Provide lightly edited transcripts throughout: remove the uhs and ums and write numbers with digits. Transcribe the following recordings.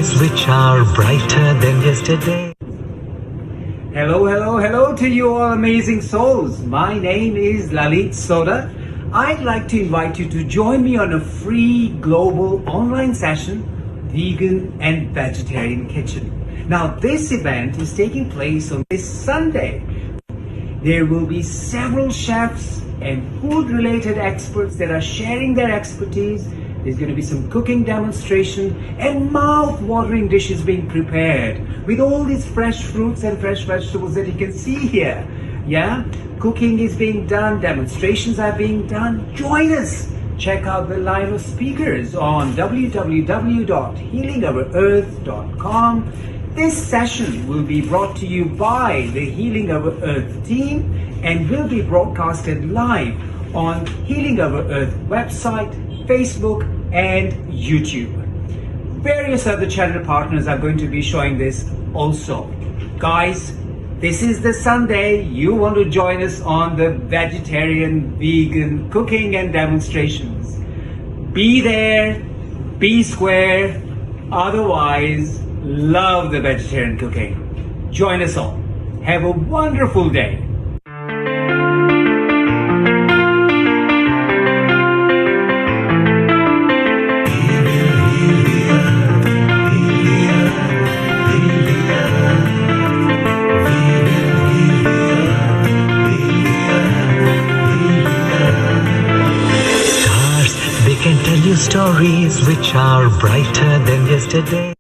stories which are brighter than yesterday. Hello to you all amazing souls. My name is Lalit Soda. I'd like to invite you to join me on a free global online session, Vegan and Vegetarian Kitchen. Now this event is taking place on this Sunday. There will be several chefs and food related experts that are sharing their expertise. There's going to be some cooking demonstration and mouth-watering dishes being prepared with all these fresh fruits and fresh vegetables that you can see here. Yeah, cooking is being done, demonstrations are being done. Join us. Check out the lineup of speakers on www.healingourearth.com. This session will be brought to you by the Healing Our Earth team and will be broadcasted live on Healing Our Earth website, Facebook, and YouTube. Various other channel partners are going to be showing this also. Guys, this is the Sunday. You want to join us on the vegetarian, vegan cooking and demonstrations. Be there, be square, otherwise love the vegetarian cooking. Join us all. Have a wonderful day. Can tell you stories which are brighter than yesterday.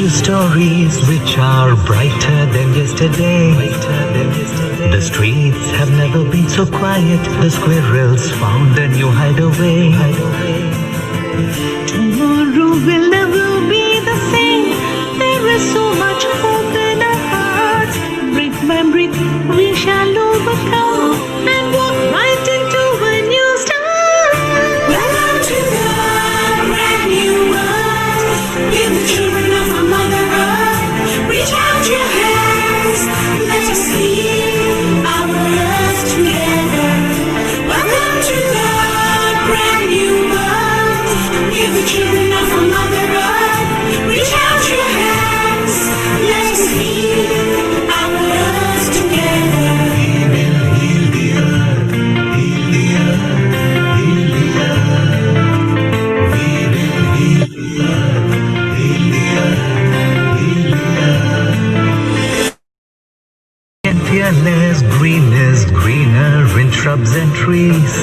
Stories which are brighter than yesterday. The streets have never been so quiet. The squirrels found a new hideaway. Tomorrow will never be the same. There is so much hope in our hearts. Brick by brick we shall overcome and walk right into a new start. Welcome to the brand new world. We're the children of our Mother Earth. Reach out your hands. Let us heal our earth together. Welcome to the brand new world. We're the children of our Mother Earth. Reach out your hands. Let us heal our earth together. Heal the earth, heal the earth, heal the earth. We will heal the earth, heal the earth, heal the earth. And fearless, green is greener in shrubs and trees.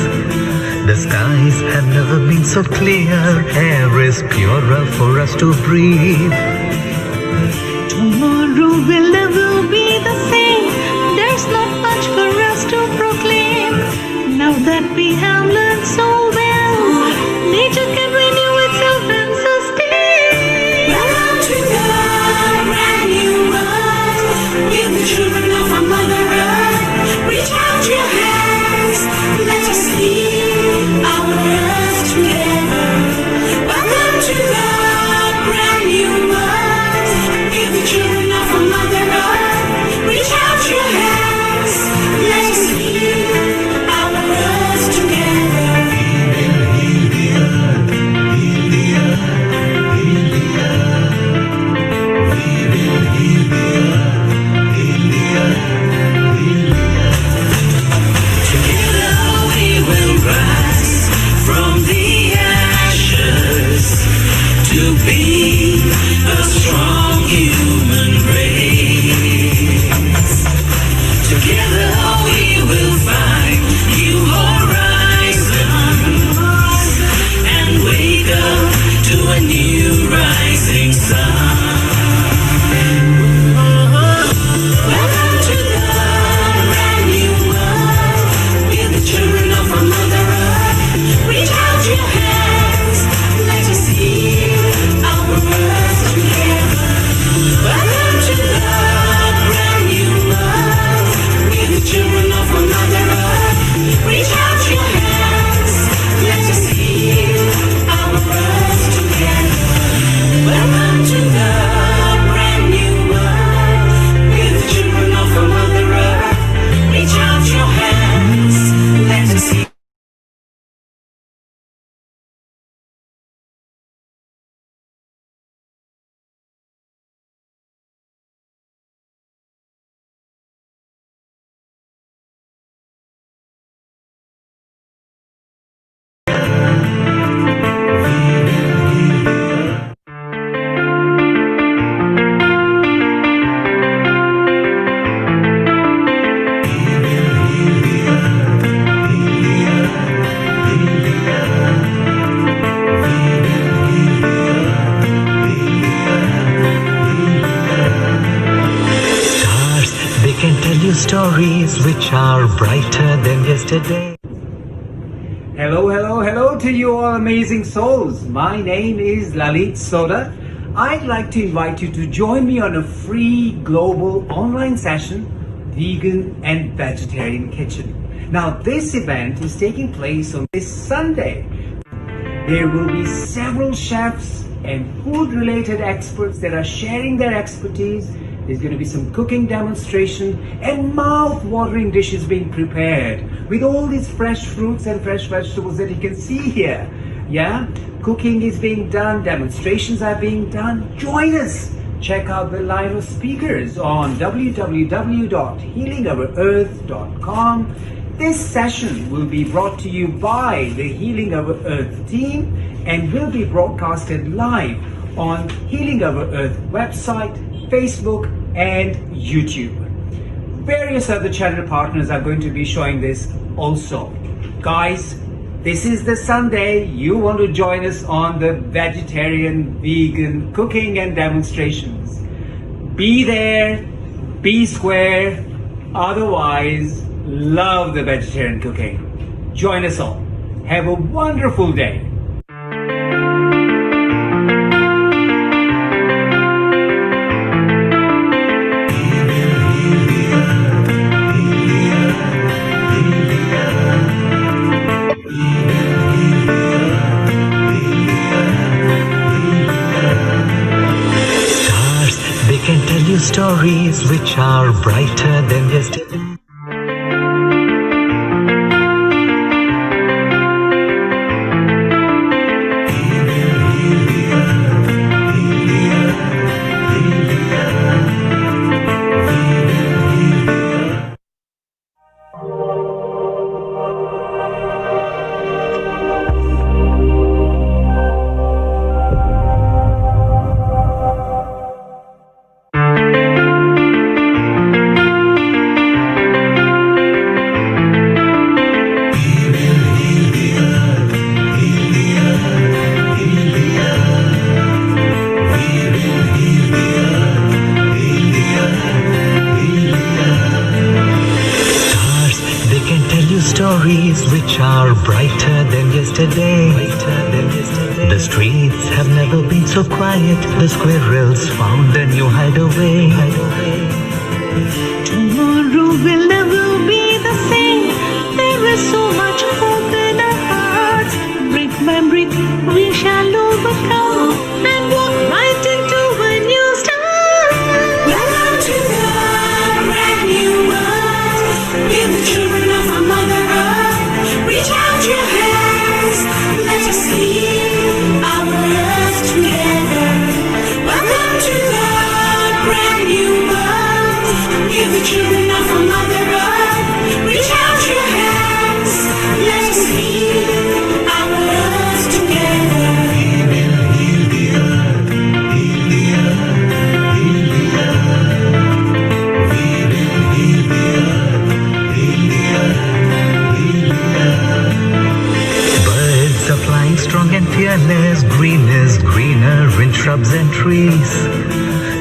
The skies have never been so clear. Air is purer for us to breathe. Tomorrow will never be the same. There's not much for us to proclaim. Now that we have learned so well, nature can renew itself and sustain. Welcome to the brand new world. We're the children of our Mother Earth. Reach out your hands. Let us heal our earth together. Welcome to the brand new world. We're the children of our Mother Earth. Reach out your hands. Let us heal our earth together. Heal the earth, heal the earth, heal the earth. We will heal the earth, heal the earth, heal the earth. Together we will rise from the ashes to be a strong human race. Together we will find new horizons and wake up to a new stories which are brighter than yesterday. Hello, hello, hello to you all amazing souls. My name is Lalit Soda. I'd like to invite you to join me on a free global online session, Vegan and Vegetarian Kitchen. Now, this event is taking place on this Sunday. There will be several chefs and food-related experts that are sharing their expertise. There's going to be some cooking demonstration and mouth-watering dishes being prepared with all these fresh fruits and fresh vegetables that you can see here. Yeah, cooking is being done, demonstrations are being done. Join us. Check out the line of speakers on www.healingourearth.com. This session will be brought to you by the Healing Our Earth team and will be broadcasted live on Healing Our Earth website, Facebook and YouTube. Various other channel partners are going to be showing this also. Guys, this is the Sunday. You want to join us on the vegetarian, vegan cooking and demonstrations. Be there, be square, otherwise love the vegetarian cooking. Join us all. Have a wonderful day. Stars, they can tell you stories which are brighter than yesterday. Stories which are brighter than yesterday. The streets have never been so quiet. The squirrels found a new hideaway. Tomorrow will never be the same. There is so much hope in our hearts. Brick by brick, we shall overcome and walk right into a new start. Welcome to the brand new world. We're the children of our Mother Earth. Reach out your hands. Let us heal our earth together. Welcome to the brand new world. We're the children of our Mother Earth. Reach out your hands. Let us heal our earth together. Birds are flying strong and fearless. Green is greener in shrubs and trees.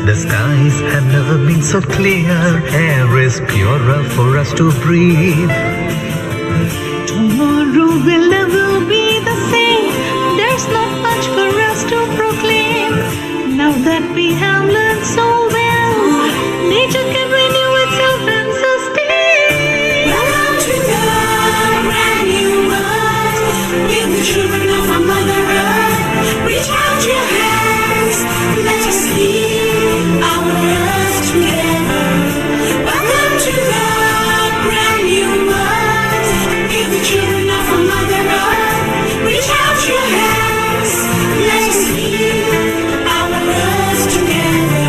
The skies have never been so clear. Air is purer for us to breathe. Tomorrow will never be the same. There's not much for us to proclaim. Now that we have learned so well, nature can renew itself and sustain. Welcome to the brand new world. We're the children of our Mother Earth. Reach out your hands. Let us heal our earth together. Welcome to the brand new world. We're the children of our Mother Earth. Reach out your hands. Let us heal our earth together.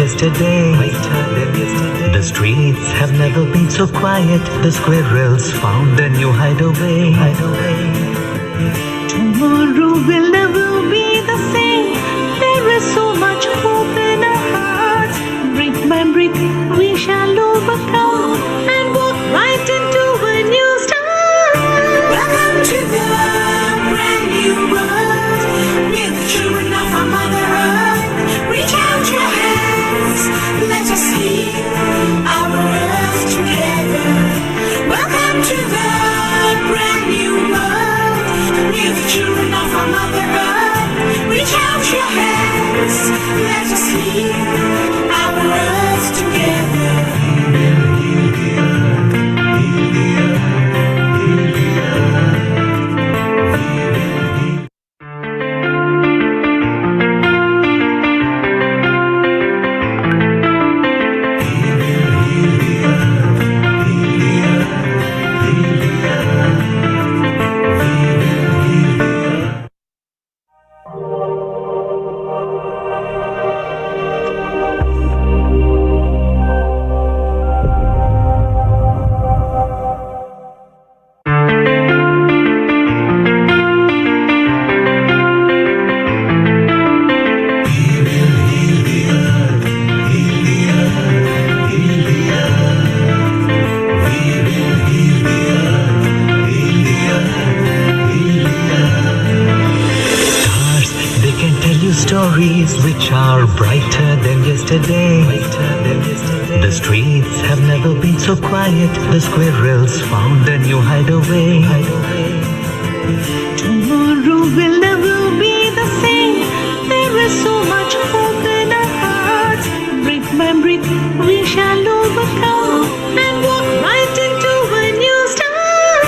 yesterday. The streets have never been so quiet. The squirrels found a new hideaway. Tomorrow will never be the same. There is so much hope in our hearts. Brick by brick, we shall overcome and walk right into a new start. Welcome to the brand new world. We're the children of our Mother Earth. Reach out your hands, let us heal our earth together. Welcome to the brand new world. We're the children of our Mother Earth. Reach out your hands, let us heal our earth together. Stories which are brighter than yesterday. The streets have never been so quiet. The squirrels found a new hideaway. Tomorrow will never be the same. There is so much hope in our hearts. Brick by brick, we shall overcome and walk right into a new start.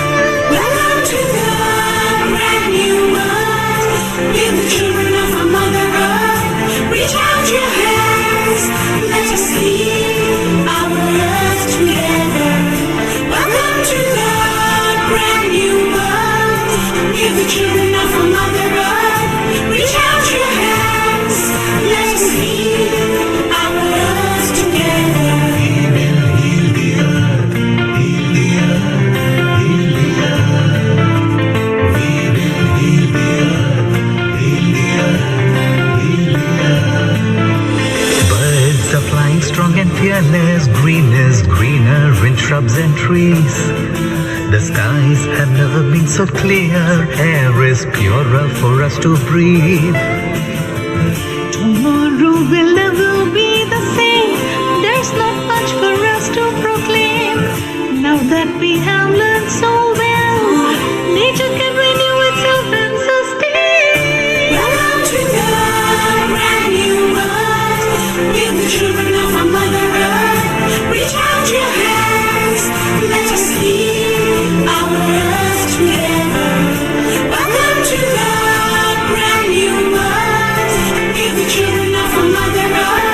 Welcome to the brand new world. We're the children of our Mother Earth. Reach out your hands, let us heal our earth together. Welcome to the brand new world. We're the children of our Mother Earth. Reach out your hands, let us heal our earth together. Birds are flying strong and fearless. Green is greener in shrubs and trees. The skies have never been so clear. Air is purer for us to breathe. Tomorrow will never be the same. There's not much for us to proclaim. Now that we have learned so well, nature can renew itself and sustain. Welcome to the brand new world. We're the children of our Mother Earth. Reach out your hands, let us heal our earth together. Welcome to the brand new world. We're the children of our Mother Earth.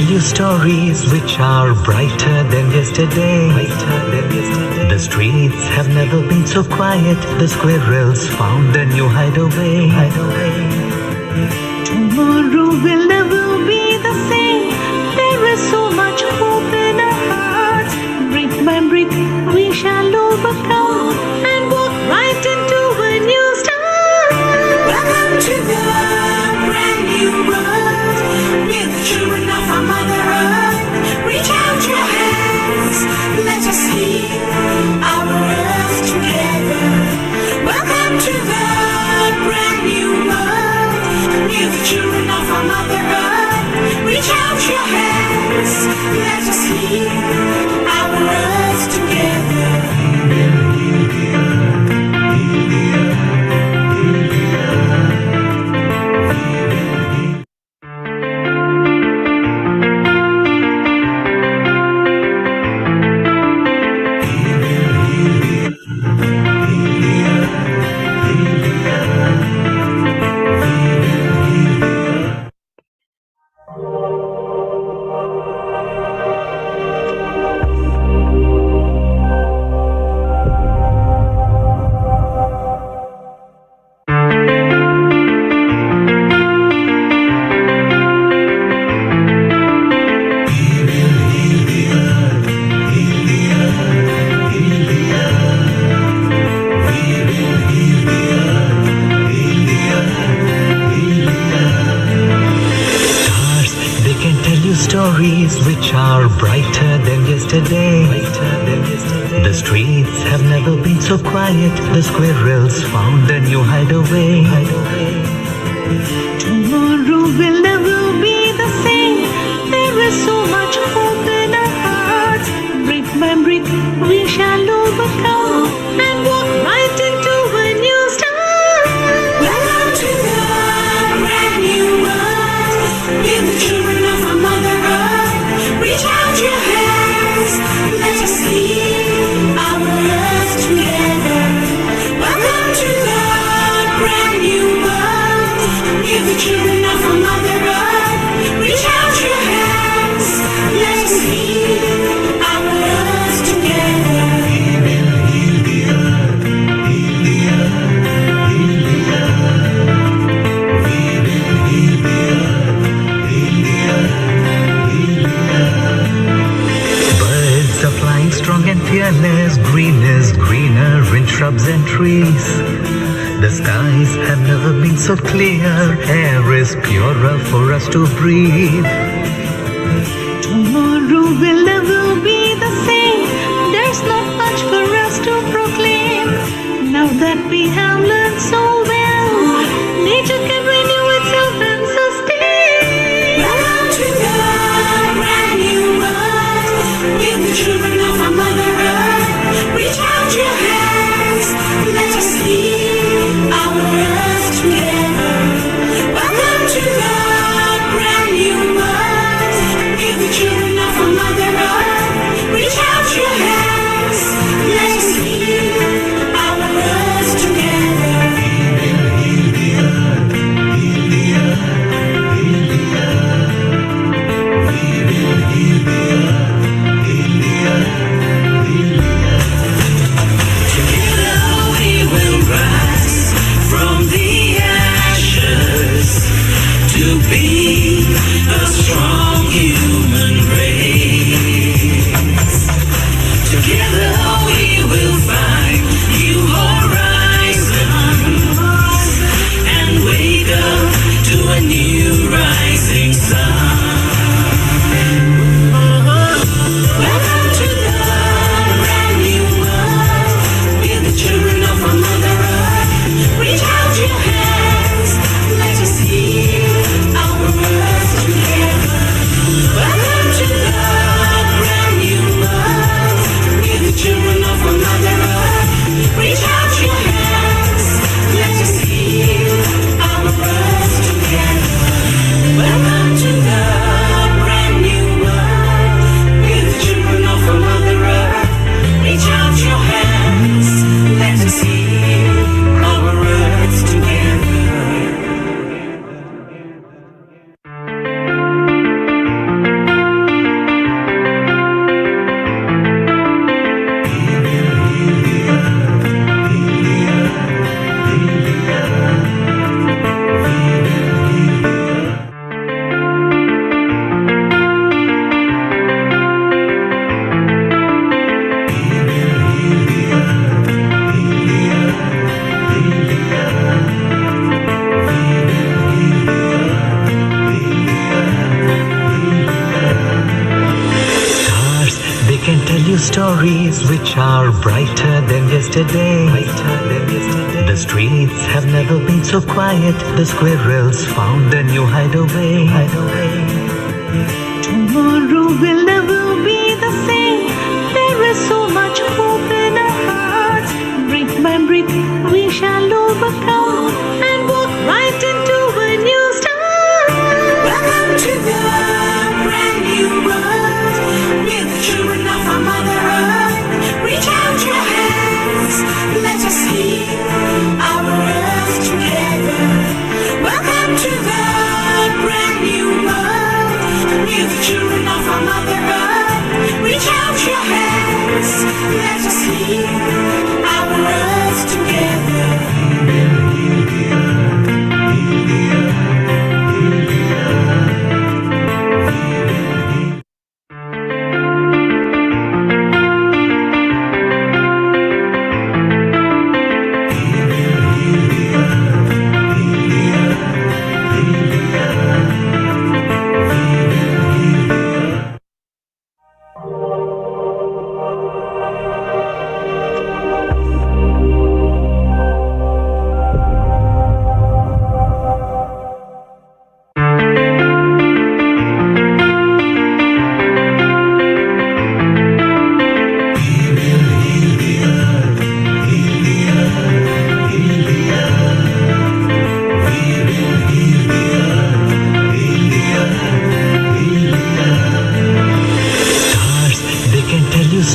you stories which are brighter than yesterday. The streets have never been so quiet. The squirrels found a new hideaway. Tomorrow will never be the same. There is so much hope in our hearts. Brick by brick, we shall overcome and walk right into a new start. Welcome to the brand new world. We're the children of our Mother Earth. Reach out your hands, let us heal our earth together. Welcome to the brand new world. We're the children of our Mother Earth. Reach out your hands, let us heal our earth together. Stars, they can tell you stories which are brighter than yesterday. The streets have never been so quiet. The squirrels found a new hideaway. Tomorrow will never be the same. There is so much hope in our hearts. Brick by brick, we shall overcome and walk right into a new start. Welcome to the brand new world. We're the children of our Mother Earth. Reach out your hands, let us heal our earth together. Welcome to the brand new world. We're the children of our Mother Earth. Reach out your hands, let us heal our earth together. Birds are flying strong and fearless. Green is greener in shrubs and trees. The skies have never been so clear. Air is purer for us to breathe. Tomorrow will never be the same. There's not much for us to proclaim. Now that we have learned so well, nature can renew itself and sustain. Welcome to the brand new world. We're the children of our Mother Earth. Reach out your hands, let us heal our earth together. Welcome to the brand new world. stories which are brighter than yesterday. The streets have never been so quiet. The squirrels found a new hideaway. Tomorrow will never be the same. There is so much hope in our hearts. Brick by brick, we shall overcome and walk right into a new start. Welcome to the brand new world. We're the children of our Mother Earth. Reach out your hands, let us heal our earth together. Welcome to the brand new world. We're the children of our Mother Earth. Reach out your hands, let us heal our earth together.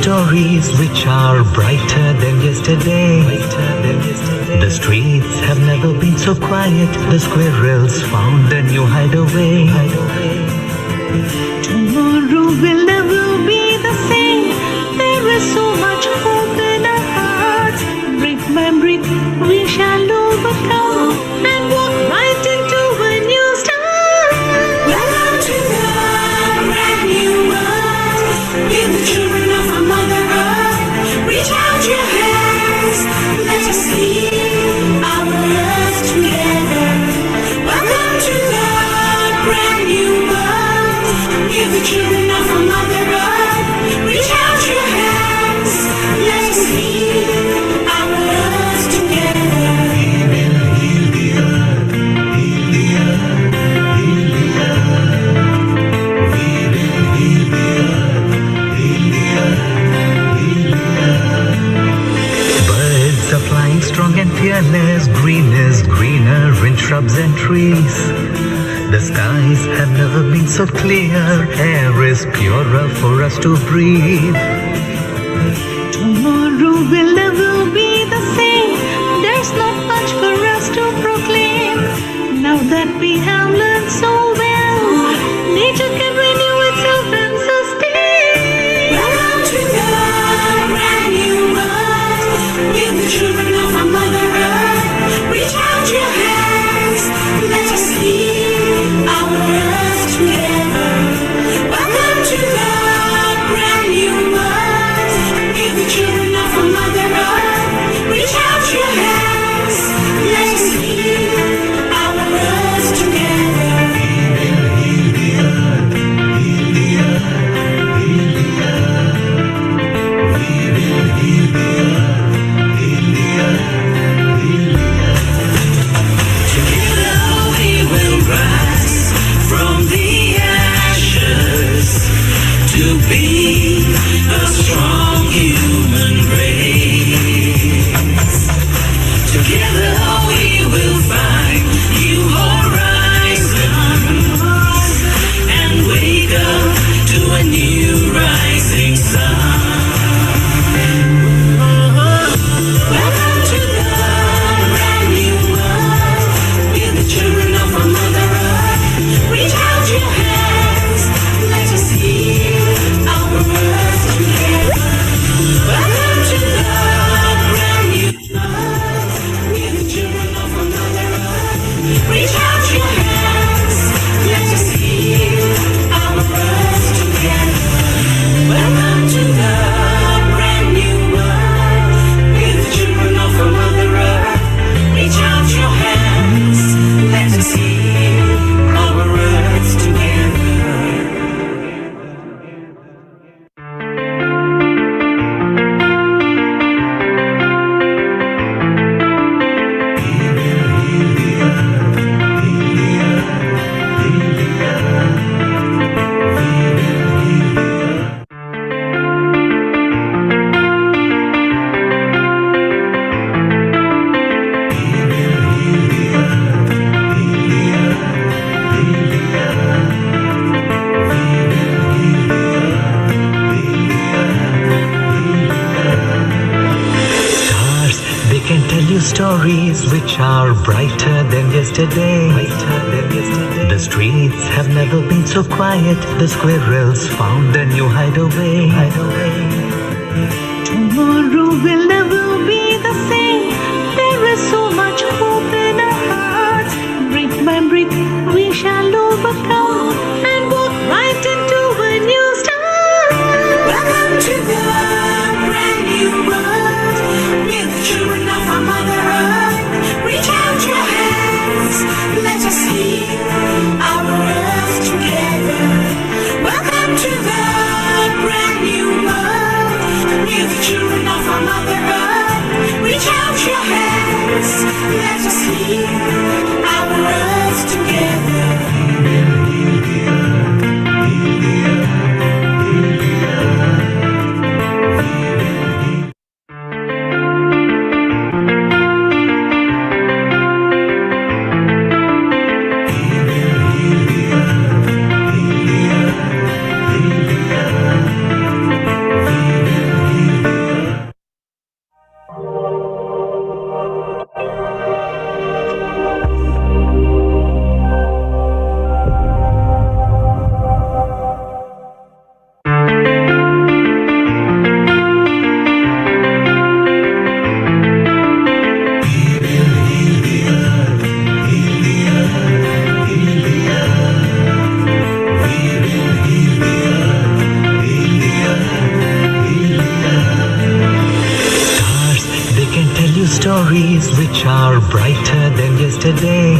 Stories which are brighter than yesterday. The streets have never been so quiet. The squirrels found a new hideaway. Tomorrow will never be the same. There is so much hope in our hearts. Brick by brick, we shall overcome and walk right into a new start. Welcome to the brand new world. We're the children of our Mother Earth. Reach out your hands, let us heal our earth together. Welcome to the brand new world. We're the children of our Mother Earth. Reach out your hands, let us heal our earth together. Birds are flying strong and fearless. Green is greener in shrubs and trees. The skies have never been so clear. Air is purer for us to breathe. Tomorrow will never be the same. There's not much for us to proclaim. Now that we have learned so well, nature can renew itself and sustain. Welcome to the brand new world. We're the children of our Mother Earth. Reach out your hands, let us heal our earth together. Welcome to the brand new world. We're the children of our Mother Earth. stories which are brighter than yesterday. The streets have never been so quiet. The squirrels found a new hideaway. Tomorrow will never be the same. There is so much hope in our hearts. Brick by brick, we shall overcome and walk right into a new start. Welcome to the brand new world. We're the children of our Mother Earth. Reach out your hands, let us heal our earth together. Welcome to the brand new world. We're the children of our Mother Earth. Reach out your hands, let us heal our earth together. Stories which are brighter than yesterday.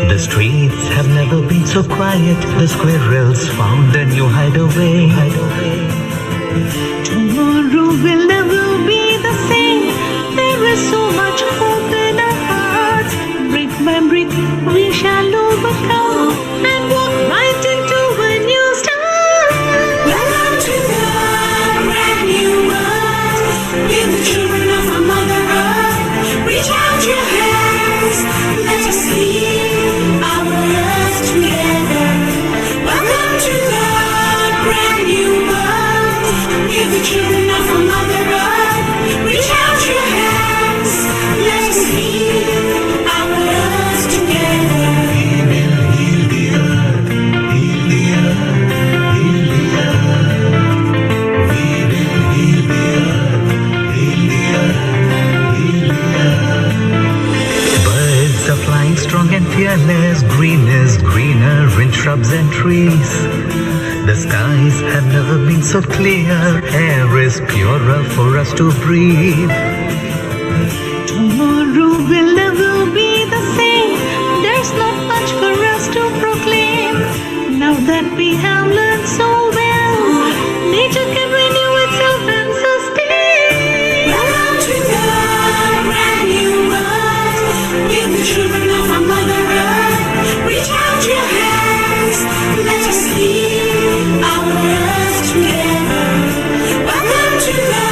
The streets have never been so quiet. The squirrels found a new hideaway. Tomorrow will never be the same. There is so much hope in our hearts. Brick by brick, we shall overcome and walk right into a new start. Welcome to the brand new world. We're the children of our Mother Earth. Reach out your hands, let us heal our earth together. Welcome to the brand new world. We're the children of our Mother Earth. Reach out your hands, let us heal our earth together. Birds are flying strong and fearless. Green is greener in shrubs and trees. The skies have never been so clear. Air is purer for us to breathe. Tomorrow will never be the same. There's not much for us to proclaim. Now that we have learned so well, nature can renew itself and sustain. Welcome to the brand new world. We're the children of our Mother Earth. Reach out your hands, let us heal our earth together. Welcome to the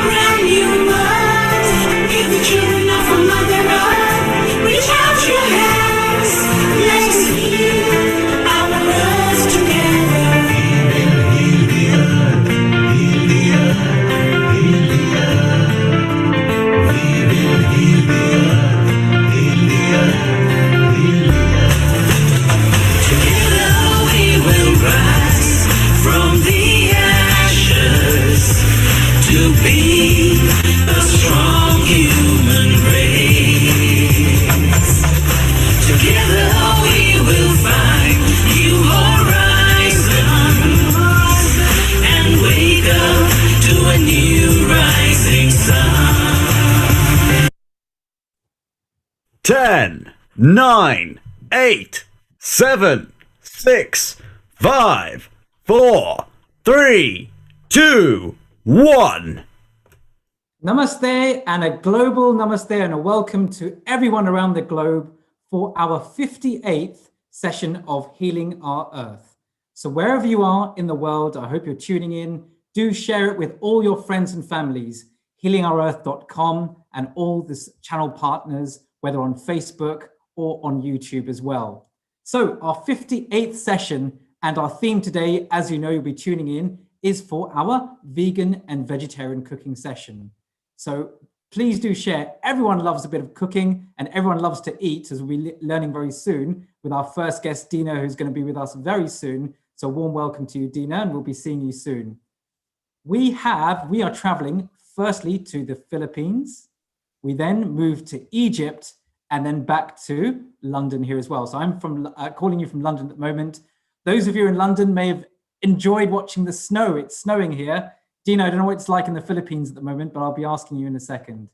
brand new world. We're the children of our Mother Earth. Reach out your hands, let us heal our earth together. Together we will rise from the ashes to be a strong human race. Together we will find new horizons and wake up to a new rising sun. 10, 9, 8, 7, 6, 5, 4, 3, 2, 1. Namaste and a global namaste and a welcome to everyone around the globe for our 58th session of Healing Our Earth. So wherever you are in the world, I hope you're tuning in. Do share it with all your friends and families, healingourearth.com and all the channel partners, whether on Facebook or on YouTube as well. So our 58th session and our theme today, as you know, you'll be tuning in, is for our vegan and vegetarian cooking session. So Please do share. Everyone loves a bit of cooking and everyone loves to eat, as we'll be learning very soon with our first guest, Dina, who's going to be with us very soon. So warm welcome to you, Dina, and we'll be seeing you soon. We are traveling firstly to the Philippines. We then move to Egypt and then back to London here as well. So I'm calling you from London at the moment. Those of you in London may have enjoyed watching the snow. It's snowing here. Dina, I don't know what it's like in the Philippines at the moment, but I'll be asking you in a second.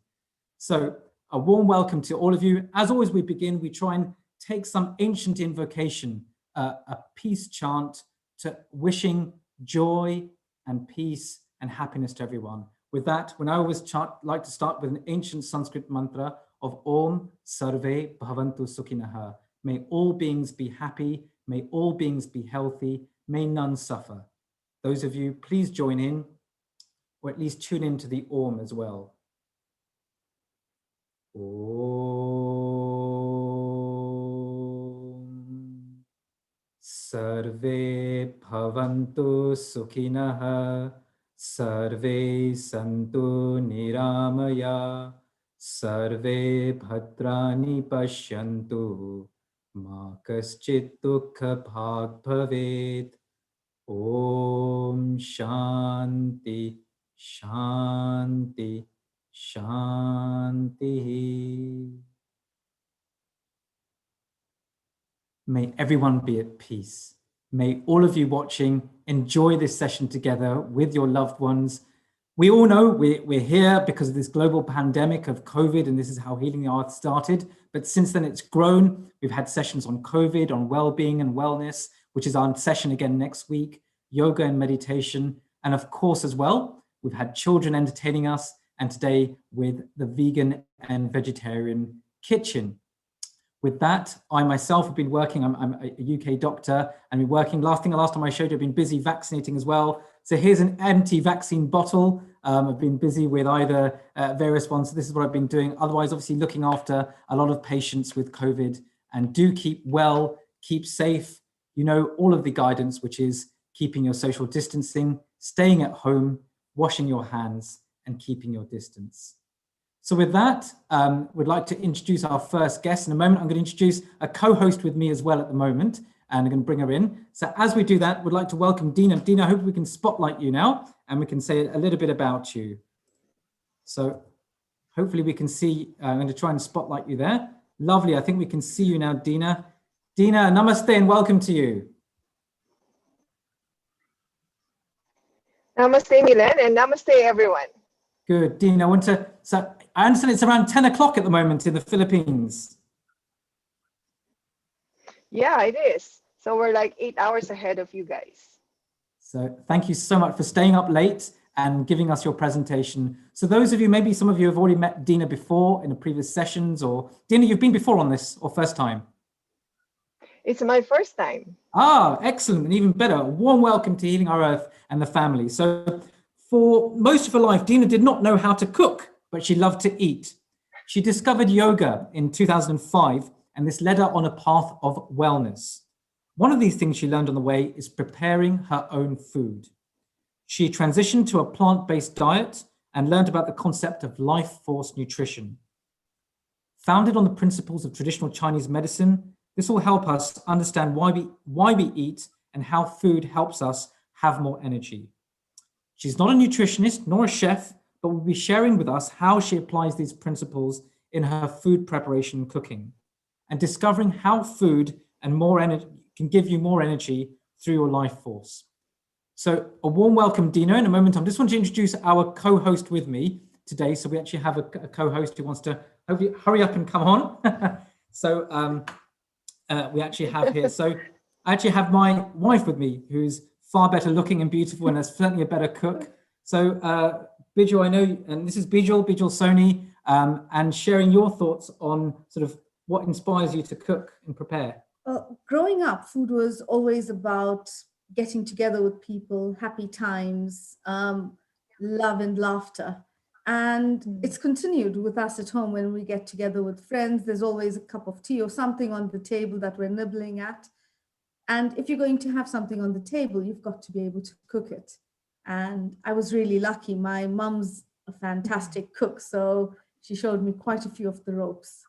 So a warm welcome to all of you. As always, we try and take some ancient invocation, a peace chant to wishing joy and peace and happiness to everyone. With that, when I always like to start with an ancient Sanskrit mantra of Om Sarve Bhavantu Sukhinaha. May all beings be happy. May all beings be healthy. May none suffer. Those of you, please join in, or at least tune into the Om as well. Om Sarve Bhavantu Sukhinaha. Sarve Santu Niramaya. Sarve Bhadrani Pashyantu. Ma kaschit dukha bhag bhavet. Om Shanti Shanti Shanti. May everyone be at peace. May all of you watching enjoy this session together with your loved ones. We all know we're here because of this global pandemic of COVID, and this is how Healing the Earth started. But since then, it's grown. We've had sessions on COVID, on well-being and wellness, which is our session again next week, yoga and meditation. And of course, as well, we've had children entertaining us, and today with the vegan and vegetarian kitchen. With that, I myself have been working, I'm a UK doctor, and been working, last time I showed you, I've been busy vaccinating as well. So here's an empty vaccine bottle. I've been busy with either various ones. So this is what I've been doing. Otherwise, obviously looking after a lot of patients with COVID. And do keep well, keep safe. You know, all of the guidance, which is keeping your social distancing, staying at home, washing your hands, and keeping your distance. So with that, we'd like to introduce our first guest. In a moment, I'm going to introduce a co-host with me as well at the moment, and I'm going to bring her in. So as we do that, we'd like to welcome Dina. Dina, I hope we can spotlight you now, and we can say a little bit about you. So hopefully we can see, I'm going to try and spotlight you there. Lovely, I think we can see you now, Dina. Dina, namaste and welcome to you. Namaste, Milan, and namaste, everyone. Good, Dina. So I understand it's around 10 o'clock at the moment in the Philippines. Yeah, it is. So we're like 8 hours ahead of you guys. So thank you so much for staying up late and giving us your presentation. So those of you, maybe some of you have already met Dina before in the previous sessions, or Dina, you've been before on this, or first time? It's my first time. Ah, excellent, and even better. A warm welcome to Healing Our Earth and the family. So for most of her life, Dina did not know how to cook, but she loved to eat. She discovered yoga in 2005, and this led her on a path of wellness. One of these things she learned on the way is preparing her own food. She transitioned to a plant-based diet and learned about the concept of life force nutrition. Founded on the principles of traditional Chinese medicine, this will help us understand why we eat and how food helps us have more energy. She's not a nutritionist nor a chef, but will be sharing with us how she applies these principles in her food preparation and cooking, and discovering how food and more energy can give you more energy through your life force. So a warm welcome, Dina. In a moment, I just want to introduce our co-host with me today. So we actually have a co-host who wants to hopefully hurry up and come on. So we actually have here. So I actually have my wife with me, who's far better looking and beautiful, and is certainly a better cook. So Bijal, I know, and this is Bijal Soni, and sharing your thoughts on sort of what inspires you to cook and prepare. Well, growing up, food was always about getting together with people, happy times, love and laughter. And it's continued with us at home when we get together with friends. There's always a cup of tea or something on the table that we're nibbling at. And if you're going to have something on the table, you've got to be able to cook it. And I was really lucky. My mum's a fantastic cook. So she showed me quite a few of the ropes.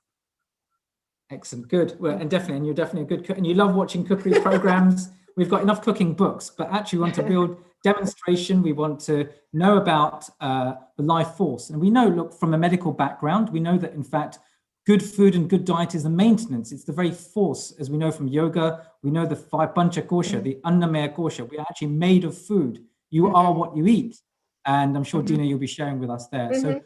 Excellent, good. Well, and definitely, and you're definitely a good cook, and you love watching cookery programs. We've got enough cooking books, but actually, we want to build demonstration. We want to know about the life force, and we know, look, from a medical background, we know that in fact, good food and good diet is the maintenance. It's the very force, as we know from yoga. We know the five pancha kosha, the annamaya kosha. We are actually made of food. You are what you eat, and I'm sure Dina, you'll be sharing with us there. So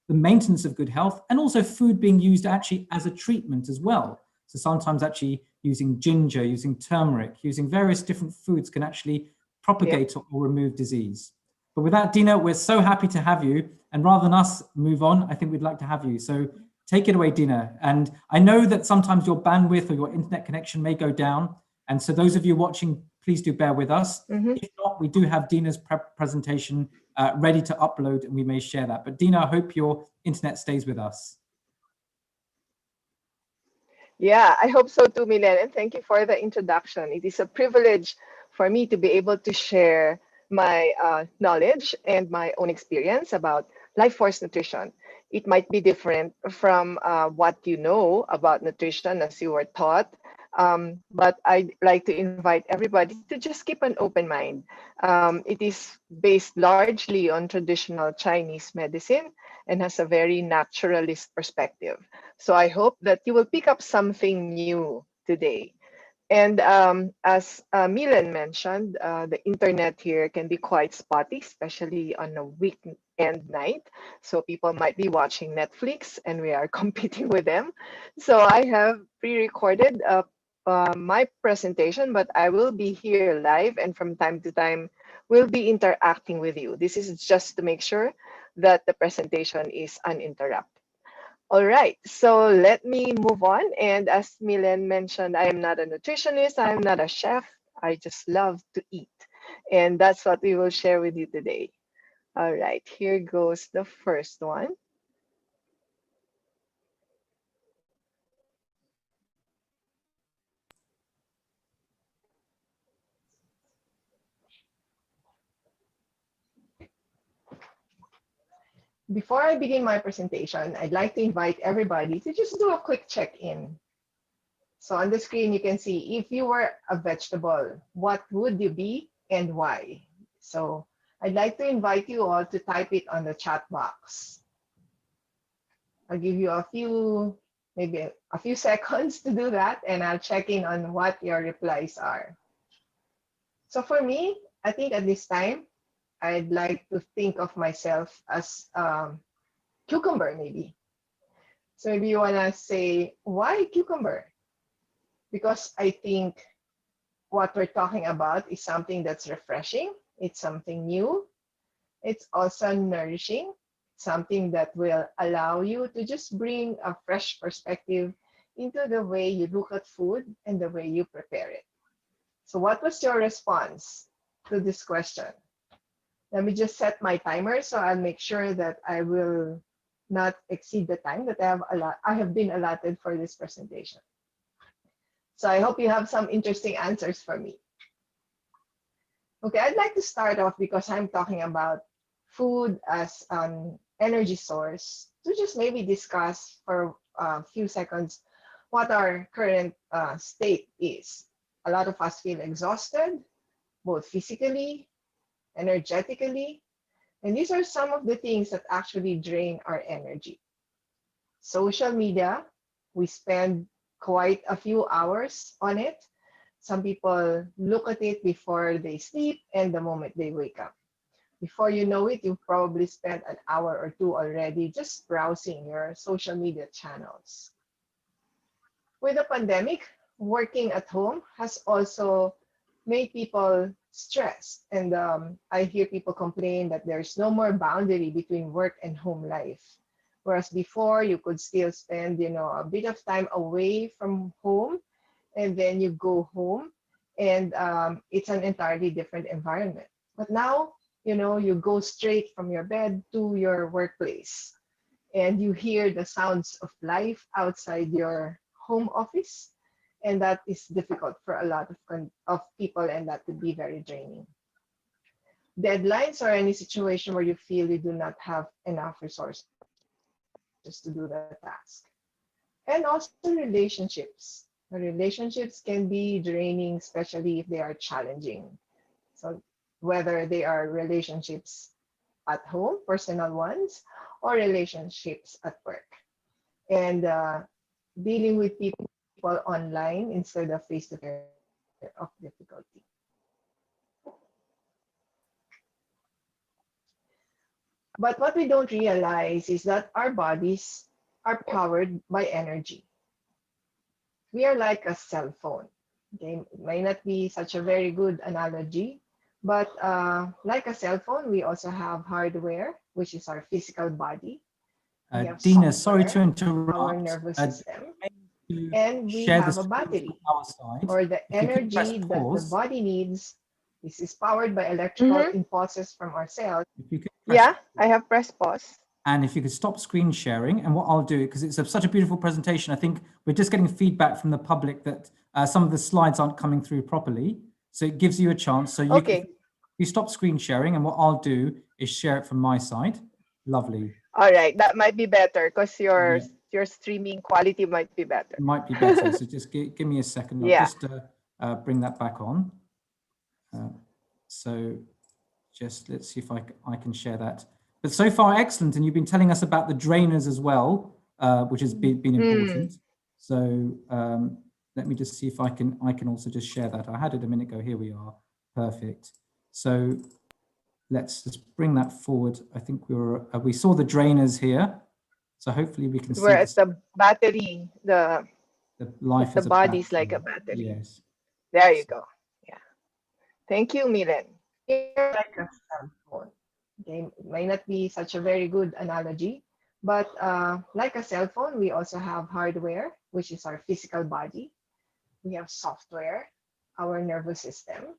the maintenance of good health, and also food being used actually as a treatment as well. So sometimes actually using ginger, using turmeric, using various different foods can actually propagate or remove disease. But with that, Dina, we're so happy to have you. And rather than us move on, I think we'd like to have you. So take it away, Dina. And I know that sometimes your bandwidth or your internet connection may go down. And so those of you watching, please do bear with us. If not, we do have Dina's presentation ready to upload, and we may share that. But Dina, I hope your internet stays with us. Yeah, I hope so too, Milen. And thank you for the introduction. It is a privilege for me to be able to share my knowledge and my own experience about life force nutrition. It might be different from what you know about nutrition as you were taught. But I'd like to invite everybody to just keep an open mind. It is based largely on traditional Chinese medicine and has a very naturalist perspective. So I hope that you will pick up something new today. And as Milan mentioned, the internet here can be quite spotty, especially on a weekend night. So people might be watching Netflix and we are competing with them. So I have pre-recorded my presentation, but I will be here live, and from time to time, we'll be interacting with you. This is just to make sure that the presentation is uninterrupted. All right, so let me move on. And as Milen mentioned, I am not a nutritionist, I am not a chef. I just love to eat. And that's what we will share with you today. All right, here goes the first one. Before I begin my presentation, I'd like to invite everybody to just do a quick check-in. So on the screen, you can see if you were a vegetable, what would you be and why? So I'd like to invite you all to type it on the chat box. I'll give you maybe a few seconds to do that, and I'll check in on what your replies are. So for me, I think at this time, I'd like to think of myself as cucumber, maybe. So maybe you want to say, why cucumber? Because I think what we're talking about is something that's refreshing. It's something new. It's also nourishing, something that will allow you to just bring a fresh perspective into the way you look at food and the way you prepare it. So what was your response to this question? Let me just set my timer so I'll make sure that I will not exceed the time that I have been allotted for this presentation. So I hope you have some interesting answers for me. Okay, I'd like to start off because I'm talking about food as an energy source to just maybe discuss for a few seconds what our current state is. A lot of us feel exhausted, both physically, energetically, and these are some of the things that actually drain our energy. Social media, we spend quite a few hours on it. Some people look at it before they sleep and the moment they wake up. Before you know it, you've probably spent an hour or two already just browsing your social media channels. With the pandemic, working at home has also made people stressed. And I hear people complain that there's no more boundary between work and home life. Whereas before, you could still spend, a bit of time away from home, and then you go home, and it's an entirely different environment. But now, you go straight from your bed to your workplace, and you hear the sounds of life outside your home office, and that is difficult for a lot of people, and that could be very draining. Deadlines or any situation where you feel you do not have enough resources just to do the task. And also relationships. The relationships can be draining, especially if they are challenging. So whether they are relationships at home, personal ones, or relationships at work. And dealing with people online instead of face to face of difficulty. But what we don't realize is that our bodies are powered by energy. We are like a cell phone. Okay, it may not be such a very good analogy, but like a cell phone, we also have hardware, which is our physical body. We have Dina, sorry to software, interrupt. our nervous system, To and we share the have a screen battery, from our side. or the If you could press energy that the pause, body needs. This is powered by electrical impulses from our cells. if you could press Yeah, I have pressed pause. and if you could stop screen sharing, and what I'll do, because it's such a beautiful presentation, I think we're just getting feedback from the public that some of the slides aren't coming through properly. So it gives you a chance. So you Okay. you stop screen sharing, and what I'll do is share it from my side. Lovely. All right, that might be better because Yeah. your streaming quality might be better. It might be better. So just give me a second. I'll Yeah. just bring that back on. So just let's see if I can share that. But so far, excellent. And you've been telling us about the drainers as well, which has been important. So let me just see if I can also just share that. I had it a minute ago. Here we are. Perfect. So let's just bring that forward. I think we saw the drainers here. So hopefully we can see Whereas the battery, the life the as a body's like a platform. battery. Yes. There you go. Yeah. Thank you, Milen. Like a cell phone. Okay, it may not be such a very good analogy, but like a cell phone, we also have hardware, which is our physical body. We have software, our nervous system,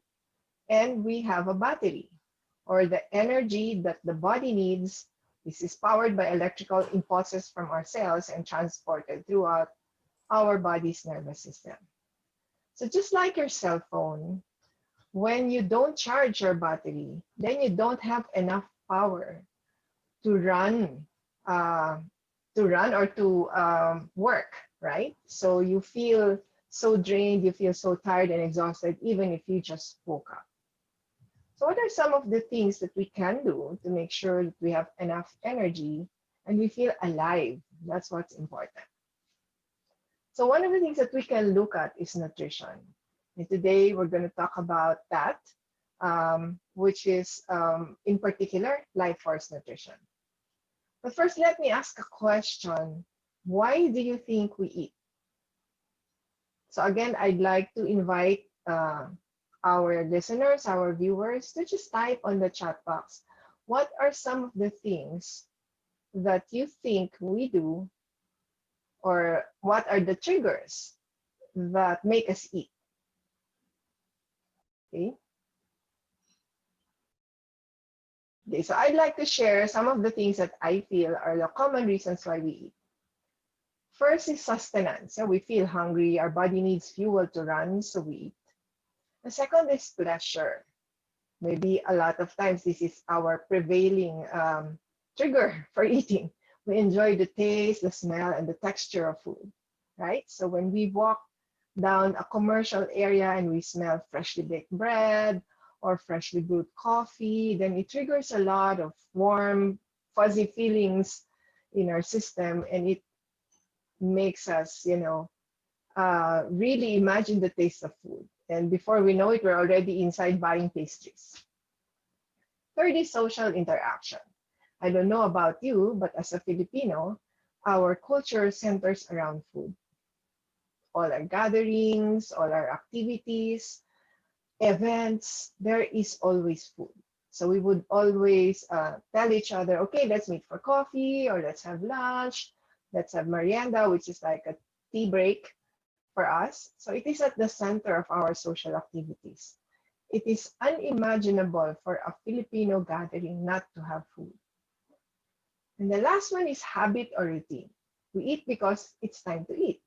and we have a battery, or the energy that the body needs. This is powered by electrical impulses from our cells and transported throughout our body's nervous system. So just like your cell phone, when you don't charge your battery, then you don't have enough power to run, or to work, right? So you feel so drained, you feel so tired and exhausted, even if you just woke up. So what are some of the things that we can do to make sure that we have enough energy and we feel alive? That's what's important. So one of the things that we can look at is nutrition. And today we're going to talk about that, which is in particular life force nutrition. But first, let me ask a question. Why do you think we eat? So again, I'd like to invite our listeners, our viewers, to just type on the chat box. What are some of the things that you think we do, or what are the triggers that make us eat? Okay. Okay, so I'd like to share some of the things that I feel are the common reasons why we eat. First is sustenance. So we feel hungry, our body needs fuel to run, so we eat. The second is pleasure. Maybe a lot of times this is our prevailing trigger for eating. We enjoy the taste, the smell, and the texture of food, right? So when we walk down a commercial area and we smell freshly baked bread or freshly brewed coffee, then it triggers a lot of warm, fuzzy feelings in our system, and it makes us, really imagine the taste of food. And before we know it, we're already inside buying pastries. Third is social interaction. I don't know about you, but as a Filipino, our culture centers around food. All our gatherings, all our activities, events, there is always food. So we would always tell each other, okay, let's meet for coffee, or let's have lunch, let's have merienda, which is like a tea break for us. So it is at the center of our social activities. It is unimaginable for a Filipino gathering not to have food. And the last one is habit or routine. We eat because it's time to eat.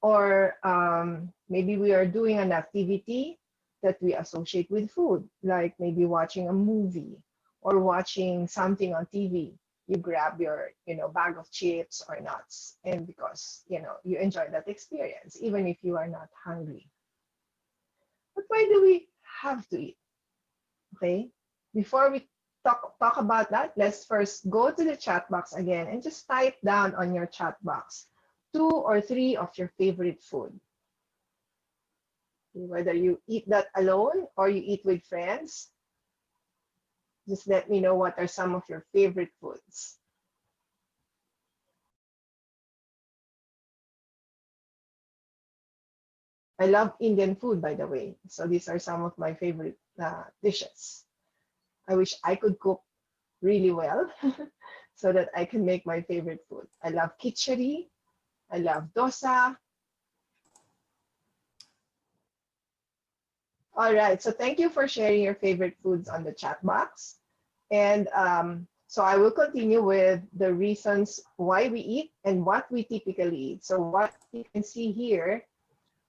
Or maybe we are doing an activity that we associate with food, like maybe watching a movie or watching something on TV. you grab your, bag of chips or nuts, and because, you enjoy that experience, even if you are not hungry. But why do we have to eat? Okay. Before we talk about that, let's first go to the chat box again and just type down on your chat box 2 or 3 of your favorite food. Whether you eat that alone or you eat with friends, just let me know what are some of your favorite foods. I love Indian food, by the way. So these are some of my favorite dishes. I wish I could cook really well so that I can make my favorite food. I love khichdi. I love dosa. All right. So thank you for sharing your favorite foods on the chat box. And so I will continue with the reasons why we eat and what we typically eat. So what you can see here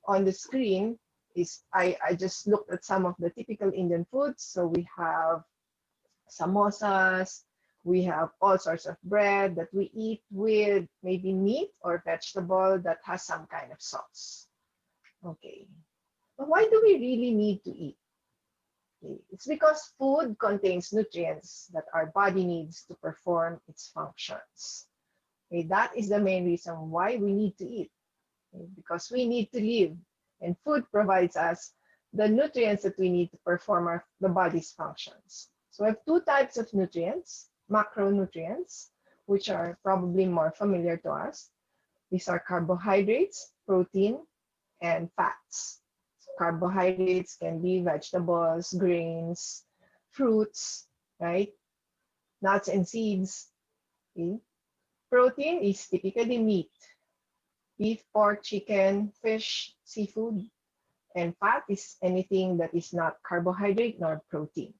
on the screen is I just looked at some of the typical Indian foods. So we have samosas, we have all sorts of bread that we eat with maybe meat or vegetable that has some kind of sauce. Okay, but why do we really need to eat? Okay. It's because food contains nutrients that our body needs to perform its functions. Okay, that is the main reason why we need to eat. Okay, because we need to live, and food provides us the nutrients that we need to perform the body's functions. So we have 2 types of nutrients: macronutrients, which are probably more familiar to us. These are carbohydrates, protein, and fats. So carbohydrates can be vegetables, grains, fruits, right? Nuts and seeds. Okay? Protein is typically meat: beef, pork, chicken, fish, seafood. And fat is anything that is not carbohydrate nor protein.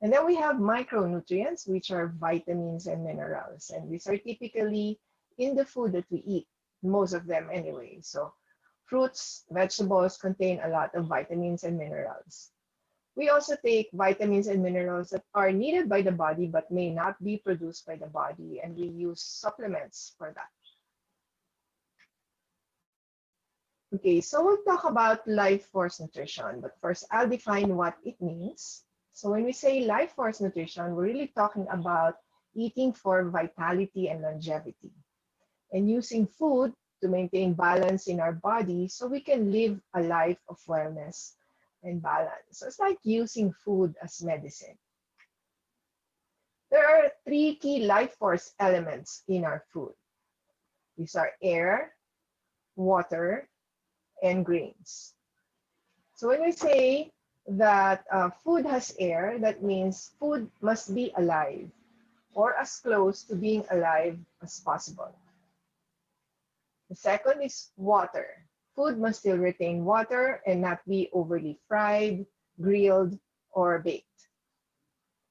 And then we have micronutrients, which are vitamins and minerals. And these are typically in the food that we eat, most of them anyway. So fruits, vegetables contain a lot of vitamins and minerals. We also take vitamins and minerals that are needed by the body but may not be produced by the body, and we use supplements for that. Okay, so we'll talk about life force nutrition, but first I'll define what it means. So when we say life force nutrition, we're really talking about eating for vitality and longevity, and using food to maintain balance in our body so we can live a life of wellness and balance. So it's like using food as medicine. There are 3 key life force elements in our food. These are air, water, and grains. So when we say that food has air, that means food must be alive or as close to being alive as possible. The second is water. Food must still retain water and not be overly fried, grilled, or baked.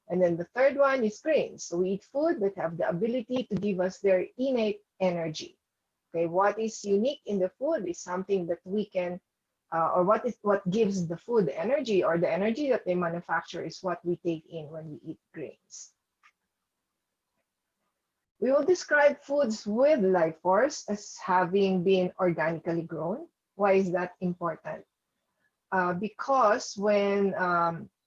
And then the third one is grains. So we eat food that have the ability to give us their innate energy. Okay, what is unique in the food is something that we can, or what gives the food the energy, or the energy that they manufacture is what we take in when we eat grains. We will describe foods with life force as having been organically grown. Why is that important? Because when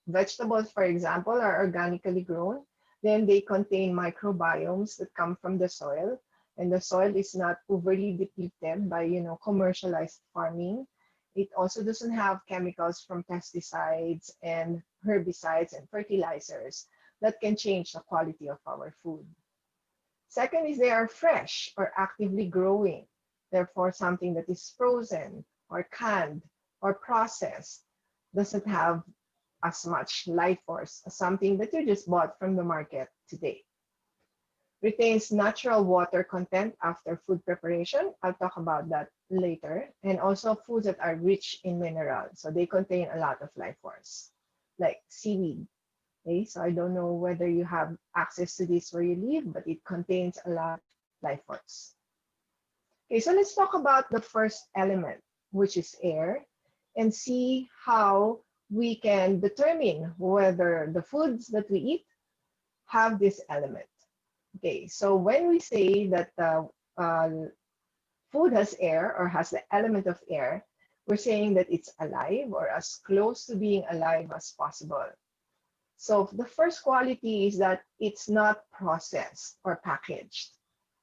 vegetables, for example, are organically grown, then they contain microbiomes that come from the soil, and the soil is not overly depleted by commercialized farming. It also doesn't have chemicals from pesticides and herbicides and fertilizers that can change the quality of our food. Second is they are fresh or actively growing. Therefore, something that is frozen or canned or processed doesn't have as much life force as something that you just bought from the market today. Retains natural water content after food preparation. I'll talk about that later. And also foods that are rich in minerals. So they contain a lot of life force, like seaweed. Okay, so I don't know whether you have access to this where you live, but it contains a lot of life force. Okay, so let's talk about the first element, which is air, and see how we can determine whether the foods that we eat have this element. Okay, so when we say that food has air or has the element of air, we're saying that it's alive or as close to being alive as possible. So the first quality is that it's not processed or packaged.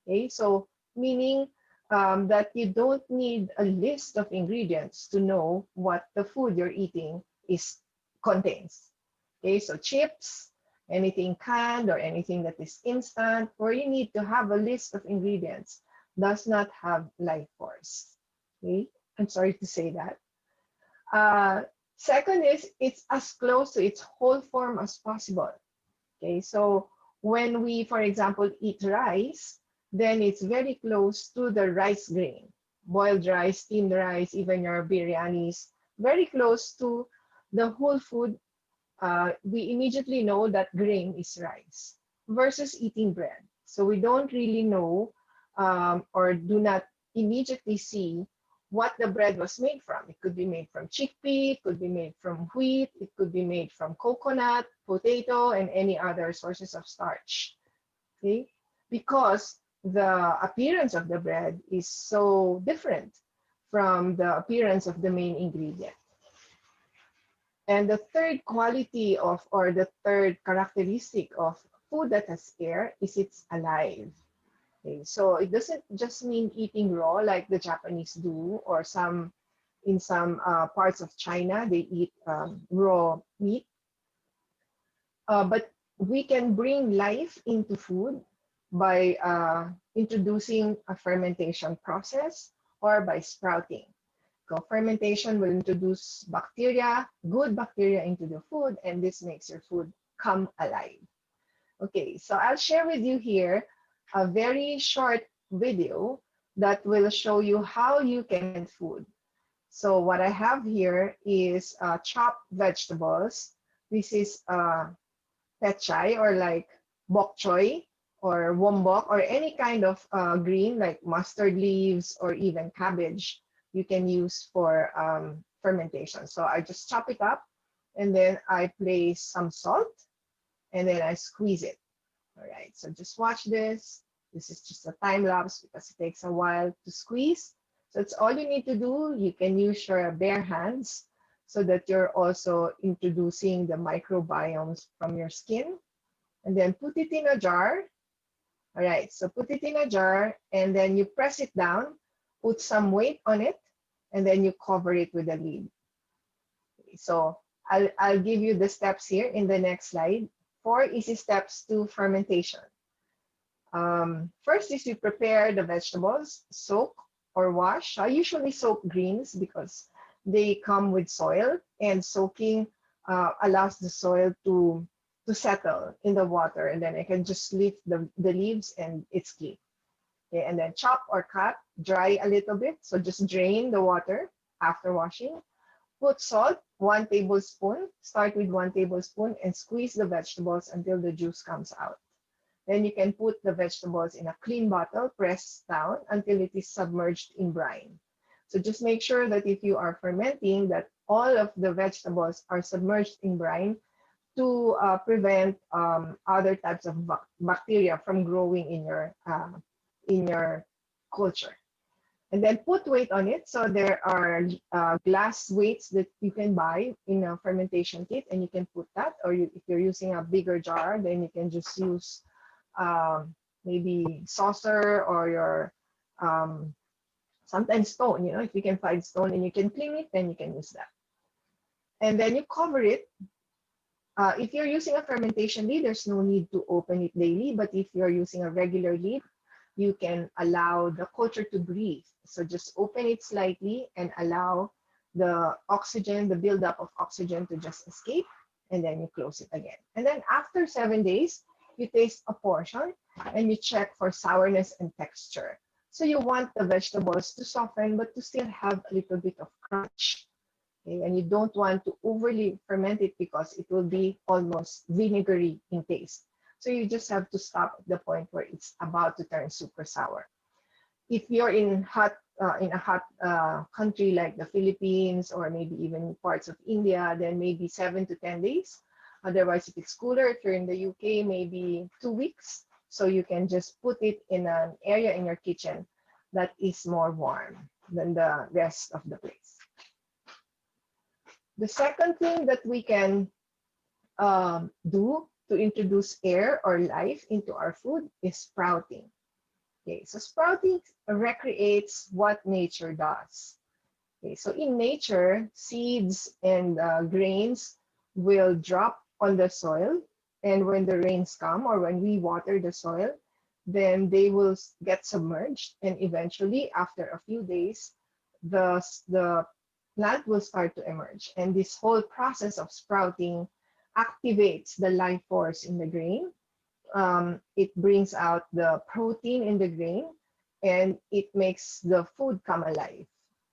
Okay, so meaning that you don't need a list of ingredients to know what the food you're eating is contains. Okay, so chips, anything canned or anything that is instant, where you need to have a list of ingredients, does not have life force. Okay, I'm sorry to say that. Uh, Second is it's as close to its whole form as possible. Okay, so when we, for example, eat rice, then it's very close to the rice grain. Boiled rice, steamed rice, even your biryanis, very close to the whole food. We immediately know that grain is rice versus eating bread. So we don't really know or do not immediately see what the bread was made from. It could be made from chickpea, it could be made from wheat, it could be made from coconut, potato, and any other sources of starch. Okay? Because the appearance of the bread is so different from the appearance of the main ingredient. And the third quality of, or the third characteristic of food that has air is it's alive. Okay, so it doesn't just mean eating raw like the Japanese do, or some in some parts of China they eat raw meat. But we can bring life into food by introducing a fermentation process or by sprouting. So fermentation will introduce bacteria, good bacteria into the food, and this makes your food come alive. Okay, so I'll share with you here a very short video that will show you how you can ferment food. So what I have here is chopped vegetables. This is pechay or like bok choy or wombok or any kind of green like mustard leaves or even cabbage you can use for fermentation. So I just chop it up and then I place some salt and then I squeeze it. All right, so just watch this. This is just a time lapse because it takes a while to squeeze. So it's all you need to do. You can use your bare hands so that you're also introducing the microbiomes from your skin. And then put it in a jar. All right, so put it in a jar and then you press it down, put some weight on it, and then you cover it with a lid. So I'll give you the steps here in the next slide. 4 easy steps to fermentation. First is you prepare the vegetables, soak or wash. I usually soak greens because they come with soil, and soaking allows the soil to settle in the water, and then I can just lift the leaves and it's clean. Okay, and then chop or cut, dry a little bit. So just drain the water after washing. Put salt, 1 tablespoon. Start with 1 tablespoon and squeeze the vegetables until the juice comes out. Then you can put the vegetables in a clean bottle, press down until it is submerged in brine. So just make sure that if you are fermenting, that all of the vegetables are submerged in brine to prevent other types of bacteria from growing in your culture. And then put weight on it. So there are glass weights that you can buy in a fermentation kit, and you can put that. Or if you're using a bigger jar, then you can just use maybe saucer or your sometimes stone. You know, if you can find stone and you can clean it, then you can use that. And then you cover it. If you're using a fermentation lid, there's no need to open it daily. But if you're using a regular lid, you can allow the culture to breathe. So just open it slightly and allow the oxygen, the buildup of oxygen to just escape, and then you close it again. And then after 7 days, you taste a portion and you check for sourness and texture. So you want the vegetables to soften, but to still have a little bit of crunch. Okay? And you don't want to overly ferment it because it will be almost vinegary in taste. So you just have to stop at the point where it's about to turn super sour. If you're in a hot country like the Philippines or maybe even parts of India, then maybe 7 to 10 days. Otherwise, if it's cooler, if you're in the UK, maybe 2 weeks. So you can just put it in an area in your kitchen that is more warm than the rest of the place. The second thing that we can do to introduce air or life into our food is sprouting. Okay, so sprouting recreates what nature does. Okay, so in nature, seeds and grains will drop on the soil, and when the rains come or when we water the soil, then they will get submerged, and eventually, after a few days, the plant will start to emerge. And this whole process of sprouting activates the life force in the grain. It brings out the protein in the grain, and it makes the food come alive.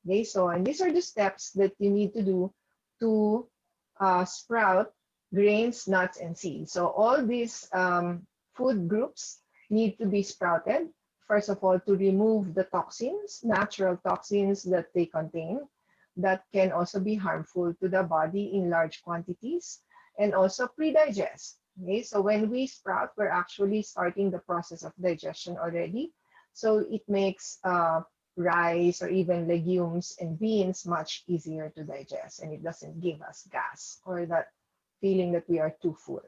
Okay, so and these are the steps that you need to do to sprout grains, nuts, and seeds. So all these food groups need to be sprouted. First of all, to remove the toxins, natural toxins that they contain, that can also be harmful to the body in large quantities, and also pre-digest. Okay, so when we sprout, we're actually starting the process of digestion already. So it makes rice or even legumes and beans much easier to digest, and it doesn't give us gas or that feeling that we are too full.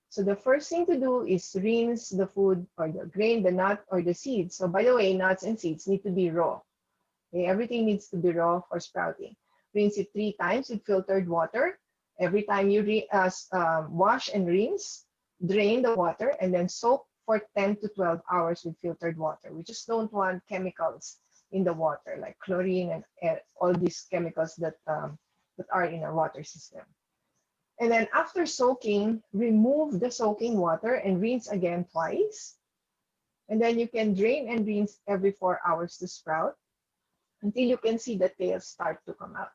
So the first thing to do is rinse the food or the grain, the nut, or the seeds. So by the way, nuts and seeds need to be raw. Okay, everything needs to be raw for sprouting. Rinse it 3 times with filtered water. Every time you wash and rinse, drain the water, and then soak for 10 to 12 hours with filtered water. We just don't want chemicals in the water like chlorine and all these chemicals that are in our water system. And then after soaking, remove the soaking water and rinse again twice. And then you can drain and rinse every 4 hours to sprout until you can see the tails start to come out.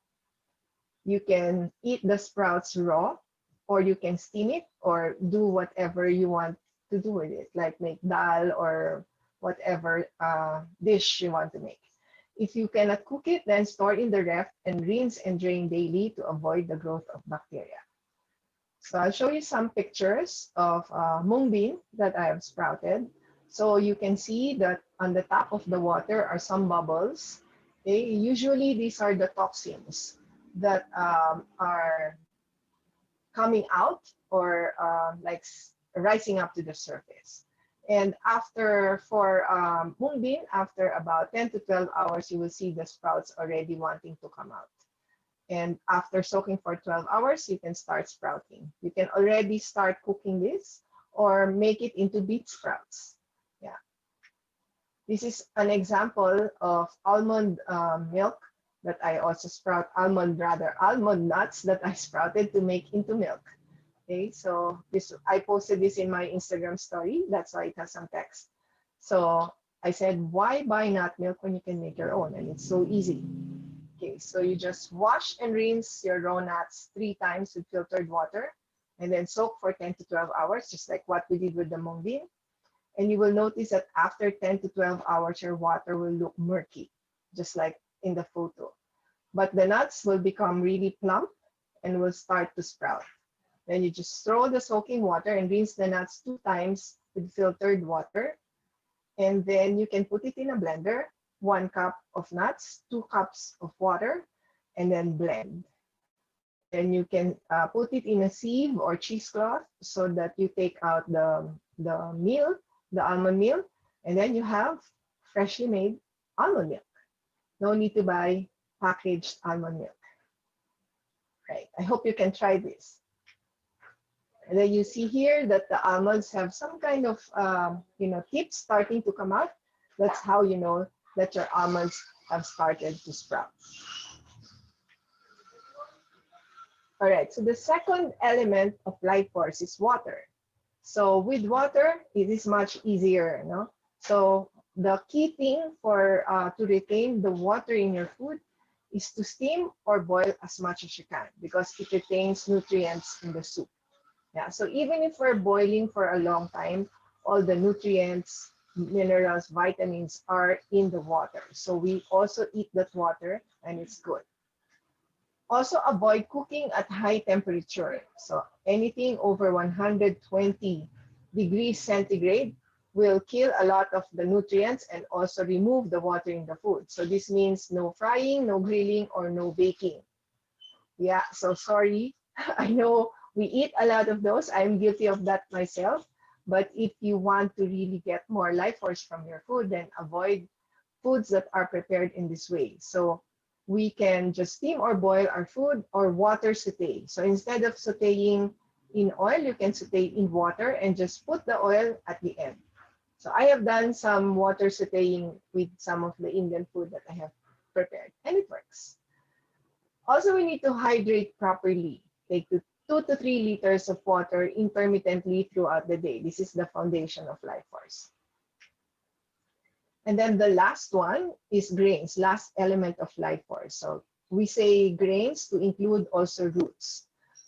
You can eat the sprouts raw, or you can steam it, or do whatever you want to do with it, like make dal or whatever dish you want to make. If you cannot cook it, then store in the ref and rinse and drain daily to avoid the growth of bacteria. So I'll show you some pictures of mung bean that I have sprouted. So you can see that on the top of the water are some bubbles. Okay? Usually these are the toxins that are coming out or like rising up to the surface. And for mung bean, after about 10 to 12 hours, you will see the sprouts already wanting to come out. And after soaking for 12 hours, you can start sprouting. You can already start cooking this or make it into beet sprouts. Yeah. This is an example of almond milk that I also almond nuts that I sprouted to make into milk. Okay, so I posted this in my Instagram story. That's why it has some text. So I said, why buy nut milk when you can make your own? And it's so easy. Okay, so you just wash and rinse your raw nuts 3 times with filtered water, and then soak for 10 to 12 hours, just like what we did with the mung bean. And you will notice that after 10 to 12 hours, your water will look murky, just like in the photo. But the nuts will become really plump and will start to sprout. Then you just throw the soaking water and rinse the nuts 2 times with filtered water. And then you can put it in a blender, 1 cup of nuts, 2 cups of water, and then blend. Then you can put it in a sieve or cheesecloth so that you take out the meal, the almond meal, and then you have freshly made almond milk. No need to buy packaged almond milk. Right, I hope you can try this. And then you see here that the almonds have some kind of tips starting to come out. That's how you know that your almonds have started to sprout. All right, so the second element of life force is water. So with water, it is much easier, no? So the key thing for to retain the water in your food is to steam or boil as much as you can, because it retains nutrients in the soup. Yeah, so even if we're boiling for a long time, all the nutrients, minerals, vitamins are in the water. So we also eat that water and it's good. Also avoid cooking at high temperature. So anything over 120 degrees centigrade will kill a lot of the nutrients and also remove the water in the food. So this means no frying, no grilling, or no baking. Yeah, so sorry. I know we eat a lot of those. I'm guilty of that myself. But if you want to really get more life force from your food, then avoid foods that are prepared in this way. So we can just steam or boil our food or water saute. So instead of sauteing in oil, you can saute in water and just put the oil at the end. So I have done some water sauteing with some of the Indian food that I have prepared, and it works. Also, we need to hydrate properly. Take 2 to 3 liters of water intermittently throughout the day. This is the foundation of life force. And then the last one is grains, last element of life force. So we say grains to include also roots.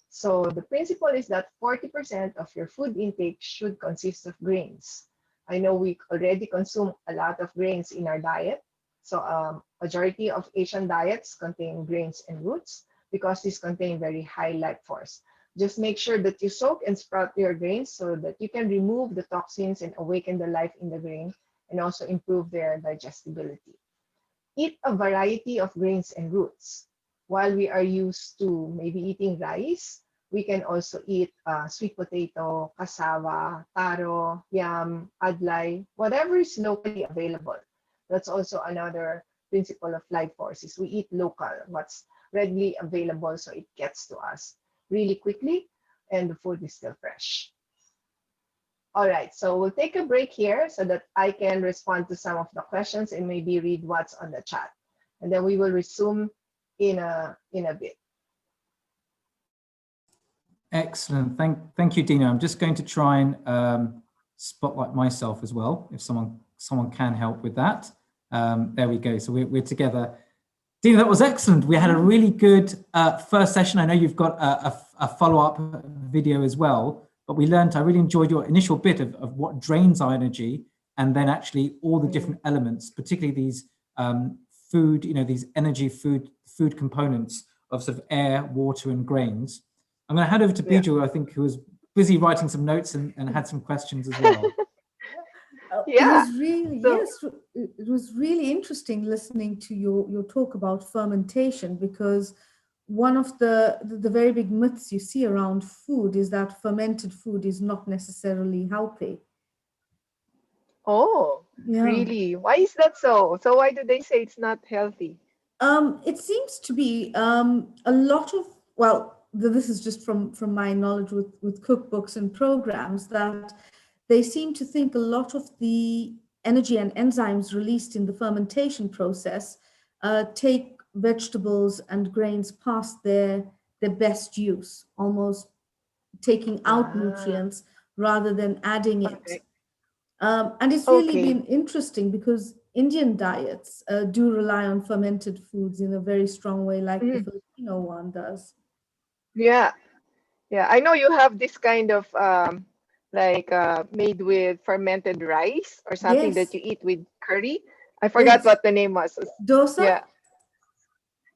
So the principle is that 40% of your food intake should consist of grains. I know we already consume a lot of grains in our diet. So majority of Asian diets contain grains and roots because these contain very high life force. Just make sure that you soak and sprout your grains so that you can remove the toxins and awaken the life in the grain and also improve their digestibility. Eat a variety of grains and roots. While we are used to maybe eating rice, we can also eat sweet potato, cassava, taro, yam, adlay, whatever is locally available. That's also another principle of life force is we eat local, what's readily available so it gets to us really quickly and the food is still fresh. All right, so we'll take a break here so that I can respond to some of the questions and maybe read what's on the chat. And then we will resume in a bit. Excellent. Thank you, Dina. I'm just going to try and spotlight myself as well, if someone can help with that. There we go. So we're together. Dina, that was excellent. We had a really good first session. I know you've got a follow-up video as well, but we learned, I really enjoyed your initial bit of what drains our energy and then actually all the different elements, particularly these food, these energy food components of sort of air, water and grains. I'm going to hand over to Biju, I think, who was busy writing some notes and had some questions as well. It was really, yes, it was really interesting listening to your talk about fermentation, because one of the very big myths you see around food is that fermented food is not necessarily healthy. Oh, Yeah. really? Why is that so? So why do they say it's not healthy? It seems to be a lot of, well, this is just from my knowledge with cookbooks and programs, that they seem to think a lot of the energy and enzymes released in the fermentation process take vegetables and grains past their best use, almost taking out nutrients rather than adding it. Okay. And it's really been interesting because Indian diets do rely on fermented foods in a very strong way, like the Filipino one does. Yeah. Yeah. I know you have this kind of like made with fermented rice or something that Yes, you eat with curry. I forgot yes. what the name was. Dosa? Yeah.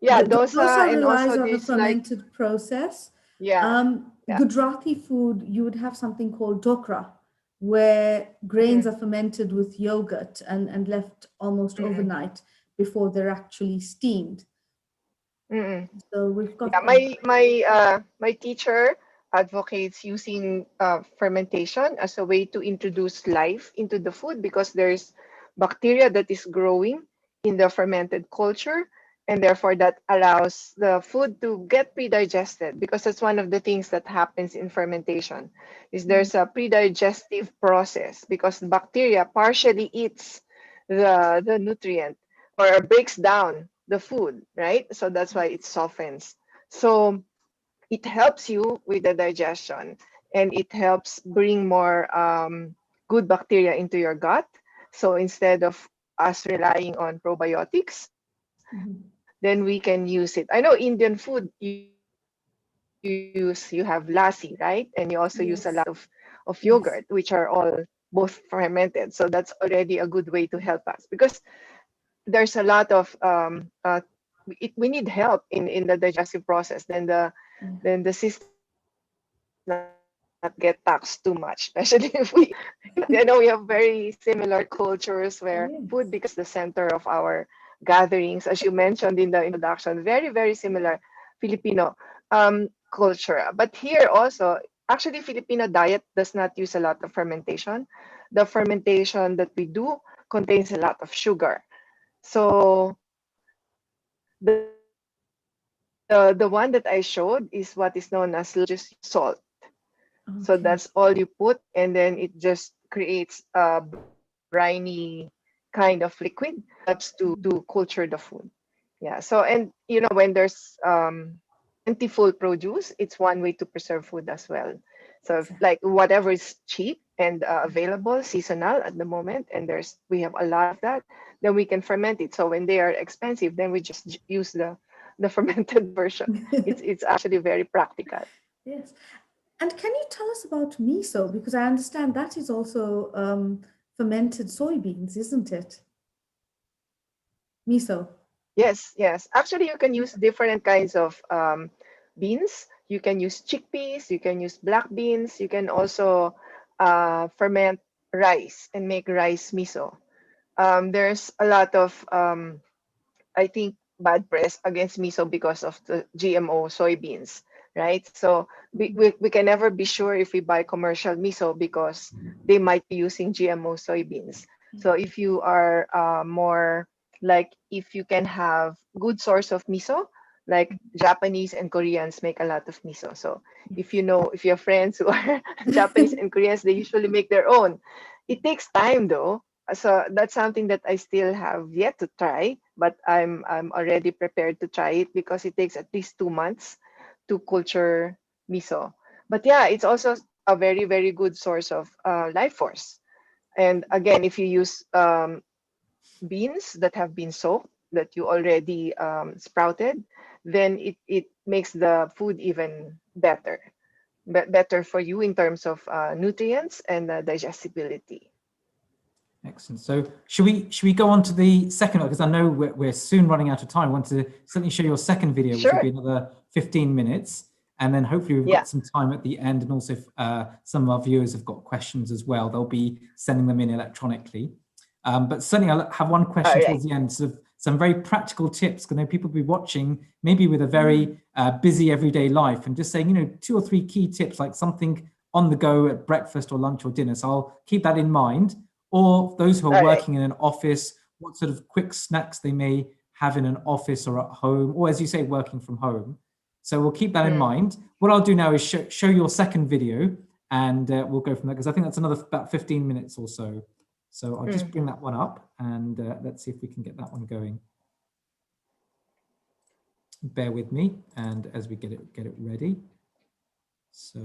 Yeah, dosa Dosa and relies also on a this like fermented process. yeah. Yeah. Gujarati food, you would have something called dokra, where grains are fermented with yogurt and left almost overnight before they're actually steamed. Mm-mm. So we've Yeah, got that. my teacher advocates using fermentation as a way to introduce life into the food because there's bacteria that is growing in the fermented culture, and therefore that allows the food to get pre-digested because that's one of the things that happens in fermentation is there's a pre-digestive process because the bacteria partially eats the nutrient or breaks down the food, right? So that's why it softens. So it helps you with the digestion and it helps bring more good bacteria into your gut. So instead of us relying on probiotics, then we can use it. I know Indian food, you have lassi, right? And you also use a lot Yes, of yogurt, yes. which are all both fermented. So that's already a good way to help us because there's a lot of we need help in the digestive process then the system now is already not get taxed too much, especially if we, we have very similar cultures where food Yes. becomes the center of our gatherings, as you mentioned in the introduction. Very, very similar Filipino culture. But here also, actually, Filipino diet does not use a lot of fermentation. The fermentation that we do contains a lot of sugar. So the one that I showed is what is known as just salt. So Okay. that's all you put, and then it just creates a briny kind of liquid to culture the food. Yeah. So and when there's plentiful produce, it's one way to preserve food as well. So if, Exactly. like whatever is cheap and available, seasonal at the moment, and we have a lot of that, then we can ferment it. So when they are expensive, then we just use the fermented version. It's actually very practical. Yes. And can you tell us about miso? Because I understand that is also fermented soybeans, isn't it? Miso. Yes, yes. Actually, you can use different kinds of beans. You can use chickpeas, you can use black beans, you can also ferment rice and make rice miso. There's a lot of, I think, bad press against miso because of the GMO soybeans, right? So we can never be sure if we buy commercial miso because they might be using GMO soybeans. So if you are more like if you can have good source of miso, like Japanese and Koreans make a lot of miso. So if you have friends who are Japanese and Koreans, they usually make their own. It takes time though, so that's something that I still have yet to try, but I'm already prepared to try it because it takes at least 2 months to culture miso. But yeah, it's also a very, very good source of life force. And again, if you use beans that have been soaked, that you already sprouted, then it makes the food even better, better for you in terms of nutrients and digestibility. Excellent. So should we go on to the second one? Because I know we're soon running out of time. I want to certainly show your second video, which will Sure. be another 15 minutes. And then hopefully we've Yeah. got some time at the end. And also if some of our viewers have got questions as well, they'll be sending them in electronically. But certainly I'll have one All question right. towards the end, sort of some very practical tips. Because I know people will be watching maybe with a very busy everyday life and just saying, 2 or 3 key tips, like something on the go at breakfast or lunch or dinner. So I'll keep that in mind. Or those who are All right. working in an office, what sort of quick snacks they may have in an office or at home, or as you say, working from home. So we'll keep that in Mm. mind. What I'll do now is show your second video, and we'll go from there, because I think that's another about 15 minutes or so. So I'll just bring Mhm. that one up, and let's see if we can get that one going. Bear with me, and as we get it ready. So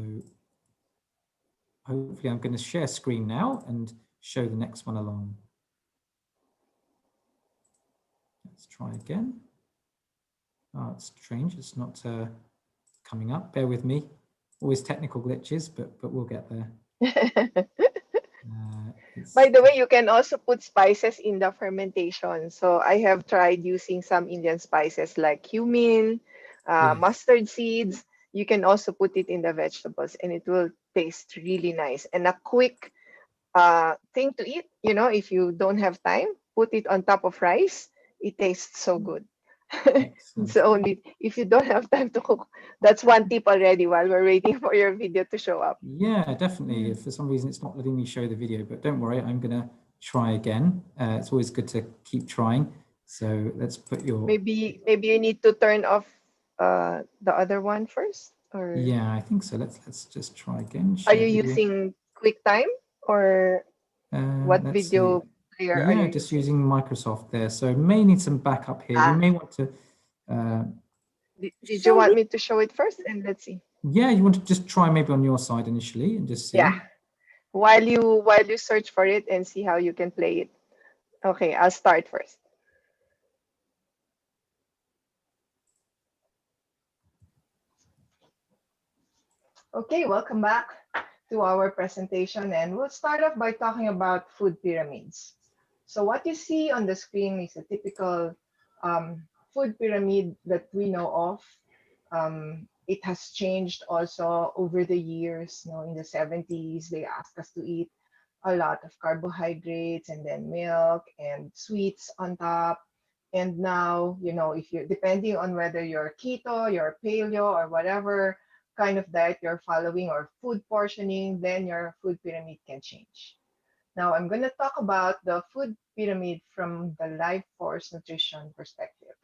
hopefully I'm going to share screen now and show the next one along. Let's try again. Oh, it's strange. It's not coming up. Bear with me. Always technical glitches, but we'll get there. By the way, you can also put spices in the fermentation. So I have tried using some Indian spices like cumin, Yes. mustard seeds. You can also put it in the vegetables and it will taste really nice. And a quick thing to eat, if you don't have time, put it on top of rice. It tastes so good. It's Excellent. only if you don't have time to cook. That's one tip already while we're waiting for your video to show up. Yeah, definitely. If for some reason it's not letting me show the video, but don't worry, I'm going to try again. It's always good to keep trying. So let's put your, Maybe you need to turn off the other one first, or yeah, I think so. Let's just try again. are Share you video. using QuickTime or what Let's see. video player are Yeah, you just using? using Microsoft there. So may need some backup here. You Ah, may want to, did you So want me to show it first? And let's see. yeah, you want to just try maybe on your side initially and just Yeah, see. while you search for it and see how you can play it. Okay, I'll start first. Okay, welcome back to our presentation, and we'll start off by talking about food pyramids. So what you see on the screen is a typical food pyramid that we know of it has changed also over the years. You know, in the 70s, they asked us to eat a lot of carbohydrates and then milk and sweets on top. And now, you know, if you're depending on whether you're keto, you're paleo, or whatever kind of diet you're following or food portioning, then your food pyramid can change. Now, I'm going to talk about the food pyramid from the life force nutrition perspective.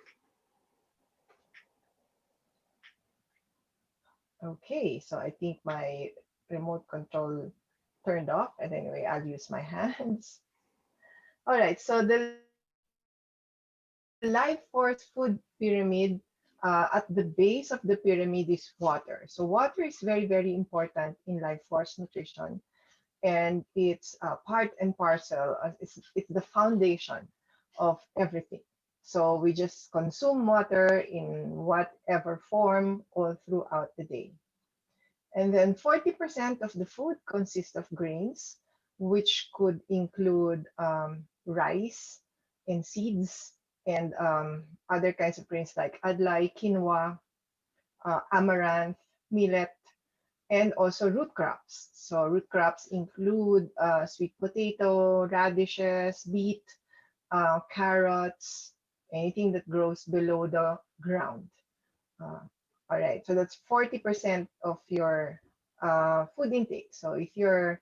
Okay, so I think my remote control turned off, and anyway, I'll use my hands. All right, so the life force food pyramid, at the base of the pyramid is water. So water is very, very important in life force nutrition, and it's part and parcel. It's the foundation of everything. So we just consume water in whatever form all throughout the day. And then 40% of the food consists of grains, which could include rice and seeds and other kinds of grains like adlai, quinoa, amaranth, millet, and also root crops. So root crops include sweet potato, radishes, beet, carrots, anything that grows below the ground. Uh, all right, so that's 40% of your food intake. So if you're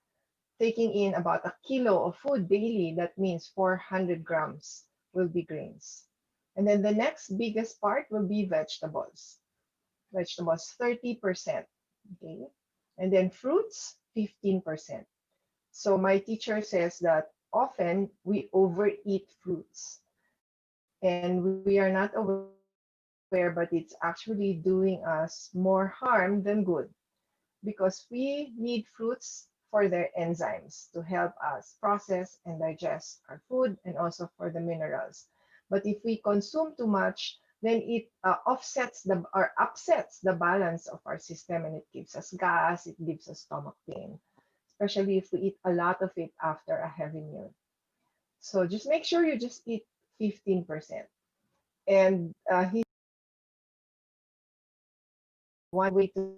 taking in about a kilo of food daily, that means 400 grams will be grains. And then the next biggest part will be vegetables. Vegetables, 30%. Okay. And then fruits, 15%. So my teacher says that often we overeat fruits and we are not aware, but it's actually doing us more harm than good because we need fruits for their enzymes to help us process and digest our food and also for the minerals. But if we consume too much, then it offsets or upsets the balance of our system, and it gives us gas, it gives us stomach pain, especially if we eat a lot of it after a heavy meal. So just make sure you just eat 15%. And he said one way to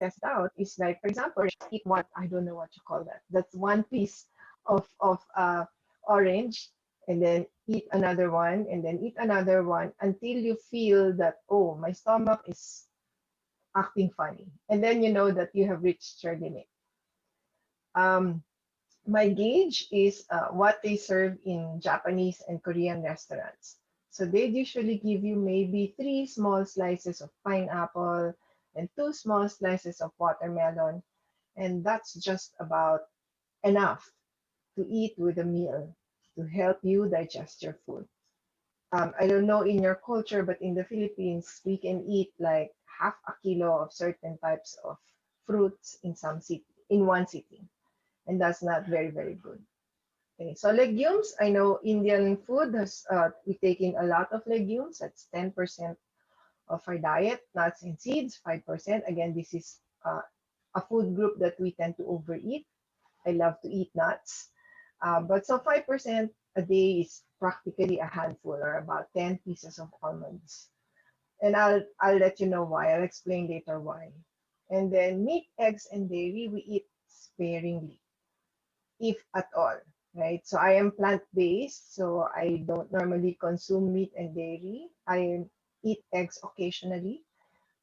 test out is like, for example, eat one, I don't know what you call that. That's one piece of orange, and then eat another one, and then eat another one until you feel that, oh, my stomach is acting funny. And then you know that you have reached your limit. Um, my gauge is what they serve in Japanese and Korean restaurants. So they usually give you maybe 3 small slices of pineapple and 2 small slices of watermelon. And that's just about enough to eat with a meal to help you digest your food. I don't know in your culture, but in the Philippines, we can eat like half a kilo of certain types of fruits in one sitting, and that's not very, very good. Okay, so legumes, I know Indian food has, we take in a lot of legumes. That's 10% of our diet. Nuts and seeds, 5%. Again, this is a food group that we tend to overeat. I love to eat nuts. But so 5% a day is practically a handful, or about 10 pieces of almonds. And I'll let you know why. I'll explain later why. And then meat, eggs, and dairy, we eat sparingly, if at all, right? So I am plant-based, so I don't normally consume meat and dairy. I eat eggs occasionally,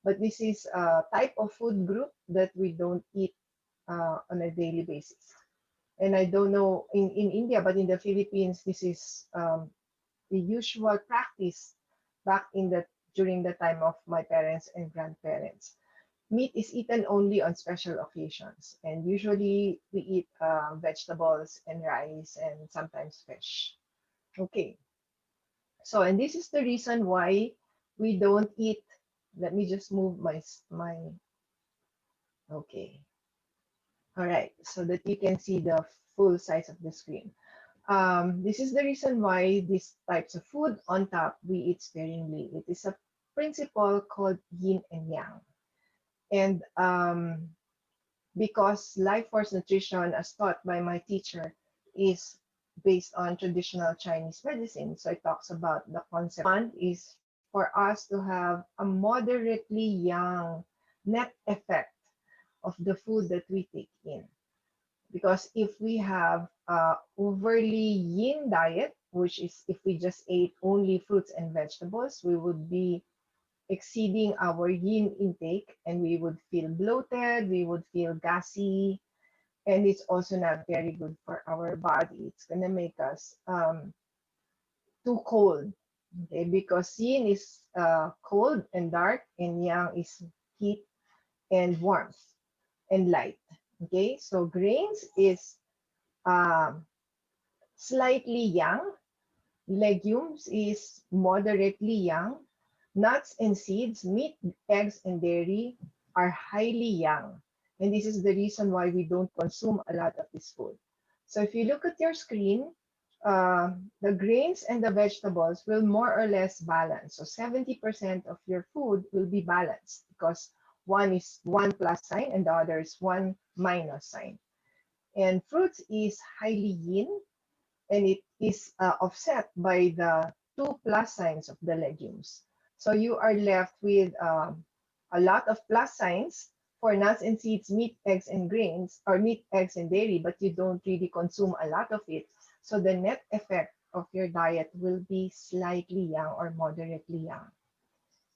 but this is a type of food group that we don't eat on a daily basis. And I don't know in India, but in the Philippines, this is the usual practice back in the during the time of my parents and grandparents. Meat is eaten only on special occasions, and usually we eat vegetables and rice and sometimes fish. Okay, so and this is the reason why we don't eat. Let me just move my. Okay, all right, so that you can see the full size of the screen. This is the reason why these types of food on top we eat sparingly. It is a principle called yin and yang. And because life force nutrition, as taught by my teacher, is based on traditional Chinese medicine, so it talks about the concept. One is for us to have a moderately young net effect of the food that we take in. Because if we have overly yin diet, which is if we just ate only fruits and vegetables, we would be exceeding our yin intake and we would feel bloated, we would feel gassy, and it's also not very good for our body. It's gonna make us too cold, okay? Because yin is cold and dark, and yang is heat and warmth and light. Okay, so grains is um, slightly yang, legumes is moderately yang, nuts and seeds, meat, eggs, and dairy are highly yang. And this is the reason why we don't consume a lot of this food. So if you look at your screen, the grains and the vegetables will more or less balance. So 70% of your food will be balanced because one is one plus sign and the other is one minus sign. And fruits is highly yin, and it is offset by the two plus signs of the legumes. So you are left with a lot of plus signs for nuts and seeds, meat, eggs, and grains, or meat, eggs, and dairy, but you don't really consume a lot of it. So the net effect of your diet will be slightly young or moderately young.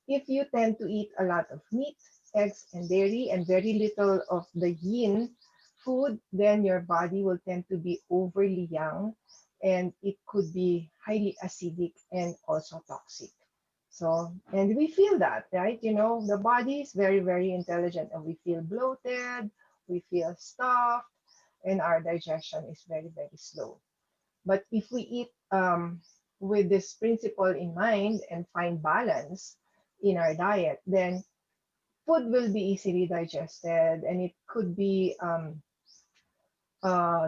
If you tend to eat a lot of meat, eggs, and dairy, and very little of the yin food, then your body will tend to be overly young and it could be highly acidic and also toxic. So, and we feel that, right? You know, the body is very, very intelligent and we feel bloated, we feel stuffed, and our digestion is very, very slow. But if we eat with this principle in mind and find balance in our diet, then food will be easily digested and it could be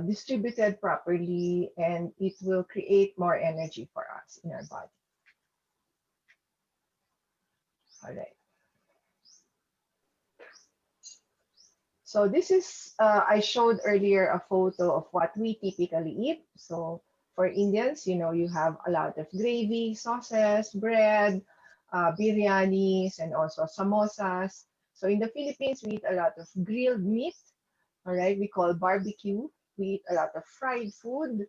distributed properly and it will create more energy for us in our body. All right. So this is, I showed earlier a photo of what we typically eat. So for Indians, you know, you have a lot of gravy, sauces, bread, biryanis, and also samosas. So in the Philippines, we eat a lot of grilled meat. All right, we call barbecue. We eat a lot of fried food,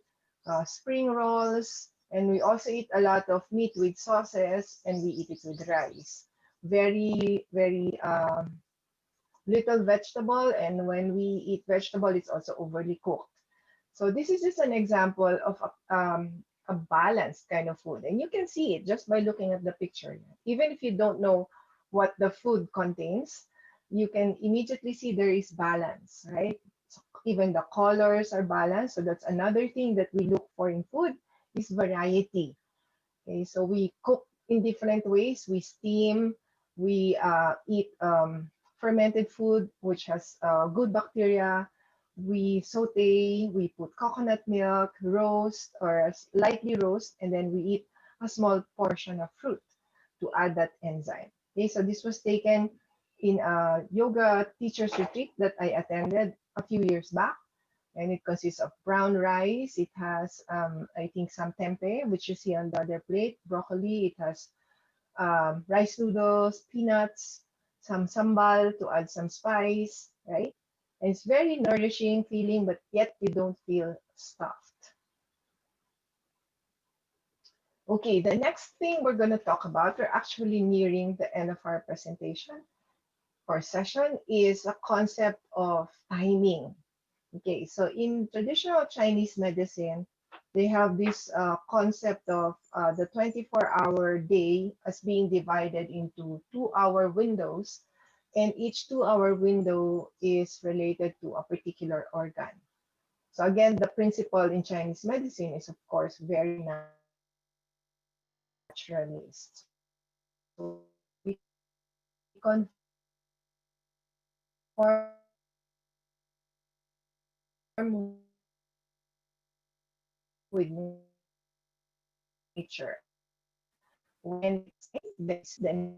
spring rolls, and we also eat a lot of meat with sauces, and we eat it with rice. Very, very little vegetable, and when we eat vegetable, it's also overly cooked. So this is just an example of a balanced kind of food, and you can see it just by looking at the picture. Even if you don't know what the food contains, you can immediately see there is balance, right? So even the colors are balanced. So that's another thing that we look for in food is variety. Okay, so we cook in different ways. We steam, we eat fermented food, which has good bacteria. We saute, we put coconut milk, roast or lightly roast, and then we eat a small portion of fruit to add that enzyme. Okay, so this was taken in a yoga teacher's retreat that I attended a few years back, and it consists of brown rice. It has, I think, some tempeh, which you see on the other plate, broccoli. It has rice noodles, peanuts, some sambal to add some spice, right? And it's very nourishing feeling, but yet you don't feel stuffed. Okay, the next thing we're going to talk about, we're actually nearing the end of our presentation or session, is a concept of timing. Okay, so in traditional Chinese medicine, they have this concept of the 24-hour day as being divided into 2-hour windows, and each 2-hour window is related to a particular organ. So again, the principle in Chinese medicine is, of course, very naturalist. So we conform with nature. When it's then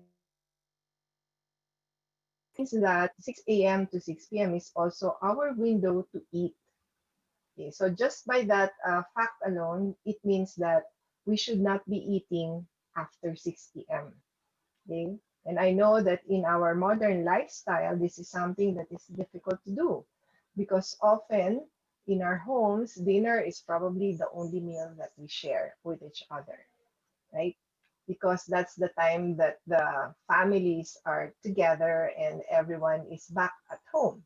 means that 6 a.m. to 6 p.m. is also our window to eat. Okay, so just by that fact alone, it means that we should not be eating after 6 p.m. Okay? And I know that in our modern lifestyle, this is something that is difficult to do because often in our homes, dinner is probably the only meal that we share with each other, right? Because that's the time that the families are together and everyone is back at home,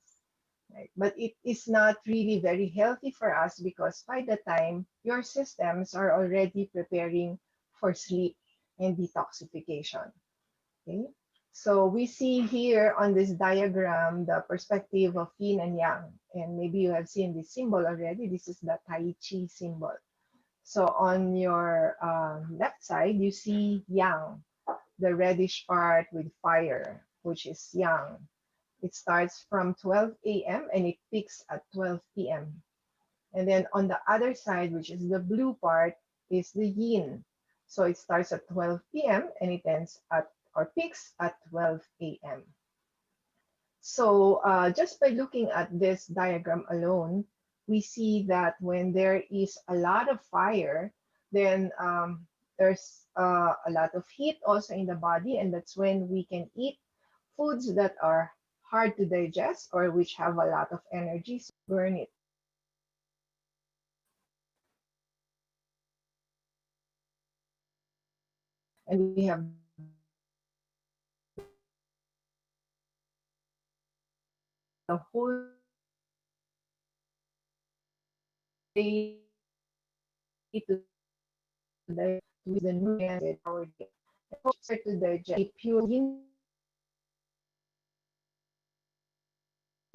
right? But it is not really very healthy for us because by the time your systems are already preparing for sleep and detoxification. Okay. So we see here on this diagram the perspective of yin and yang. And maybe you have seen this symbol already. This is the Tai Chi symbol. So on your left side, you see yang, the reddish part with fire, which is yang. It starts from 12 a.m. and it peaks at 12 p.m. And then on the other side, which is the blue part, is the yin. So it starts at 12 p.m. and it ends at or peaks at 12 a.m. So just by looking at this diagram alone, we see that when there is a lot of fire, then there's a lot of heat also in the body, and that's when we can eat foods that are hard to digest or which have a lot of energy, so burn it. And we have the whole day to digest with the nutrients in our day. And also to digest pure yin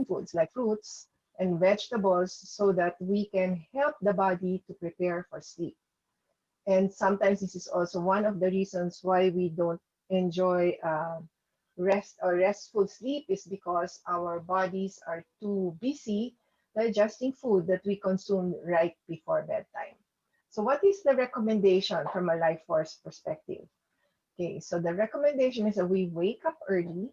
foods like fruits and vegetables so that we can help the body to prepare for sleep. And sometimes this is also one of the reasons why we don't enjoy rest or restful sleep is because our bodies are too busy digesting food that we consume right before bedtime. So what is the recommendation from a life force perspective? Okay, so the recommendation is that we wake up early,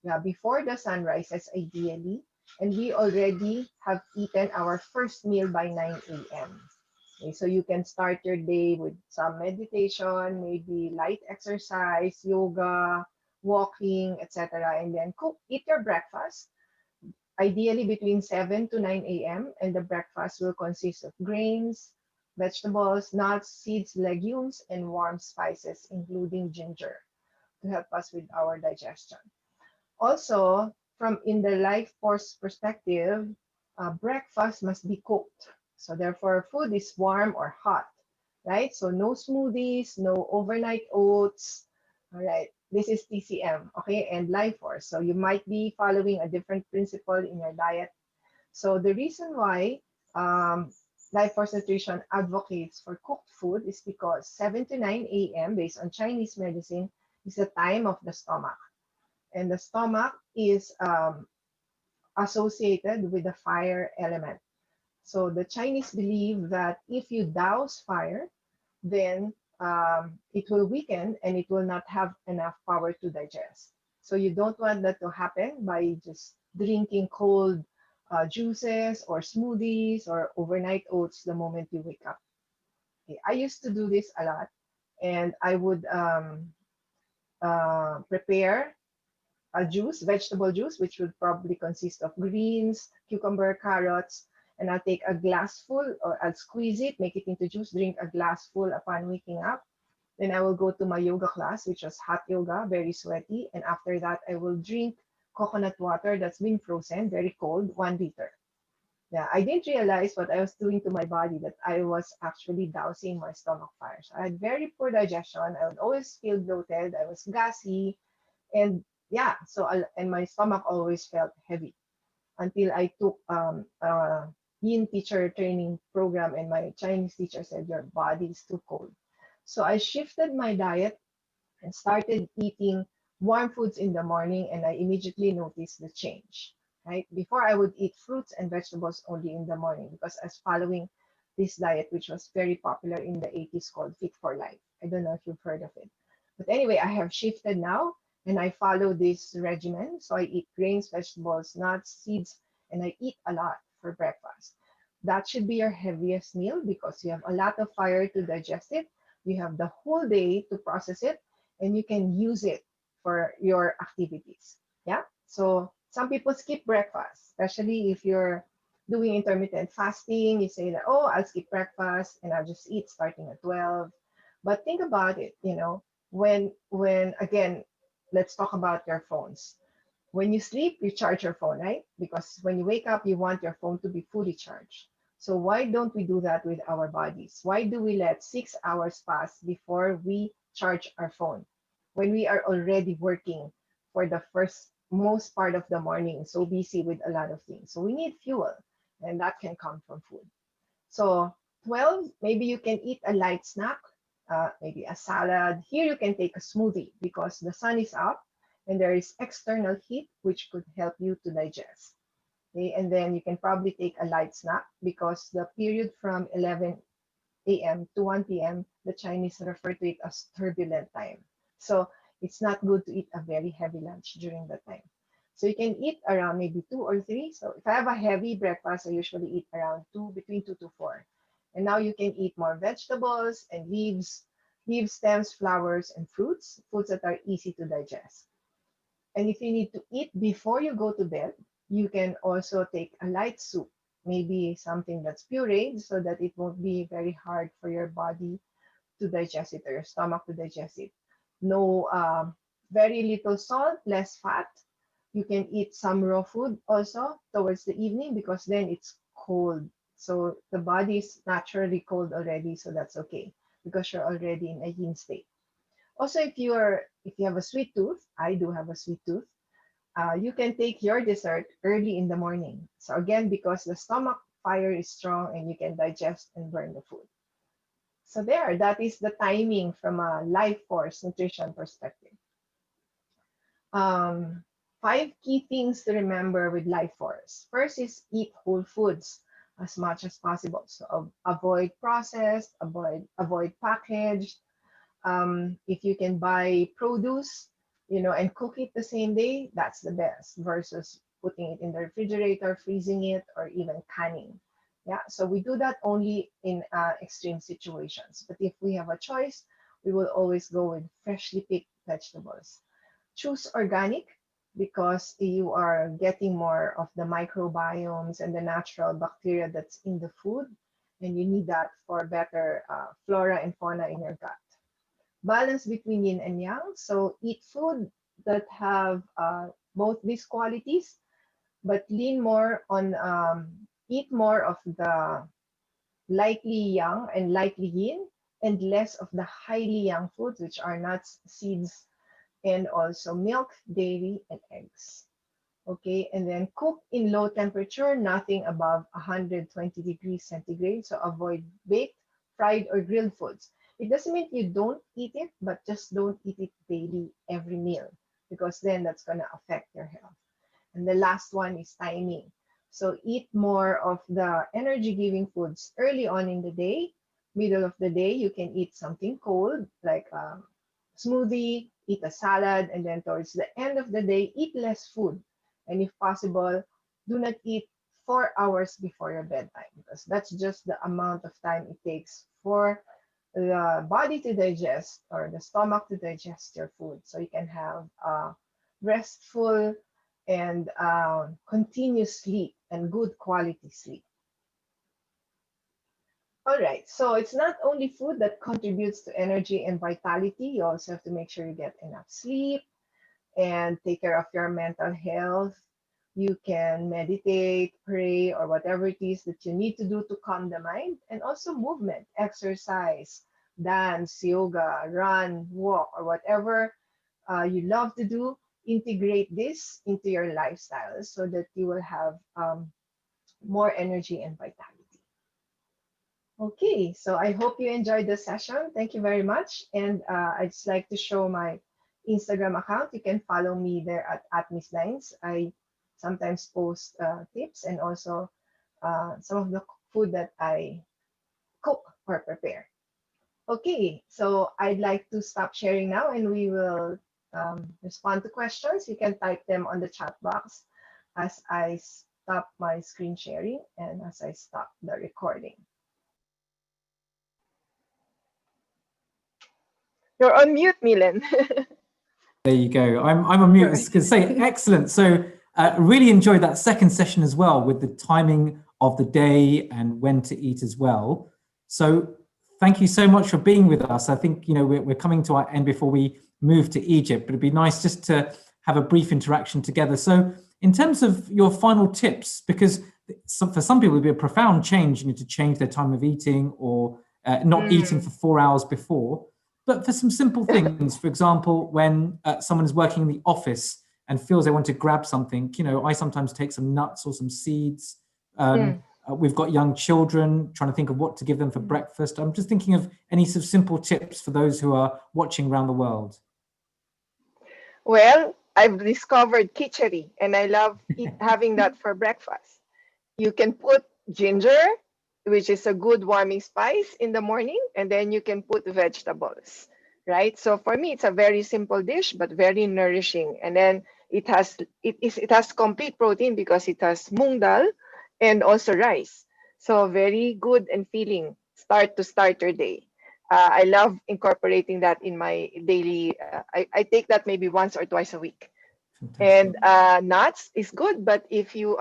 yeah, before the sun rises ideally, and we already have eaten our first meal by 9 a.m. Okay, so you can start your day with some meditation, maybe light exercise, yoga, walking, etc. And then eat your breakfast, ideally between 7 to 9 a.m. And the breakfast will consist of grains, vegetables, nuts, seeds, legumes, and warm spices, including ginger, to help us with our digestion. Also, from in the life force perspective, breakfast must be cooked. So therefore, food is warm or hot, right? So no smoothies, no overnight oats. All right. This is TCM, okay, and life force. So you might be following a different principle in your diet. So the reason why life force nutrition advocates for cooked food is because 7 to 9 a.m. based on Chinese medicine is the time of the stomach, and the stomach is associated with the fire element. So the Chinese believe that if you douse fire, then it will weaken and it will not have enough power to digest. So you don't want that to happen by just drinking cold juices or smoothies or overnight oats the moment you wake up. Okay, I used to do this a lot, and I would prepare a juice, vegetable juice, which would probably consist of greens, cucumber, carrots, and I'll take a glass full, or I'll squeeze it, make it into juice, drink a glass full upon waking up. Then I will go to my yoga class, which was hot yoga, very sweaty. And after that, I will drink coconut water that's been frozen, very cold, 1 liter. Yeah, I didn't realize what I was doing to my body, that I was actually dousing my stomach fire. So I had very poor digestion. I would always feel bloated. I was gassy. And yeah, so and my stomach always felt heavy until I took yin teacher training program, and my Chinese teacher said your body is too cold. So I shifted my diet and started eating warm foods in the morning, and I immediately noticed the change. Right before, I would eat fruits and vegetables only in the morning because I was following this diet, which was very popular in the 80s called Fit for Life. I don't know if you've heard of it. But anyway, I have shifted now and I follow this regimen. So I eat grains, vegetables, nuts, seeds, and I eat a lot for breakfast. That should be your heaviest meal because you have a lot of fire to digest it. You have the whole day to process it, and you can use it for your activities. Yeah. So some people skip breakfast, especially if you're doing intermittent fasting. You say that, oh, I'll skip breakfast and I'll just eat starting at 12. But think about it, when again, let's talk about your phones. When you sleep, you charge your phone, right? Because when you wake up, you want your phone to be fully charged. So why don't we do that with our bodies? Why do we let 6 hours pass before we charge our phone when we are already working for the first most part of the morning, so busy with a lot of things? So we need fuel, and that can come from food. So 12, maybe you can eat a light snack, maybe a salad. Here you can take a smoothie because the sun is up and there is external heat which could help you to digest. Okay, and then you can probably take a light snack because the period from 11 a.m. to 1 p.m., the Chinese refer to it as turbulent time. So it's not good to eat a very heavy lunch during that time. So you can eat around maybe 2 or 3. So if I have a heavy breakfast, I usually eat around between 2 to 4. And now you can eat more vegetables and leaves, stems, flowers, and foods that are easy to digest. And if you need to eat before you go to bed, you can also take a light soup, maybe something that's pureed so that it won't be very hard for your body to digest it or your stomach to digest it. No, very little salt, less fat. You can eat some raw food also towards the evening because then it's cold. So the body is naturally cold already, so that's okay because you're already in a yin state. Also, if you have a sweet tooth, I do have a sweet tooth. You can take your dessert early in the morning. So again, because the stomach fire is strong and you can digest and burn the food. So that is the timing from a life force nutrition perspective. Um, 5 key things to remember with life force. First is eat whole foods as much as possible. So avoid processed, avoid packaged. If you can buy produce, and cook it the same day, that's the best versus putting it in the refrigerator, freezing it, or even canning. Yeah, so we do that only in extreme situations. But if we have a choice, we will always go with freshly picked vegetables. Choose organic because you are getting more of the microbiomes and the natural bacteria that's in the food, and you need that for better flora and fauna in your gut. Balance between yin and yang. So eat food that have both these qualities, but lean more on eat more of the lightly yang and lightly yin, and less of the highly yang foods, which are nuts, seeds, and also milk, dairy, and eggs. Okay, and then cook in low temperature, nothing above 120 degrees centigrade. So avoid baked, fried, or grilled foods. It doesn't mean you don't eat it, but just don't eat it daily, every meal, because then that's going to affect your health. And the last one is timing. So eat more of the energy giving foods early on in the day. Middle of the day, you can eat something cold like smoothie, eat a salad, and then towards the end of the day, eat less food. And if possible, do not eat 4 hours before your bedtime because that's just the amount of time it takes for the body to digest or the stomach to digest your food. So you can have restful and continuous sleep and good quality sleep. All right, so it's not only food that contributes to energy and vitality. You also have to make sure you get enough sleep and take care of your mental health. You can meditate, pray, or whatever it is that you need to do to calm the mind, and also movement, exercise, dance, yoga, run, walk, or whatever you love to do. Integrate this into your lifestyle so that you will have more energy and vitality. Okay, so I hope you enjoyed the session. Thank you very much. And I'd just like to show my Instagram account. You can follow me there at Miss Lines. I sometimes post tips and also some of the food that I cook or prepare. Okay, so I'd like to stop sharing now and we will respond to questions. You can type them on the chat box as I stop my screen sharing and as I stop the recording. You're on mute, Milen. There you go. I'm on mute. I was going to say excellent. So really enjoyed that second session as well, with the timing of the day and when to eat as well. So thank you so much for being with us. I think, you know, we're coming to our end before we move to Egypt, but it'd be nice just to have a brief interaction together. So in terms of your final tips, because for some people it'd be a profound change, you know, to change their time of eating or not eating for 4 hours before. But for some simple things, for example, when someone is working in the office and feels they want to grab something, you know, I sometimes take some nuts or some seeds. We've got young children, trying to think of what to give them for breakfast. I'm just thinking of any sort of simple tips for those who are watching around the world. Well, I've discovered khichdi, and I love having that for breakfast. You can put ginger, which is a good warming spice in the morning, and then you can put vegetables, right? So for me, it's a very simple dish, but very nourishing. And then it has complete protein because it has mung dal and also rice. So very good and filling start to start your day. I love incorporating that in my daily. I take that maybe once or twice a week. Fantastic. And nuts is good, but if you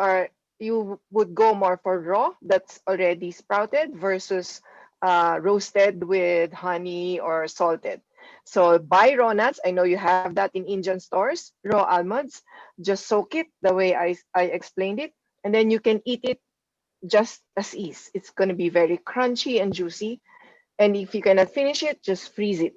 would go more for raw that's already sprouted versus roasted with honey or salted. So buy raw nuts. I know you have that in Indian stores, raw almonds. Just soak it the way I explained it, and then you can eat it just as is. It's going to be very crunchy and juicy. And if you cannot finish it, just freeze it,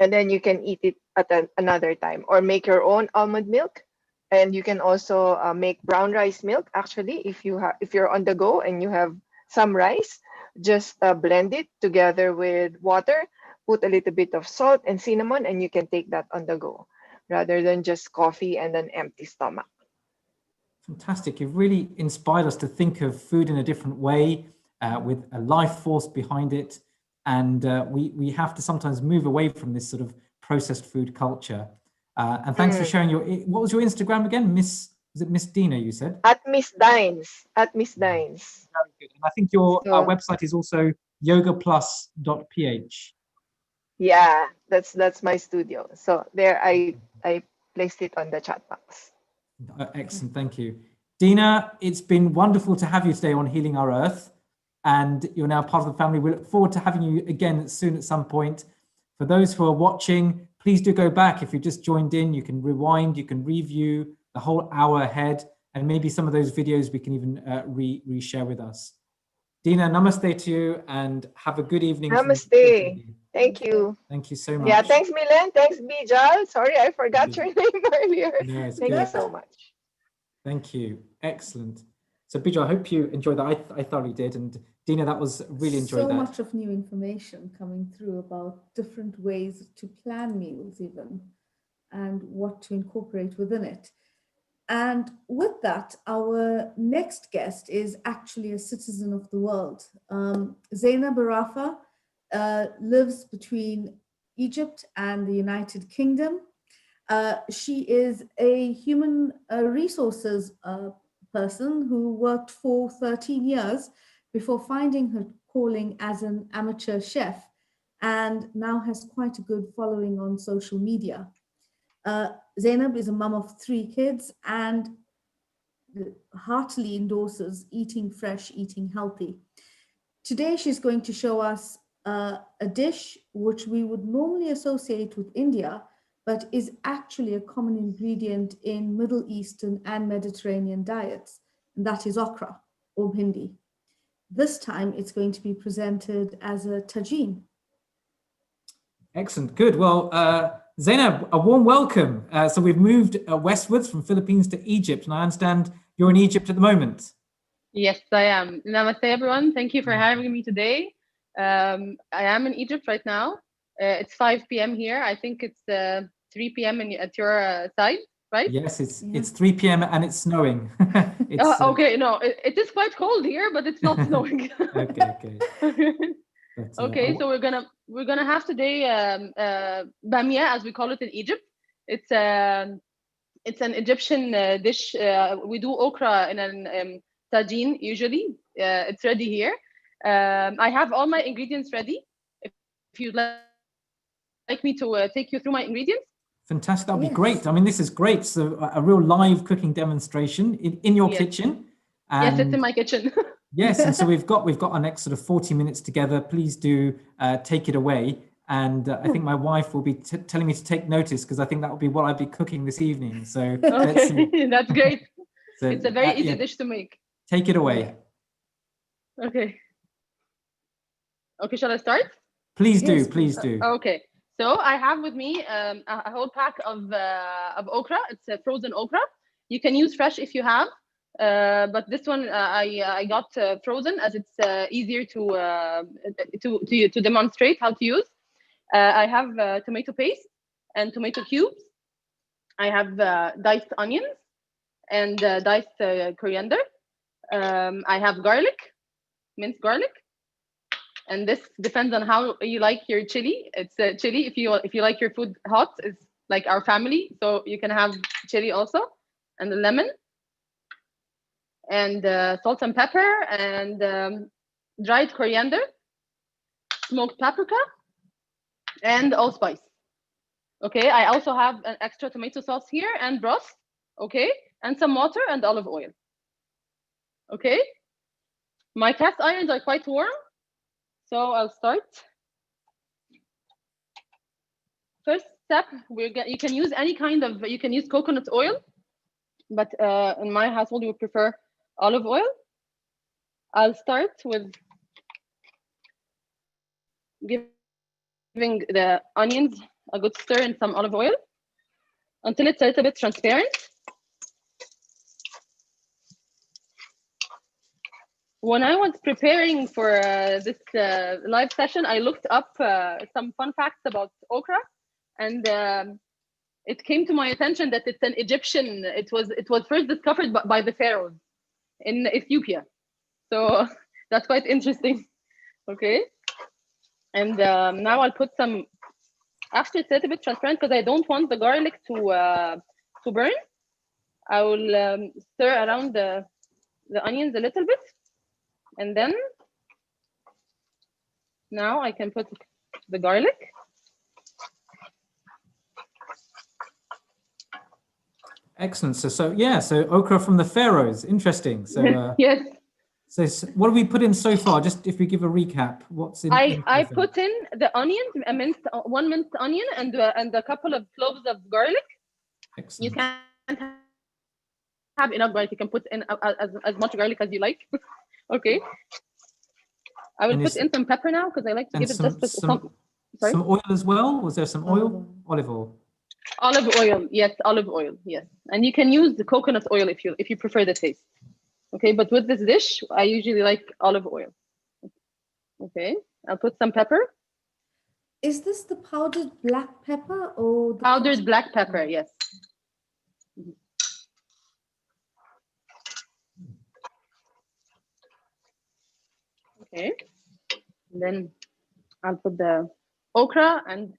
and then you can eat it at another time, or make your own almond milk. And you can also make brown rice milk. Actually, if you're on the go and you have some rice, just blend it together with water, put a little bit of salt and cinnamon, and you can take that on the go rather than just coffee and an empty stomach. Fantastic. You've really inspired us to think of food in a different way, with a life force behind it. And we have to sometimes move away from this sort of processed food culture. And thanks for sharing what was your Instagram again? Was it Miss Dina, you said? At Miss Dines. At Miss Dines. Very good. And I think your So, website is also yogaplus.ph. yeah, that's my studio. So there I placed it on the chat box. Excellent, thank you. Dina, it's been wonderful to have you today on Healing Our Earth, and you're now part of the family. We look forward to having you again soon at some point. For those who are watching, please do go back. If you just joined in, you can rewind, you can review the whole hour ahead, and maybe some of those videos we can even re-share with us. Dina, namaste to you, and have a good evening. Namaste. Thank you. Thank you so much. Yeah, thanks, Milan. Thanks, Bijal. Sorry, I forgot your name earlier. No, it's Thank good. you so much. Thank you. Excellent. So, Bijal, I hope you enjoyed that. I thoroughly did. And Dina, that was really enjoyed so that. much of new information coming through about different ways to plan meals even, and what to incorporate within it. And with that, our next guest is actually a citizen of the world. Zainab Arafa lives between Egypt and the United Kingdom. She is a human resources person who worked for 13 years before finding her calling as an amateur chef, and now has quite a good following on social media. Zainab is a mum of 3 kids and heartily endorses eating fresh, eating healthy. Today, she's going to show us a dish which we would normally associate with India, but is actually a common ingredient in Middle Eastern and Mediterranean diets, and that is okra or bhindi. This time, it's going to be presented as a tagine. Excellent. Good. Well, Zainab, a warm welcome. So we've moved westwards from Philippines to Egypt, and I understand you're in Egypt at the moment. Yes, I am. Namaste, everyone. Thank you for having me today. I am in Egypt right now. It's 5 p.m. here. I think it's 3 p.m. at your side, right? Yes, it's 3 p.m. and it's snowing. Okay, no, it is quite cold here, but it's not snowing. Okay. Okay, so we're gonna have today bamia, as we call it in Egypt. It's an Egyptian dish. We do okra in an tagine usually. It's ready here. I have all my ingredients ready. If you'd like me to take you through my ingredients. Fantastic. That'll be Yes. great. I mean, this is great. So a real live cooking demonstration in your Yes. kitchen. Yes, it's And in my kitchen. yes, and so we've got our next sort of 40 minutes together. Please do take it away. And I think my wife will be telling me to take notice, because I think that will be what I'll be cooking this evening. So let's see. Okay, that's great. So, It's a very easy yeah, dish to make. take it away. Okay. Okay, shall I start? Please do. Yes, Please do. Okay. So I have with me a whole pack of okra. It's frozen okra. You can use fresh if you have, but this one I got frozen, as it's easier to demonstrate how to use. I have tomato paste and tomato cubes. I have diced onions and diced coriander. I have garlic, minced garlic. And this depends on how you like your chili. It's chili. If you like your food hot, it's like our family, so you can have chili also, and the lemon, and salt and pepper, and dried coriander, smoked paprika, and allspice. Okay. I also have an extra tomato sauce here and broth. Okay, and some water and olive oil. Okay. My cast irons are quite warm. So I'll start. First step, you can use any kind of, you can use coconut oil, but in my household we prefer olive oil. I'll start with giving the onions a good stir in some olive oil until it's a little bit transparent. When I was preparing for this live session, I looked up some fun facts about okra, and it came to my attention that it's an Egyptian. It was first discovered by the pharaohs in Ethiopia, so that's quite interesting. Okay, and now I'll put some. After it's a little bit transparent, because I don't want the garlic to burn, I will stir around the onions a little bit. And then now I can put the garlic. Excellent. So okra from the pharaohs. Interesting. So yes. So what have we put in so far? Just if we give a recap, what's in? I put in the onions, one minced onion, and a couple of cloves of garlic. Excellent. You can't have enough garlic. You can put in as much garlic as you like. Okay. I will put in some pepper now, because I like to give it just some oil as well. Was there some oil? Olive oil. Olive oil, yes, olive oil, yes. And you can use the coconut oil if you prefer the taste. Okay, but with this dish, I usually like olive oil. Okay, I'll put some pepper. Is this the powdered black pepper or the powdered black pepper? Yes. Okay, and then I'll put the okra and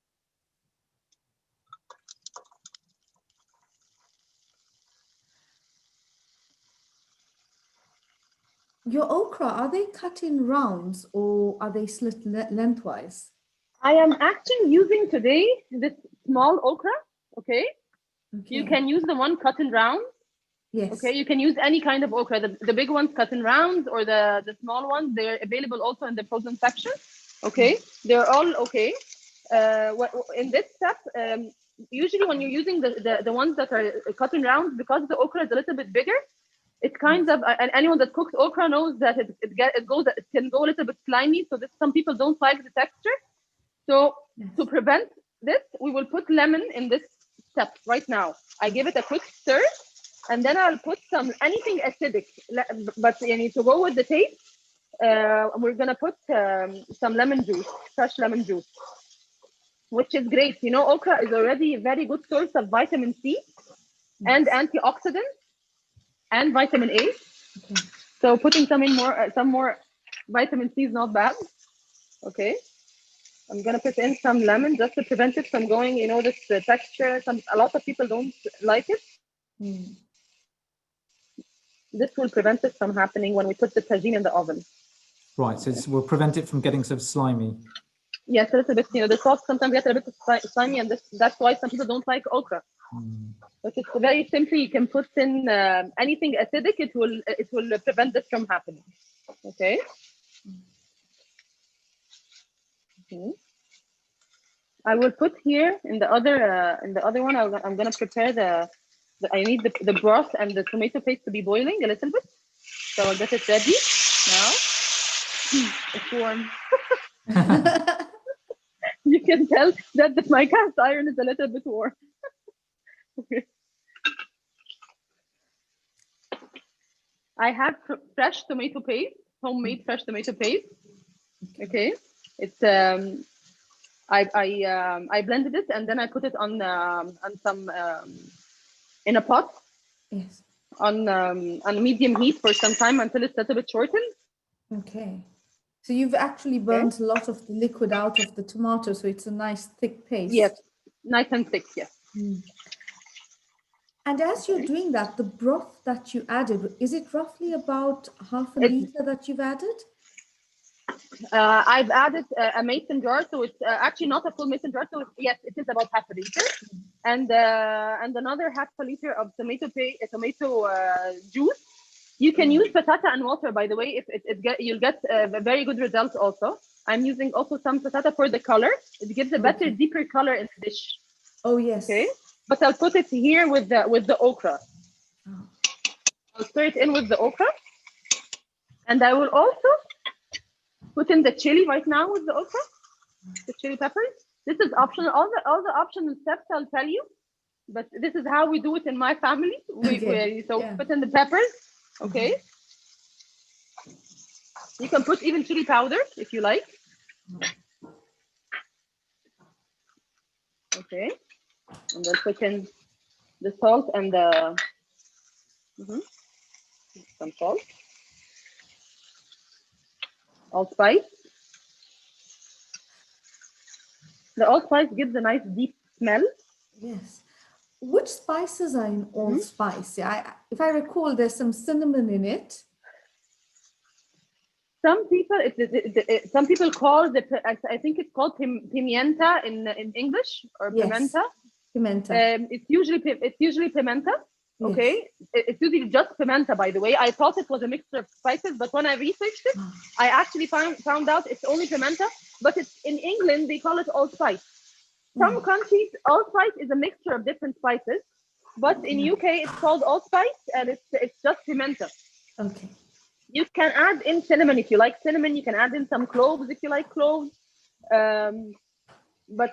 your okra, are they cut in rounds or are they slit lengthwise? I am actually using today this small okra. Okay. You can use the one cut in rounds. Yes. Okay, you can use any kind of okra. The big ones cut in rounds, or the small ones. They're available also in the frozen section. Okay, they're all okay. In this step, usually when you're using the ones that are cut in rounds, because the okra is a little bit bigger, it kind of, and anyone that cooks okra knows that it can go a little bit slimy. So some people don't like the texture. So to prevent this, we will put lemon in this step right now. I give it a quick stir, and then I'll put anything acidic, but you need to go with the taste. We're gonna put some lemon juice, fresh lemon juice, which is great. You know, okra is already a very good source of vitamin C and antioxidants and vitamin A. Okay. So putting some more vitamin C is not bad. Okay. I'm gonna put in some lemon just to prevent it from going, you know, this texture. A lot of people don't like it. This will prevent it from happening when we put the tagine in the oven. Right, so we'll prevent it from getting sort of slimy. Yes, a little bit. The sauce sometimes gets a bit slimy, and that's why some people don't like okra. But it's very simply. You can put in anything acidic. It will prevent this from happening. Okay. I will put here in the other one. I'm gonna prepare I need the broth and the tomato paste to be boiling a little bit. So I'll get it ready now. It's warm. You can tell that my cast iron is a little bit warm. Okay. I have fresh tomato paste, homemade fresh tomato paste. Okay, it's I blended it and then I put it on some in a pot. Yes. On medium heat for some time until it's a little bit shortened. Okay. So you've actually burnt a lot of the liquid out of the tomato, so it's a nice thick paste. Yes, nice and thick, yes. And as you're doing that, the broth that you added, is it roughly about half a liter that you've added? I've added a mason jar, so it's actually not a full mason jar. So yes, it is about half a liter, and another half a liter of tomato juice. You can use patata and water, by the way. If you'll get a very good result. Also, I'm using also some patata for the color. It gives a better, deeper color in the dish. Oh yes. Okay, but I'll put it here with the okra. I'll stir it in with the okra, and I will also put in the chili right now with the okra, the chili peppers. This is optional. All the optional steps I'll tell you, but this is how we do it in my family. We put in the peppers. Okay. You can put even chili powder if you like. Okay. And then put in the salt and the some salt. Allspice. The allspice gives a nice deep smell. Yes. Which spices are in allspice? If I recall, there's some cinnamon in it. Some people call I think it's called pimienta in English, or pimenta. Pimenta. It's usually pimenta. Okay, it's usually just pimenta. By the way, I thought it was a mixture of spices, but when I researched it, I actually found out it's only pimenta. But it's in England they call it allspice. Some countries, allspice is a mixture of different spices, but in UK it's called allspice, and it's just pimenta. Okay. You can add in cinnamon if you like cinnamon. You can add in some cloves if you like cloves. But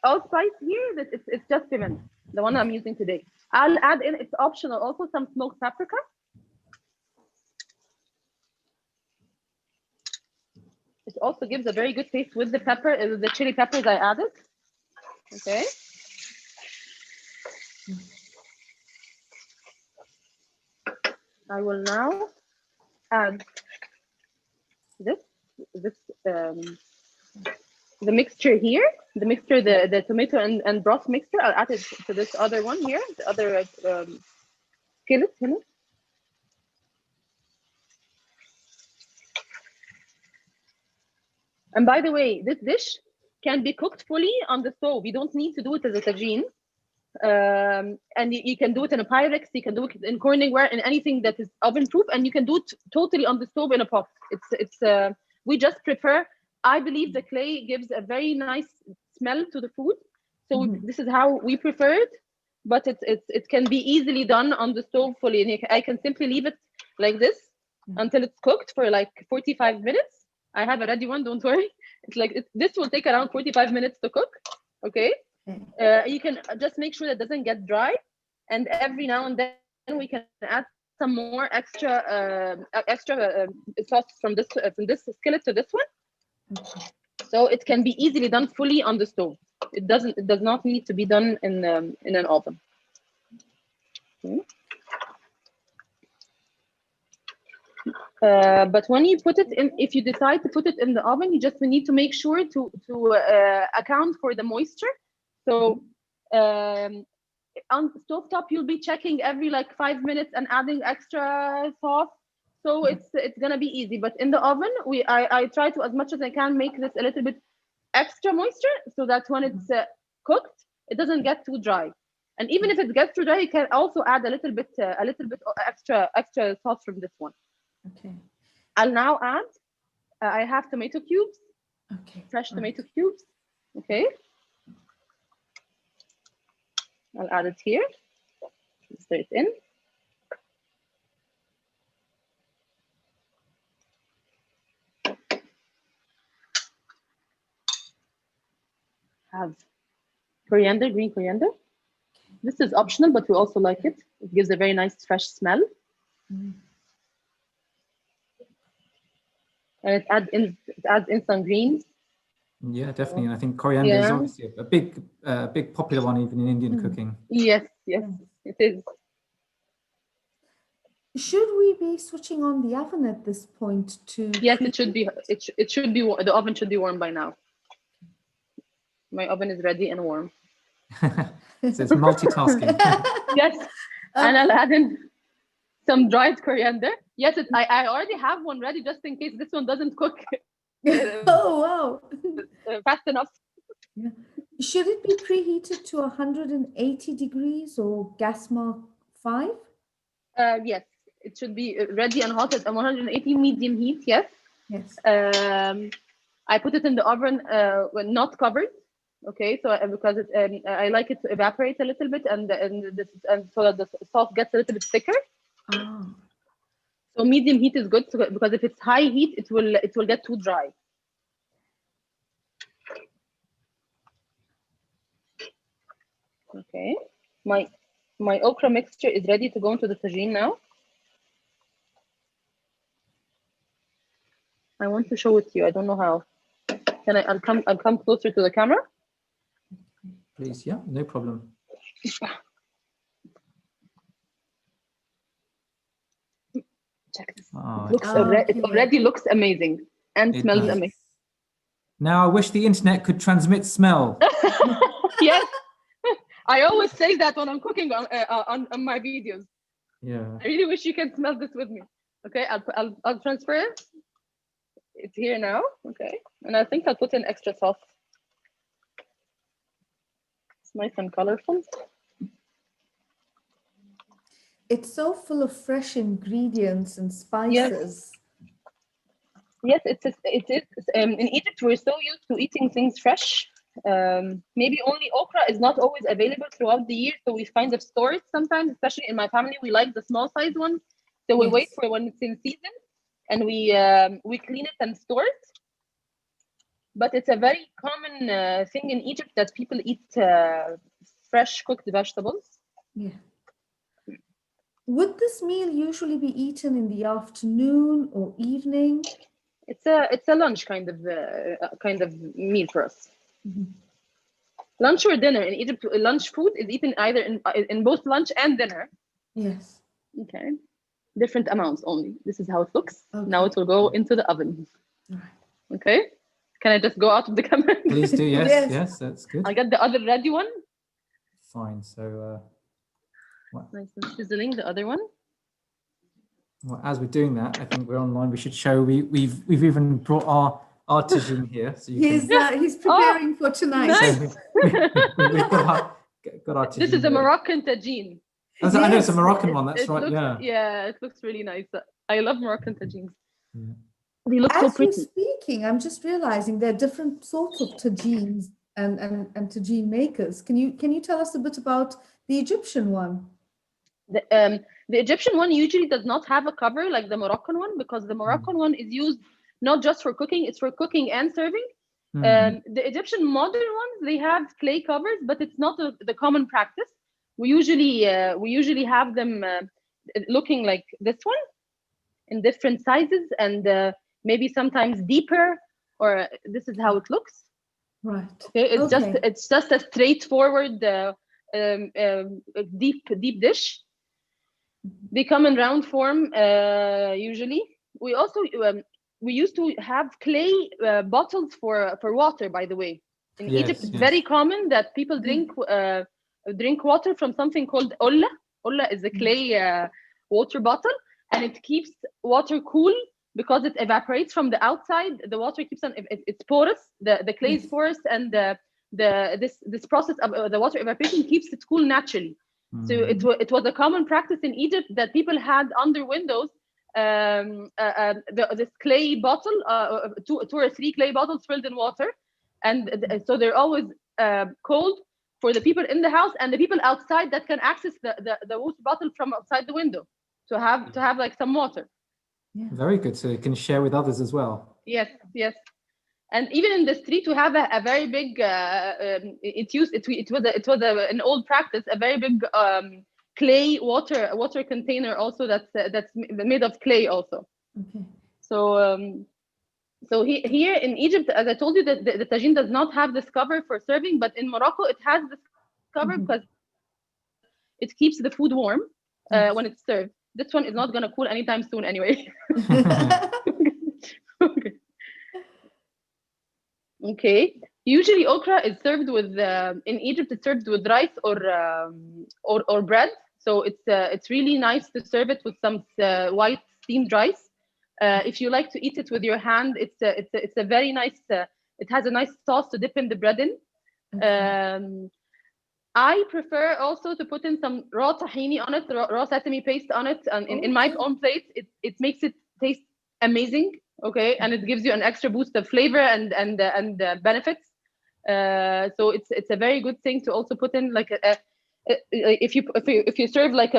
allspice here, it's just pimenta, the one I'm using today. I'll add in, it's optional, also some smoked paprika. It also gives a very good taste with the pepper, the chili peppers I added. Okay. I will now add the mixture here, the tomato and broth mixture. I'll add it to this other one here, the other skillet. And by the way, this dish can be cooked fully on the stove. You don't need to do it as a tagine. And you can do it in a Pyrex, you can do it in Corningware, in anything that is oven proof, and you can do it totally on the stove in a pot. We just prefer, I believe the clay gives a very nice smell to the food, so this is how we prefer it. But it can be easily done on the stove fully, and I can simply leave it like this until it's cooked for like 45 minutes. I have a ready one, don't worry. It's like this will take around 45 minutes to cook. Okay. You can just make sure that it doesn't get dry, and every now and then we can add some more extra sauce from this skillet to this one. So it can be easily done fully on the stove. It does not need to be done in an oven. But when you put it in, if you decide to put it in the oven, you just need to make sure to account for the moisture. So on stovetop, you'll be checking every like 5 minutes and adding extra sauce. So it's gonna be easy. But in the oven, I try to, as much as I can, make this a little bit extra moisture so that when it's cooked, it doesn't get too dry. And even if it gets too dry, you can also add a little bit extra sauce from this one. Okay. I'll now add. I have tomato cubes. Okay. Fresh tomato cubes. Okay. I'll add it here. Stir it in. Have coriander, green coriander. This is optional, but we also like it. It gives a very nice fresh smell. And it adds in some greens. Yeah, definitely. And I think coriander is obviously a big popular one even in Indian cooking. Yes, it is. Should we be switching on the oven at this point to? Yes, it should be. It should be. The oven should be warm by now. My oven is ready and warm. So it's multitasking. Yes, and I'll add in some dried coriander. Yes, I already have one ready just in case this one doesn't cook. Oh wow! Fast enough. Yeah. Should it be preheated to 180 degrees or gas mark 5? Yes, it should be ready and hot at 180 medium heat. Yes. Yes. I put it in the oven when not covered. Okay, so because I like it to evaporate a little bit, and so that the sauce gets a little bit thicker. Oh. So medium heat is good, because if it's high heat, it will get too dry. Okay, my okra mixture is ready to go into the tagine now. I want to show it to you. I don't know how. Can I'll come closer to the camera. Please, yeah, no problem. Check this. Oh, It already looks amazing and smells amazing. Now I wish the internet could transmit smell. Yes, I always say that when I'm cooking on my videos. Yeah. I really wish you can smell this with me. Okay, I'll transfer it. It's here now. Okay, and I think I'll put in extra sauce. It's nice and colorful. It's so full of fresh ingredients and spices. Yes, it is. In Egypt, we're so used to eating things fresh. Maybe only okra is not always available throughout the year, so we kind of store it sometimes. Especially in my family, we like the small size one, so we wait for when it's in season, and we clean it and store it. But it's a very common thing in Egypt that people eat fresh cooked vegetables. Yeah. Would this meal usually be eaten in the afternoon or evening? It's a lunch kind of meal for us. Lunch or dinner in Egypt. Lunch food is eaten either in both lunch and dinner. Yes. Okay. Different amounts only. This is how it looks. Okay. Now it will go into the oven. All right. Okay. Can I just go out of the camera? Please do. Yes. Yes, that's good. I'll get the other ready one. Fine. So. Nice and sizzling, the other one. Well, as we're doing that, I think we're online. We should show we've even brought our tagine here. So he's preparing for tonight. Nice. So we've got our tagine. This is a Moroccan tagine. I know it's a Moroccan one. That's right. Yeah, it looks really nice. I love Moroccan tagines. Yeah. They look so pretty. As you're speaking, I'm just realizing there are different sorts of tagines and tagine makers. Can you tell us a bit about the Egyptian one? The Egyptian one usually does not have a cover like the Moroccan one, because the Moroccan one is used not just for cooking, it's for cooking and serving. The Egyptian modern ones, they have clay covers, but it's not the common practice. We usually have them looking like this one in different sizes, and maybe sometimes deeper, or this is how it looks. Right. Okay. It's just a straightforward deep dish. They come in round form usually. We also we used to have clay bottles for water. By the way, in Egypt, it's very common that people drink water from something called olla. Olla is a clay water bottle, and it keeps water cool because it evaporates from the outside. The water keeps on, it's porous, the clay is porous, and this process of the water evaporation keeps it cool naturally. So it was a common practice in Egypt that people had under windows this clay bottle, two or three clay bottles filled in water, and so they're always cold for the people in the house and the people outside that can access the water bottle from outside the window to have like some water. Yeah. Very good. So you can share with others as well. Yes, yes. And even in the street, we have a very big. It was an old practice, a very big clay water container also that's made of clay also. Okay. So here in Egypt, as I told you, the tagine does not have this cover for serving, but in Morocco it has this cover because it keeps the food warm when it's served. This one is not going to cool anytime soon anyway. Okay. Usually okra is served with in Egypt it's served with rice or bread. So it's really nice to serve it with some white steamed rice. If you like to eat it with your hand, it's a very nice. It has a nice sauce to dip in the bread in. Okay. I prefer also to put in some raw tahini on it, raw sesame paste on it, and in my own plate. It makes it taste amazing. Okay, and it gives you an extra boost of flavor and benefits. So it's a very good thing to also put in, like if you serve like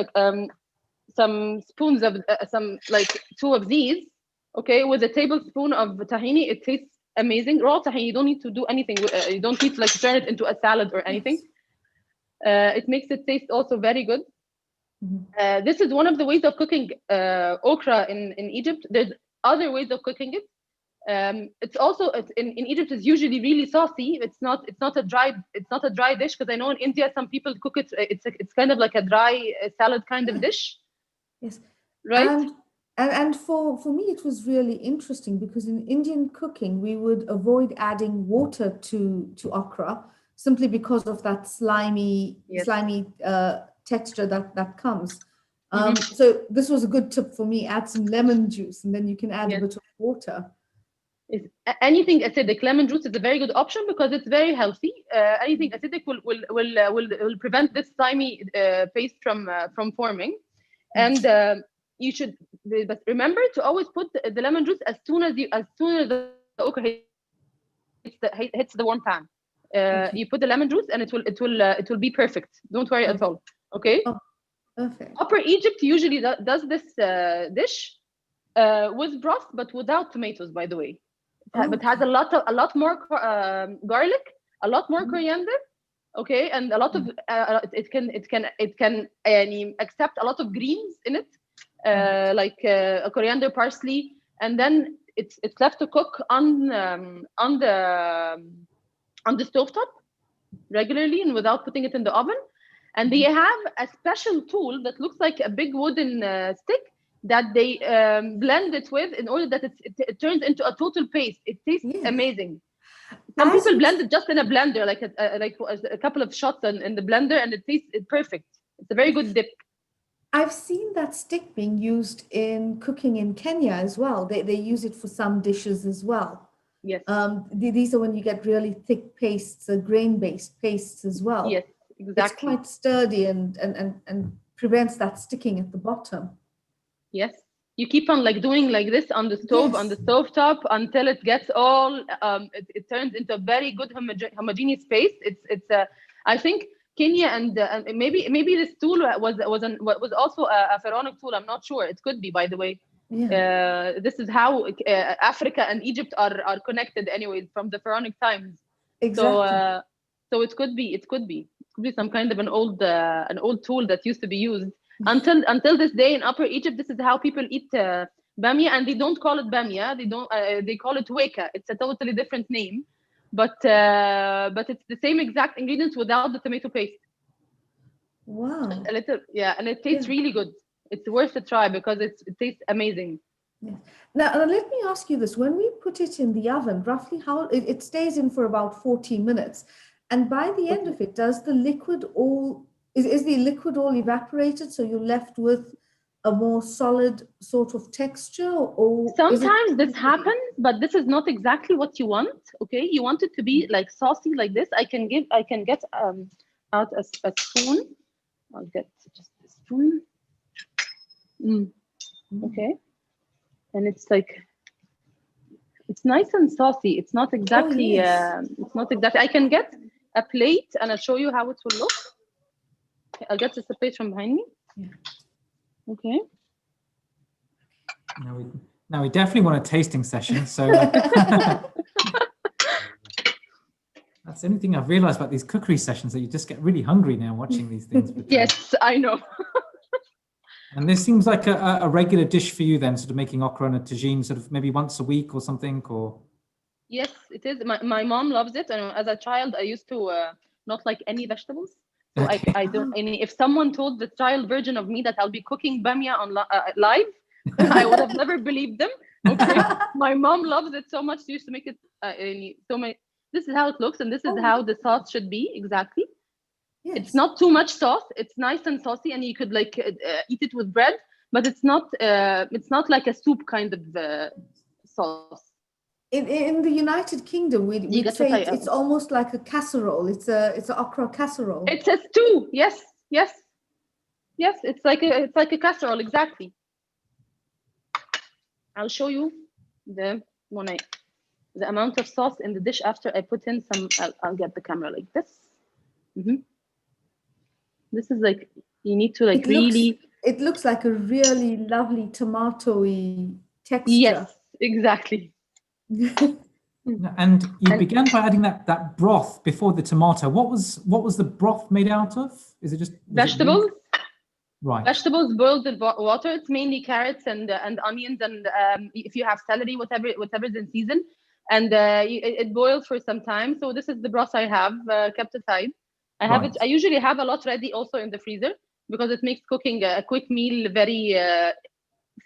some spoons of some like two of these, okay, with a tablespoon of tahini, it tastes amazing. Raw tahini, you don't need to do anything. You don't need to like turn it into a salad or anything. It makes it taste also very good. This is one of the ways of cooking okra in Egypt. There's other ways of cooking it. It's also in Egypt is usually really saucy. It's not a dry dish, because I know in India some people cook it. It's kind of like a dry salad kind of dish. Yes. Right. And for me it was really interesting because in Indian cooking we would avoid adding water to okra simply because of that slimy texture that comes. So this was a good tip for me. Add some lemon juice and then you can add a bit of water. Anything acidic, lemon juice is a very good option because it's very healthy. Anything acidic will prevent this slimy paste from forming. And you should, but remember to always put the lemon juice as soon as the okra hits the warm pan. You put the lemon juice and it will be perfect. Don't worry at all. Okay. Oh, perfect. Upper Egypt usually does this dish with broth, but without tomatoes, by the way. But has a lot more garlic, a lot more coriander, okay, and a lot of it can accept a lot of greens in it, like coriander, parsley, and then it's left to cook on the stovetop regularly and without putting it in the oven. And they have a special tool that looks like a big wooden stick that they blend it with in order that it turns into a total paste. It tastes amazing. Some people blend it just in a blender, like a couple of shots in the blender, and it tastes perfect. It's a very good dip. I've seen that stick being used in cooking in Kenya as well. They use it for some dishes as well. Yes. These are when you get really thick pastes, grain-based pastes as well. Yes, exactly. It's quite sturdy and prevents that sticking at the bottom. Yes. You keep on like doing like this on the stove, on the stove top, until it gets all it turns into a very good homogeneous paste. It's I think Kenya and maybe this tool was also a pharaonic tool. I'm not sure. It could be, by the way. Yeah. This is how Africa and Egypt are connected anyway from the pharaonic times. Exactly. So it could be some kind of an old tool that used to be used. Until this day in Upper Egypt, this is how people eat bamia, and they don't call it bamia. They call it weka. It's a totally different name, but it's the same exact ingredients without the tomato paste. Wow. A little, and it tastes really good. It's worth a try because it tastes amazing. Yes. Now let me ask you this: when we put it in the oven, roughly how it stays in for about 40 minutes, and by the end of it, does the liquid all Is the liquid all evaporated, so you're left with a more solid sort of texture, or is it? Sometimes this happens, but this is not exactly what you want. Okay, you want it to be like saucy like this. I can get out a spoon. I'll get just a spoon. Okay, and it's like, it's nice and saucy. It's not exactly. yes. It's not exactly. I can get a plate and I'll show you how it will look. I'll get just a plate from behind me. Yeah. Okay. Now we definitely want a tasting session. So that's the only thing I've realized about these cookery sessions, that you just get really hungry now watching these things. Yes, I know. And this seems like a regular dish for you then, sort of making okra and a tagine sort of maybe once a week or something, or? Yes, it is. My mom loves it. And as a child, I used to not like any vegetables. So Okay. I don't, any, if someone told the child version of me that I'll be cooking bamia on live, I would have never believed them. Okay. My mom loves it so much. She used to make it so many. This is how it looks, and this is how the sauce should be exactly. Yes. It's not too much sauce. It's nice and saucy, and you could like eat it with bread. But it's not like a soup kind of sauce. In the United Kingdom, we'd say it's almost like a casserole. It's an okra casserole. It's a stew. Yes. It's like a casserole, exactly. I'll show you the amount of sauce in the dish after I put in some. I'll get the camera like this. This is like, you need to like It looks like a really lovely tomatoey texture. Yes, exactly. And you began by adding that broth before the tomato. What was the broth made out of? Is it just vegetables? Right. Vegetables boiled in water. It's mainly carrots and onions, and if you have celery, whatever's in season, and it boils for some time. So this is the broth I have kept aside. I have it. I usually have a lot ready also in the freezer, because it makes cooking a quick meal very.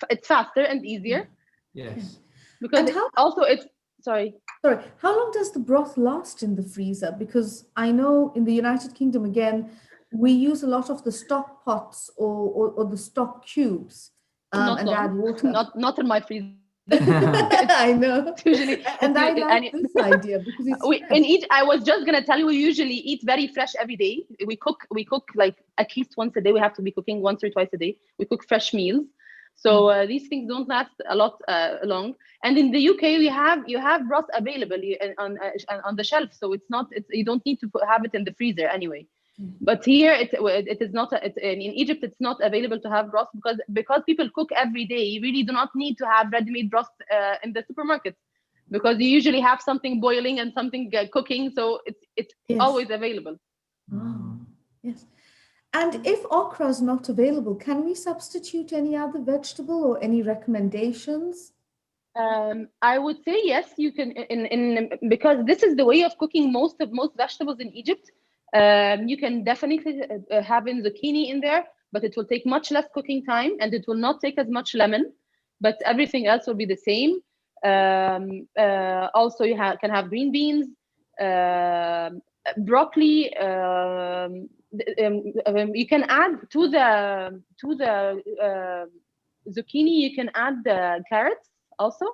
It's faster and easier. Yes. Because sorry. How long does the broth last in the freezer? Because I know in the United Kingdom, again, we use a lot of the stock pots or the stock cubes and add water. Not in my freezer. I know. Usually, and I like this idea because it's I was just gonna tell you, we usually eat very fresh every day. We cook like at least once a day. We have to be cooking once or twice a day. We cook fresh meals. So these things don't last a lot long. And in the UK, you have broth available on the shelf, so you don't need to have it in the freezer anyway. But here it is not. In Egypt, it's not available to have broth because people cook every day. You really do not need to have ready-made broth in the supermarket, because you usually have something boiling and something cooking, so it's always available. Yes. And if okra is not available, can we substitute any other vegetable or any recommendations? I would say yes, you can, because this is the way of cooking most vegetables in Egypt. You can definitely have in zucchini in there, but it will take much less cooking time, and it will not take as much lemon, but everything else will be the same. Also, you can have green beans, broccoli. You can add to the zucchini. You can add the carrots also.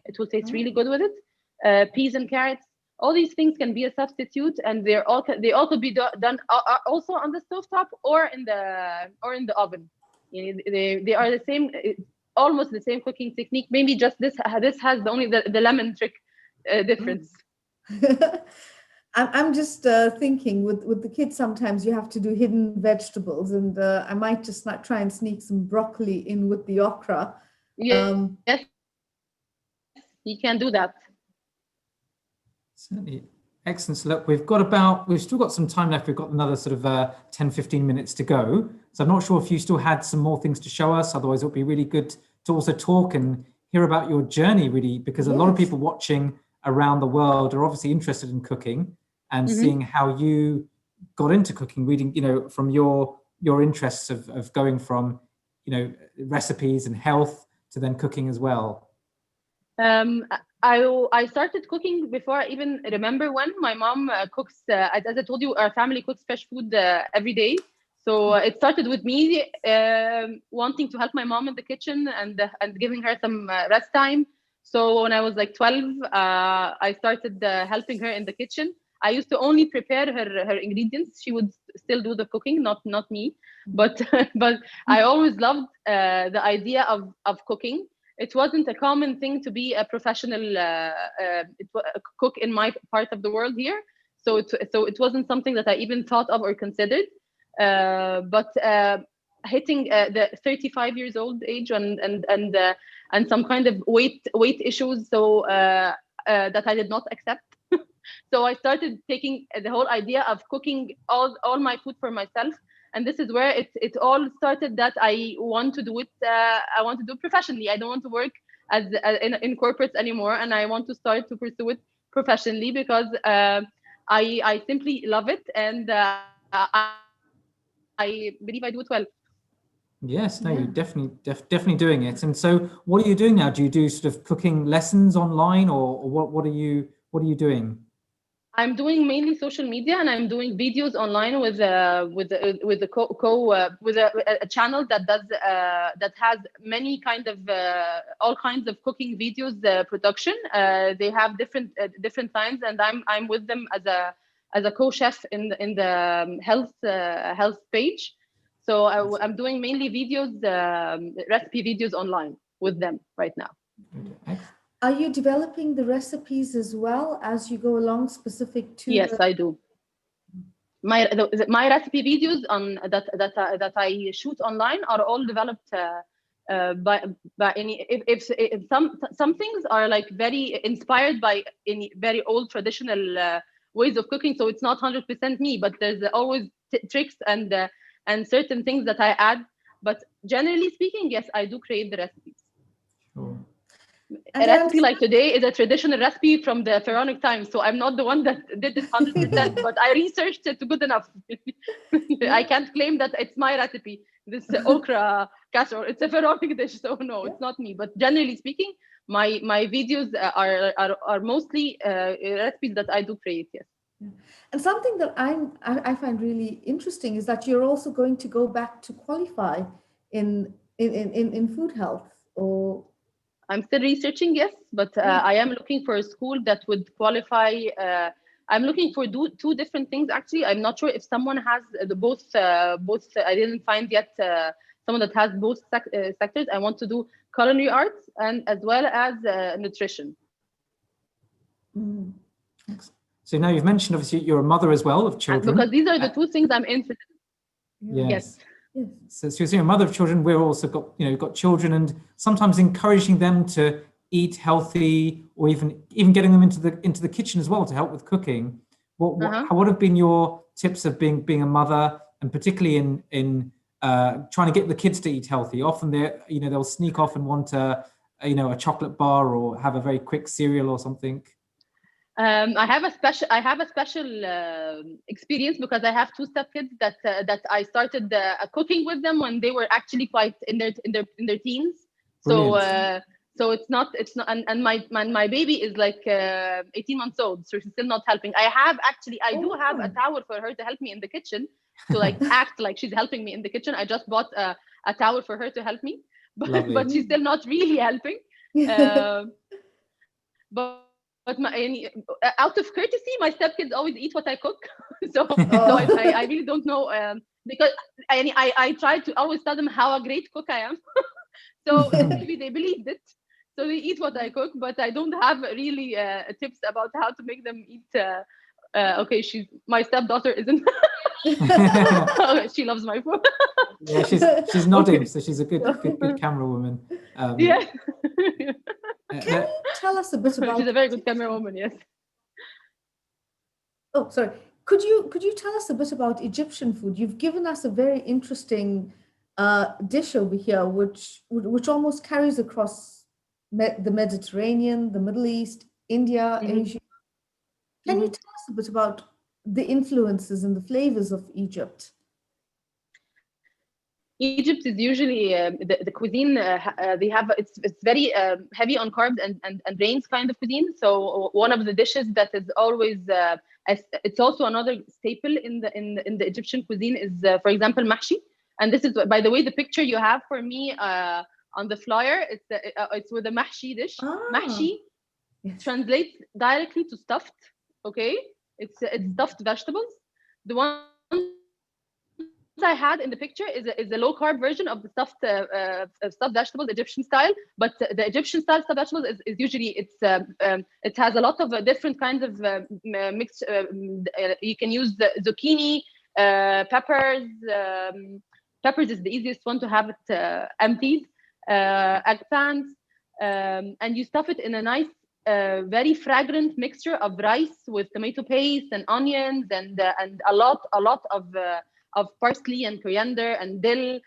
It will taste really good with it. Peas and carrots. All these things can be a substitute, and they all could be done also on the stovetop or in the oven. You know, they are the same, almost the same cooking technique. Maybe just this has only the lemon trick difference. I'm just thinking with the kids, sometimes you have to do hidden vegetables, and I might just try and sneak some broccoli in with the okra. Yes, you can do that. Certainly. Excellent. So look, we've still got some time left. We've got another sort of 10, 15 minutes to go. So I'm not sure if you still had some more things to show us. Otherwise, it would be really good to also talk and hear about your journey, really, because a lot of people watching around the world are obviously interested in cooking and seeing how you got into cooking, reading, from your interests of going from, recipes and health to then cooking as well. I started cooking before I even remember when. My mom cooks, as I told you, our family cooks fresh food every day. So it started with me wanting to help my mom in the kitchen and giving her some rest time. So when I was like 12, I started helping her in the kitchen. I used to only prepare her ingredients. She would still do the cooking, not me. But but I always loved the idea of cooking. It wasn't a common thing to be a professional cook in my part of the world here. So it wasn't something that I even thought of or considered. But hitting the 35 years old age and some kind of weight issues, so that I did not accept. So I started taking the whole idea of cooking all my food for myself, and this is where it all started. That I want to do it. I want to do it professionally. I don't want to work as in corporates anymore, and I want to start to pursue it professionally because I simply love it, and I believe I do it well. Yes, no, you're definitely doing it. And so, what are you doing now? Do you do sort of cooking lessons online, or what are you doing? I'm doing mainly social media, and I'm doing videos online with a channel that does that has many kind of all kinds of cooking videos production. They have different times, and I'm with them as a co-chef in the health page. So I'm doing mainly videos, recipe videos online with them right now. Are you developing the recipes as well as you go along, specific to? Yes, I do. My recipe videos on that I shoot online are all developed by any. If some things are like very inspired by any very old traditional ways of cooking, so it's not 100% me, but there's always tricks and certain things that I add. But generally speaking, yes, I do create the recipes. Sure. A recipe like today is a traditional recipe from the pharaonic times, so I'm not the one that did it 100%, but I researched it good enough. I can't claim that it's my recipe. This okra casserole, it's a pharaonic dish, so no, it's not me. But generally speaking, my videos are mostly recipes that I do create. Yes. And something that I find really interesting is that you're also going to go back to qualify in food health, or I'm still researching, yes, but I am looking for a school that would qualify. I'm looking for two different things, actually. I'm not sure if someone has both. I didn't find yet someone that has both sectors. I want to do culinary arts and as well as nutrition. Mm. So now you've mentioned, obviously, you're a mother as well of children. Because these are the two things I'm interested in. Yes. So you're saying a mother of children. We're also got children, and sometimes encouraging them to eat healthy, or even getting them into the kitchen as well to help with cooking. What have been your tips of being a mother, and particularly in trying to get the kids to eat healthy? Often they'll sneak off and want a chocolate bar or have a very quick cereal or something. I have a special experience because I have two stepkids that I started cooking with them when they were actually quite in their teens. Brilliant. So it's not and my baby is like 18 months old, so she's still not helping. I do have a towel for her to help me in the kitchen, to like act like she's helping me in the kitchen. I just bought a towel for her to help me, but she's still not really helping. But out of courtesy, my stepkids always eat what I cook. so I really don't know, because I try to always tell them how a great cook I am. So maybe they believed it. So they eat what I cook, but I don't have really tips about how to make them eat. Okay, my stepdaughter isn't. She loves my food. Yeah, she's nodding, so she's a good camera woman. Yeah. Can you tell us a bit about? She's a very good camera woman. Yes. Oh, sorry. Could you tell us a bit about Egyptian food? You've given us a very interesting dish over here, which almost carries across the Mediterranean, the Middle East, India, Asia. Can you tell us a bit about the influences and the flavors of Egypt? Egypt is usually the cuisine. They have it's very heavy on carbs and grains kind of cuisine. So one of the dishes that is always it's also another staple in the Egyptian cuisine is, for example, mahshi. And this is, by the way, the picture you have for me on the flyer. It's with a mahshi dish. Mahshi translates directly to stuffed. Okay, it's stuffed vegetables. The one I had in the picture is a low carb version of the stuffed vegetables, Egyptian style. But the Egyptian style stuffed vegetables is usually it has a lot of different kinds of mixed. You can use the zucchini, peppers. Peppers is the easiest one to have it emptied. Eggplants, and you stuff it in a nice, very fragrant mixture of rice with tomato paste and onions and a lot of parsley and coriander and dill,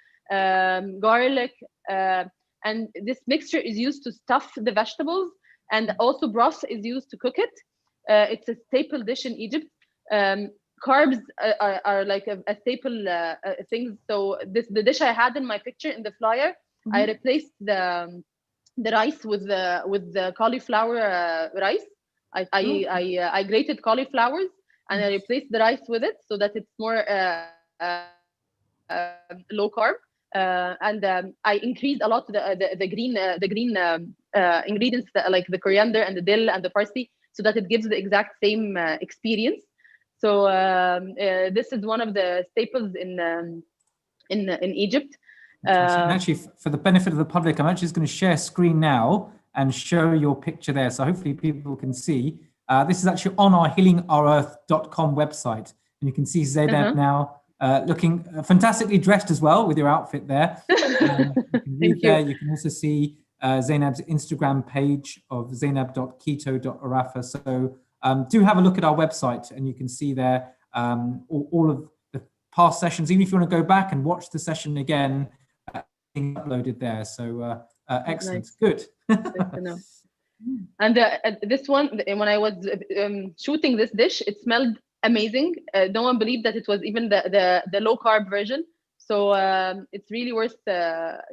garlic, and this mixture is used to stuff the vegetables, and also broth is used to cook it. It's a staple dish in Egypt. Carbs are like a staple thing. So the dish I had in my picture in the flyer, I replaced the rice with the cauliflower rice. I grated cauliflowers and I replaced the rice with it so that it's more low carb, and I increased a lot the green ingredients like the coriander and the dill and the parsley, so that it gives the exact same experience. So this is one of the staples in Egypt. And actually, for the benefit of the public, I'm actually just going to share screen now and show your picture there. So hopefully people can see. This is actually on our healingourearth.com website. And you can see Zainab now looking fantastically dressed as well with your outfit there. You can read there. You can also see Zainab's Instagram page of zainab.keto.arafa. So do have a look at our website, and you can see there all of the past sessions. Even if you want to go back and watch the session again, uploaded there. So excellent. Nice. Good. And this one, when I was shooting this dish, it smelled amazing. No one believed that it was even the low carb version. So it's really worth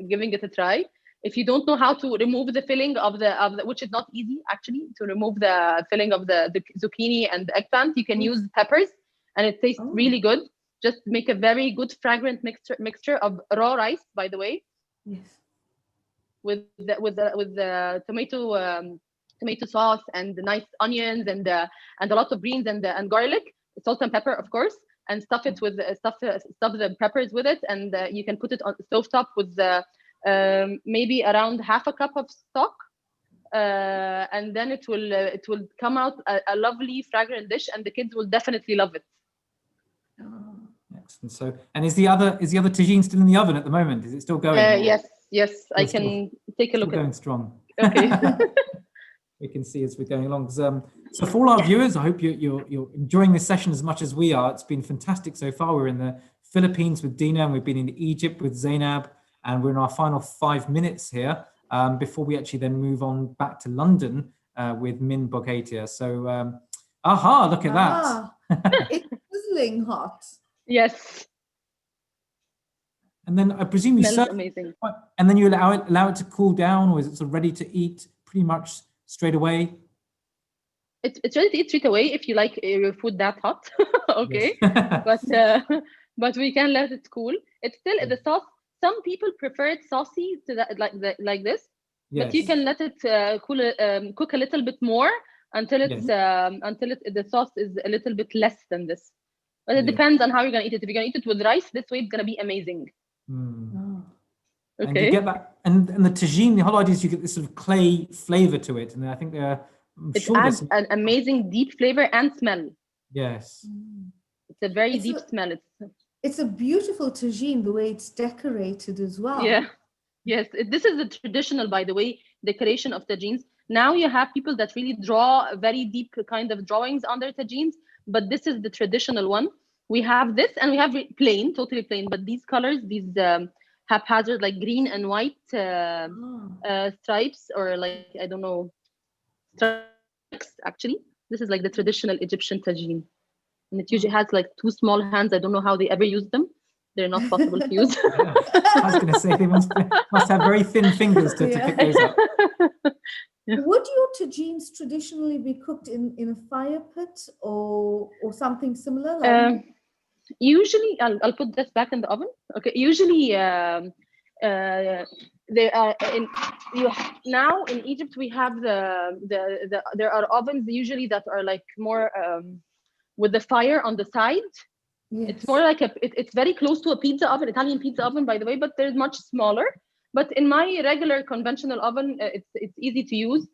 giving it a try. If you don't know how to remove the filling of the which is not easy actually, to remove the filling of the zucchini and the eggplant, you can use peppers, and it tastes really good. Just make a very good fragrant mixture of raw rice, by the way. Yes. With the tomato sauce and the nice onions and a lot of greens and garlic, salt and pepper, of course, and stuff it with stuff the peppers with it, and you can put it on stovetop with maybe around half a cup of stock, and then it will come out a lovely fragrant dish, and the kids will definitely love it. Excellent. So, and is the other tagine still in the oven at the moment? Is it still going? Yes, I can take a look. Still going strong. Okay. We can see as we're going along. So for all our viewers, I hope you're enjoying this session as much as we are. It's been fantastic so far. We're in the Philippines with Dina, and we've been in Egypt with Zainab, and we're in our final 5 minutes here before we actually then move on back to London with Min Bogatia. So, look at that. It's sizzling hot. Yes. And then I presume you serve, amazing. And then you allow it to cool down, or is it sort of ready to eat pretty much straight away? It's ready to eat straight away if you like your food that hot. Okay. But we can let it cool. It's still the sauce. Some people prefer it saucy to that, like this. Yes. But you can let it cook a little bit more until it's the sauce is a little bit less than this. But it depends on how you're gonna eat it. If you're gonna eat it with rice, this way it's gonna be amazing. Okay. And you get that, and the tagine. The whole idea is you get this sort of clay flavor to it, and I think it adds an amazing deep flavor and smell. Yes. It's a very deep smell. It's a beautiful tagine, the way it's decorated as well. Yeah. Yes. This is the traditional, by the way, decoration of tagines. Now you have people that really draw very deep kind of drawings on their tagines, but this is the traditional one. We have this, and we have plain, totally plain, but these colors, these haphazard, like green and white stripes, or like, I don't know, stripes, actually. This is like the traditional Egyptian tagine. And it usually has like two small hands. I don't know how they ever use them. they're not possible to use. Yeah. I was going to say they must have very thin fingers to pick those up. Would your tagines traditionally be cooked in a fire pit or something similar? Like Usually, I'll put this back in the oven. Okay. Usually, there are now in Egypt we have there are ovens usually that are like more with the fire on the side. yes. It's more like it's very close to a pizza oven, Italian pizza oven, by the way, but they're much smaller. But in my regular conventional oven, it's easy to use.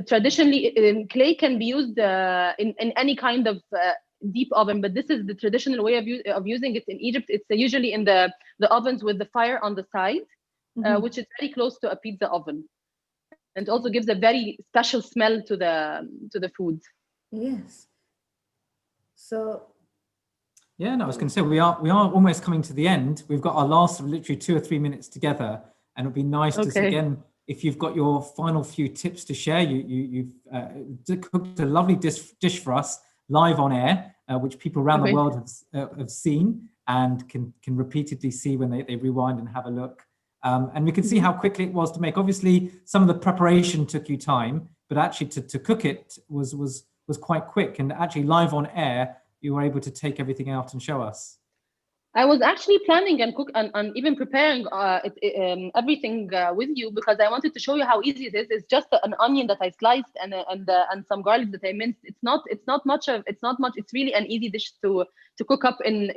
Traditionally, clay can be used in any kind of deep oven, but this is the traditional way of using it in Egypt. It's usually in the ovens with the fire on the side, which is very close to a pizza oven, and also gives a very special smell to the food. Yes. So yeah, no, I was going to say we are almost coming to the end. We've got our last literally 2 or 3 minutes together, and it'd be nice to again, if you've got your final few tips to share. You've cooked a lovely dish for us live on air, which people around the world have seen and can repeatedly see when they rewind and have a look. And we can see how quickly it was to make. Obviously, some of the preparation took you time, but actually to cook it was quite quick. And actually live on air, you were able to take everything out and show us. I was actually planning and even preparing everything with you, because I wanted to show you how easy it is. It's just an onion that I sliced and some garlic that I minced. It's not much. It's really an easy dish to cook up in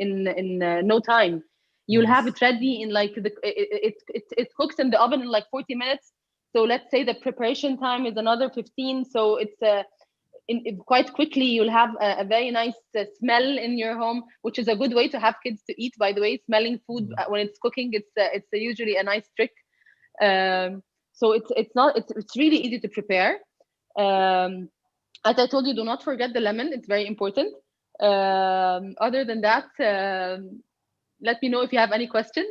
no time. You'll have it ready in like it cooks in the oven in like 40 minutes. So let's say the preparation time is another 15. So it's quite quickly you'll have a very nice smell in your home, which is a good way to have kids to eat, by the way. Smelling food when it's cooking, it's usually a nice trick. So it's really easy to prepare. As I told you, do not forget the lemon. It's very important. Other than that, let me know if you have any questions.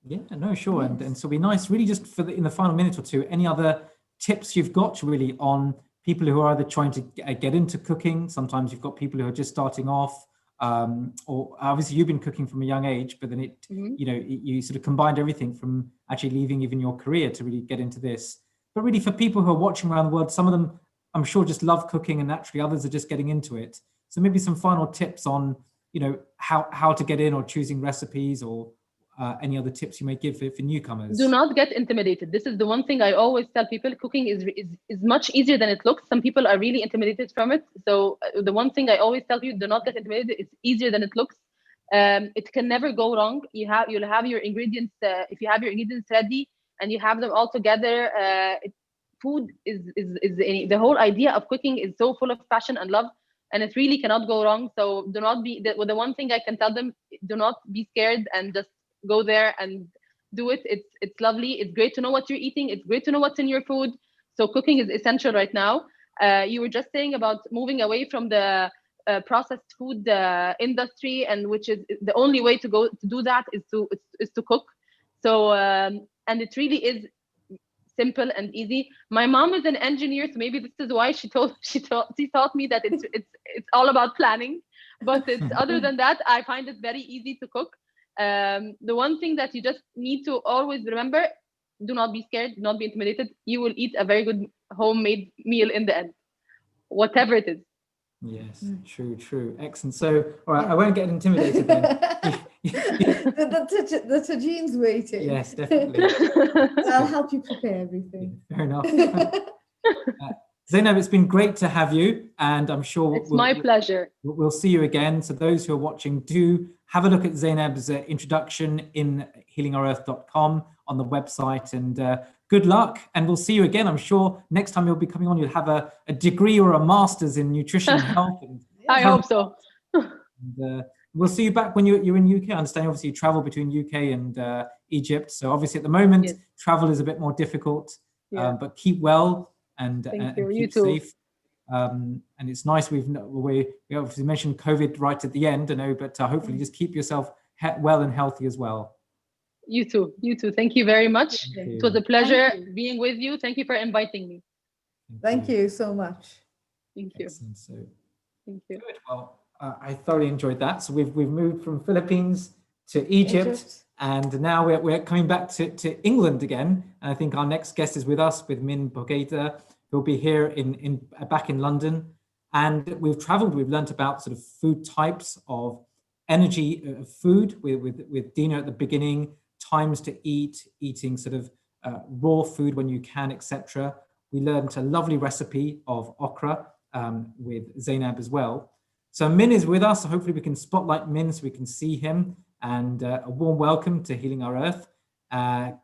Yeah, no, sure. And so it'd be nice, really, just in the final minute or two, any other tips you've got really on people who are either trying to get into cooking. Sometimes you've got people who are just starting off, or obviously you've been cooking from a young age, but then you sort of combined everything from actually leaving even your career to really get into this. But really for people who are watching around the world, some of them I'm sure just love cooking, and naturally others are just getting into it. So maybe some final tips on, how to get in, or choosing recipes, or any other tips you may give for newcomers. Do not get intimidated. This is the one thing I always tell people. Cooking is much easier than it looks. Some people are really intimidated from it. So the one thing I always tell you, do not get intimidated. It's easier than it looks. It can never go wrong. You'll have your ingredients. If you have your ingredients ready and you have them all together, food is the whole idea of cooking is so full of passion and love, and it really cannot go wrong. So do not be the one thing I can tell them. Do not be scared and just go there and do it. It's lovely. It's great to know what you're eating. It's great to know what's in your food. So cooking is essential right now. You were just saying about moving away from the processed food industry, and which is the only way to do that is to cook. So and it really is simple and easy. My mom is an engineer, so maybe this is why she taught me that it's all about planning. But it's other than that, I find it very easy to cook. The one thing that you just need to always remember: do not be scared, do not be intimidated. You will eat a very good homemade meal in the end, whatever it is. Yes, true. Excellent. So, all right, I won't get intimidated then. the tagines waiting. Yes, definitely. I'll help you prepare everything. Fair enough. Zainab, it's been great to have you, and I'm sure it's my pleasure. We'll see you again. So those who are watching, do have a look at Zainab's introduction in healingourearth.com on the website, and good luck, and we'll see you again. I'm sure next time you'll be coming on, you'll have a degree or a master's in nutrition and health. I hope so. And, we'll see you back when you're in UK. I understand obviously you travel between UK and Egypt. So obviously at the moment, travel is a bit more difficult, but keep well and keep safe. And it's nice we obviously mentioned COVID right at the end, I know, but hopefully just keep yourself well and healthy as well. You too. Thank you very much. It was a pleasure being with you. Thank you for inviting me. Thank you so much. Thank you. Excellent. So, thank you. Good. Well, I thoroughly enjoyed that. So we've moved from Philippines to Egypt, and now we're coming back to England again. And I think our next guest is with us, with Min Bogeda, who'll be here in back in London. And we've traveled, we've learnt about sort of food types of energy of food with Dina at the beginning, times to eat, eating sort of raw food when you can, etc. We learned a lovely recipe of okra with Zainab as well. So Min is with us. Hopefully we can spotlight Min so we can see him. And a warm welcome to Healing Our Earth.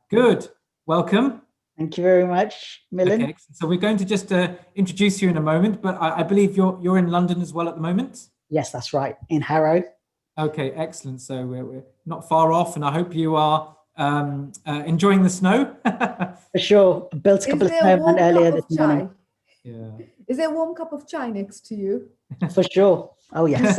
Good, welcome. Thank you very much, Millen. Okay, so we're going to just introduce you in a moment, but I believe you're in London as well at the moment? Yes, that's right, in Harrow. Okay, excellent. So we're not far off, and I hope you are enjoying the snow. For sure. I built a couple of snowmen earlier this morning. Yeah. Is there a warm cup of chai next to you? For sure. Oh, yes.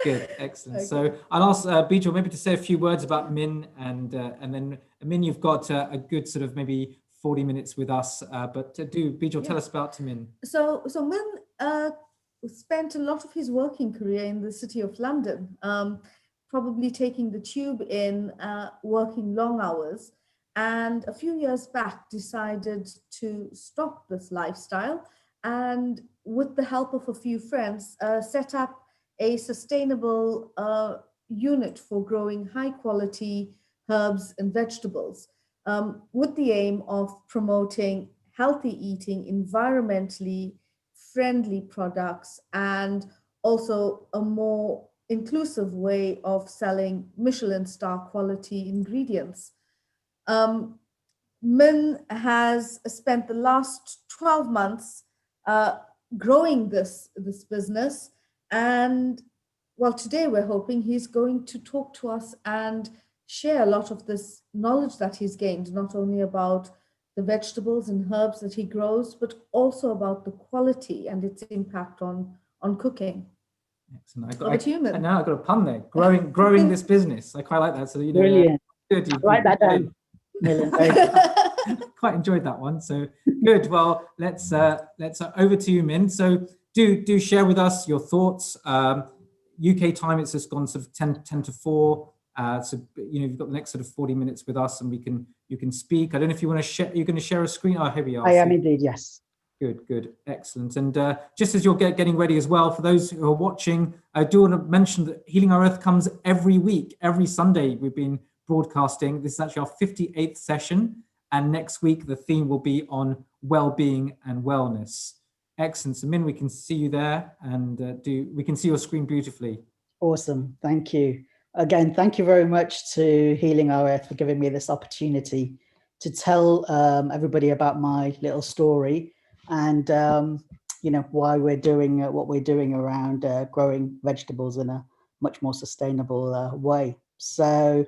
Good, excellent. Okay. So I'll ask Bijal maybe to say a few words about Min, and then Min, you've got a good sort of maybe 40 minutes with us, but Bijal, tell us about Min. So Min spent a lot of his working career in the city of London, probably taking the tube in, working long hours, and a few years back decided to stop this lifestyle, and with the help of a few friends, set up a sustainable unit for growing high quality herbs and vegetables, with the aim of promoting healthy eating, environmentally friendly products, and also a more inclusive way of selling Michelin star quality ingredients. Min has spent the last 12 months growing this business, and well, today we're hoping he's going to talk to us and share a lot of this knowledge that he's gained, not only about the vegetables and herbs that he grows, but also about the quality and its impact on cooking. Excellent. And now I've got a pun there. Growing this business. I quite like that. So Brilliant. Good. Write that down. Quite enjoyed that one. So good. Well, let's over to you, Min. So do share with us your thoughts. UK time, it's just gone sort of 10 to 4. So you've got the next sort of 40 minutes with us, and you can speak. I don't know if you want to share. You're going to share a screen. Oh, here we are. I am indeed. Yes. Good, excellent. And just as you're getting ready as well, for those who are watching, I do want to mention that Healing Our Earth comes every week, every Sunday. We've been broadcasting. This is actually our 58th session, and next week the theme will be on well-being and wellness. Excellent. So Min, we can see you there, and we can see your screen beautifully. Awesome. Thank you. Again, thank you very much to Healing Our Earth for giving me this opportunity to tell everybody about my little story and why we're doing what we're doing around growing vegetables in a much more sustainable way. So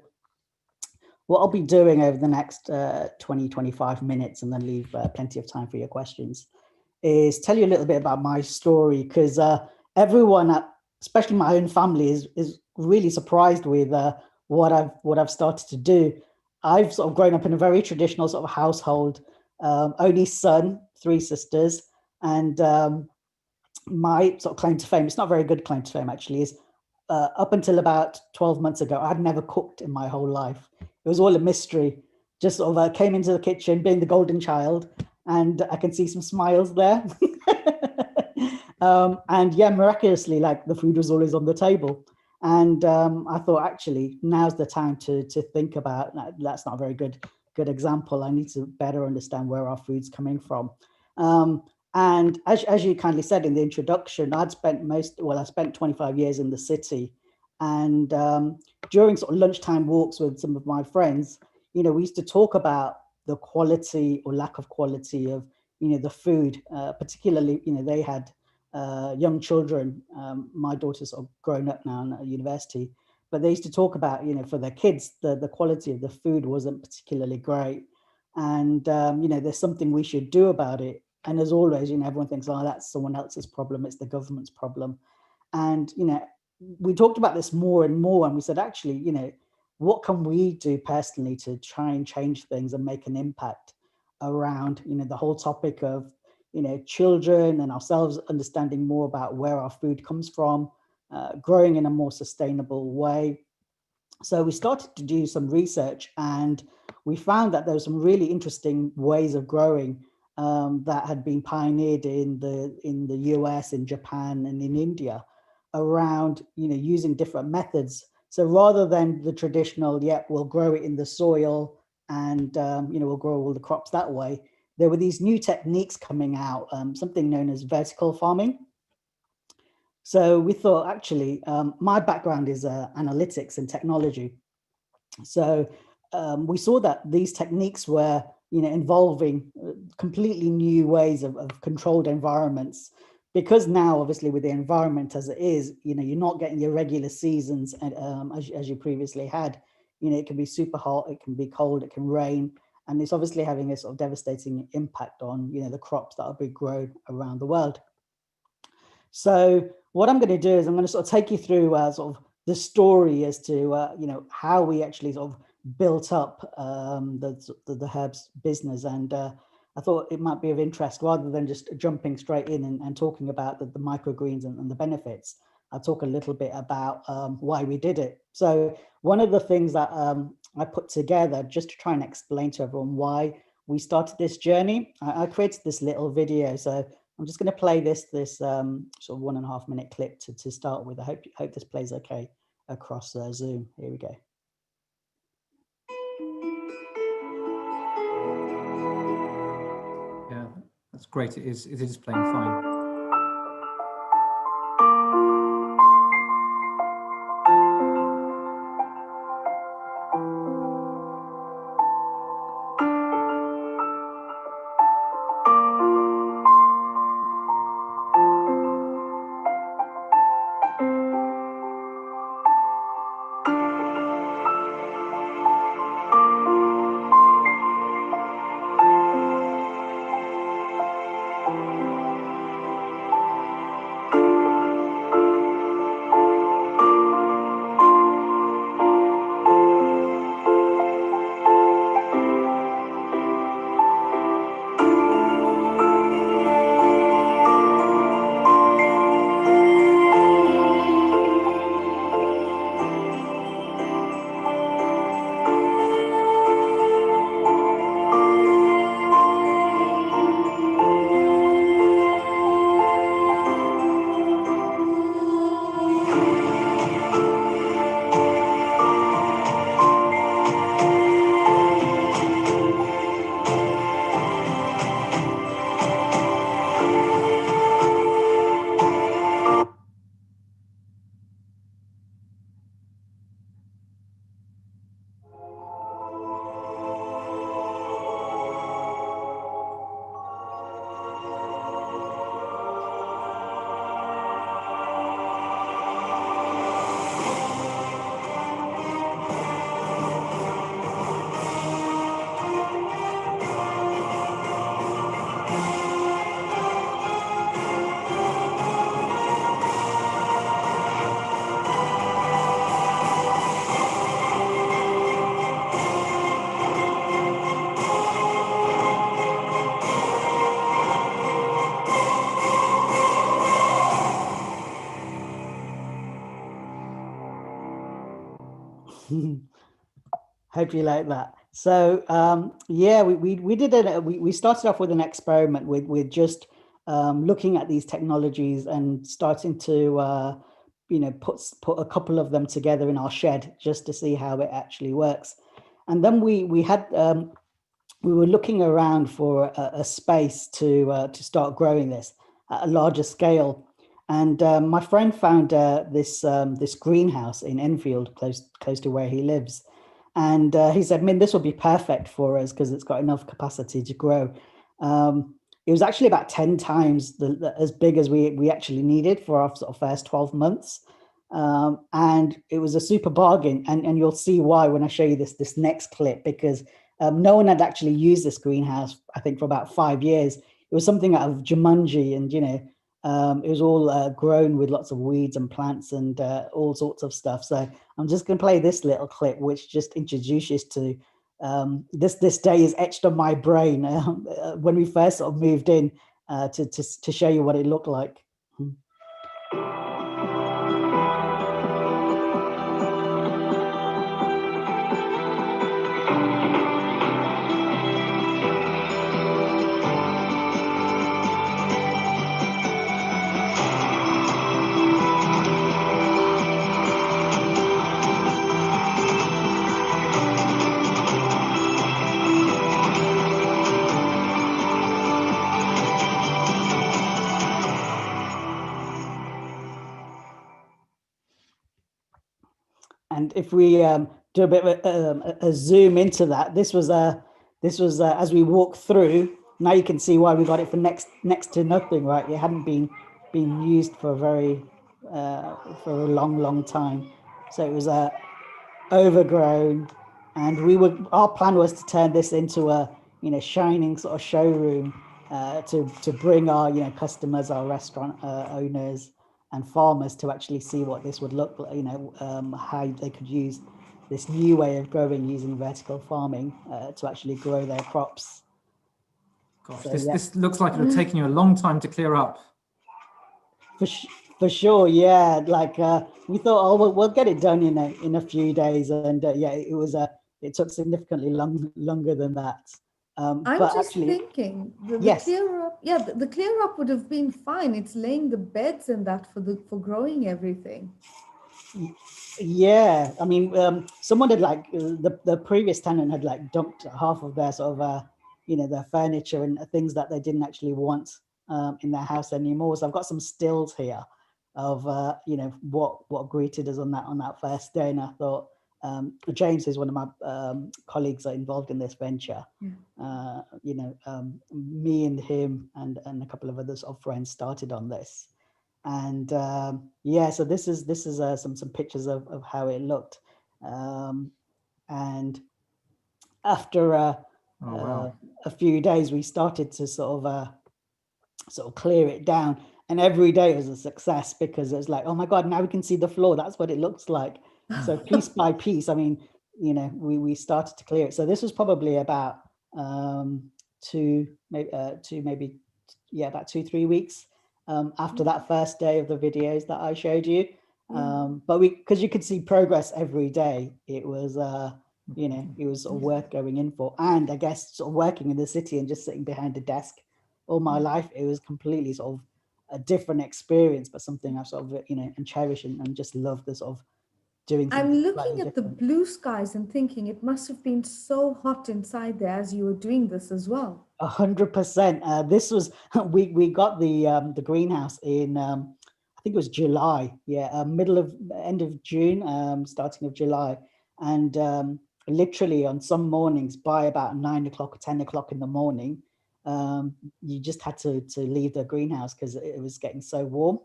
what I'll be doing over the next 20-25 minutes, and then leave plenty of time for your questions, is tell you a little bit about my story, because everyone, especially my own family, is really surprised with what I've started to do. I've sort of grown up in a very traditional sort of household, only son, 3 sisters, and my sort of claim to fame, it's not a very good claim to fame actually, is up until about 12 months ago, I'd never cooked in my whole life. It was all a mystery. Just sort of came into the kitchen being the golden child, and I can see some smiles there. And yeah, miraculously, like the food was always on the table. And I thought, actually, now's the time to think about, that's not a very good example. I need to better understand where our food's coming from. And as you kindly said in the introduction, I spent 25 years in the city. And during sort of lunchtime walks with some of my friends, we used to talk about the quality or lack of quality of, the food, particularly, they had young children. My daughter's sort of grown up now at university, but they used to talk about, for their kids, the quality of the food wasn't particularly great. And, there's something we should do about it. And as always, everyone thinks, oh, that's someone else's problem. It's the government's problem. And, we talked about this more and more, and we said, actually, what can we do personally to try and change things and make an impact around, the whole topic of, children and ourselves understanding more about where our food comes from, growing in a more sustainable way. So we started to do some research, and we found that there were some really interesting ways of growing that had been pioneered in the US, in Japan, and in India around using different methods. So rather than the traditional, we'll grow it in the soil and we'll grow all the crops that way, there were these new techniques coming out, something known as vertical farming. So we thought, actually, my background is analytics and technology. So we saw that these techniques were involving completely new ways of controlled environments, because now obviously with the environment as it is, you're not getting your regular seasons as you previously had. It can be super hot, it can be cold, it can rain, and it's obviously having a sort of devastating impact on the crops that are being grown around the world. So what I'm going to do is I'm going to sort of take you through sort of the story as to how we actually sort of built up the herbs business, and I thought it might be of interest, rather than just jumping straight in and talking about the microgreens and the benefits. I'll talk a little bit about why we did it. So one of the things that I put together just to try and explain to everyone why we started this journey, I created this little video. So I'm just going to play this sort of 1.5 minute clip to start with. I hope this plays okay across Zoom. Here we go. Yeah, that's great. It is playing fine. Hope you like that. So yeah, we did it. We started off with an experiment with just looking at these technologies and starting to put a couple of them together in our shed just to see how it actually works. And then we were looking around for a space to start growing this at a larger scale. And my friend found this greenhouse in Enfield, close to where he lives. And he said, "Min, this will be perfect for us because it's got enough capacity to grow." It was actually about 10 times as big as we actually needed for our sort of first 12 months. And it was a super bargain. And you'll see why when I show you this next clip, because no one had actually used this greenhouse, I think, for about 5 years. It was something out of Jumanji, and it was all grown with lots of weeds and plants and all sorts of stuff. So I'm just going to play this little clip, which just introduces to this day is etched on my brain when we first sort of moved in to show you what it looked like. And if we do a bit of a zoom into that, this was as we walk through. Now you can see why we got it for next to nothing, right? It hadn't been used for a long time, so it was overgrown. And our plan was to turn this into a shining sort of showroom to bring our customers, our restaurant owners and farmers to actually see what this would look like, how they could use this new way of growing using vertical farming to actually grow their crops. Gosh, So, this looks like it would have taken you a long time to clear up. For sure, yeah. Like we thought, oh, we'll get it done in a few days, and yeah, it took significantly longer than that. I'm but just actually, thinking the yes. clear up, yeah, the clear up would have been fine. It's laying the beds and that for growing everything. Yeah, I mean, someone had the previous tenant had dumped half of their sort of their furniture and things that they didn't actually want in their house anymore. So I've got some stills here of what greeted us on that first day, and I thought James is one of my colleagues that are involved in this venture. Me and him and a couple of other sort of friends started on this. And yeah, so this is some pictures of how it looked, and after a few days, we started to sort of clear it down, and every day was a success because it was like, oh my God, now we can see the floor. That's what it looks like. So piece by piece, I mean, we started to clear it. So this was probably about about 2-3 weeks. After that first day of the videos that I showed you, but because you could see progress every day, it was it was sort of worth going in for. And I guess sort of working in the city and just sitting behind a desk all my life, it was completely sort of a different experience, but something I sort of and cherish and just love the sort of doing. I'm looking at the blue skies and thinking it must have been so hot inside there as you were doing this as well. 100%. This was we got the greenhouse in I think it was July, end of June, starting of July, and literally on some mornings by about 9 o'clock or 10 o'clock in the morning, you just had to leave the greenhouse because it was getting so warm.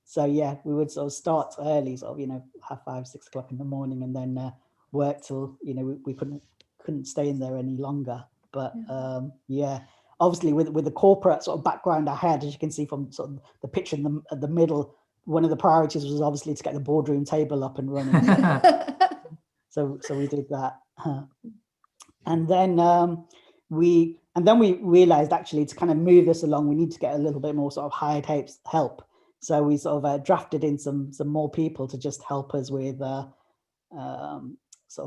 So yeah, we would sort of start early, sort of 5, 6 o'clock in the morning, and then work till we couldn't stay in there any longer. But yeah, obviously with the corporate sort of background I had, as you can see from sort of the picture in the middle, one of the priorities was obviously to get the boardroom table up and running. so we did that, and then we realized actually to kind of move this along, we need to get a little bit more sort of hired help. So we sort of drafted in some more people to just help us with sort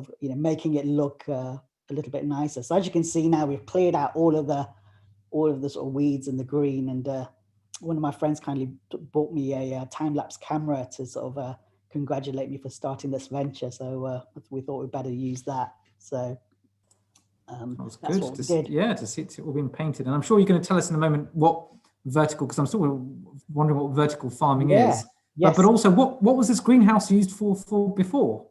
of making it look a little bit nicer. So as you can see now, we've cleared out all of the sort of weeds and the green, and one of my friends kindly bought me a time-lapse camera to sort of congratulate me for starting this venture. So we thought we'd better use that. So that was that's good what we did. Yeah, to see it all being painted. And I'm sure you're going to tell us in a moment what vertical, because I'm still wondering what vertical farming is. Yes. But also, what was this greenhouse used for before?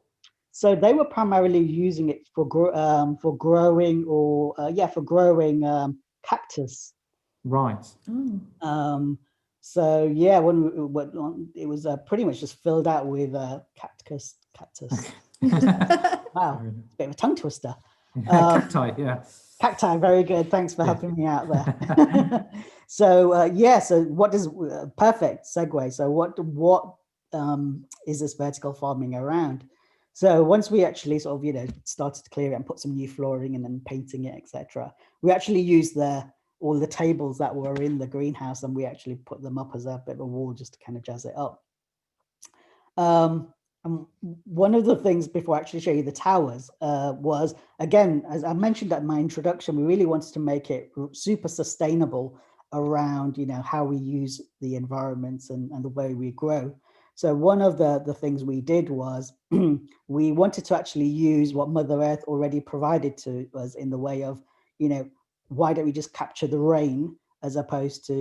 So they were primarily using it for growing cactus. Right. So yeah, when it was pretty much just filled out with cactus. Wow, bit of a tongue twister. Cacti, yeah. Cacti, very good. Thanks for helping me out there. So yeah, so what does perfect segue? So what is this vertical farming around? So once we actually sort of started to clear it and put some new flooring and then painting it, etc., we actually used the all the tables that were in the greenhouse, and we actually put them up as a bit of a wall just to kind of jazz it up. And one of the things before I actually show you the towers was, again, as I mentioned at my introduction, we really wanted to make it super sustainable around, you know, how we use the environments and the way we grow. So one of the things we did was we wanted to actually use what Mother Earth already provided to us in the way of, you know, why don't we just capture the rain as opposed to,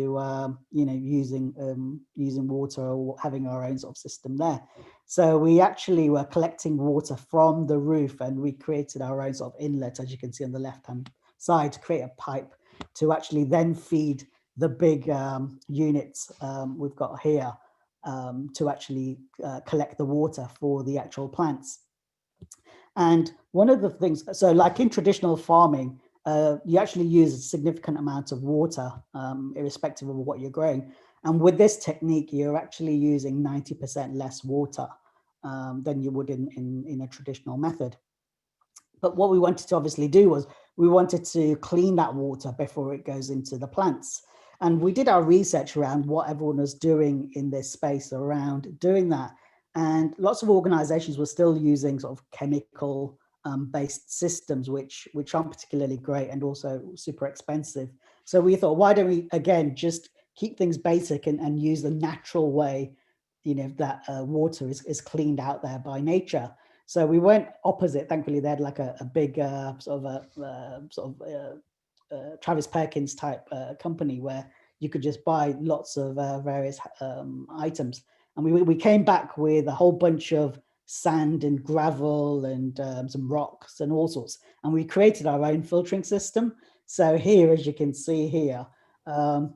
you know, using water or having our own sort of system there. So we actually were collecting water from the roof, and we created our own sort of inlet, as you can see on the left-hand side, to create a pipe to actually then feed the big units we've got here to actually collect the water for the actual plants. And one of the things, so like in traditional farming, you actually use a significant amount of water, irrespective of what you're growing. And with this technique, you're actually using 90% less water than you would in a traditional method. But what we wanted to obviously do was we wanted to clean that water before it goes into the plants. And we did our research around what everyone was doing in this space around doing that. And lots of organizations were still using sort of chemical based systems, which aren't particularly great and also super expensive. So we thought, why don't we, again, just keep things basic and use the natural way, you know, that water is cleaned out there by nature. So we went opposite. Thankfully, they had like a big Travis Perkins type company where you could just buy lots of various items. And we came back with a whole bunch of sand and gravel and some rocks and all sorts. And we created our own filtering system. So here, as you can see here,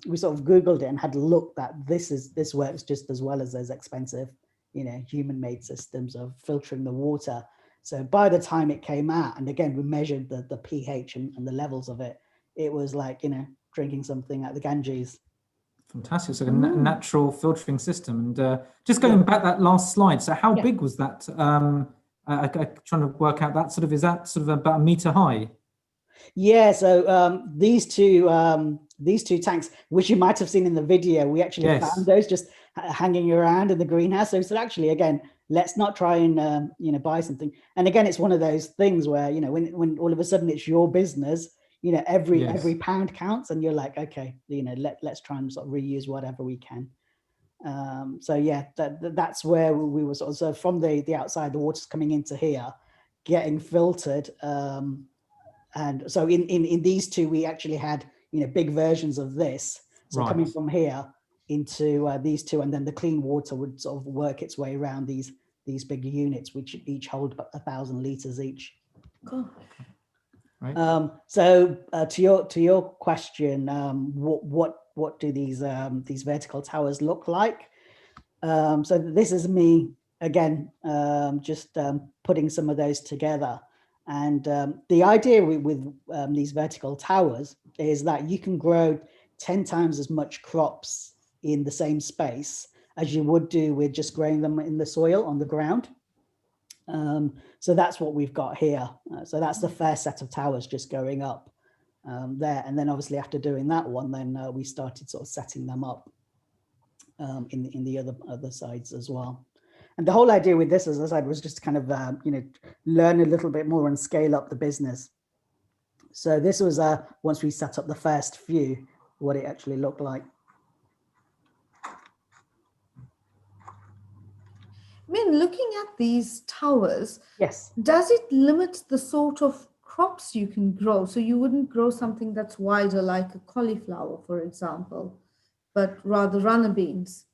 we sort of Googled it and had a look that this works just as well as those expensive, you know, human-made systems of filtering the water. So by the time it came out, and again, we measured the pH and the levels of it, it was like, you know, drinking something at the Ganges. Fantastic. So a natural filtering system. And just going back that last slide. So how big was that? I'm trying to work out that is that sort of about a meter high? Yeah. So these two tanks, which you might have seen in the video, we actually found those just hanging around in the greenhouse. So we said, actually, again, let's not try and you know, buy something. And again, it's one of those things where, you know, when all of a sudden it's your business, you know, every pound counts, and you're like, okay, you know, let's try and sort of reuse whatever we can. So yeah, that's where we were sort of, so from the outside, the water's coming into here, getting filtered. And so in these two, we actually had, you know, big versions of this. So coming from here into these two, and then the clean water would sort of work its way around these big units, which each hold about 1,000 liters each. Cool. Right. So to your question, what do these vertical towers look like? So this is me again, just putting some of those together. And the idea with these vertical towers is that you can grow 10 times as much crops in the same space as you would do with just growing them in the soil on the ground. So that's what we've got here. So that's the first set of towers just going up there. And then obviously after doing that one, then we started sort of setting them up in the other sides as well. And the whole idea with this, as I said, was just to kind of, you know, learn a little bit more and scale up the business. So this was once we set up the first few, what it actually looked like. I mean, looking at these towers, yes, does it limit the sort of crops you can grow? So you wouldn't grow something that's wider like a cauliflower, for example, but rather runner beans.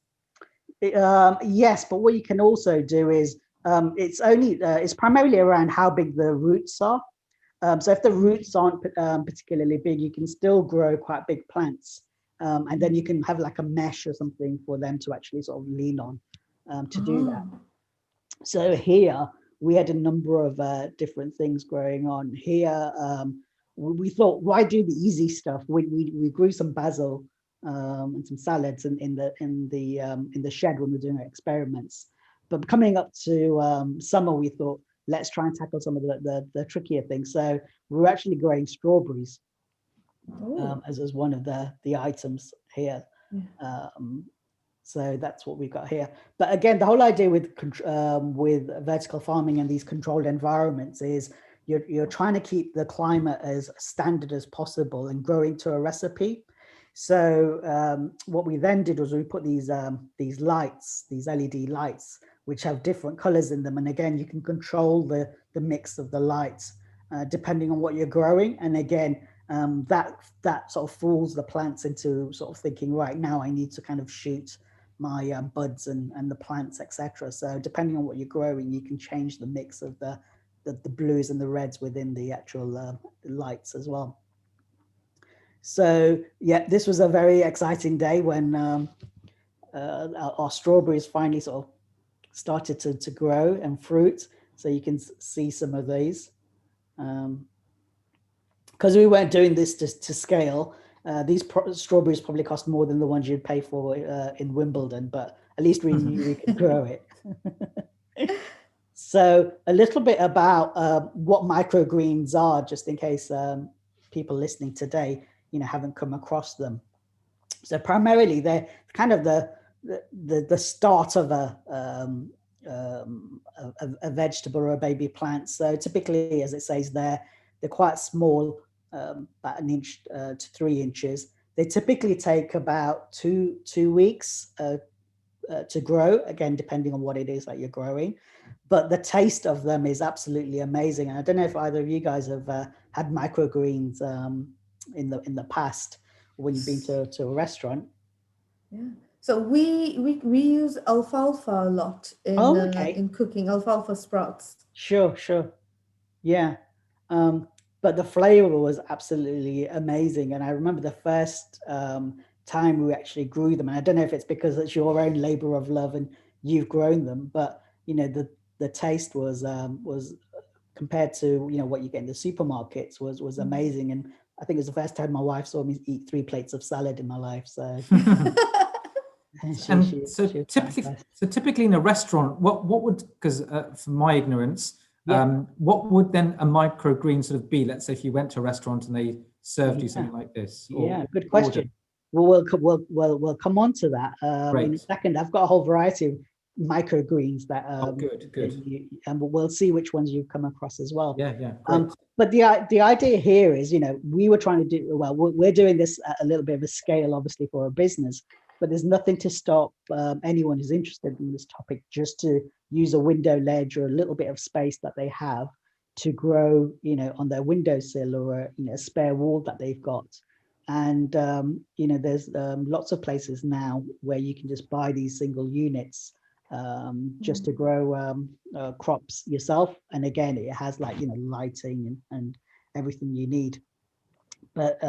Yes, but what you can also do is it's primarily around how big the roots are. So if the roots aren't particularly big, you can still grow quite big plants, and then you can have like a mesh or something for them to actually sort of lean on to do that. So here we had a number of different things going on. Here we thought, why do the easy stuff? We grew some basil and some salads in the shed when we were doing our experiments. But coming up to summer, we thought, let's try and tackle some of the trickier things. So we were actually growing strawberries. as one of the items here. Yeah. So that's what we've got here. But again, the whole idea with vertical farming and these controlled environments is you're trying to keep the climate as standard as possible and growing to a recipe. So what we then did was we put these lights, these LED lights, which have different colors in them. And again, you can control the mix of the lights depending on what you're growing. And again, that sort of fools the plants into sort of thinking, right, now I need to kind of shoot my buds and the plants, etc. So depending on what you're growing, you can change the mix of the blues and the reds within the actual lights as well. So yeah, this was a very exciting day when our strawberries finally sort of started to grow and fruit. So you can see some of these. Because we weren't doing this to scale, these strawberries probably cost more than the ones you'd pay for in Wimbledon, but at least we knew we could grow it. So a little bit about what microgreens are, just in case people listening today, haven't come across them. So primarily they're kind of the start of a vegetable or a baby plant. So typically, as it says there, they're quite small, about 1 inch to 3 inches. They typically take about two weeks to grow, again, depending on what it is that you're growing. But the taste of them is absolutely amazing. And I don't know if either of you guys have had microgreens in the past when you've been to a restaurant. Yeah. So we use alfalfa a lot in cooking, alfalfa sprouts. Sure. Yeah. But the flavor was absolutely amazing. And I remember the first time we actually grew them. And I don't know if it's because it's your own labor of love and you've grown them, but the taste was compared to what you get in the supermarkets was amazing. And I think it was the first time my wife saw me eat 3 plates of salad in my life. So typically in a restaurant, what would, because from my ignorance, what would then a microgreen sort of be? Let's say if you went to a restaurant and they served you something like this. Yeah, good question. Well, we'll come on to that in a second. I've got a whole variety of microgreens that good. And we'll see which ones you've come across as well. Yeah. But the idea here is, we were trying to do, well, we're doing this at a little bit of a scale, obviously, for a business, but there's nothing to stop anyone who's interested in this topic just to use a window ledge or a little bit of space that they have to grow, on their windowsill or a spare wall that they've got. And, there's lots of places now where you can just buy these single units just to grow crops yourself. And again, it has lighting and everything you need. But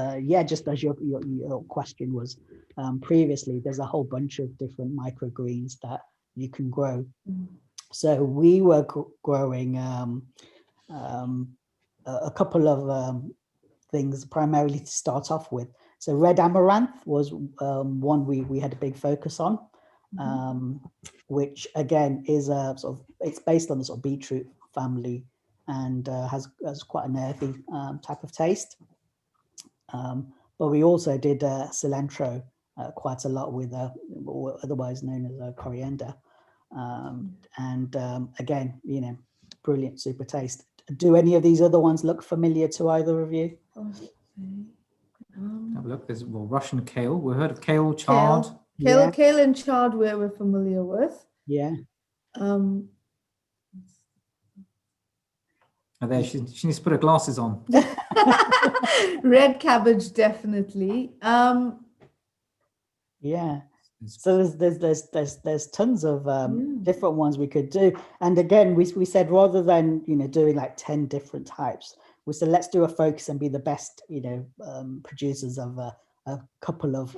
just as your question was previously, there's a whole bunch of different microgreens that you can grow. So we were growing a couple of things primarily to start off with. So red amaranth was one we had a big focus on, which again is it's based on the sort of beetroot family and has quite an earthy type of taste. But we also did cilantro quite a lot with otherwise known as coriander. And again, brilliant, super taste. Do any of these other ones look familiar to either of you? Have a look. There's Russian kale. We've heard of kale, chard. Kale and chard we're familiar with. Yeah. There, she needs to put her glasses on. Red cabbage, definitely. Yeah. So there's tons of different ones we could do. And again, we said rather than doing like 10 different types, we said let's do a focus and be the best producers of a couple of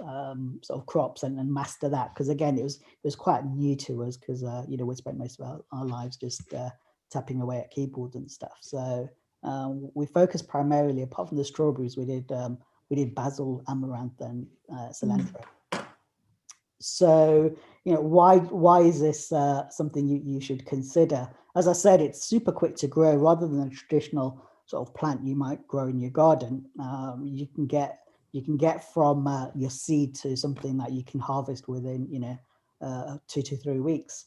sort of crops and master that, because again it was quite new to us because we spent most of our lives just tapping away at keyboards and stuff. So we focused primarily, apart from the strawberries, we did basil, amaranth, and cilantro. So why is this something you should consider? As I said, it's super quick to grow. Rather than a traditional sort of plant you might grow in your garden, you can get get from your seed to something that you can harvest within 2 to 3 weeks.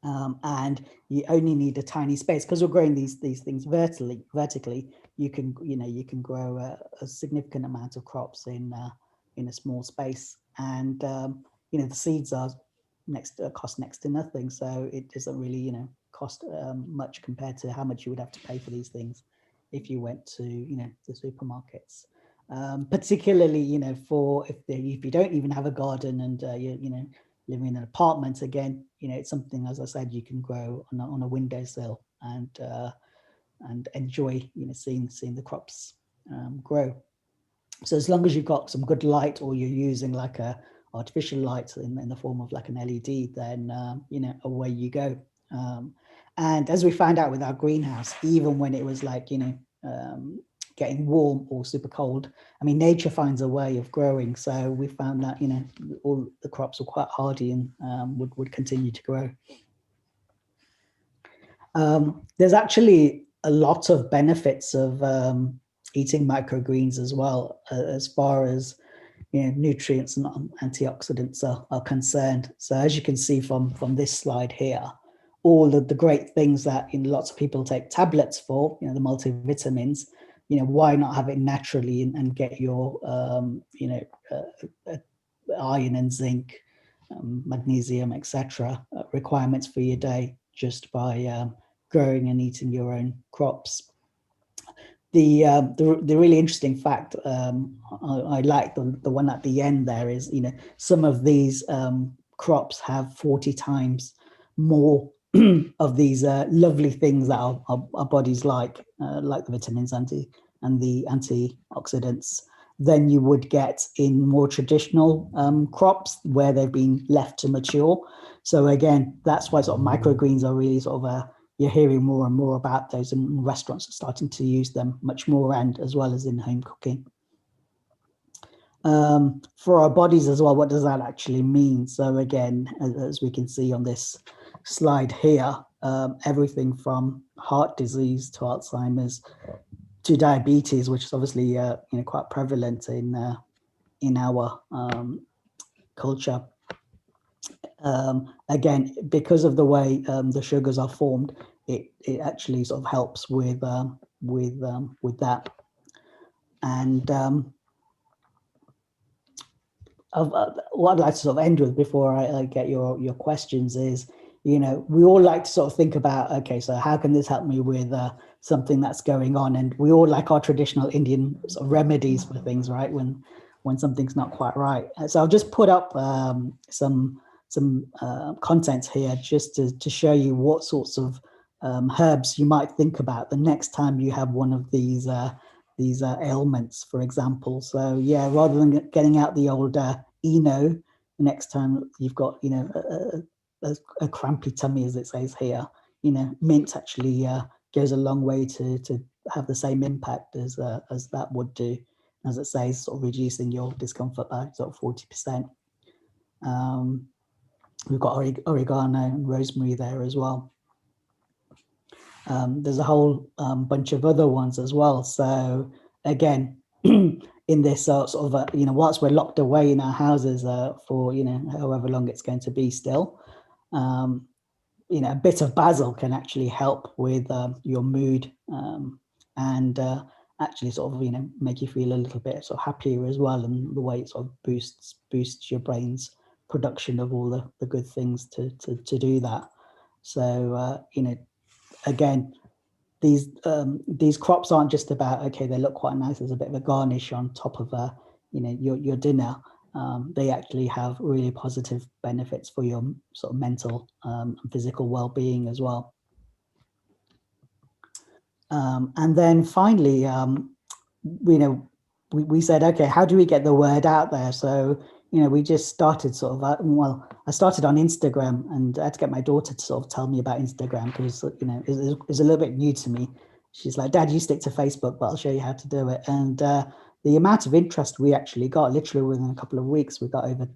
And you only need a tiny space because we're growing these things vertically. You can grow a significant amount of crops in a small space, and the seeds are cost next to nothing, so it doesn't really cost much compared to how much you would have to pay for these things if you went to the supermarkets. Particularly for if you don't even have a garden and you living in an apartment, again, it's something, as I said, you can grow on a windowsill and enjoy, seeing the crops grow. So as long as you've got some good light, or you're using like a artificial light in the form of like an LED, then away you go. And as we found out with our greenhouse, even when it was like getting warm or super cold, I mean, nature finds a way of growing. So we found that all the crops were quite hardy and would continue to grow. There's actually a lot of benefits of eating microgreens as well, as far as nutrients and antioxidants are concerned. So as you can see from this slide here, all of the great things that lots of people take tablets for, the multivitamins, why not have it naturally and get your iron and zinc, magnesium, etc. Requirements for your day just by growing and eating your own crops. The really interesting fact I like the one at the end there is some of these crops have 40 times more of these lovely things that our bodies like the vitamins and the antioxidants than you would get in more traditional crops where they've been left to mature. So again, that's why sort of microgreens are really sort of you're hearing more and more about those, and restaurants are starting to use them much more, and as well as in home cooking. For our bodies as well, what does that actually mean? So again, as we can see on this slide here, everything from heart disease to Alzheimer's to diabetes, which is obviously quite prevalent in our culture. Again, because of the way the sugars are formed, it actually sort of helps with that. And what I'd like to sort of end with before I get your questions is, we all like to sort of think about, okay, so how can this help me with something that's going on? And we all like our traditional Indian sort of remedies for things, right? When something's not quite right. So I'll just put up some content here just to show you what sorts of herbs you might think about the next time you have one of these ailments, for example. So yeah, rather than getting out the old Eno, the next time you've got a crampy tummy, as it says here, mint actually goes a long way to have the same impact as that would do, as it says, sort of reducing your discomfort by sort of 40%. We've got oregano and rosemary there as well. There's a whole bunch of other ones as well. So again, in this sort of whilst we're locked away in our houses for however long it's going to be still, a bit of basil can actually help with your mood and actually sort of make you feel a little bit sort of happier as well, and the way it sort of boosts your brain's production of all the good things to do that. So again, these crops aren't just about, okay, they look quite nice as a bit of a garnish on top of your dinner. They actually have really positive benefits for your sort of mental and physical well-being as well. And then finally, we said, okay, how do we get the word out there? So we just started sort of, I started on Instagram, and I had to get my daughter to sort of tell me about Instagram because, it was a little bit new to me. She's like, Dad, you stick to Facebook, but I'll show you how to do it. And the amount of interest we actually got, literally within a couple of weeks, we've got over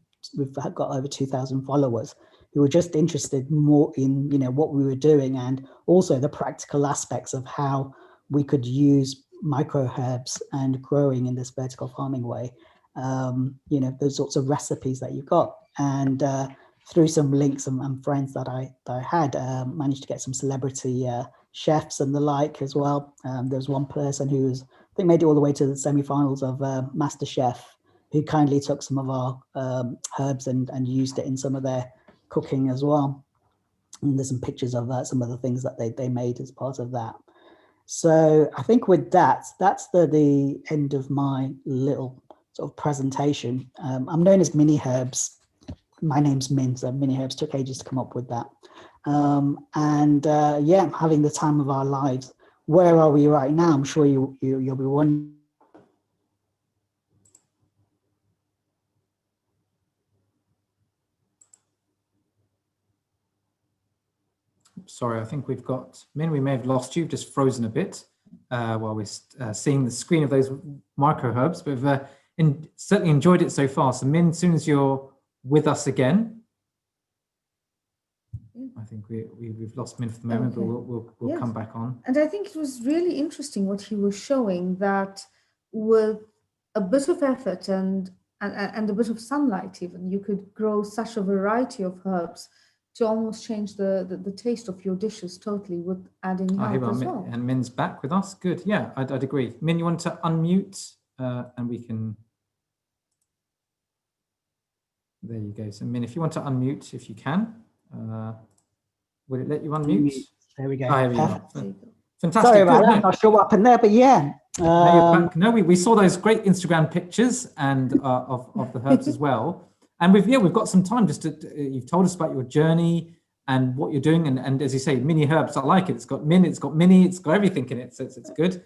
2,000 followers who were just interested more in, what we were doing, and also the practical aspects of how we could use micro herbs and growing in this vertical farming way, you know, those sorts of recipes that you've got. And through some links and friends that I had, managed to get some celebrity chefs and the like as well. There's one person who's, I think, made it all the way to the semi-finals of MasterChef, who kindly took some of our herbs and used it in some of their cooking as well. And there's some pictures of some of the things that they made as part of that. So I think with that, that's the end of my little sort of presentation. I'm known as Mini Herbs. My name's Min, so Mini Herbs took ages to come up with that. Yeah, having the time of our lives. Where are we right now? I'm sure you'll be wondering. Sorry, I think we've got, Min, we may have lost you, just frozen a bit while we're seeing the screen of those micro herbs, but we've certainly enjoyed it so far. So Min, as soon as you're with us again, I think we've lost Min for the moment, Okay. but we'll Yes. come back on. And I think it was really interesting what he was showing, that with a bit of effort and a bit of sunlight even, you could grow such a variety of herbs to almost change the taste of your dishes totally, with adding Here help we are, as well. and Min's back with us. Good. Yeah, I'd agree. Min, you want to unmute and we can. There you go. So Min, if you want to unmute, if you can, will it let you unmute? There we go. Here we are. Fantastic. Sorry about Good. that. I'm not sure what happened there, but yeah. No, we saw those great Instagram pictures and of the herbs as well. And we've got some time just to, you've told us about your journey and what you're doing. And as you say, Mini Herbs, I like it. It's got Min, it's got Mini, it's got everything in it. So it's good.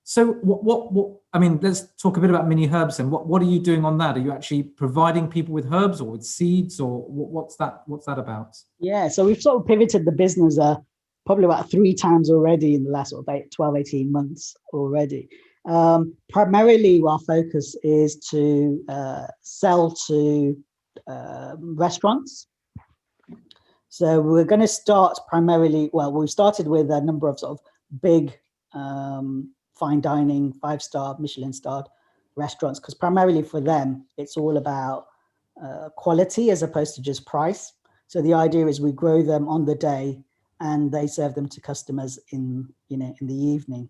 So what I mean, let's talk a bit about Mini Herbs and what are you doing on that? Are you actually providing people with herbs or with seeds, or what's that about? Yeah, so we've sort of pivoted the business probably about 3 times already in the last sort of 12, 18 months already. Primarily our focus is to sell to restaurants. So we're going to start primarily, well, we started with a number of sort of big fine dining, 5-star, Michelin-starred restaurants, because primarily for them, it's all about quality as opposed to just price. So the idea is we grow them on the day and they serve them to customers in the evening.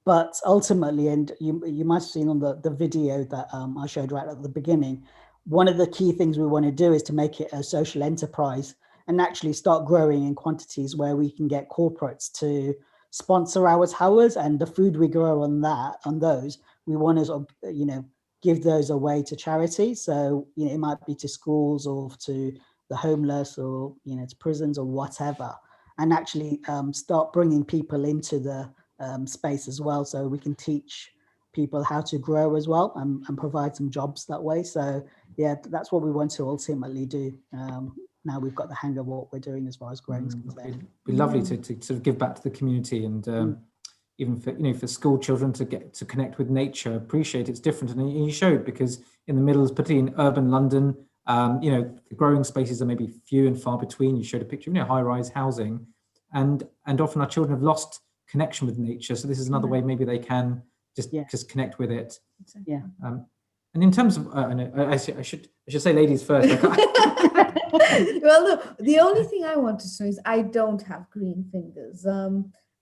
But ultimately, and you might have seen on the video that I showed right at the beginning, one of the key things we want to do is to make it a social enterprise and actually start growing in quantities where we can get corporates to sponsor our towers, and the food we grow on those, we want to sort of, give those away to charity. So, it might be to schools or to the homeless or, to prisons or whatever, and actually start bringing people into the space as well. So we can teach people how to grow as well and provide some jobs that way. So yeah, that's what we want to ultimately do. Now we've got the hang of what we're doing as far as growing is concerned. It'd be lovely to sort of give back to the community and even for for school children to get to connect with nature, appreciate it's different. And you showed, because in the middle, particularly in urban London, the growing spaces are maybe few and far between. You showed a picture of high-rise housing, and often our children have lost connection with nature. So this is another way maybe they can just connect with it. Yeah. And in terms of, I should say ladies first. Well, look, the only thing I want to say is I don't have green fingers.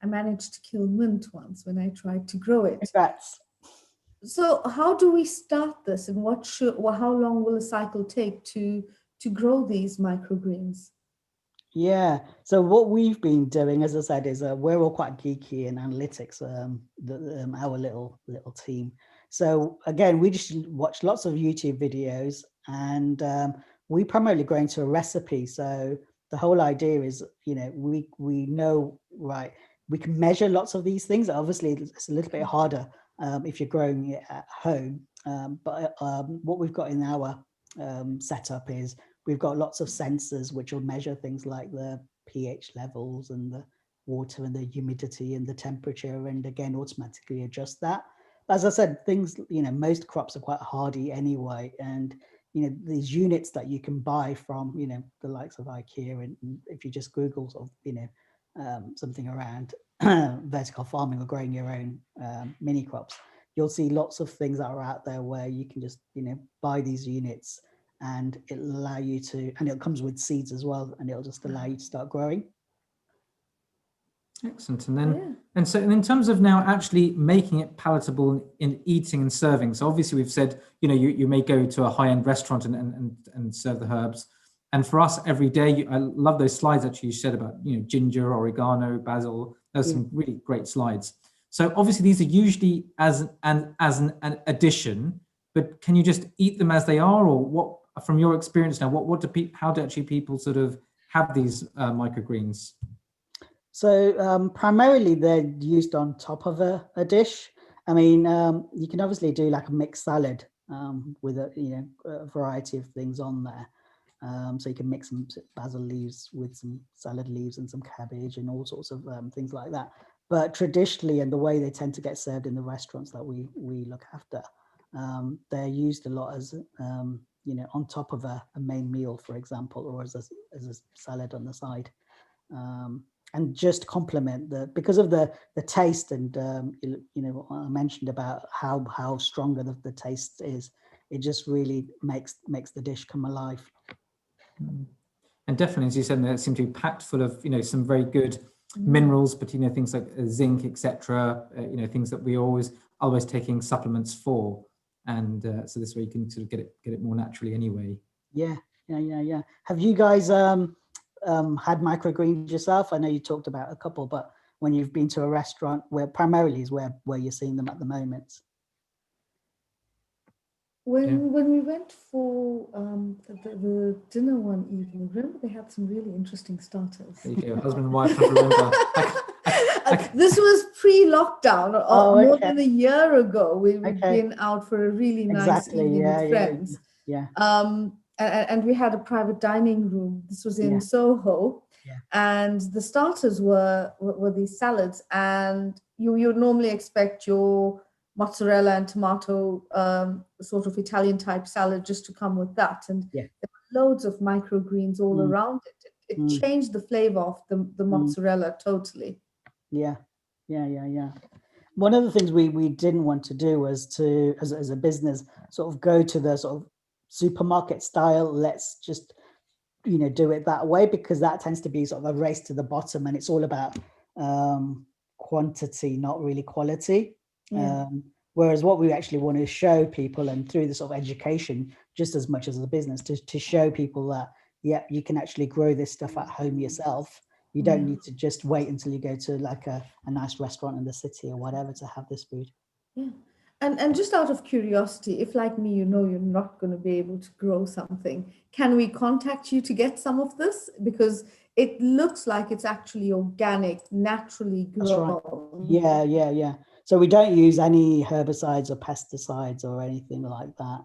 I managed to kill mint once when I tried to grow it. Congrats. So how do we start this, and how long will a cycle take to grow these microgreens? Yeah. So what we've been doing, as I said, is we're all quite geeky in analytics, our little team. So again, we just watch lots of YouTube videos, and we primarily go into a recipe. So the whole idea is, we know, right, we can measure lots of these things. Obviously, it's a little bit harder if you're growing it at home. But what we've got in our setup is we've got lots of sensors which will measure things like the pH levels and the water and the humidity and the temperature, and again, automatically adjust that. As I said, things, most crops are quite hardy anyway. And, these units that you can buy from, the likes of IKEA, and if you just Google sort of, something around vertical farming or growing your own mini crops, you'll see lots of things that are out there where you can just, buy these units, and it'll allow you to, and it comes with seeds as well, and it'll just allow you to start growing. Excellent. And then, and in terms of now actually making it palatable in eating and serving. So obviously we've said, you may go to a high-end restaurant and serve the herbs. And for us every day, I love those slides actually you said about, ginger, oregano, basil. Those some really great slides. So obviously these are usually as an addition, but can you just eat them as they are, or what, from your experience now, how do actually people sort of have these microgreens? So primarily they're used on top of a dish. I mean, you can obviously do like a mixed salad with a variety of things on there. So you can mix some basil leaves with some salad leaves and some cabbage and all sorts of things like that. But traditionally, and the way they tend to get served in the restaurants that we look after, they're used a lot as on top of a main meal, for example, or as a salad on the side. And just complement because of the taste, and what I mentioned about how stronger the taste is, it just really makes the dish come alive. And definitely, as you said, they seem to be packed full of some very good minerals, but things like zinc, etc. Things that we always taking supplements for, and so this way you can sort of get it more naturally anyway. Yeah. Have you guys had microgreens yourself? I know you talked about a couple, but when you've been to a restaurant, where primarily is where you're seeing them at the moment? When we went for the dinner one evening, remember they had some really interesting starters. There you go, husband and wife have to remember. This was pre-lockdown, more than a year ago. We've been out for a really nice evening with friends. Yeah. And we had a private dining room. This was in Soho, and the starters were these salads. And you normally expect your mozzarella and tomato sort of Italian type salad just to come with that, and there were loads of microgreens all around it. It changed the flavor of the mozzarella totally. Yeah. One of the things we didn't want to do was to, as a business, sort of go to the sort of supermarket style, let's just do it that way, because that tends to be sort of a race to the bottom, and it's all about quantity, not really quality. Whereas what we actually want to show people, and through the sort of education just as much as the business, to show people that you can actually grow this stuff at home yourself. You don't need to just wait until you go to like a nice restaurant in the city or whatever to have this food. And just out of curiosity, if like me, you're not going to be able to grow something, can we contact you to get some of this? Because it looks like it's actually organic, naturally grown. That's right. Yeah. So we don't use any herbicides or pesticides or anything like that.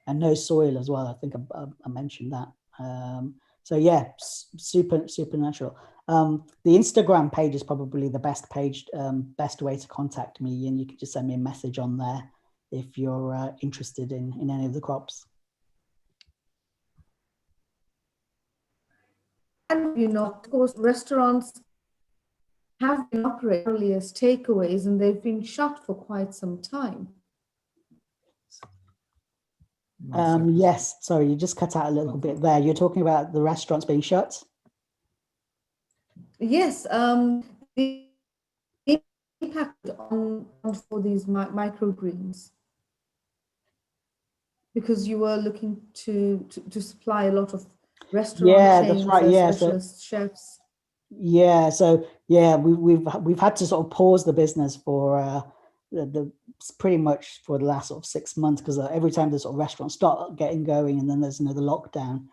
And no soil as well. I think I mentioned that. So yeah, super natural. The Instagram page is probably the best page, best way to contact me, and you can just send me a message on there if you're interested in any of the crops. And of course, restaurants have been operating as takeaways, and they've been shut for quite some time. Yes, sorry, you just cut out a little bit there. You're talking about the restaurants being shut? Yes, the impact on for these microgreens, because you were looking to supply a lot of restaurant chains, that's right. Specialist chefs. We've had to sort of pause the business for the pretty much for the last sort of 6 months, because every time the sort of restaurants start getting going, and then there's another lockdown.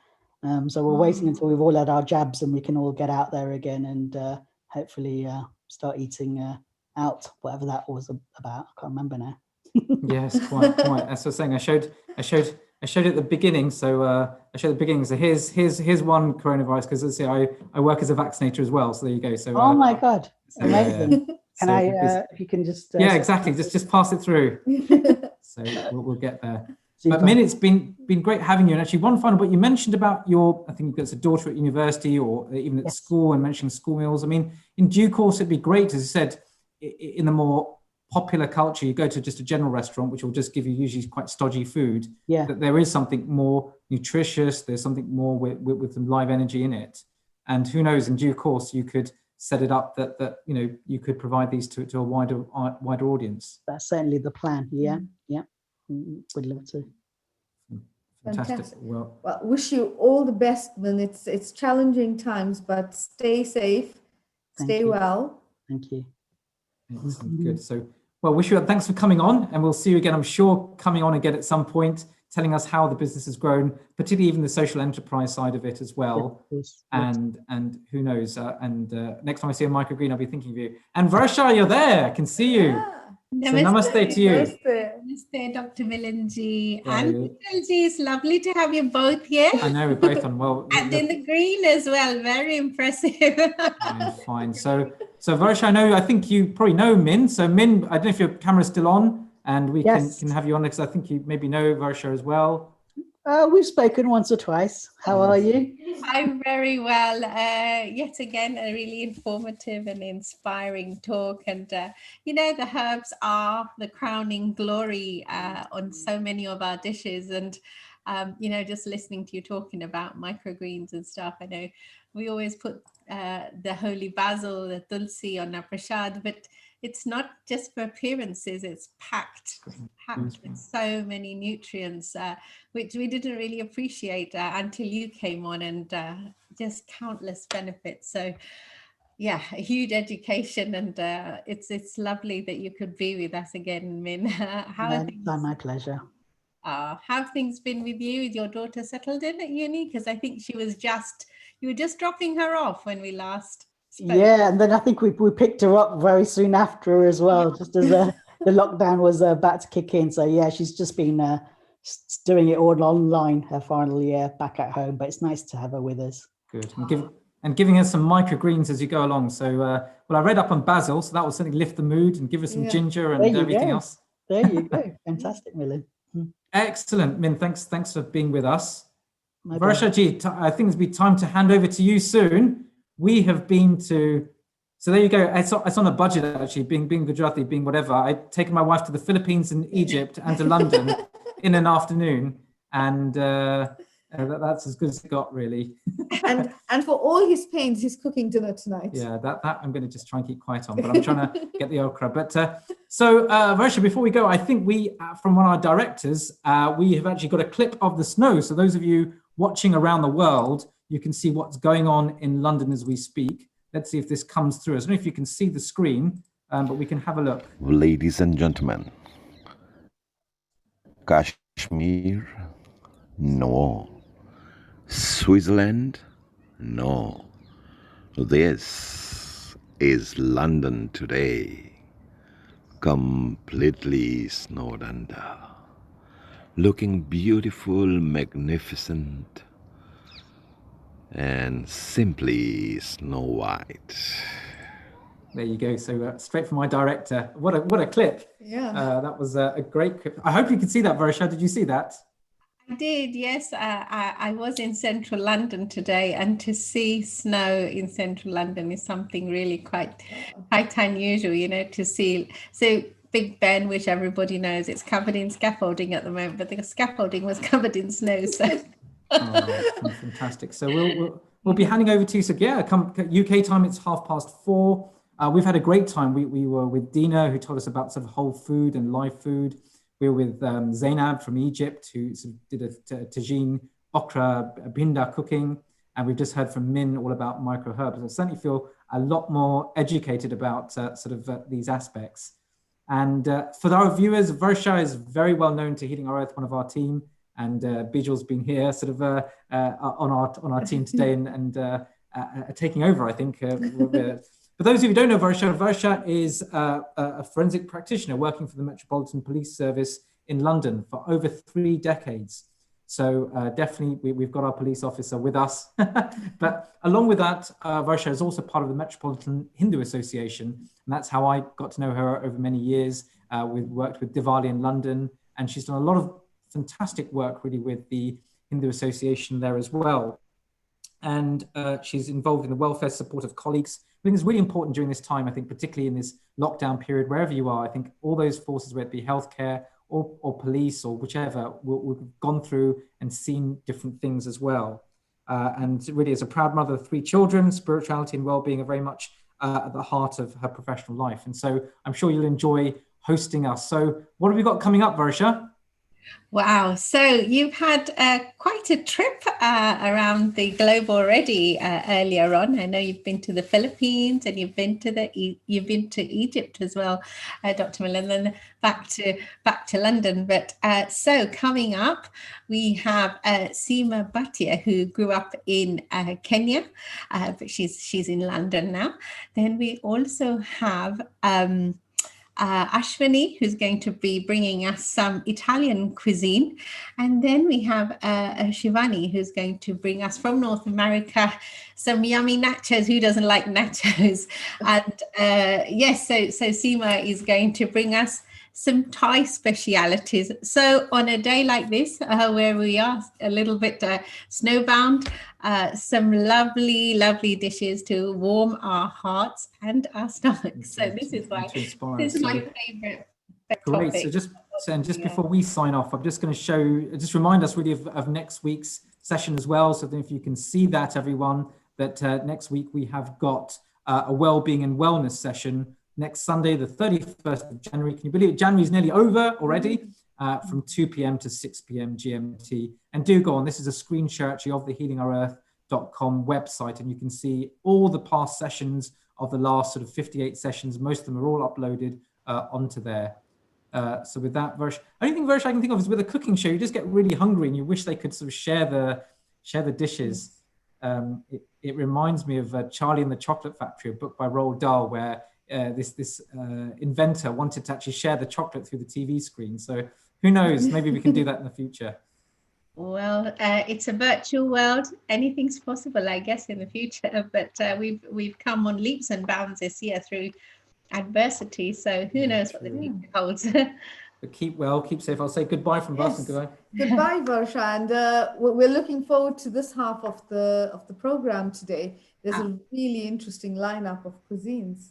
So we're waiting until we've all had our jabs and we can all get out there again and hopefully start eating out, whatever that was about. I can't remember now. Yes, quite. As I was saying, I showed at the beginning. So I showed the beginning. So here's one coronavirus, because let's say I work as a vaccinator as well. So there you go. So oh my God, so, amazing. Can I if you can just exactly, just pass it through. So we'll get there. But Min, it's been great having you. And actually, one final, but you mentioned about I think you've got a daughter at university or even at school, and mentioning school meals. I mean, in due course, it'd be great, as you said, in the more popular culture, you go to just a general restaurant, which will just give you usually quite stodgy food. Yeah. That there is something more nutritious. There's something more with some live energy in it. And who knows, in due course, you could set it up that you could provide these to a wider audience. That's certainly the plan. Yeah, yeah. Would love to. Fantastic. Well, wish you all the best, Min. It's challenging times, but stay safe, stay well. Thank you. Excellent. Good. So, well, thanks for coming on, and we'll see you again, I'm sure, coming on again at some point, telling us how the business has grown, particularly even the social enterprise side of it as well. Yes. And who knows? Next time I see a microgreen, I'll be thinking of you. And Varsha, you're there. I can see you. Yeah. So namaste to you. Namaste, Dr. Milanji. And Milanji, it's lovely to have you both here. I know, we're both on. Well, and in the green as well. Very impressive. Fine. So Varsha, I think you probably know Min. So Min, I don't know if your camera's still on, and we can have you on, because I think you maybe know Varsha as well. We've spoken once or twice. How are you? I'm very well. Yet again, a really informative and inspiring talk. And, the herbs are the crowning glory on so many of our dishes. And, just listening to you talking about microgreens and stuff, I know we always put the holy basil, the tulsi on our prasad, but it's not just for appearances, it's packed with so many nutrients, which we didn't really appreciate until you came on, and just countless benefits. So yeah, a huge education, and it's lovely that you could be with us again, Min. My pleasure. How have things been with you? Is your daughter settled in at uni? Because I think you were just dropping her off when we last spoke. Yeah, and then I think we picked her up very soon after as well, just as the lockdown was about to kick in. So yeah, she's just been doing it all online her final year back at home, but it's nice to have her with us. Good. And giving us some microgreens as you go along. So, I read up on basil, so that will certainly lift the mood and give us some ginger and everything else. There you go. Fantastic, Milan. Excellent, Min. Thanks for being with us. Varsha ji, I think it'll be time to hand over to you soon. We have been to, so there you go. It's on a budget, actually, being Gujarati, being whatever. I've taken my wife to the Philippines and Egypt and to London in an afternoon, and that's as good as it got, really. and for all his pains, he's cooking dinner tonight. Yeah, that I'm going to just try and keep quiet on, but I'm trying to get the okra. But so Varsha, before we go, I think we, from one of our directors, we have actually got a clip of the snow. So those of you watching around the world, you can see what's going on in London as we speak. Let's see if this comes through. I don't know if you can see the screen, but we can have a look. Ladies and gentlemen, Kashmir, no. Switzerland, no. This is London today, completely snowed under, looking beautiful, magnificent, and simply snow white. There you go. So straight from my director. What a clip. Yeah. That was a great clip. I hope you could see that, Varsha. Did you see that? I did, yes. I was in central London today, and to see snow in central London is something really quite unusual, to see. So Big Ben, which everybody knows, it's covered in scaffolding at the moment, but the scaffolding was covered in snow. So. Oh, fantastic. So we'll be handing over to you. So yeah, come UK time, it's 4:30. We've had a great time. We were with Dina, who told us about sort of whole food and live food. We were with Zainab from Egypt, who sort of did a tagine, okra, binda cooking. And we've just heard from Min all about micro herbs. I certainly feel a lot more educated about these aspects. And for our viewers, Varsha is very well known to Healing Our Earth, one of our team. And Bijal's been here sort of on our team today and taking over, I think. For those of you who don't know Varsha is a forensic practitioner working for the Metropolitan Police Service in London for over 3 decades. So definitely we've got our police officer with us. But along with that, Varsha is also part of the Metropolitan Hindu Association. And that's how I got to know her over many years. We've worked with Diwali in London, and she's done a lot of fantastic work really with the Hindu Association there as well. And she's involved in the welfare support of colleagues. I think it's really important during this time, I think, particularly in this lockdown period, wherever you are, I think all those forces, whether it be healthcare or police or whichever, we've gone through and seen different things as well. And really, as a proud mother of 3 children, spirituality and well-being are very much at the heart of her professional life. And so I'm sure you'll enjoy hosting us. So what have we got coming up, Varsha? Wow. So you've had quite a trip around the globe already earlier on. I know you've been to the Philippines and you've been to Egypt as well, Dr. Milan, then back to London. But so coming up, we have Seema Bhatia, who grew up in Kenya, but she's in London now. Then we also have Ashwini, who's going to be bringing us some Italian cuisine. And then we have Shivani, who's going to bring us from North America some yummy nachos. Who doesn't like nachos? And yes, so Seema is going to bring us some Thai specialities. So on a day like this, where we are a little bit snowbound, some lovely, lovely dishes to warm our hearts and our stomachs. So this is why this is my favorite Great. topic. So just before we sign off, I'm just going to just remind us really of next week's session as well. So then if you can see that, everyone, that next week we have got a well-being and wellness session next Sunday, the 31st of January. Can you believe it? January is nearly over already, from 2 p.m. to 6 p.m. GMT. And do go on. This is a screen share actually of the healingourearth.com website, and you can see all the past sessions of the last sort of 58 sessions. Most of them are all uploaded onto there. So with that, Varsh, only thing, Varsh, I can think of is with a cooking show, you just get really hungry and you wish they could sort of share the dishes. It reminds me of Charlie and the Chocolate Factory, a book by Roald Dahl, where this inventor wanted to actually share the chocolate through the TV screen. So who knows, maybe we can do that in the future. Well, it's a virtual world. Anything's possible, I guess, in the future. But we've come on leaps and bounds this year through adversity. So who knows what the future holds. But keep well, keep safe. I'll say goodbye from Boston. Goodbye. Goodbye, Varsha. And we're looking forward to this half of the program today. There's a really interesting lineup of cuisines.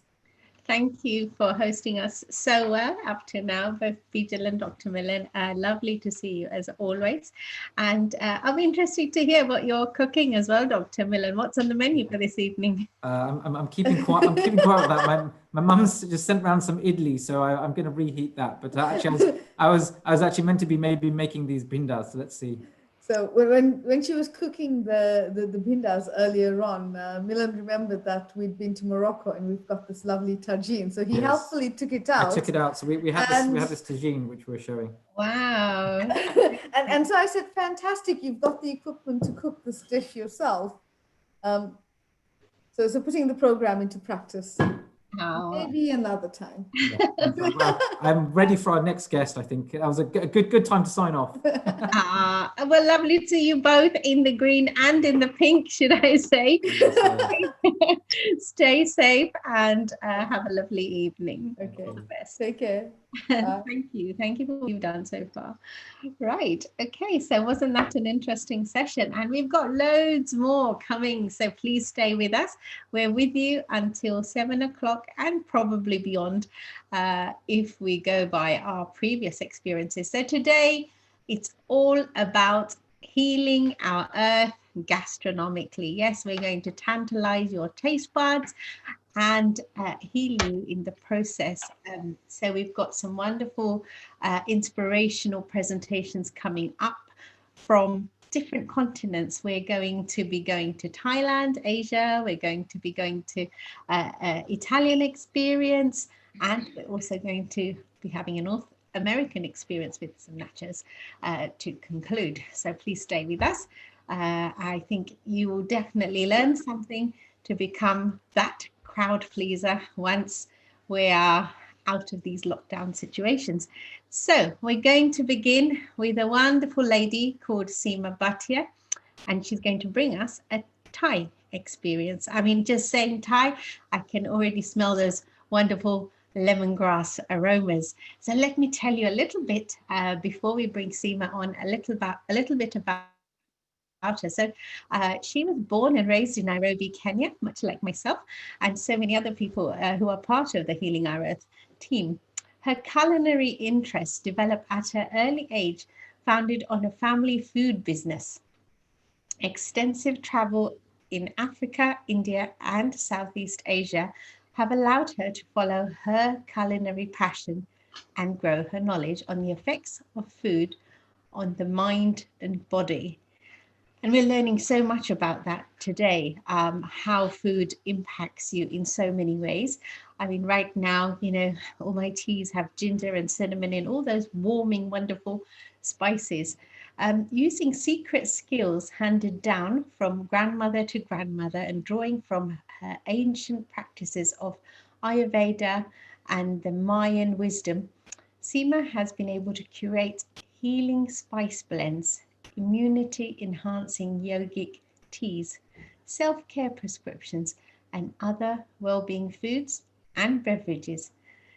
Thank you for hosting us so well up to now, both Bijal and Dr. Milan. Lovely to see you as always. And I'll be interested to hear what you're cooking as well, Dr. Milan. What's on the menu for this evening? I'm keeping quiet. I'm keeping quiet with that. My mum's just sent around some idli, so I'm going to reheat that. But actually, I was actually meant to be maybe making these bindas. So let's see. So when she was cooking the bindas earlier on, Milan remembered that we'd been to Morocco and we've got this lovely tagine. So he helpfully took it out. I took it out. So we have this tagine which we're showing. Wow. and so I said, fantastic, you've got the equipment to cook this dish yourself. So putting the program into practice. Maybe another time. Yeah. Well, I'm ready for our next guest. I think that was a good time to sign off. Well, lovely to see you both in the green and in the pink, should I say. Stay safe and have a lovely evening. Okay. All the best. Take care. Thank you for what you've done so far. Right, okay, so wasn't that an interesting session? And we've got loads more coming, so please stay with us. We're with you until 7 o'clock and probably beyond, if we go by our previous experiences. So today it's all about healing our earth gastronomically. Yes, we're going to tantalize your taste buds and heal you in the process. So we've got some wonderful inspirational presentations coming up from different continents. We're going to be going to Thailand, Asia. We're going to be going to Italian experience, and we're also going to be having a North American experience with some nachos to conclude. So please stay with us. I think you will definitely learn something to become that crowd pleaser once we are out of these lockdown situations. So we're going to begin with a wonderful lady called Seema Bhatia, and she's going to bring us a Thai experience. I mean, just saying Thai, I can already smell those wonderful lemongrass aromas. So let me tell you a little bit before we bring Seema on, a little bit about her. So she was born and raised in Nairobi, Kenya, much like myself and so many other people who are part of the Healing Our Earth team. Her culinary interests developed at her early age, founded on a family food business. Extensive travel in Africa, India, and Southeast Asia have allowed her to follow her culinary passion and grow her knowledge on the effects of food on the mind and body. And we're learning so much about that today, how food impacts you in so many ways. I mean, right now, you know, all my teas have ginger and cinnamon in, all those warming, wonderful spices. Using secret skills handed down from grandmother to grandmother and drawing from her ancient practices of Ayurveda and the Mayan wisdom, Seema has been able to curate healing spice blends, immunity enhancing yogic teas, self care prescriptions, and other well being foods and beverages.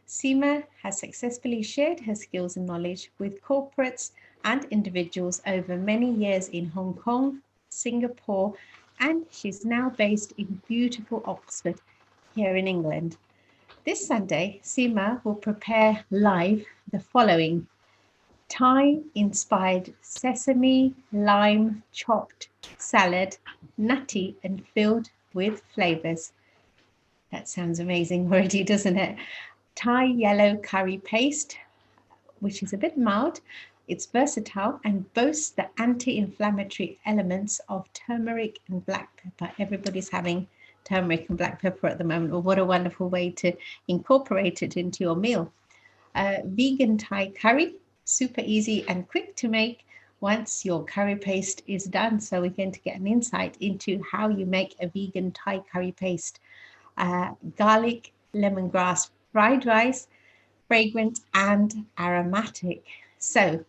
Seema has successfully shared her skills and knowledge with corporates and individuals over many years in Hong Kong, Singapore, and she's now based in beautiful Oxford here in England. This Sunday, Seema will prepare live the following Thai inspired sesame lime chopped salad, nutty and filled with flavors. That sounds amazing already, doesn't it? Thai yellow curry paste, which is a bit mild. It's versatile and boasts the anti-inflammatory elements of turmeric and black pepper. Everybody's having turmeric and black pepper at the moment. Well, what a wonderful way to incorporate it into your meal. Vegan Thai curry, super easy and quick to make once your curry paste is done. So we're going to get an insight into how you make a vegan Thai curry paste. Garlic, lemongrass, fried rice, fragrant and aromatic. So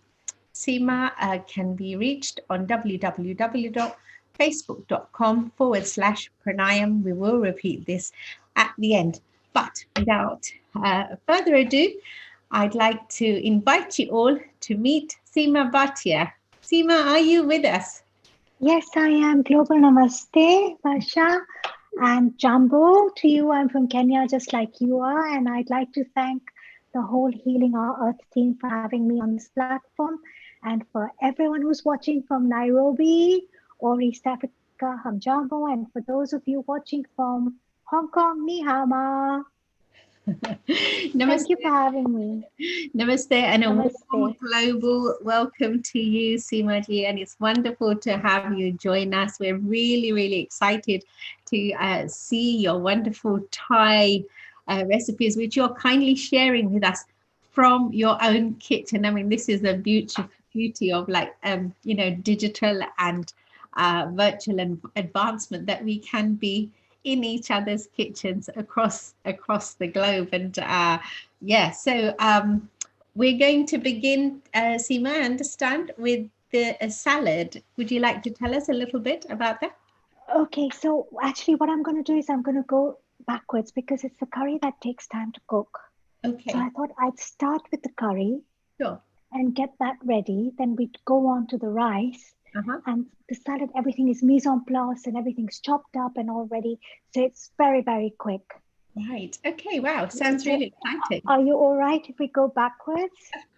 Seema can be reached on www.facebook.com/pranayam. We will repeat this at the end. But without further ado, I'd like to invite you all to meet Seema Bhatia. Seema, are you with us? Yes, I am. Global Namaste, Varsha and Jambo to you. I'm from Kenya, just like you are. And I'd like to thank the whole Healing Our Earth team for having me on this platform. And for everyone who's watching from Nairobi or East Africa, Hamjambo. And for those of you watching from Hong Kong, Ni Hao Ma. Thank you for having me. Namaste and a Namaste. warm global welcome to you, Seema ji, and it's wonderful to have you join us. We're really, really excited to see your wonderful Thai recipes, which you're kindly sharing with us from your own kitchen. I mean, this is the beauty of like, you know, digital and virtual advancement that we can be in each other's kitchens across the globe. And so we're going to begin, Seema, I understand, with the salad. Would you like to tell us a little bit about that? Okay, so actually what I'm going to do is I'm going to go backwards because it's a curry that takes time to cook. Okay. So I thought I'd start with the curry. Sure. And get that ready. Then we'd go on to the rice. And the salad, everything is mise en place and everything's chopped up and all ready. So it's very, very quick. Right. Okay. Wow. Sounds really exciting. Are you all right if we go backwards? Of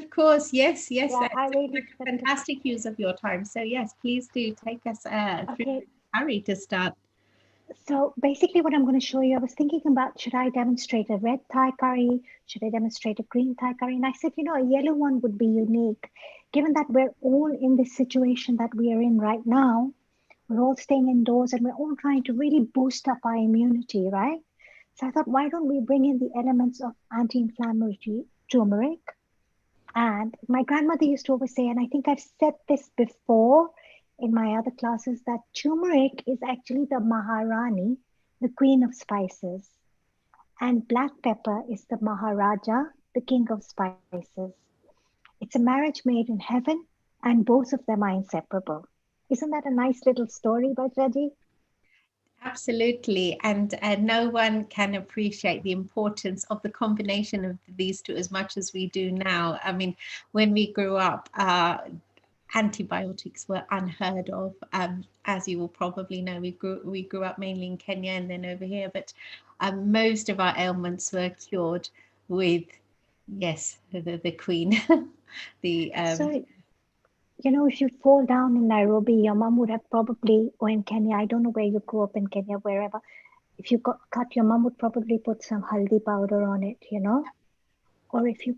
course. Yes. Yeah, I really like a fantastic use of your time. So yes, please do take us through the curry to start. So basically what I'm going to show you, I was thinking about, should I demonstrate a red Thai curry? Should I demonstrate a green Thai curry? And I said, you know, a yellow one would be unique. Given that we're all in this situation that we are in right now, we're all staying indoors and we're all trying to really boost up our immunity, right? So I thought, why don't we bring in the elements of anti-inflammatory turmeric? And my grandmother used to always say, and I think I've said this before in my other classes, that turmeric is actually the Maharani, the queen of spices. And black pepper is the Maharaja, the king of spices. It's a marriage made in heaven, and both of them are inseparable. Isn't that a nice little story, Bajraji? Absolutely, and no one can appreciate the importance of the combination of these two as much as we do now. I mean, when we grew up, antibiotics were unheard of. As you will probably know, we grew up mainly in Kenya and then over here, but most of our ailments were cured with, yes, the Queen. the So, you know, if you fall down in Nairobi, your mom would have probably, or in Kenya, I don't know where you grew up in Kenya, wherever, if you got cut, your mom would probably put some haldi powder on it, you know. Or if you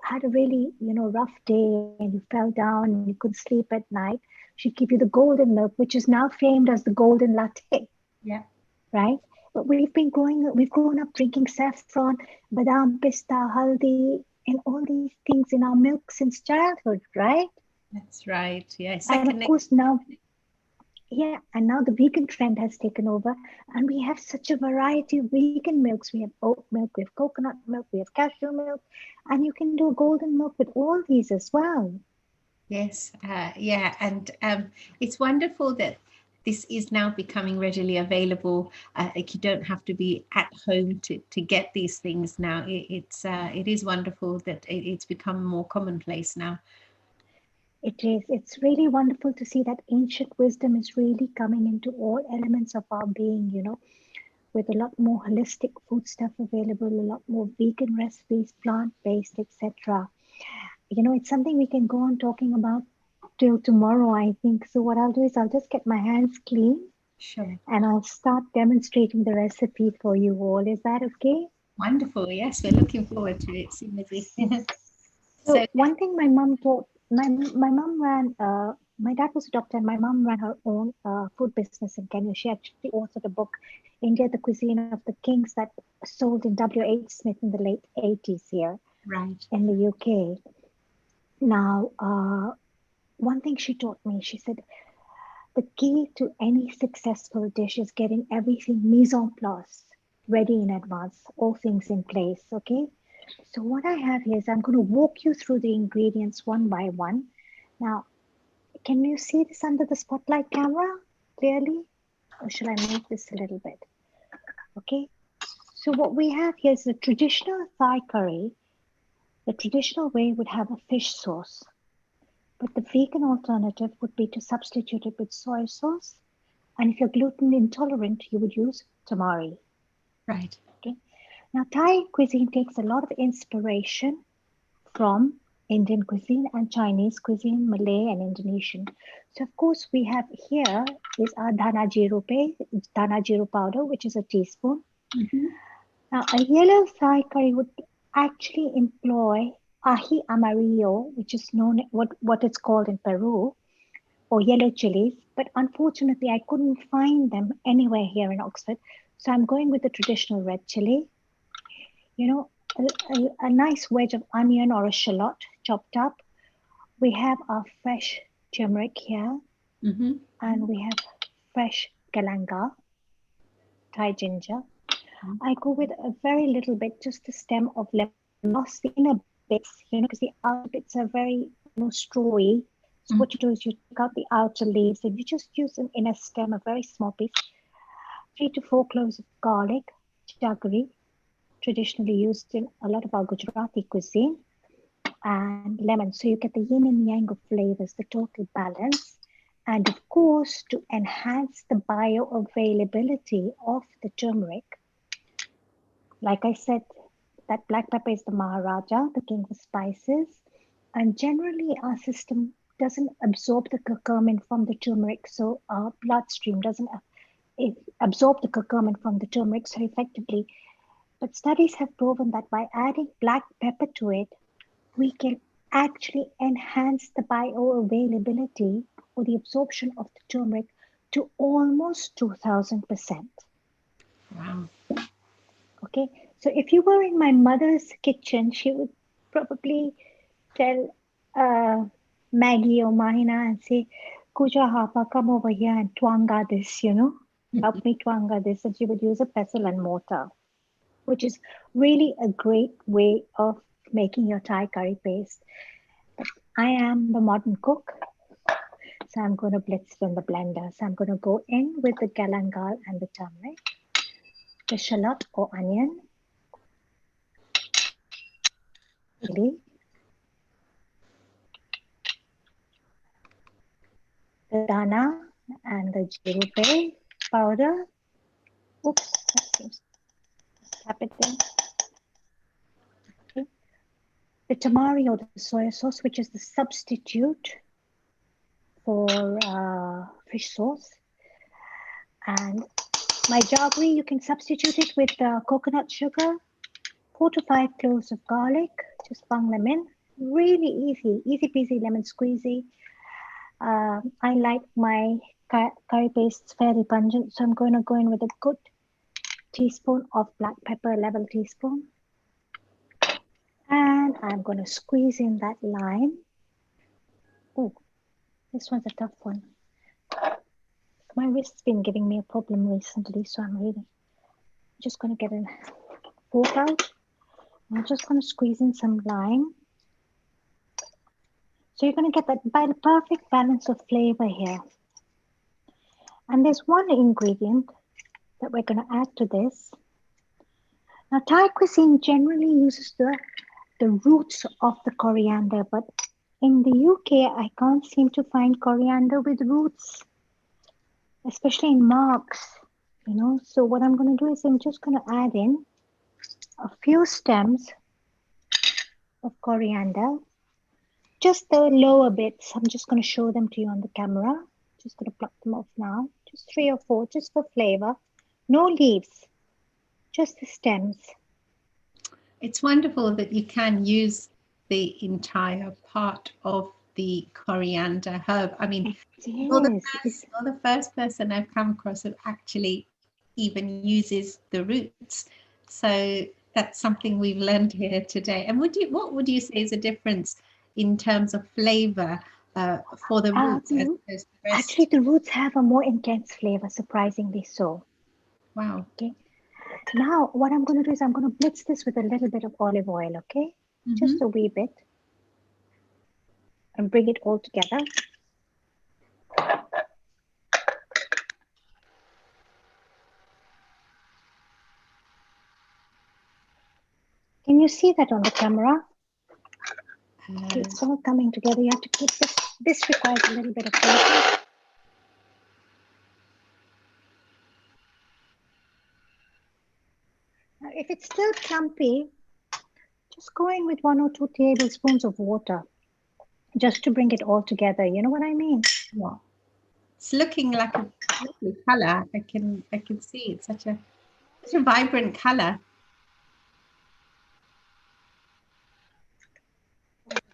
had a really, you know, rough day and you fell down and you couldn't sleep at night, she'd give you the golden milk, which is now famed as the golden latte. Yeah. Right? But we've grown up drinking saffron, badam, pista, haldi, and all these things in our milk since childhood, right? That's right. Yes. And of course now, yeah, and now the vegan trend has taken over, and we have such a variety of vegan milks. We have oat milk, we have coconut milk, we have cashew milk, and you can do golden milk with all these as well. Yes, yeah, and it's wonderful that this is now becoming readily available. Like you don't have to be at home to get these things now. It is wonderful that it's become more commonplace now. It is. It's really wonderful to see that ancient wisdom is really coming into all elements of our being, you know, with a lot more holistic food stuff available, a lot more vegan recipes, plant-based, etc. You know, it's something we can go on talking about till tomorrow, I think. So what I'll do is I'll just get my hands clean. Sure. And I'll start demonstrating the recipe for you all. Is that okay? Wonderful. Yes, we're looking forward to it, Simiti. So one thing my mom taught, my mom ran, my dad was a doctor and my mom ran her own food business in Kenya. She actually authored a book, India, the Cuisine of the Kings, that sold in W.H. Smith in the late 80s here in the UK. Now, one thing she taught me, she said, the key to any successful dish is getting everything mise en place, ready in advance, all things in place, okay? So what I have here is I'm going to walk you through the ingredients one by one. Now, can you see this under the spotlight camera clearly? Or should I move this a little bit? Okay. So what we have here is the traditional Thai curry. The traditional way would have a fish sauce, but the vegan alternative would be to substitute it with soy sauce. And if you're gluten intolerant, you would use tamari. Right. Okay. Now, Thai cuisine takes a lot of inspiration from Indian cuisine and Chinese cuisine, Malay and Indonesian. So, of course, we have here is our dhana jiru powder, which is a teaspoon. Mm-hmm. Now, a yellow Thai curry would actually employ ají amarillo, which is known what it's called in Peru, or yellow chilies. But unfortunately, I couldn't find them anywhere here in Oxford. So I'm going with the traditional red chili. You know, a nice wedge of onion or a shallot chopped up. We have our fresh turmeric here, and we have fresh galanga, Thai ginger. I go with a very little bit, just a stem of lemon, lost the inner bits, you know, because the outer bits are very, you know, strawy. So what you do is you take out the outer leaves and you just use an inner stem, a very small piece, 3 to 4 cloves of garlic, jaggery, traditionally used in a lot of our Gujarati cuisine, and lemon. So you get the yin and yang of flavors, the total balance. And of course, to enhance the bioavailability of the turmeric, like I said, that black pepper is the Maharaja, the king of spices. And generally, our system doesn't absorb the curcumin from the turmeric. So our bloodstream doesn't absorb the curcumin from the turmeric so effectively. But studies have proven that by adding black pepper to it, we can actually enhance the bioavailability or the absorption of the turmeric to almost 2000%. Wow. Okay, so if you were in my mother's kitchen, she would probably tell Maggie or Mahina and say, Kuja Hapa, come over here and twanga this, you know, help me twanga this. And she would use a pestle and mortar, which is really a great way of making your Thai curry paste. But I am the modern cook, So I'm going to blitz it in the blender. So I'm going to go in with the galangal and the turmeric, the shallot or onion, chili, the dana and the jirupe powder. Oops, that seems to tap it in. Okay. The tamari or the soya sauce, which is the substitute for fish sauce. And my jaggery, you can substitute it with coconut sugar, 4 to 5 cloves of garlic, just bung them in. Really easy, easy peasy lemon squeezy. I like my curry pastes fairly pungent, so I'm going to go in with a good teaspoon of black pepper, level teaspoon. And I'm going to squeeze in that lime. Oh, this one's a tough one. My wrist's been giving me a problem recently, so I'm really just going to get a fork out. I'm just going to squeeze in some lime. So you're going to get that by the perfect balance of flavor here. And there's one ingredient that we're going to add to this. Now, Thai cuisine generally uses the roots of the coriander, but in the UK, I can't seem to find coriander with roots, especially in marks, you know. So what I'm going to do is I'm just going to add in a few stems of coriander, just the lower bits. I'm just going to show them to you on the camera. Just going to pluck them off now. Just 3 or 4, just for flavor. No leaves, just the stems. It's wonderful that you can use the entire part of the coriander herb. I mean, you're the first person I've come across who actually even uses the roots. So that's something we've learned here today. And what would you say is the difference in terms of flavor for the roots as opposed to the rest? Actually, the roots have a more intense flavor, surprisingly so. Wow. Okay. Now, what I'm going to do is I'm going to blitz this with a little bit of olive oil, okay? Just a wee bit. And bring it all together. Can you see that on the camera? Okay, it's all coming together. You have to keep this. This requires a little bit of patience. Now, if it's still clumpy, just go in with 1 or 2 tablespoons of water, just to bring it all together. You know what I mean? Yeah. It's looking like a lovely color. I can see it's such a vibrant color.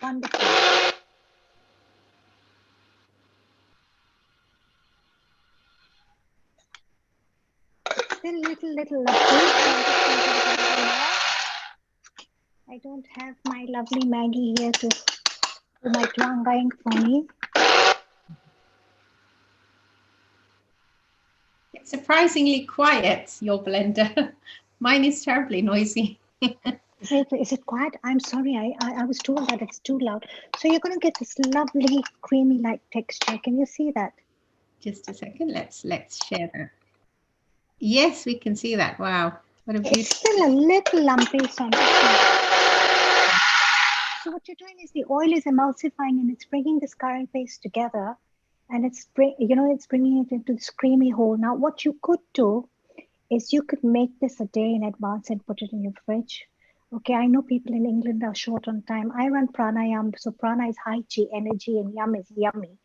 Wonderful. Still little I don't have my lovely Maggie here to do my tuangaing for me. It's surprisingly quiet, your blender. Mine is terribly noisy. Is it quiet? I'm sorry. I was told that it's too loud. So you're going to get this lovely creamy like texture. Can you see that? Just a second. Let's share that. Yes, we can see that. Wow. What a beautiful. It's still a little lumpy. So what you're doing is the oil is emulsifying and it's bringing this curry paste together. And it's bringing it into this creamy whole. Now, what you could do is you could make this a day in advance and put it in your fridge. Okay, I know people in England are short on time. I run pranayam, so prana is high chi, energy, and yum is yummy.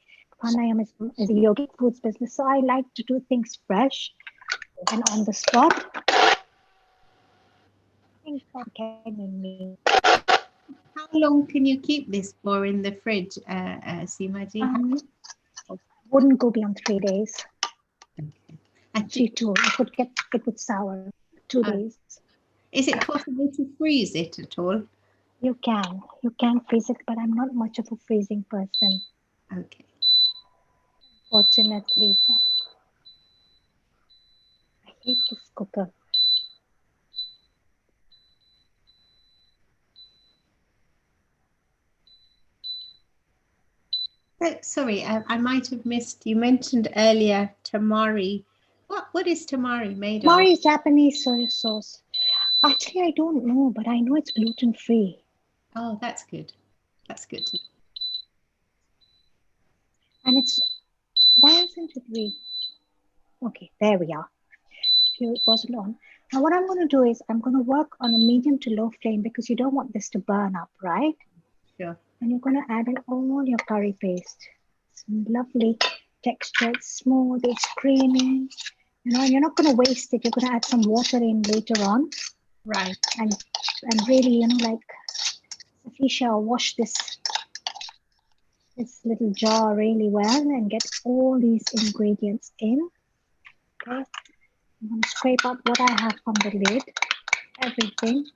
Pranayam is a yogic foods business, so I like to do things fresh and on the spot. How long can you keep this for in the fridge, Seemaji? Wouldn't go beyond 3 days. Okay. Actually, 2. It would sour. 2 days. Is it possible to freeze it at all? You can freeze it, but I'm not much of a freezing person. Okay. Fortunately. I hate this cooker. So, sorry, I might have missed. You mentioned earlier tamari. What is tamari made of? Tamari is Japanese soy sauce. Actually, I don't know, but I know it's gluten free. Oh, that's good. That's good to know. And it's, why isn't it re? Okay, there we are. It wasn't on. Now what I'm going to do is I'm going to work on a medium to low flame because you don't want this to burn up, right? Sure. And you're going to add in all your curry paste. Some lovely texture, it's smooth, it's creamy. You know, you're not going to waste it. You're going to add some water in later on. Right. And really, you know, like Safisha, wash this little jar really well and get all these ingredients in. Okay. I'm going to scrape up what I have from the lid, everything.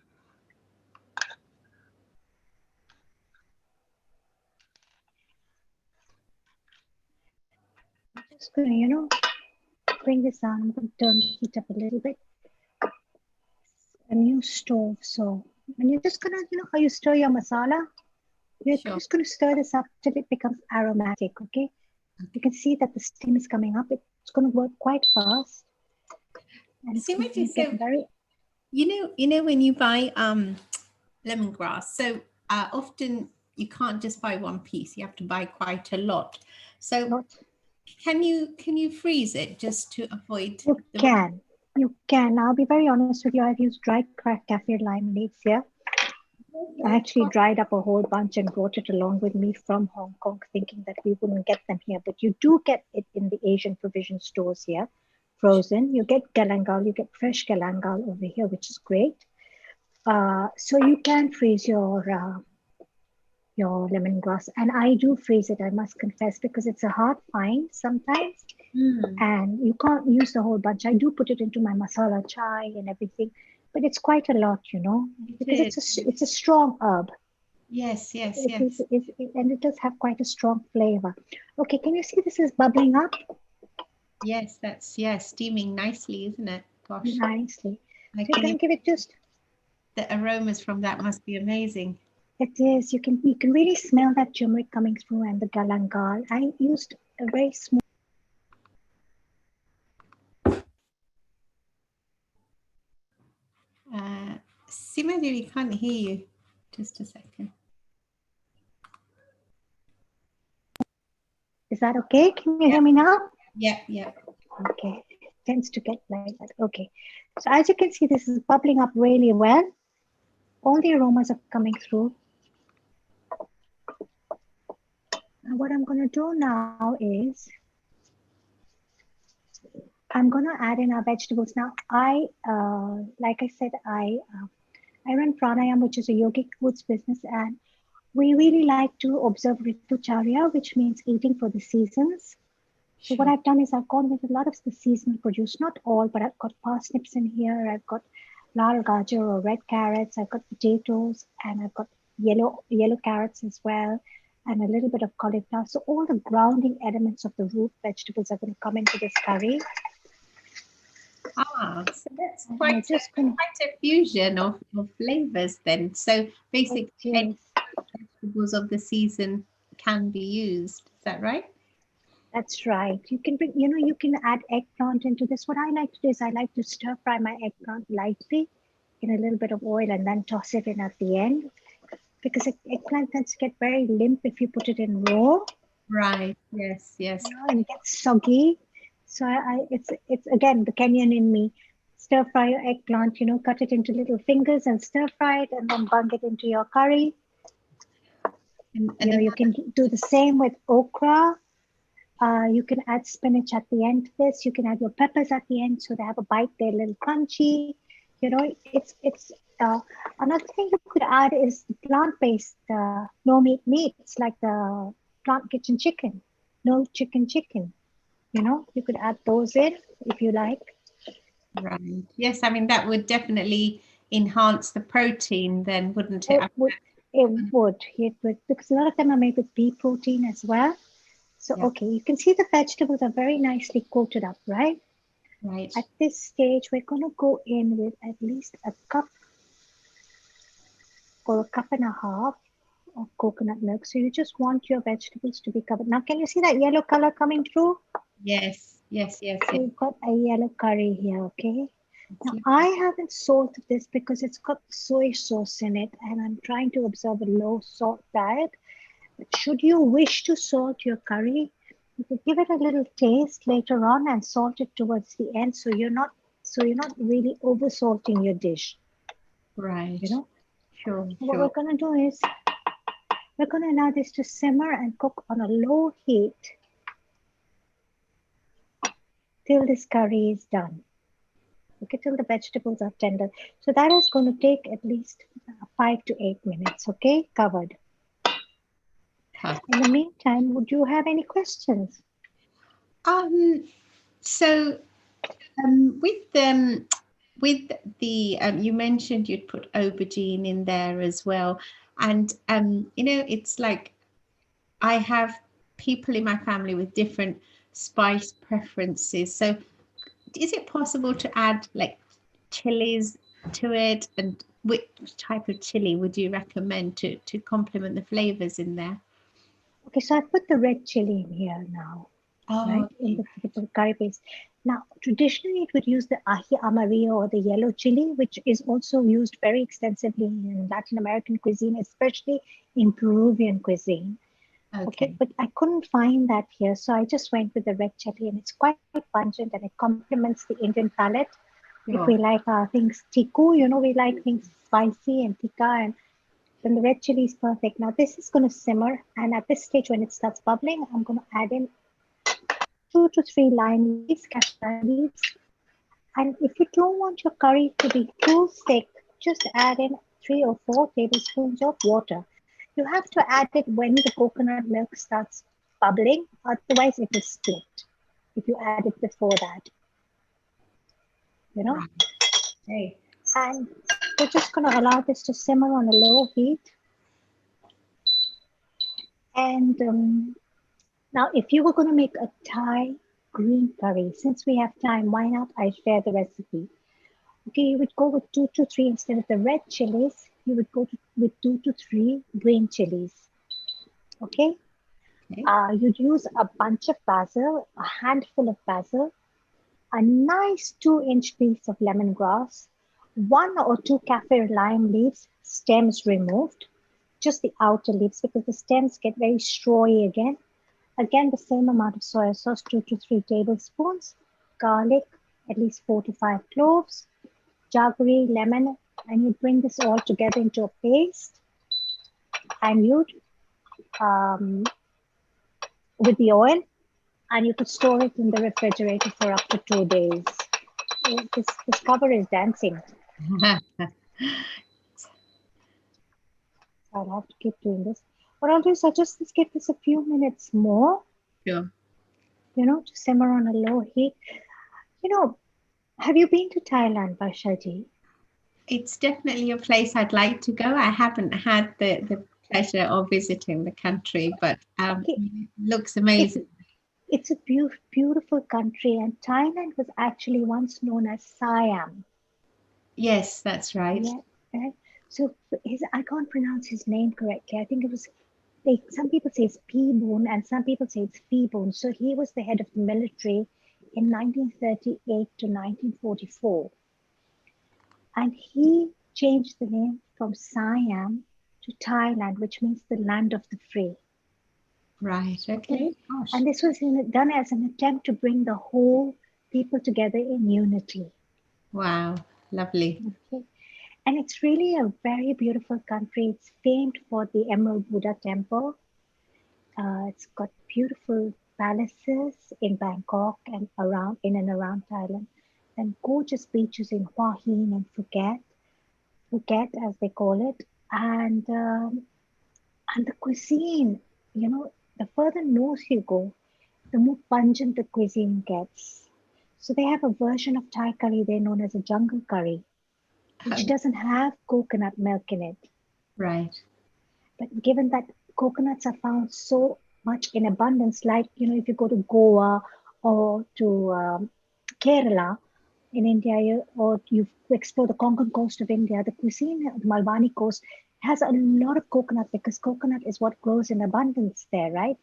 I'm just going to, you know, bring this down. I'm going to turn the heat up a little bit. A new stove, so and you're just going to, you know, how you stir your masala. You're just going to stir this up till it becomes aromatic. Okay, you can see that the steam is coming up. It's going to work quite fast. And it's going to get very. You know when you buy lemongrass, so often you can't just buy one piece. You have to buy quite a lot. So can you freeze it just to avoid? You can. I'll be very honest with you. I've used dried kaffir lime leaves here. I actually dried up a whole bunch and brought it along with me from Hong Kong, thinking that we wouldn't get them here. But you do get it in the Asian provision stores here, frozen. You get galangal, you get fresh galangal over here, which is great. So you can freeze your lemongrass, and I do freeze it, I must confess, because it's a hard find sometimes, and you can't use the whole bunch. I do put it into my masala chai and everything, but it's quite a lot, you know, because it's a strong herb. Yes, and it does have quite a strong flavor. Okay, can you see this is bubbling up? Yes, that's steaming nicely, isn't it? Gosh, nicely. So you can give it just. The aromas from that must be amazing. It is. You can really smell that turmeric coming through and the galangal. I used a very small. Sima, we can't hear you. Just a second. Is that okay? Can you hear me now? Yeah. Okay. It tends to get like that. Okay. So as you can see, this is bubbling up really well. All the aromas are coming through. And what I'm going to do now is I'm going to add in our vegetables. Now, like I said, I run Pranayam, which is a yogic foods business, and we really like to observe Ritucharya, which means eating for the seasons. So what I've done is I've gone with a lot of the seasonal produce, not all, but I've got parsnips in here. I've got lal gajar or red carrots. I've got potatoes, and I've got yellow carrots as well, and a little bit of cauliflower. So all the grounding elements of the root vegetables are going to come into this curry. So that's quite a fusion of flavors then. So basically, any vegetables of the season can be used. Is that right? That's right. You can bring, you can add eggplant into this. What I like to do is I like to stir fry my eggplant lightly in a little bit of oil and then toss it in at the end, because eggplant tends to get very limp if you put it in raw. Right. Yes. And it gets soggy. So it's again the Kenyan in me. Stir fry your eggplant, cut it into little fingers and stir fry it, and then bung it into your curry. And you can do the same with okra. You can add spinach at the end to this. You can add your peppers at the end so they have a bite. They're a little crunchy. It's another thing you could add is the plant-based no meat meats, like the plant kitchen chicken, no chicken. You could add those in if you like. Right. Yes, I mean that would definitely enhance the protein then, wouldn't it? It would, because a lot of them are made with pea protein as well. So, okay, you can see the vegetables are very nicely coated up, right? Right. At this stage, we're going to go in with at least a cup or a cup and a half of coconut milk. So you just want your vegetables to be covered. Now, can you see that yellow color coming through? Yes, yes, yes, So yes. you've got a yellow curry here, okay? It's Now, lovely. I haven't salted this because it's got soy sauce in it, and I'm trying to observe a low salt diet. But should you wish to salt your curry, you could give it a little taste later on and salt it towards the end, so you're not really over salting your dish. Right. You know, Sure, what sure. we're gonna do is we're gonna allow this to simmer and cook on a low heat till this curry is done. Okay, till the vegetables are tender. So that is going to take at least 5 to 8 minutes. Okay, covered. In the meantime, would you have any questions? Um, so with the you mentioned you'd put aubergine in there as well, and it's like I have people in my family with different spice preferences. So is it possible to add like chilies to it, and which type of chili would you recommend to complement the flavors in there? Okay, so I put the red chili in here now, Oh, right, in the curry paste. Now, traditionally, it would use the ají amarillo or the yellow chili, which is also used very extensively in Latin American cuisine, especially in Peruvian cuisine. Okay, but I couldn't find that here, so I just went with the red chili, and it's quite pungent and it complements the Indian palate. If Sure. we like things tiku, we like things spicy and tikka, and then the red chili is perfect. Now this is going to simmer, and at this stage, when it starts bubbling, I'm going to add in 2 to 3 lime leaves, cassia leaves, and if you don't want your curry to be too thick, just add in 3 or 4 tablespoons of water. You have to add it when the coconut milk starts bubbling, otherwise it will split if you add it before that, you know. Okay. And we're just going to allow this to simmer on a low heat. And now, if you were going to make a Thai green curry, since we have time, why not I share the recipe? Okay, you would go with 2 to 3 instead of the red chilies. You would go with 2 to 3 green chilies. Okay, you'd use a bunch of basil, a handful of basil, a nice 2-inch piece of lemongrass, 1 or 2 kaffir lime leaves, stems removed, just the outer leaves because the stems get very strawy again. Again, the same amount of soy sauce, 2 to 3 tablespoons, garlic, at least 4 to 5 cloves, jaggery, lemon, and you bring this all together into a paste, and you'd with the oil, and you could store it in the refrigerator for up to 2 days. This cover is dancing. I'll have to keep doing this. What I'll do is I'll just give this a few minutes more. Sure. To simmer on a low heat. Have you been to Thailand, Varshaji? It's definitely a place I'd like to go. I haven't had the pleasure of visiting the country, but it looks amazing. It's a beautiful country, and Thailand was actually once known as Siam. Yes, that's right. Yeah, right. So I can't pronounce his name correctly. I think it was some people say it's P-Boon and some people say it's Fee-Boon. So he was the head of the military in 1938 to 1944. And he changed the name from Siam to Thailand, which means the land of the free. Right, okay. Gosh. And this was done as an attempt to bring the whole people together in unity. Wow, lovely. Okay. And it's really a very beautiful country. It's famed for the Emerald Buddha Temple. It's got beautiful palaces in Bangkok and in and around Thailand, and gorgeous beaches in Hua Hin and Phuket as they call it, and the cuisine. The further north you go, the more pungent the cuisine gets. So they have a version of Thai curry they're known as a jungle curry, which doesn't have coconut milk in it. Right. But given that coconuts are found so much in abundance, like, if you go to Goa or to Kerala in India, or you explore the Konkan coast of India, the cuisine, the Malwani coast, has a lot of coconut because coconut is what grows in abundance there, right?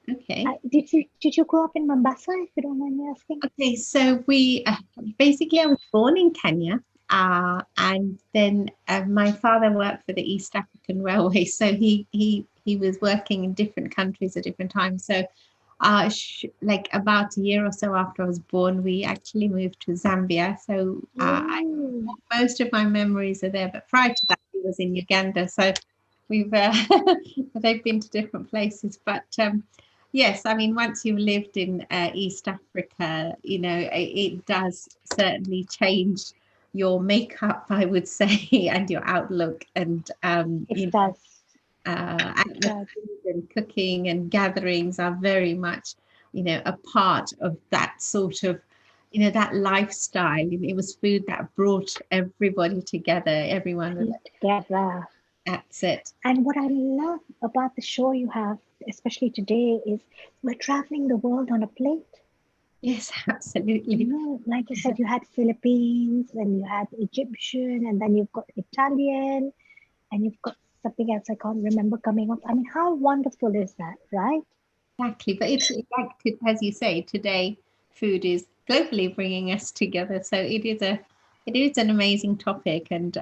Okay. Did you grow up in Mombasa, if you don't mind me asking? Okay, so we basically, I was born in Kenya, and then my father worked for the East African Railway, so he was working in different countries at different times. So, like about a year or so after I was born, we actually moved to Zambia. So most of my memories are there, but prior to that, he was in Uganda. So we've they've been to different places, but. Yes, I mean, once you've lived in East Africa, you know, it does certainly change your makeup, I would say, and your outlook, and It does. and the food and cooking and gatherings are very much, you know, a part of that sort of, you know, that lifestyle. It was food that brought everybody together. Everyone was Together. That's it. And what I love about the show you have, especially today, is we're traveling the world on a plate. Yes, absolutely. You know, like you said, you had Philippines, and you had Egyptian, and then you've got Italian, and you've got something else I can't remember coming up. I mean, how wonderful is that, right? Exactly, but it's like as you say, today food is globally bringing us together. So it is an amazing topic, and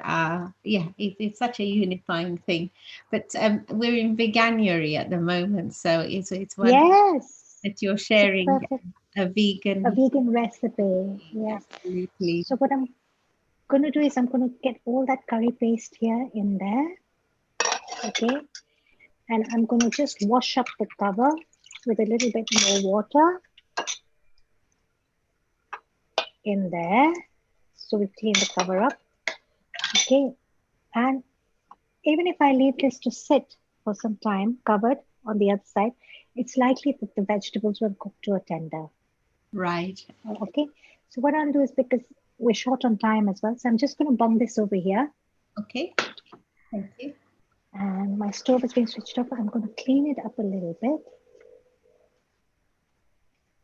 yeah, it's such a unifying thing. But we're in veganuary at the moment, so it's wonderful Yes. that you're It's a sharing perfect, a vegan. a vegan recipe. Yes. Absolutely. So what I'm going to do is I'm going to get all that curry paste here in there. Okay. And I'm going to just wash up the cover with a little bit more water in there. So we clean the cover up. Okay. And even if I leave this to sit for some time covered on the other side, it's likely that the vegetables will cook to a tender. Right. Okay. So what I'll do is, because we're short on time as well, so I'm just going to bung this over here. Okay. Thank you. And my stove is being switched off. I'm going to clean it up a little bit.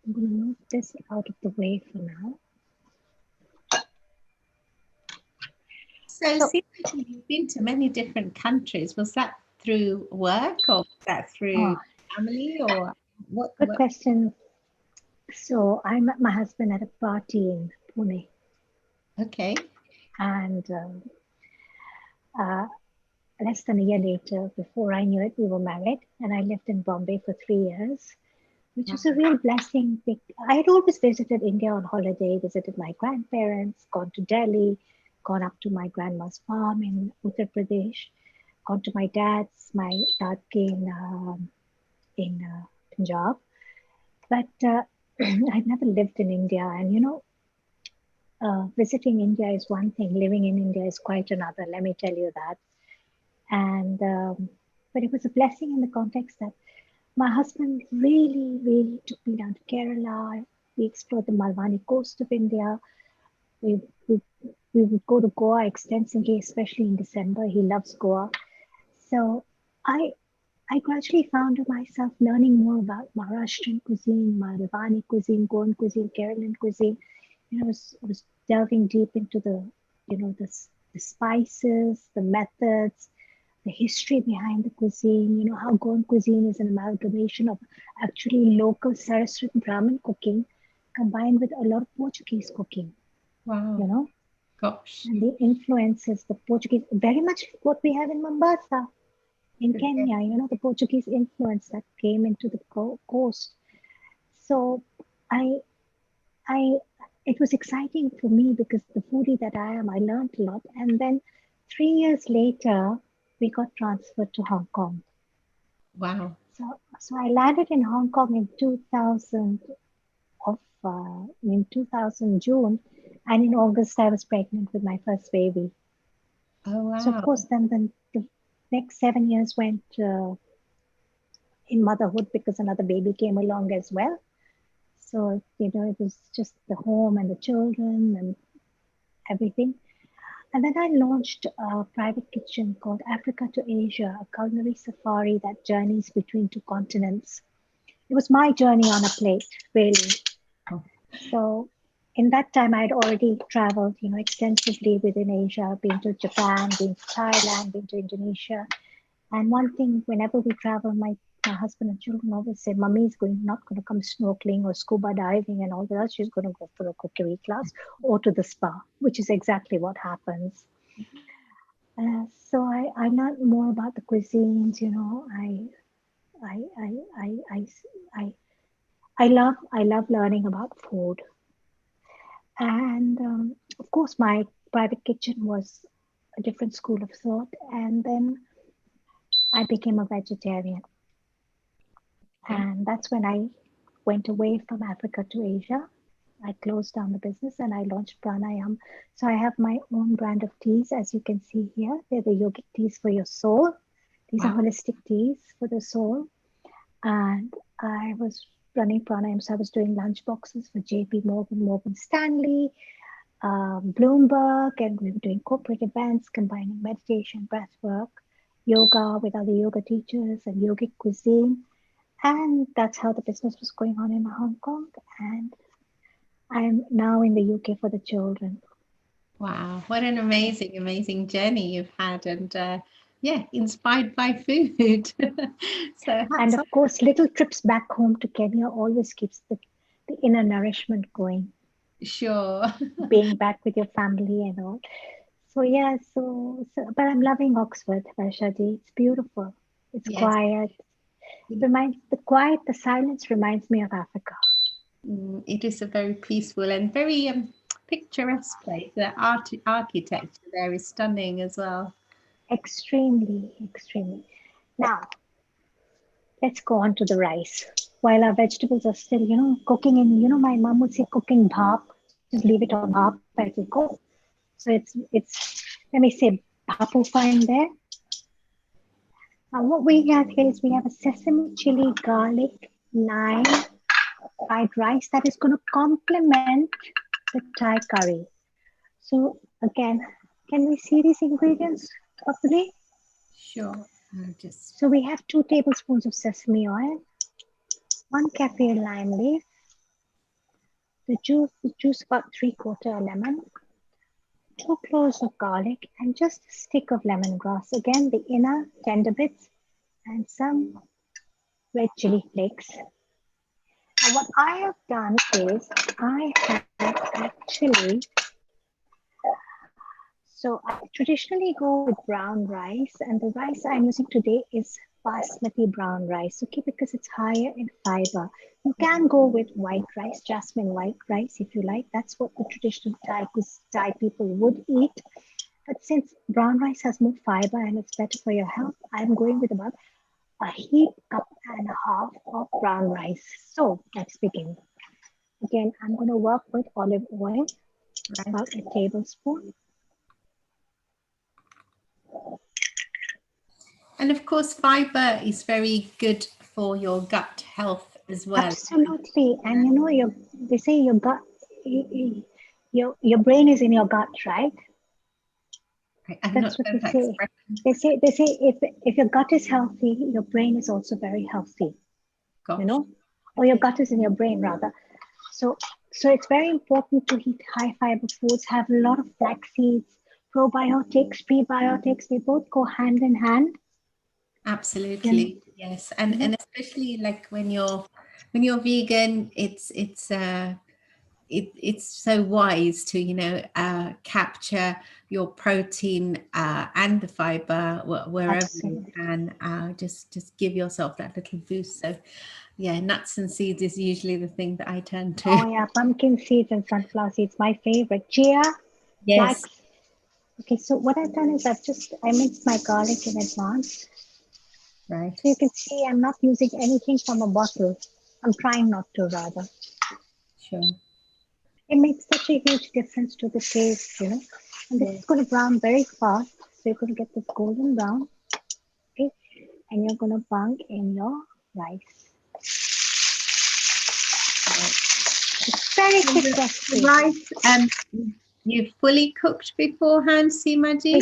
I'm going to move this out of the way for now. So, since you've been to many different countries, was that through work or was that through family or what? Good question. So I met my husband at a party in Pune. Okay. And less than a year later, before I knew it, we were married. And I lived in Bombay for 3 years, which was a real blessing. I had always visited India on holiday, visited my grandparents, gone to Delhi, gone up to my grandma's farm in Uttar Pradesh, gone to my dad came in Punjab. But I've never lived in India. And, you know, visiting India is one thing, living in India is quite another, let me tell you that. And, but it was a blessing in the context that my husband really, really took me down to Kerala. We explored the Malwani coast of India. We, we, we would go to Goa extensively, especially in December. He loves Goa. So I gradually found myself learning more about Maharashtrian cuisine, Malwani cuisine, Goan cuisine, Kerala cuisine. You know, I was delving deep into the, you know, the spices, the methods, the history behind the cuisine. You know, how Goan cuisine is an amalgamation of actually local Saraswati Brahmin cooking combined with a lot of Portuguese cooking. Wow. You know, gosh, and the influences, the Portuguese, very much what we have in Mombasa, in Kenya. You know, the Portuguese influence that came into the coast. So it was exciting for me because the foodie that I am, I learned a lot. And then 3 years later, we got transferred to Hong Kong. Wow. So I landed in Hong Kong in 2000 June, and in August I was pregnant with my first baby. Oh wow. So of course then the next 7 years went in motherhood because another baby came along as well. So, you know, it was just the home and the children and everything. And then I launched a private kitchen called Africa to Asia, a culinary safari that journeys between two continents. It was my journey on a plate, really. So in that time I had already traveled, extensively within Asia, been to Japan, been to Thailand, been to Indonesia. And one thing, whenever we travel, my husband and children always say, Mummy's not going to come snorkeling or scuba diving and all that. She's going to go for a cookery class or to the spa, which is exactly what happens. So I learned more about the cuisines. I love learning about food. And of course, my private kitchen was a different school of thought. And then I became a vegetarian. And that's when I went away from Africa to Asia. I closed down the business and I launched Pranayam. So I have my own brand of teas, as you can see here. They're the yogic teas for your soul. These are holistic teas for the soul. And I was running Pranayam. So I was doing lunch boxes for JP Morgan, Morgan Stanley, Bloomberg, and we were doing corporate events, combining meditation, breath work, yoga with other yoga teachers, and yogic cuisine. And that's how the business was going on in Hong Kong. And I'm now in the UK for the children. Wow, what an amazing, amazing journey you've had, and yeah, inspired by food. And of course, little trips back home to Kenya always keeps the inner nourishment going. Sure. Being back with your family and all. So yeah, but I'm loving Oxford, Vaishadi. It's beautiful. It's quiet. The silence reminds me of Africa. It is a very peaceful and very picturesque place. The architecture there is stunning as well. Extremely, extremely. Now, let's go on to the rice. While our vegetables are still, cooking in, my mom would say cooking bhap, just leave it on bhap as it goes. So it's let me say bhapufa in there. Now what we have here is we have a sesame, chili, garlic, lime, fried rice that is going to complement the Thai curry. So again, can we see these ingredients properly? Sure. So we have 2 tablespoons of sesame oil, 1 kaffir lime leaf, the juice about 3/4 lemon, 2 cloves of garlic, and just a stick of lemongrass. Again, the inner tender bits, and some red chili flakes. And what I have done is I have actually, so I traditionally go with brown rice, and the rice I'm using today is basmati brown rice, okay, because it's higher in fiber. You can go with white rice, jasmine white rice if you like. That's what the traditional Thai people would eat. But since brown rice has more fiber and it's better for your health, I'm going with about a heap cup and a half of brown rice. So let's begin. Again, I'm going to work with olive oil, about a tablespoon. And of course, fiber is very good for your gut health as well. Absolutely. And they say your gut, your brain is in your gut, right? That's what they say. They say if your gut is healthy, your brain is also very healthy. Or your gut is in your brain rather. So it's very important to eat high fiber foods, have a lot of flax seeds, probiotics, prebiotics, they both go hand in hand. Absolutely, yes. And especially like when you're vegan, it's so wise to capture your protein and the fiber wherever you can. Just give yourself that little boost. So yeah, nuts and seeds is usually the thing that I turn to. Oh yeah, pumpkin seeds and sunflower seeds, my favorite. Chia, yes. Flax. Okay, so what I've done is I mixed my garlic in advance. Right. So you can see I'm not using anything from a bottle. I'm trying not to rather. Sure. It makes such a huge difference to the taste, And this is going to brown very fast. So you're going to get this golden brown. Okay. And you're going to bung in your rice. It's very quick recipe. Rice, you've fully cooked beforehand, Seemaji?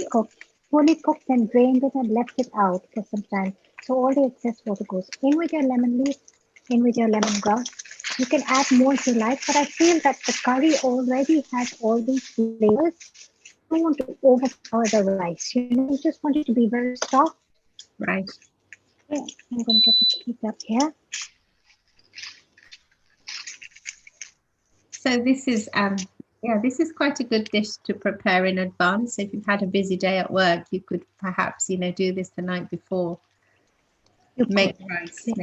Fully cooked and drained it and left it out for some time. So all the excess water goes in with your lemon leaf, in with your lemongrass. You can add more if you like, but I feel that the curry already has all these flavors. I don't want to overpower the rice. You know, you just want it to be very soft. Right. Yeah, I'm going to get the heat up here. So this is yeah, this is quite a good dish to prepare in advance. If you've had a busy day at work, you could perhaps, you know, do this the night before. Make rice the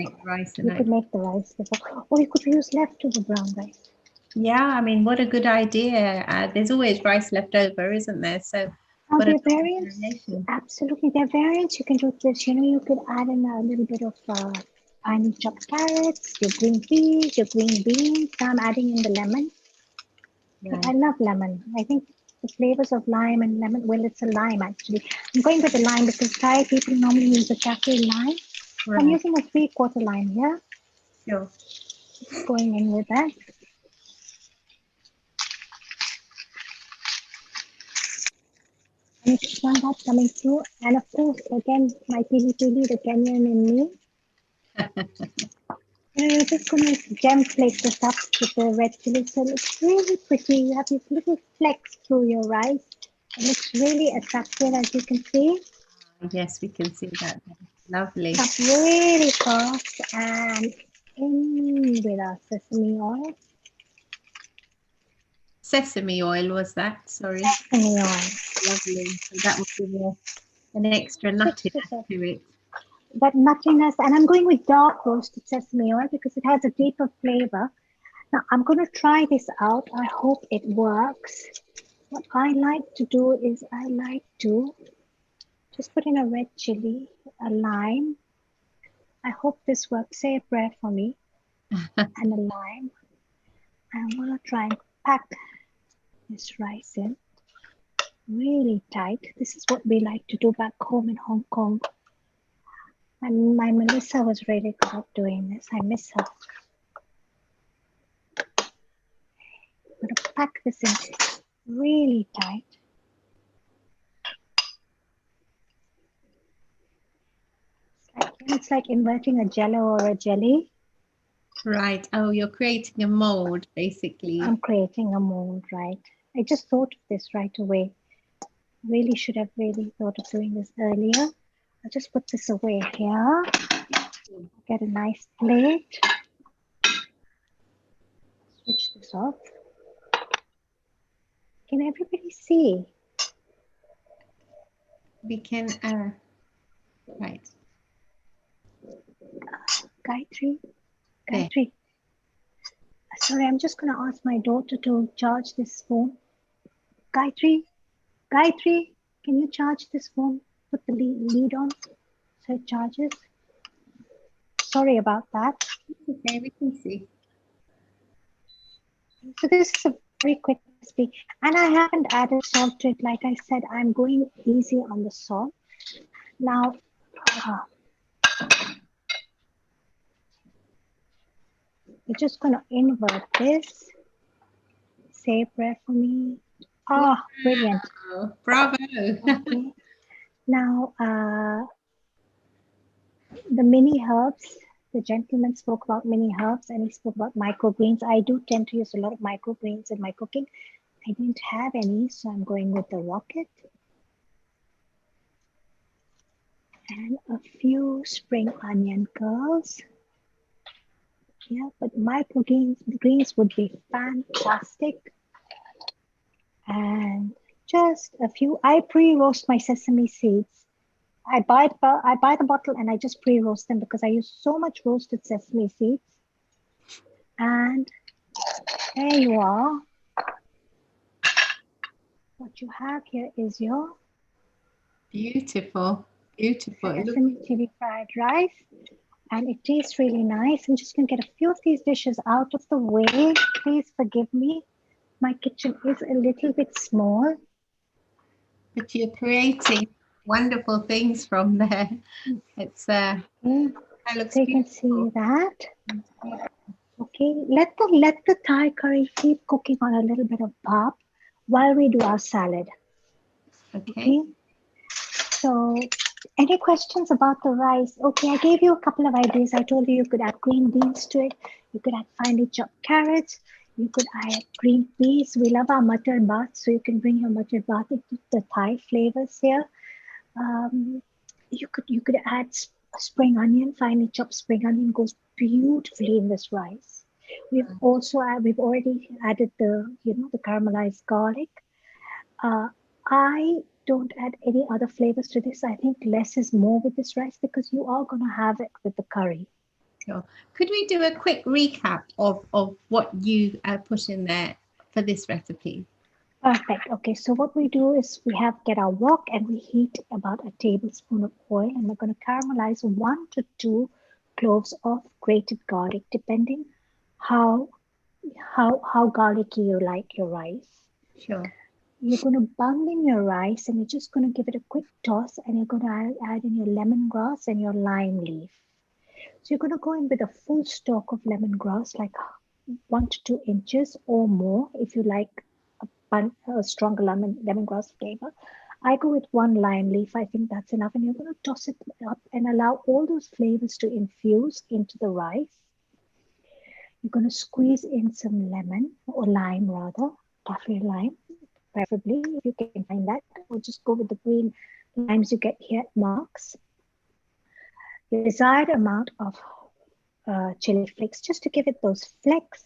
You night. could make the rice before, or you could use leftover brown rice. Yeah, I mean, what a good idea. There's always rice left over, isn't there? So Now what a there are variants, variation. absolutely, there are variants you can do this. You know, you could add in a little bit of finely chopped carrots, your green peas, your green beans. Now I'm adding in the lemon. Right. I love lemon. I think the flavors of lime and lemon, well, it's a lime actually. I'm going with the lime because Thai people normally use a cafe lime. Right. I'm using a 3/4 lime here. Sure. Going in with that. And it's not that coming through. And of course, again, my pili pili, the Kenyan in me. You know, you're just going to gem flake this up with the red chili. So it's really pretty. You have these little flecks through your rice. It looks really attractive, as you can see. Yes, we can see that. Lovely. Up really fast and in with our sesame oil. Sesame oil was that? Sorry. Sesame oil. Lovely. So that will give an extra nuttiness to it. That nuttiness, and I'm going with dark roasted sesame oil because it has a deeper flavor. Now I'm going to try this out. I hope it works. What I like to do is I like to just put in a red chili, a lime. I hope this works. Say a prayer for me. And a lime. I'm going to try and pack this rice in really tight. This is what we like to do back home in Hong Kong. And my Melissa was really good at doing this. I miss her. I'm going to pack this in really tight. It's like inverting a jello or a jelly. Right. Oh, you're creating a mold, basically. I'm creating a mold, right? I just thought of this right away. Really should have really thought of doing this earlier. I'll just put this away here. Get a nice plate. Switch this off. Can everybody see? We can, right. Gayatri? Gayatri? Sorry, I'm just going to ask my daughter to charge this phone. Gayatri? Gayatri, can you charge this phone? Put the lead on so it charges. Sorry about that. Okay, we can see. So this is a very quick recipe. And I haven't added salt to it. Like I said, I'm going easy on the salt. Now, we're just going to invert this. Say a prayer for me. Ah, brilliant. Bravo. Okay. Now, the mini herbs, the gentleman spoke about mini herbs and he spoke about microgreens. I do tend to use a lot of microgreens in my cooking. I didn't have any, so I'm going with the rocket. And a few spring onion curls. Yeah, but microgreens would be fantastic. And just a few. I pre-roast my sesame seeds. I buy the bottle and I just pre-roast them because I use so much roasted sesame seeds. And there you are. What you have here is your Beautiful, beautiful. sesame chili fried rice. And it tastes really nice. I'm just going to get a few of these dishes out of the way. Please forgive me. My kitchen is a little bit small. But you're creating wonderful things from there. It's that looks so you can see that. Okay, let the Thai curry keep cooking on a little bit of bhap while we do our salad. Okay. So Any questions about the rice? Okay, I gave you a couple of ideas. I told you could add green beans to it. You could add finely chopped carrots. You could add green peas. We love our mutton bath, so you can bring your mutton bath into the Thai flavors here. You could add spring onion. Finely chopped spring onion goes beautifully in this rice. We've already added the caramelized garlic. I don't add any other flavors to this. I think less is more with this rice because you are going to have it with the curry. Sure. Could we do a quick recap of what you put in there for this recipe? Perfect. Okay, so what we do is we get our wok and we heat about a tablespoon of oil, and we're going to caramelize 1 to 2 cloves of grated garlic, depending how how garlicky you like your rice. Sure. You're going to bung in your rice and you're just going to give it a quick toss, and you're going to add in your lemongrass and your lime leaf. So you're going to go in with a full stalk of lemongrass, like 1 to 2 inches or more, if you like a stronger lemongrass flavor. I go with 1 lime leaf. I think that's enough. And you're going to toss it up and allow all those flavors to infuse into the rice. You're going to squeeze in some lemon or lime rather, kaffir lime, preferably if you can find that, or just go with the green limes you get here at Marks. Your desired amount of chili flakes, just to give it those flecks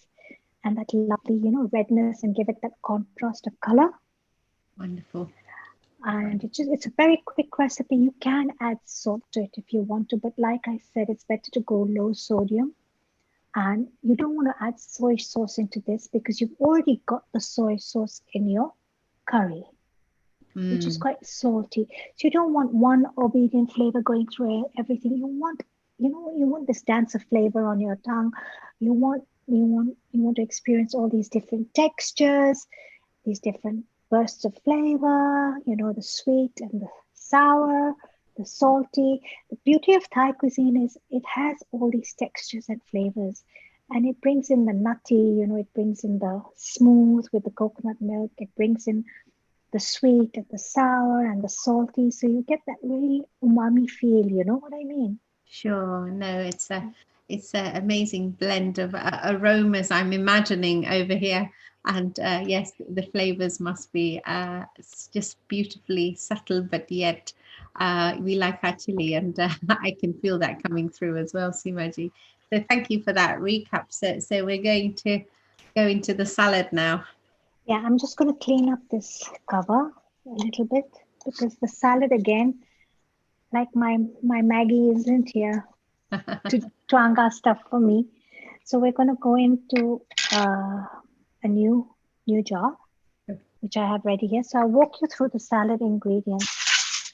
and that lovely, redness, and give it that contrast of color. Wonderful. And it's a very quick recipe. You can add salt to it if you want to, but like I said, it's better to go low sodium. And you don't want to add soy sauce into this because you've already got the soy sauce in your curry, which is quite salty. So you don't want one obedient flavor going through everything. You want this dance of flavor on your tongue. You want to experience all these different textures, these different bursts of flavor, the sweet and the sour, the salty. The beauty of Thai cuisine is it has all these textures and flavors, and it brings in the nutty, it brings in the smooth with the coconut milk. It brings in the sweet and the sour and the salty. So you get that really umami feel, you know what I mean? Sure. No, it's a amazing blend of aromas I'm imagining over here. And yes, the flavors must be just beautifully subtle, but yet we like our chili, and I can feel that coming through as well, Simaji. So thank you for that recap. So we're going to go into the salad now. Yeah, I'm just going to clean up this cover a little bit because the salad again, like my Maggie isn't here to twanga stuff for me. So we're going to go into a new jar, which I have ready here. So I'll walk you through the salad ingredients.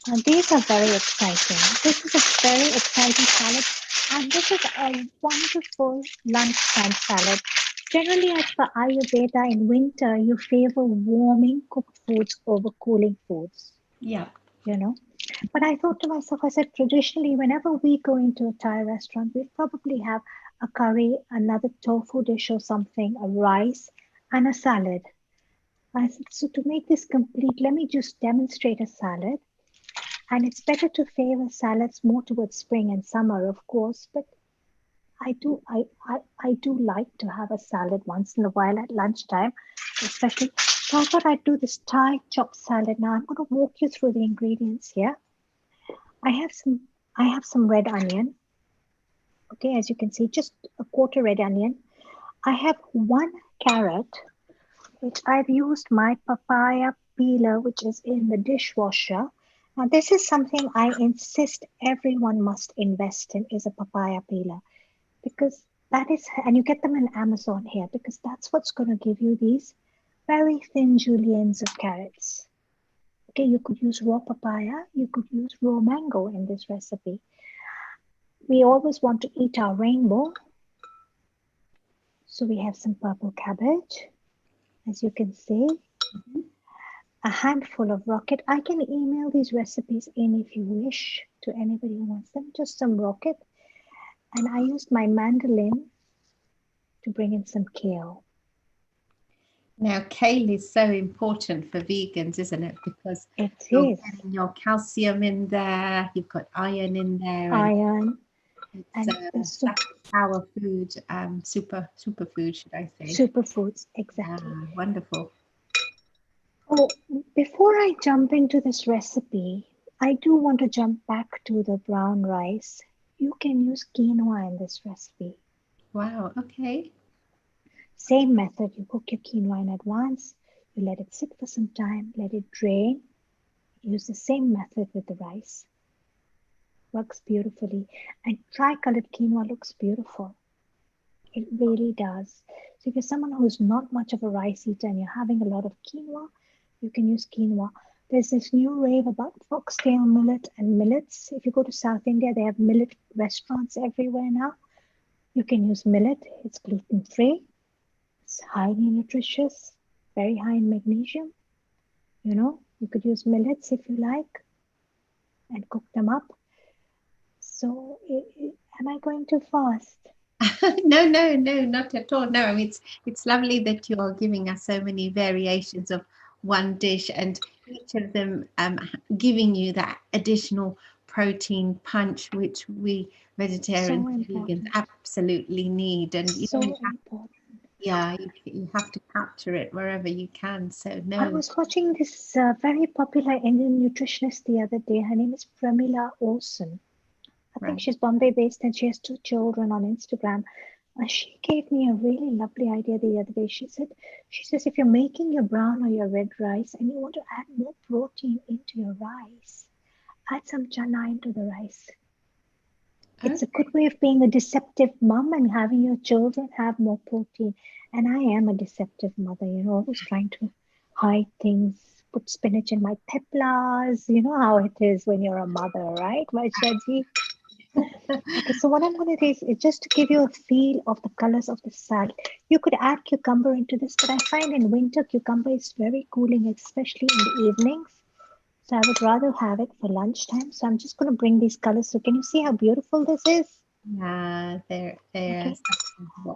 And these are very exciting. This is a very exciting salad, and this is a wonderful lunchtime salad. Generally, as per Ayurveda, in winter, you favor warming cooked foods over cooling foods. Yeah. But I thought to myself, I said, traditionally, whenever we go into a Thai restaurant, we probably have a curry, another tofu dish or something, a rice, and a salad. I said, so to make this complete, let me just demonstrate a salad. And it's better to favor salads more towards spring and summer, of course, but I do like to have a salad once in a while at lunchtime, especially. So I thought I'd do this Thai chopped salad. Now I'm going to walk you through the ingredients here. I have some red onion. Okay, as you can see, just a quarter red onion. I have 1 carrot, which I've used my papaya peeler, which is in the dishwasher. Now, this is something I insist everyone must invest in, is a papaya peeler, because that is, and you get them in Amazon here, because that's what's going to give you these very thin juliennes of carrots. Okay, you could use raw papaya, you could use raw mango in this recipe. We always want to eat our rainbow. So we have some purple cabbage, as you can see. A handful of rocket. I can email these recipes in if you wish to anybody who wants them. Just some rocket. And I used my mandolin to bring in some kale. Now, kale is so important for vegans, isn't it? Because It you're is getting your calcium in there, you've got iron in there, and iron it's and the such a power food, superfood, should I say? superfoods. Yeah, Exactly. wonderful. Oh, before I jump into this recipe, I do want to jump back to the brown rice. You can use quinoa in this recipe. Wow. Okay. Same method, you cook your quinoa in advance, you let it sit for some time, let it drain. Use the same method with the rice. Works beautifully. And tri-colored quinoa looks beautiful. It really does. So if you're someone who's not much of a rice eater and you're having a lot of quinoa, you can use quinoa. There's this new rave about foxtail millet and millets. If you go to South India, they have millet restaurants everywhere now. You can use millet. It's gluten-free. It's highly nutritious, very high in magnesium. You could use millets if you like and cook them up. So, am I going too fast? No, not at all. No, I mean it's lovely that you are giving us so many variations of one dish, and each of them giving you that additional protein punch, which we vegetarians So and vegans important. absolutely need. And So important. you have to capture it wherever you can. So I no, was watching this very popular Indian nutritionist the other day. Her name is Pramila Olson. I think right. she's Bombay based and she has 2 children on Instagram. She gave me a really lovely idea the other day. She says, if you're making your brown or your red rice and you want to add more protein into your rice, add some chana into the rice. It's a good way of being a deceptive mom and having your children have more protein. And I am a deceptive mother, always trying to hide things, put spinach in my teplas. You know how it is when you're a mother, right, my Shaji? Okay, so what I'm going to do is just to give you a feel of the colors of the salad. You could add cucumber into this, but I find in winter cucumber is very cooling, especially in the evenings. So I would rather have it for lunchtime. So I'm just going to bring these colors. So can you see how beautiful this is? Yeah, there. Okay.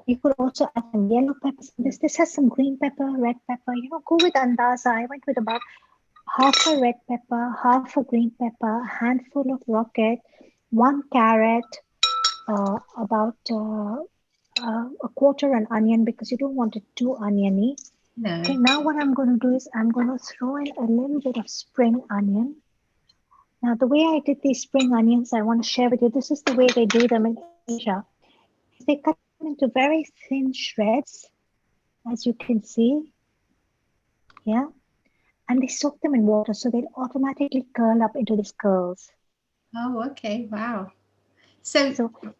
You could also add some yellow peppers in this. This has some green pepper, red pepper. Go with andaza. I went with about half a red pepper, half a green pepper, a handful of rocket, 1 carrot, about a quarter an onion because you don't want it too oniony. No. Okay, now what I'm going to do is I'm going to throw in a little bit of spring onion. Now, the way I did these spring onions, I want to share with you. This is the way they do them in Asia. They cut them into very thin shreds, as you can see. Yeah. And they soak them in water so they'll automatically curl up into these curls. Oh, okay. Wow. So soak them.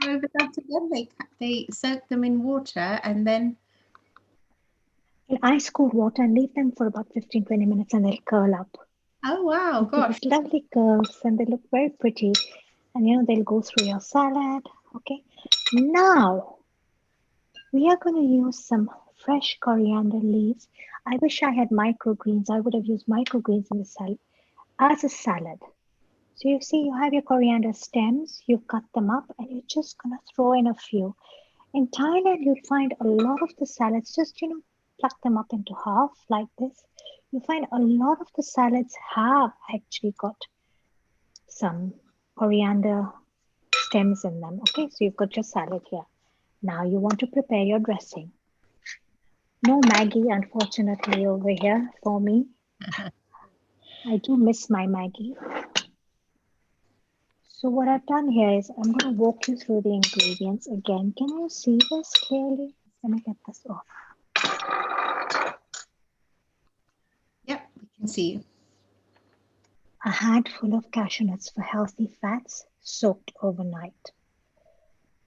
Over that again. They soak them in water and then In ice cold water and leave them for about 15-20 minutes and they'll curl up. Oh wow, gosh. These lovely curls and they look very pretty. And they'll go through your salad. Okay. Now we are going to use some fresh coriander leaves. I wish I had microgreens. I would have used microgreens in the salad as a salad. So you see, you have your coriander stems, you cut them up, and you're just going to throw in a few. In Thailand, you'll find a lot of the salads, just, pluck them up into half like this. You find a lot of the salads have actually got some coriander stems in them. Okay, so you've got your salad here. Now you want to prepare your dressing. No Maggie, unfortunately, over here for me. I do miss my Maggie. So what I've done here is I'm going to walk you through the ingredients again. Can you see this clearly? Let me get this off. Yep, we can see you. A handful of cashew nuts for healthy fats soaked overnight.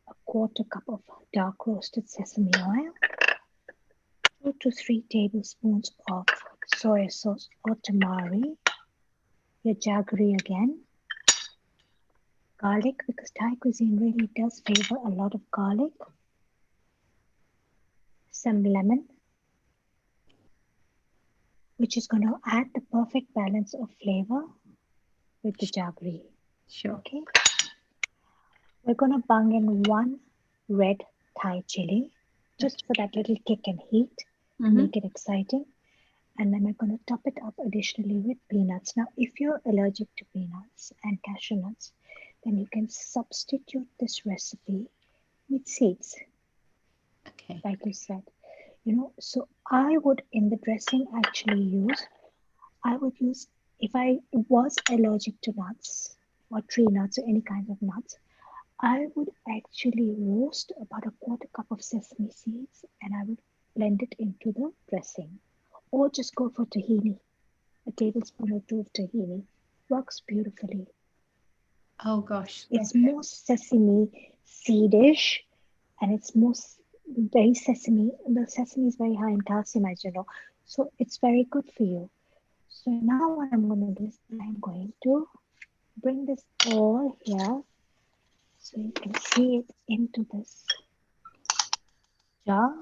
A quarter cup of dark roasted sesame oil. 2 to 3 tablespoons of soy sauce or tamari. Your jaggery again. Garlic, because Thai cuisine really does favor a lot of garlic. Some lemon, which is going to add the perfect balance of flavor with the jaggery. Sure. Okay. We're going to bung in 1 red Thai chili, just for that little kick and heat. make it exciting. And then we're going to top it up additionally with peanuts. Now, if you're allergic to peanuts and cashew nuts, then you can substitute this recipe with seeds, Okay. like you said. So I would, in the dressing, actually use, if I was allergic to nuts or tree nuts or any kind of nuts, I would actually roast about a quarter cup of sesame seeds and I would blend it into the dressing. Or just go for tahini, a tablespoon or two of tahini. Works beautifully. Oh gosh. It's more sesame seedish and it's very sesame. The sesame is very high in calcium, as you know. So it's very good for you. So now what I'm going to do is I'm going to bring this all here so you can see it into this jar.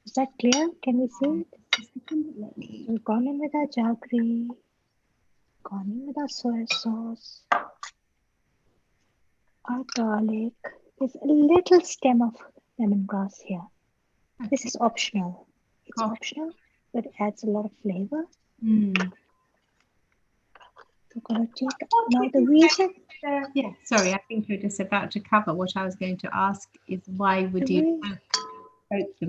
Is that clear? Can we see it? So we've gone in with our jaggery, gone in with our soy sauce, our garlic. There's a little stem of lemongrass here. This is optional. It's optional, but it adds a lot of flavor. We're going to take now the reason. Yeah, sorry, I think you're just about to cover what I was going to ask is why would you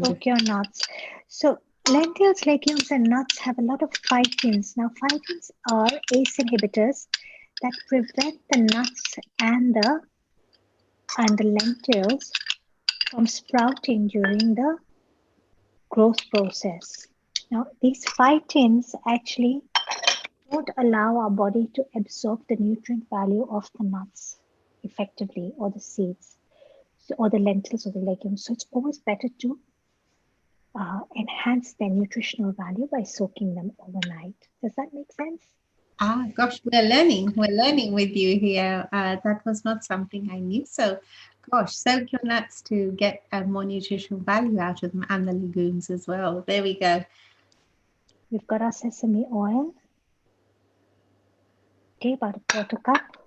cook your nuts? So lentils, legumes, and nuts have a lot of phytins. Now, phytins are ACE inhibitors that prevent the nuts and the lentils from sprouting during the growth process. Now, these phytins actually don't allow our body to absorb the nutrient value of the nuts effectively, or the seeds, or the lentils or the legumes. So it's always better to enhance their nutritional value by soaking them overnight. Does that make sense? Ah, gosh, we're learning. We're learning with you here. That was not something I knew. So, gosh, soak your nuts to get more nutritional value out of them, and the legumes as well. There we go. We've got our sesame oil. Okay, about a quarter cup.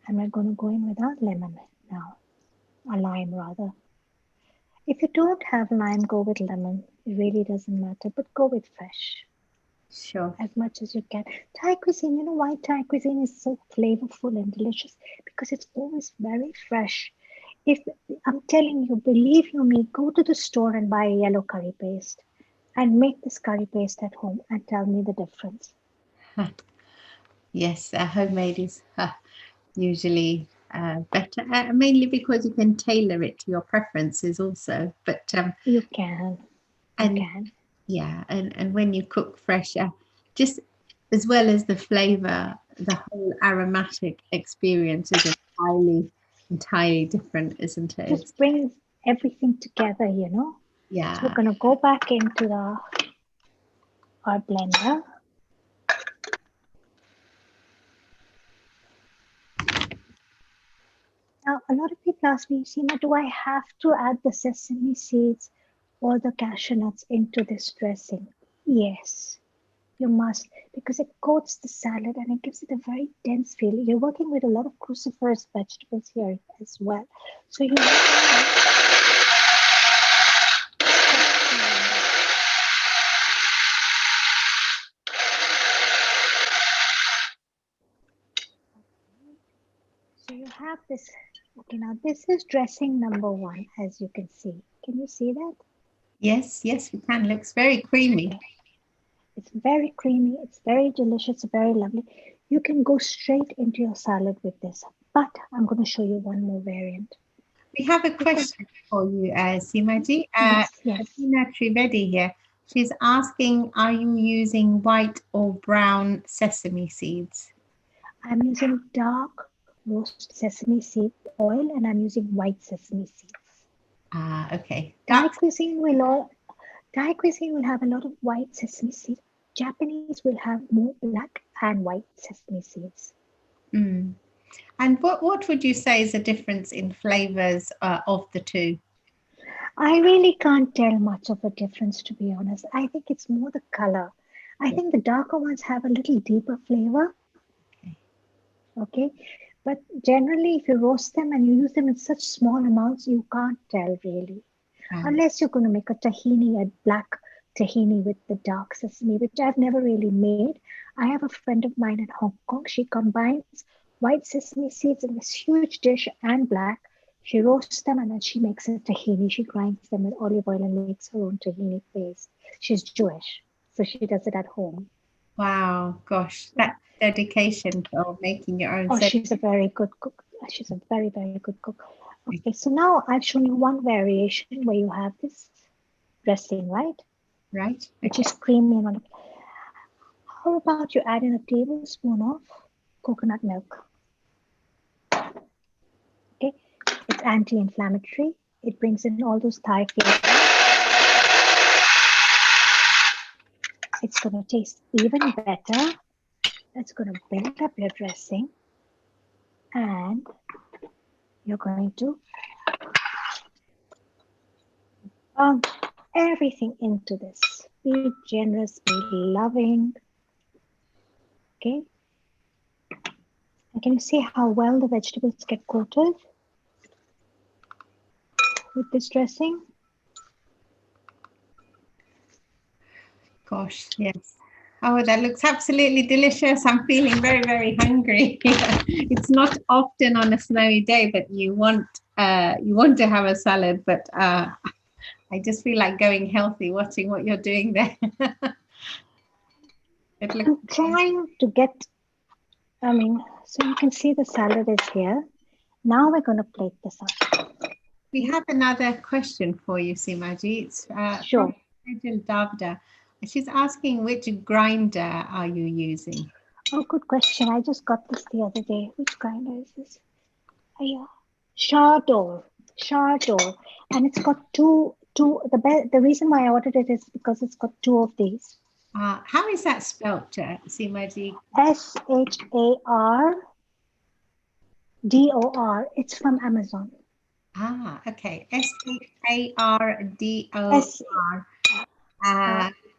And we're going to go in with our lemon now, a lime rather. If you don't have lime, go with lemon. It really doesn't matter, but go with fresh. Sure. As much as you can. Thai cuisine, you know why Thai cuisine is so flavorful and delicious? Because it's always very fresh. If I'm telling you, believe you me, go to the store and buy a yellow curry paste and make this curry paste at home and tell me the difference. Yes, homemade is usually better, mainly because you can tailor it to your preferences also. But you can. Yeah, and when you cook fresh, just as well as the flavor, the whole aromatic experience is entirely different, isn't it? Just brings everything together, you know. Yeah. So we're gonna go back into our blender. Now, a lot of people ask me, Seema, do I have to add the sesame seeds or the cashew nuts into this dressing? Yes, you must, because it coats the salad and it gives it a very dense feel. You're working with a lot of cruciferous vegetables here as well. So you So you have this. Okay, now this is dressing number 1, as you can see. Can you see that? Yes, we can. Looks very creamy. It's very creamy. It's very delicious. Very lovely. You can go straight into your salad with this. But I'm going to show you one more variant. We have a question for you, Seemaji. Yes. Tina Trivedi here. She's asking, are you using white or brown sesame seeds? I'm using dark roast sesame seed oil and I'm using white sesame seeds. Okay. Thai cuisine will have a lot of white sesame seeds. Japanese will have more black and white sesame seeds. Mm. And what would you say is the difference in flavors of the two? I really can't tell much of a difference, to be honest. I think it's more the color. I think the darker ones have a little deeper flavor. Okay. But generally, if you roast them and you use them in such small amounts, you can't tell really. Unless you're going to make a tahini, a black tahini with the dark sesame, which I've never really made. I have a friend of mine in Hong Kong. She combines white sesame seeds in this huge dish and black. She roasts them and then she makes a tahini. She grinds them with olive oil and makes her own tahini paste. She's Jewish, so she does it at home. Wow, gosh, that dedication for making your own. Oh, she's a very good cook. She's a very, very good cook. Okay, so now I've shown you one variation where you have this dressing, right? Right. Which is creamy and wonderful. How about you add in a tablespoon of coconut milk? Okay, it's anti-inflammatory. It brings in all those Thai flavors. It's going to taste even better. It's going to build up your dressing. And you're going to everything into this. Be generous, be loving. Okay. And can you see how well the vegetables get coated with this dressing? Gosh, yes. Oh, that looks absolutely delicious. I'm feeling very, very hungry. It's not often on a snowy day that you want to have a salad, but I just feel like going healthy watching what you're doing there. I'm trying to get, so you can see the salad is here. Now we're going to plate this up. We have another question for you, Simaji. It's sure. From Davda. She's asking, which grinder are you using? Oh, good question. I just got this the other day. Which grinder is this? Shardor. And it's got two. The reason why I ordered it is because it's got two of these. How is that spelled, Simaji? Shardor. It's from Amazon. Okay. Shardor.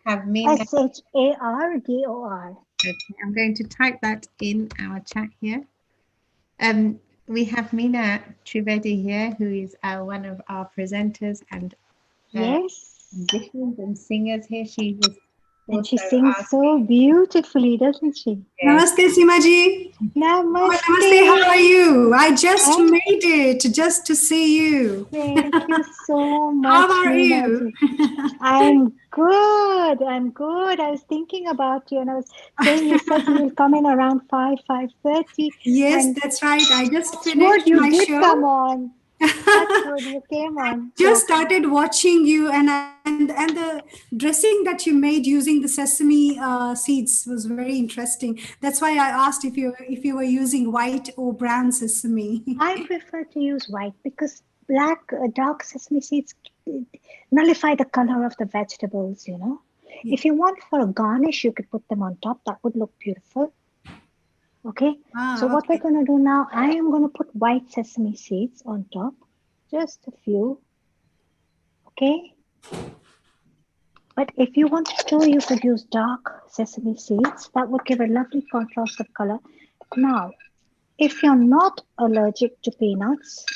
Have Mina. Shardor. Okay, I'm going to type that in our chat here. We have Mina Trivedi here, who is one of our presenters and musicians and singers here. And she sings so beautifully, doesn't she? Yes. Namaste, Simaji. Namaste. Namaste, how are you? I just made it just to see you. Thank you so much. How are you? I'm good. I was thinking about you and I was saying you said you will come in around 5:30. Yes, that's right. I just finished my did show. Come on. That's good. You came on. Just started watching you and the dressing that you made using the sesame seeds was very interesting. That's why I asked if you were using white or brown sesame. I prefer to use white because dark sesame seeds nullify the color of the vegetables, you know. Yeah. If you want for a garnish, you could put them on top. That would look beautiful. Okay, what we're going to do now, I am going to put white sesame seeds on top, just a few. Okay, but if you wanted to, you could use dark sesame seeds. That would give a lovely contrast of color. Now, if you're not allergic to peanuts,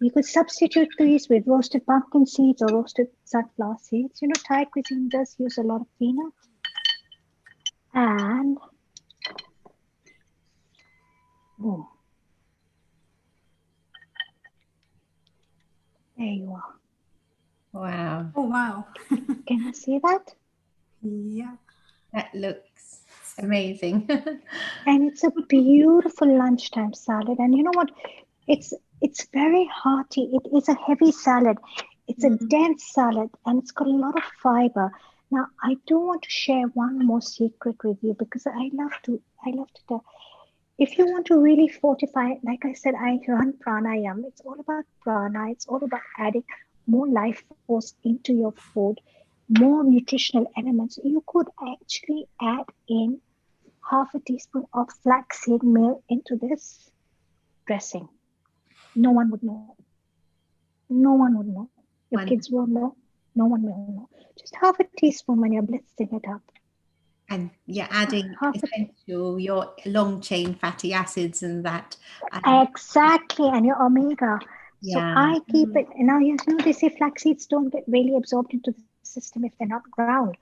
you could substitute these with roasted pumpkin seeds or roasted sunflower seeds. You know, Thai cuisine does use a lot of peanuts. And boom. There you are. Wow. Oh, wow. Can you see that? Yeah. That looks amazing. And it's a beautiful lunchtime salad. And you know what? It's very hearty. It is a heavy salad. It's a dense salad and it's got a lot of fiber. Now, I do want to share one more secret with you because I love to tell. If you want to really fortify, like I said, I run pranayam. It's all about prana. It's all about adding more life force into your food, more nutritional elements. You could actually add in half a teaspoon of flaxseed meal into this dressing. No one would know. No one would know. Your kids won't know. No one will know. Just half a teaspoon when you're blitzing it up. And you're adding your long chain fatty acids and that. Exactly, and your omega. So Yeah. I keep it. Now, you know, they say flax seeds don't get really absorbed into the system if they're not ground.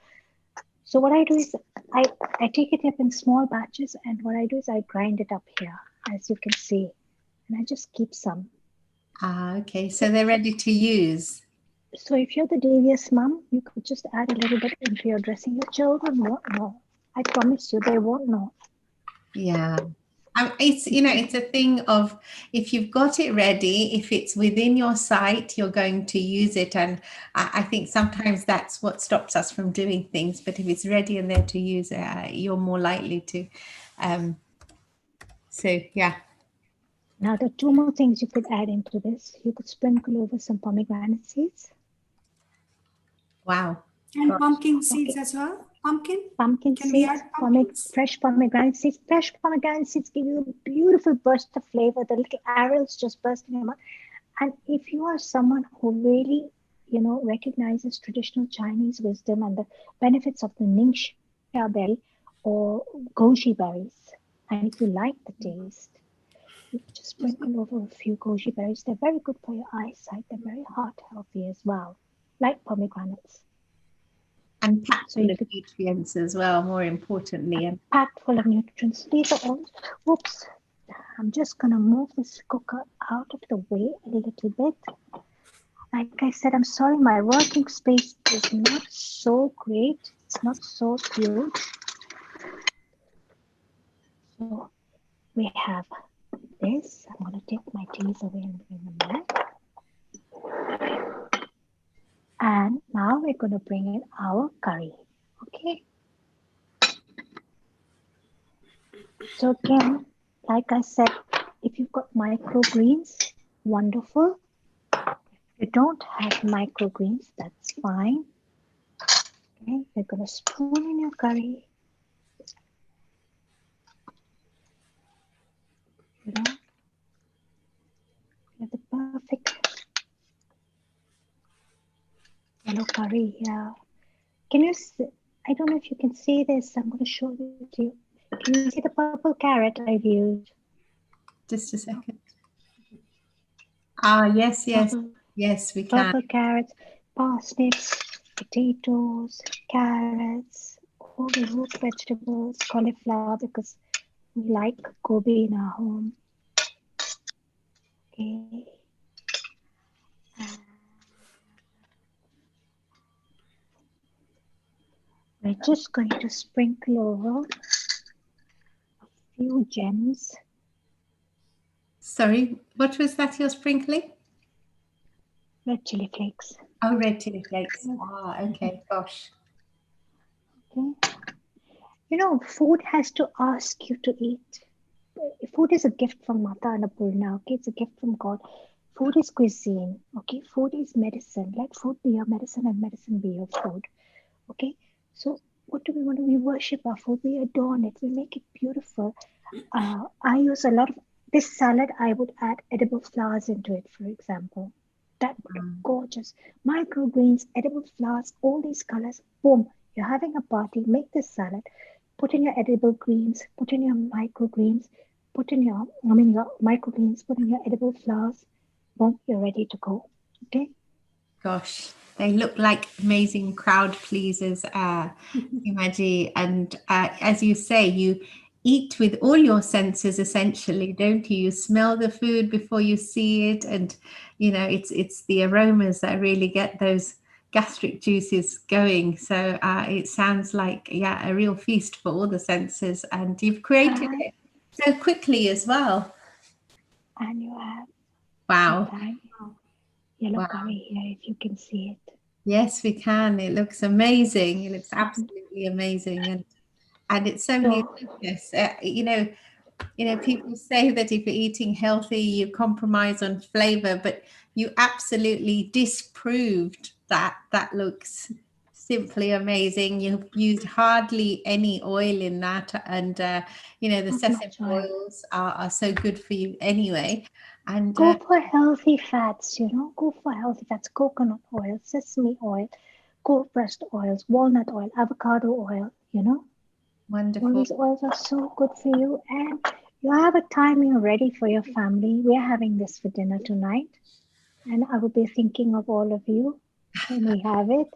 So what I do is I, I take it up in small batches, and what I do is I grind it up here, as you can see, and I just keep some. Okay. So they're ready to use. So if you're the devious mom, you could just add a little bit into your dressing. Your children won't know. I promise you, they won't know. Yeah. It's, you know, it's a thing of if you've got it ready, if it's within your sight, you're going to use it. And I think sometimes that's what stops us from doing things. But if it's ready and there to use, you're more likely to. So, yeah. Now, there are two more things you could add into this. You could sprinkle over some pomegranate seeds. Wow. And Gosh. pumpkin seeds as well. Pumpkin Can we seeds, add pumpkins? fresh pomegranate seeds. Fresh pomegranate seeds give you a beautiful burst of flavor. The little arrows just burst in your mouth. And if you are someone who really, you know, recognizes traditional Chinese wisdom and the benefits of the ningxia berry or goji berries, and if you like the taste, you could just sprinkle over a few goji berries. They're very good for your eyesight. They're very heart healthy as well, like pomegranates. And packed So full you of could nutrients as well, more importantly. And packed full of nutrients. These are all. Whoops! I'm just gonna move this cooker out of the way a little bit. Like I said, I'm sorry, my working space is not so great. It's not so huge. So we have this. I'm gonna take my teas away and bring them back. And now we're gonna bring in our curry. Okay. So again, like I said, if you've got microgreens, wonderful. If you don't have microgreens, that's fine. Okay, you're gonna spoon in your curry. You know, you have the perfect yellow curry here. Can you see? I don't know if you can see this. I'm going to show it to you. Can you see the purple carrot I've used? just a second. Ah, yes, yes. Purple, Yes, we can. purple carrots, parsnips, potatoes, carrots, all the root vegetables, cauliflower, because we like gobi in our home. Okay. We're just going to sprinkle over a few gems. Sorry, what was that you're sprinkling? Red chili flakes. Oh, red chili flakes. Ah, okay, gosh. Okay. You know, food has to ask you to eat. Food is a gift from Mata Annapurna. Okay, it's a gift from God. Food is cuisine. Okay, food is medicine. Let food be your medicine and medicine be your food. Okay, so what do we want to? We worship our food. We adorn it. We make it beautiful. I use a lot of this salad. I would add edible flowers into it, for example. That would look gorgeous. Microgreens, edible flowers, all these colors. Boom! You're having a party. Make this salad. Put in your edible greens. Put in your microgreens. Put in your microgreens. Put in your edible flowers. Boom! You're ready to go. Okay. Gosh, they look like amazing crowd pleasers, Imaji. And as you say, you eat with all your senses essentially, don't you? You smell the food before you see it, and you know it's the aromas that really get those gastric juices going. So it sounds like a real feast for all the senses, and you've created it so quickly as well. And you have Wow. Yellow Wow. curry here, if you can see it. Yes, we can. It looks amazing. It looks absolutely amazing, and it's so nutritious. You know, people say that if you're eating healthy, you compromise on flavor, but you absolutely disproved that. That looks simply amazing. You've used hardly any oil in that, and you know the sesame oils are so good for you anyway. And go for healthy fats, you know, go for healthy fats, coconut oil, sesame oil, cold pressed oils, walnut oil, avocado oil, you know. Wonderful. All these oils are so good for you, and you have a timing ready for your family. We are having this for dinner tonight. Okay, so what do we want to do? We worship our food. We adorn it. We make it beautiful. We And I will be thinking of all of you when we have it.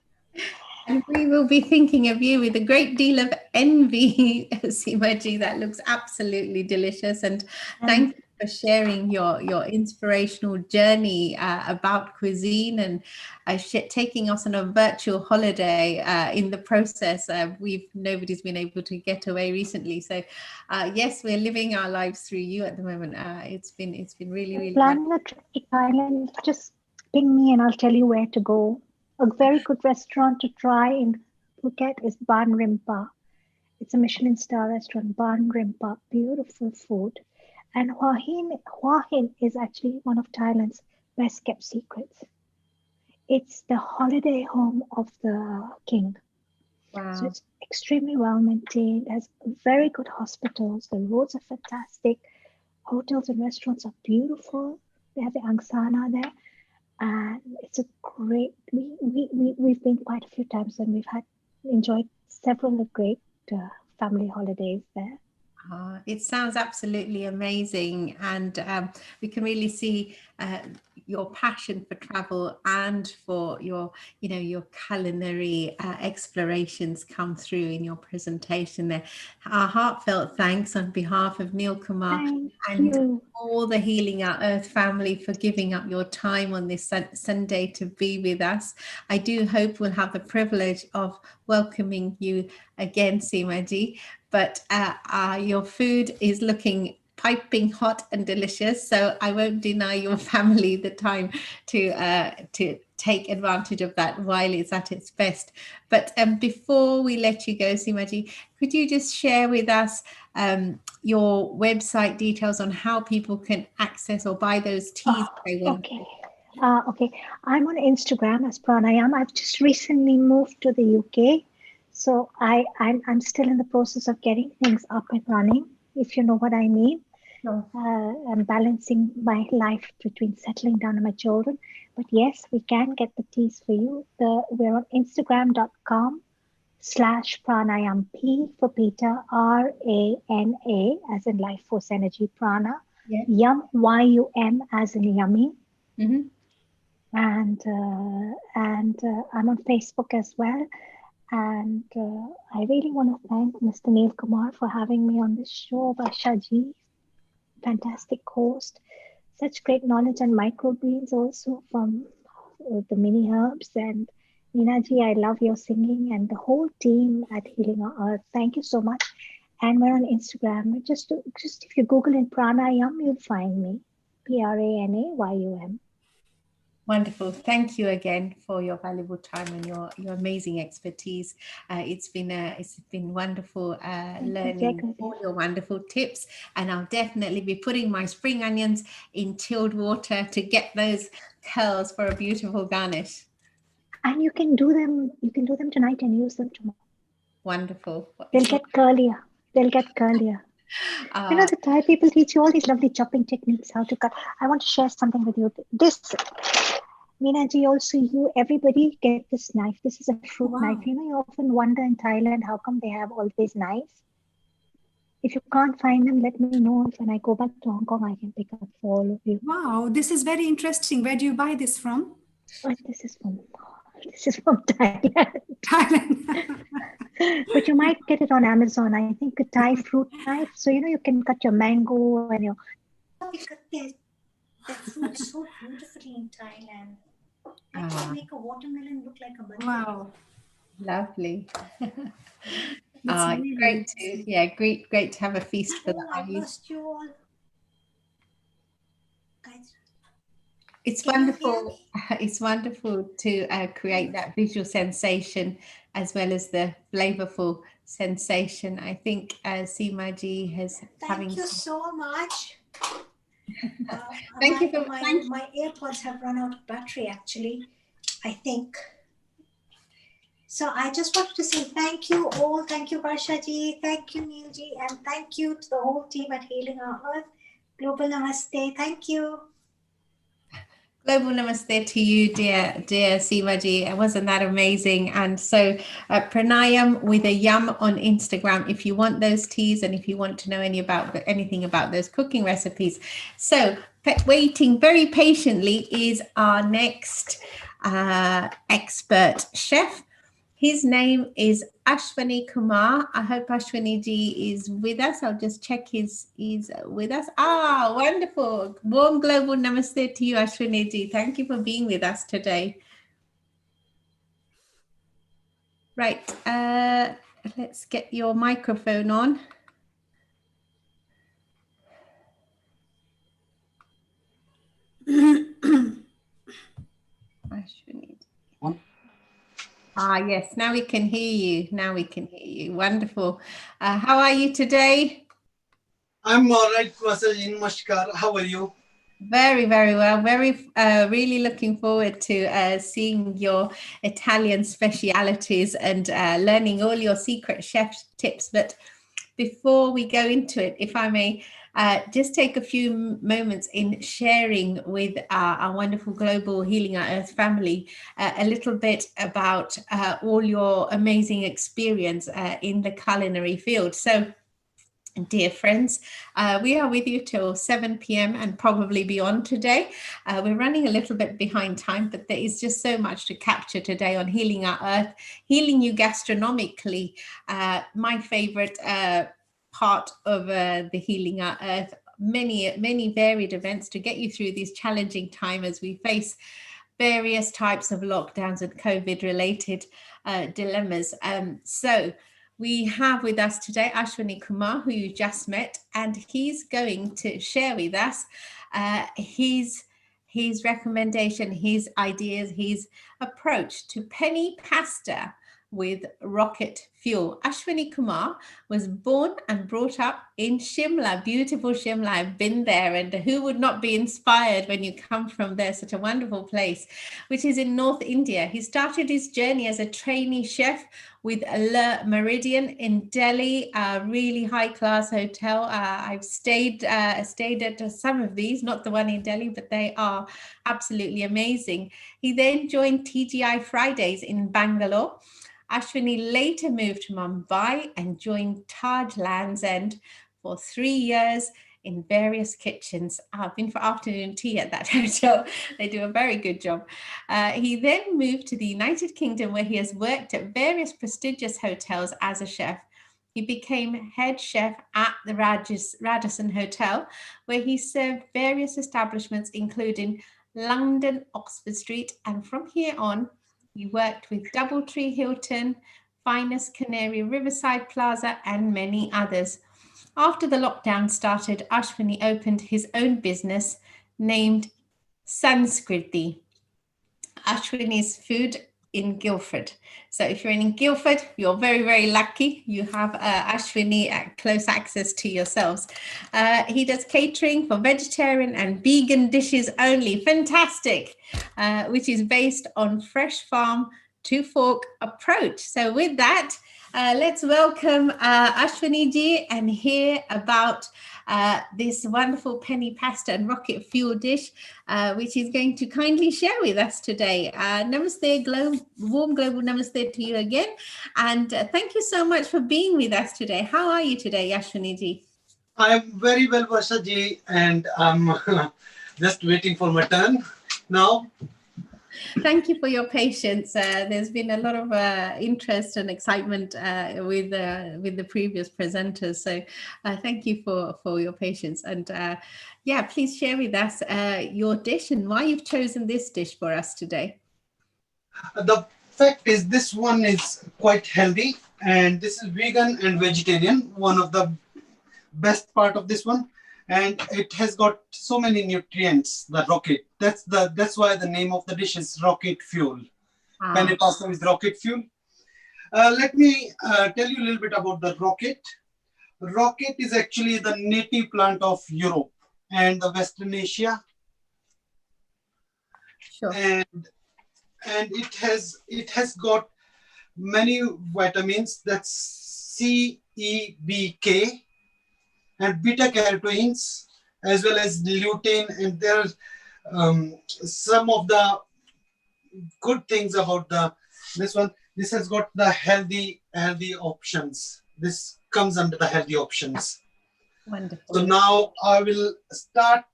And we will be thinking of you with a great deal of envy, Seemaji. That looks absolutely delicious. And thank you for sharing your inspirational journey about cuisine and taking us on a virtual holiday in the process. Nobody's been able to get away recently. So yes, we're living our lives through you at the moment. It's been really, really Planning a trip to Thailand, just ping me and I'll tell you where to go. A very good restaurant to try in Phuket is Ban Rimpa. It's a Michelin star restaurant, Ban Rimpa. Beautiful food. And Hua Hin is actually one of Thailand's best kept secrets. It's the holiday home of the king. Wow. So it's extremely well maintained, has very good hospitals. The roads are fantastic. Hotels and restaurants are beautiful. They have the Angsana there. And it's a great, we've been quite a few times and we've enjoyed several great family holidays there. It sounds absolutely amazing, and we can really see your passion for travel and for your culinary explorations come through in your presentation there. Our heartfelt thanks on behalf of Neil Kumar and all the Healing Our Earth family for giving up your time on this Sunday to be with us. I do hope we'll have the privilege of welcoming you again, Seemaji. But your food is looking piping hot and delicious, so I won't deny your family the time to take advantage of that while it's at its best. But before we let you go, Seemaji, could you just share with us your website details on how people can access or buy those teas they want? Okay. I'm on Instagram as Pranayam. I've just recently moved to the UK. So I'm still in the process of getting things up and running, if you know what I mean. No. I'm balancing my life between settling down on my children. But yes, we can get the teas for you. We're on Instagram.com/pranayam, P for Peter, RANA, as in life force energy, prana, yum, YUM, as in yummy. Mm-hmm. And I'm on Facebook as well. And I really want to thank Mr. Neil Kumar for having me on this show. Bashaji, fantastic host. Such great knowledge on microgreens also from the mini herbs. And Meenaji, I love your singing and the whole team at Healing Our Earth. Thank you so much. And we're on Instagram. Just if you Google in Pranayam, you'll find me. PRANAYUM. Wonderful. Thank you again for your valuable time and your amazing expertise. It's been wonderful learning all your wonderful tips, and I'll definitely be putting my spring onions in chilled water to get those curls for a beautiful garnish. And you can do them tonight and use them tomorrow. Wonderful. They'll get curlier. You know, the Thai people teach you all these lovely chopping techniques, how to cut. I want to share something with you. This, Meenaji, also everybody get this knife. This is a fruit knife. You know, you often wonder in Thailand, how come they have all these knives? If you can't find them, let me know. When I go back to Hong Kong, I can pick up for all of you. Wow, this is very interesting. Where do you buy this from? Oh, this is from Thailand. But you might get it on Amazon. I think a Thai fruit knife. So, you know, you can cut your mango and your... We cut their fruit so beautifully in Thailand. I can make a watermelon look like a banana. Wow. Lovely. Really great to have a feast for the eyes. I lost you all. Guys. It's wonderful. It's wonderful to create that visual sensation as well as the flavorful sensation. I think Seemaji has Thank you so much. Thank you. My AirPods have run out of battery, actually, I think. So I just wanted to say thank you all. Thank you, Barshaji. Thank you, Neilji. And thank you to the whole team at Healing Our Earth. Global Namaste. Thank you. Global namaste to you, dear Seemaji. Wasn't that amazing? And so Pranayam with a yum on Instagram if you want those teas and if you want to know anything about those cooking recipes. So waiting very patiently is our next expert chef. His name is Ashwani Kumar. I hope Ashwani ji is with us. I'll just check he's with us. Ah, wonderful. Warm global namaste to you, Ashwani ji. Thank you for being with us today. Right, let's get your microphone on. Ah, yes, now we can hear you. Now we can hear you. Wonderful. How are you today? I'm all right, Masaji. Namaskar. How are you? Very, very well. Really looking forward to seeing your Italian specialities and learning all your secret chef tips. But before we go into it, if I may, just take a few moments in sharing with our wonderful global Healing Our Earth family a little bit about all your amazing experience in the culinary field. So, dear friends, we are with you till 7 p.m. and probably beyond today. We're running a little bit behind time, but there is just so much to capture today on Healing Our Earth, healing you gastronomically. My favorite part of the Healing Our Earth, many varied events to get you through this challenging time as we face various types of lockdowns and COVID related dilemmas. So we have with us today Ashwani Kumar, who you just met, and he's going to share with us his recommendation, his ideas, his approach to penny pasta with rocket fuel. Ashwani Kumar was born and brought up in Shimla, beautiful Shimla. I've been there, and who would not be inspired when you come from there, such a wonderful place, which is in North India. He started his journey as a trainee chef with Le Meridian in Delhi, a really high-class hotel. I've stayed at some of these, not the one in Delhi, but they are absolutely amazing. He then joined TGI Fridays in Bangalore. Ashwani later moved to Mumbai and joined Taj Land's End for 3 years in various kitchens. I've been for afternoon tea at that hotel. They do a very good job. He then moved to the United Kingdom, where he has worked at various prestigious hotels as a chef. He became head chef at the Radisson Hotel, where he served various establishments, including London, Oxford Street, and from here on, he worked with Doubletree Hilton, Finest Canary Riverside Plaza, and many others. After the lockdown started, Ashwani opened his own business named Sanskriti, Ashwani's Food in Guildford. So if you're in Guildford, you're very, very lucky. You have Ashwani at close access to yourselves. He does catering for vegetarian and vegan dishes only. Fantastic. Which is based on fresh farm to fork approach. So with that, let's welcome Ashwani ji and hear about this wonderful penny pasta and rocket fuel dish, which he's going to kindly share with us today. Namaste, warm global namaste to you again. And thank you so much for being with us today. How are you today, Ashwani ji? I'm very well, Varsha ji, and I'm just waiting for my turn now. Thank you for your patience. There's been a lot of interest and excitement with the previous presenters. So thank you for your patience. And yeah, please share with us your dish and why you've chosen this dish for us today. The fact is, this one is quite healthy, and this is vegan and vegetarian. One of the best part of this one. And it has got so many nutrients, the rocket. That's why the name of the dish is rocket fuel. Penny pasta with rocket fuel. Let me tell you a little bit about the rocket. Rocket is actually the native plant of Europe and the Western Asia. Sure. And it has got many vitamins. That's C, E, B, K. And beta carotenes, as well as lutein, and there are some of the good things about this one. This has got the healthy options. This comes under the healthy options. Wonderful. So now I will start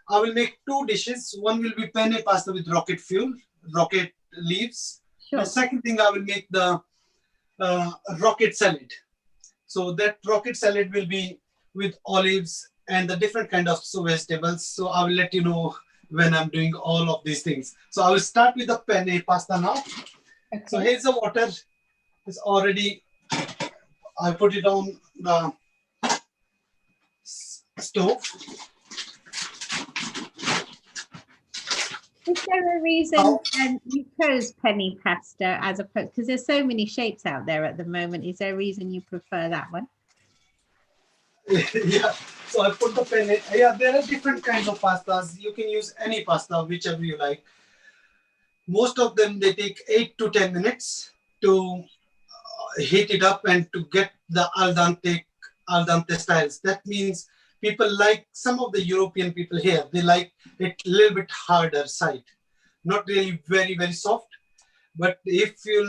I will make two dishes. One will be penne pasta with rocket leaves. Sure. And second thing, I will make the rocket salad. So that rocket salad will be with olives and the different kind of vegetables. So I will let you know when I'm doing all of these things. So I will start with the penne pasta now. Okay. So here's the water. It's already, I put it on the stove. Is there a reason you chose penny pasta as opposed, because there's so many shapes out there at the moment, is there a reason you prefer that one? Yeah, so I put the penne. Yeah, there are different kinds of pastas. You can use any pasta, whichever you like. Most of them, they take 8 to 10 minutes to heat it up and to get the al dente styles. That means people like, some of the European people here, they like it a little bit harder side, not really very, very soft. But if you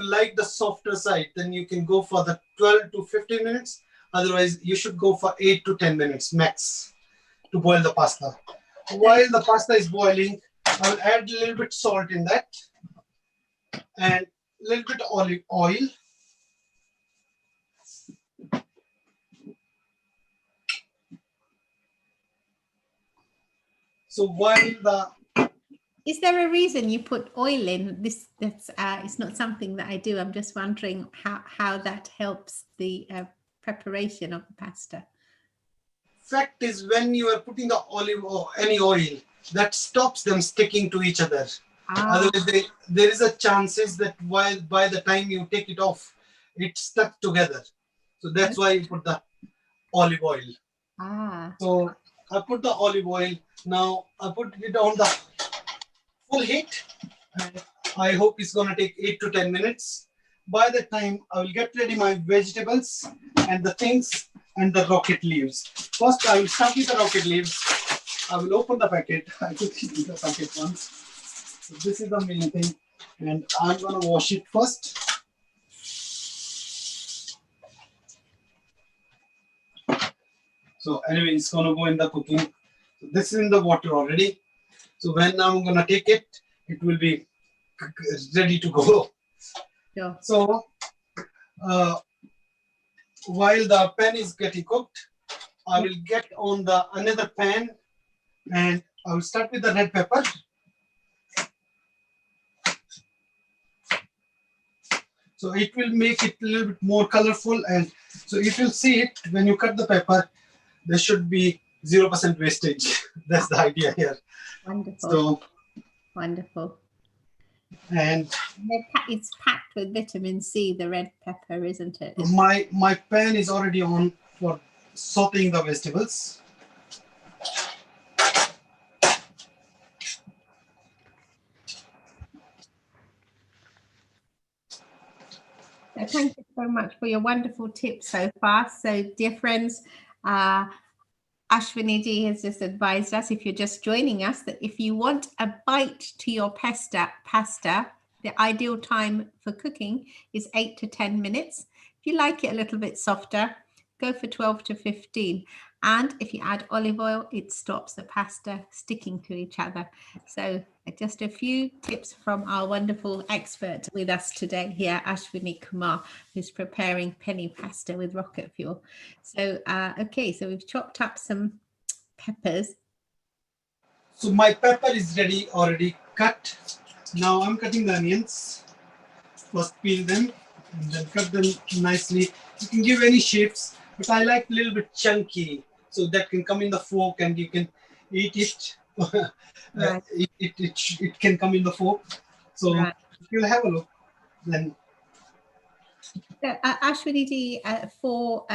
like the softer side, then you can go for the 12 to 15 minutes. Otherwise, you should go for 8 to 10 minutes max to boil the pasta. While the pasta is boiling, I will add a little bit salt in that and a little bit olive oil. So while the Is there a reason you put oil in this? That's it's not something that I do. I'm just wondering how that helps the preparation of the pasta. fact is, when you are putting the olive or any oil, that stops them sticking to each other. Otherwise, there is a chances that by the time you take it off, it's stuck together. So that's why you put the olive oil. So I put the olive oil. Now I put it on the full heat. And I hope it's gonna take 8 to 10 minutes. By the time I will get ready my vegetables and the things and the rocket leaves. First, I will start with the rocket leaves. I will open the packet. I took the packet once. So this is the main thing. And I'm gonna wash it first. So anyway, it's gonna go in the cooking. So this is in the water already. So when I'm gonna take it, it will be ready to go. Yeah. So while the pan is getting cooked, I will get on the another pan and I will start with the red pepper. So it will make it a little bit more colorful, and so if you see it when you cut the pepper, there should be 0% wastage. That's the idea here. Wonderful. So wonderful. And it's packed with vitamin C, the red pepper, isn't it? My pan is already on for sauteing the vegetables. So thank you so much for your wonderful tips so far. So dear friends, Ashwini ji has just advised us, if you're just joining us, that if you want a bite to your pasta, the ideal time for cooking is 8 to 10 minutes. If you like it a little bit softer, go for 12 to 15. And if you add olive oil, it stops the pasta sticking to each other. So just a few tips from our wonderful expert with us today here, Ashwini Kumar, who's preparing penny pasta with rocket fuel. So, okay, so we've chopped up some peppers. So my pepper is ready, already cut. Now I'm cutting the onions. First peel them and then cut them nicely. You can give any shapes, but I like a little bit chunky, so that can come in the fork and you can eat it. Right. It can come in the fork. So Right. if you'll have a look, then. So, Ashwini ji, for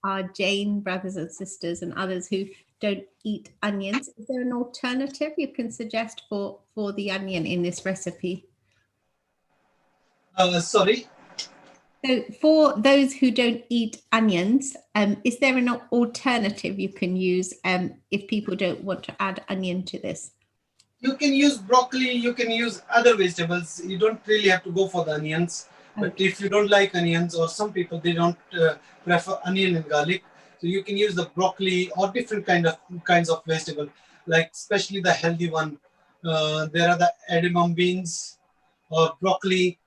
our Jain brothers and sisters and others who don't eat onions, is there an alternative you can suggest for the onion in this recipe? Sorry? So for those who don't eat onions, is there an alternative you can use if people don't want to add onion to this? You can use broccoli, you can use other vegetables. You don't really have to go for the onions. But if you don't like onions, or some people, they don't prefer onion and garlic, so So you can use the broccoli or different kinds of vegetable, like especially the healthy one. There are the edamame beans or broccoli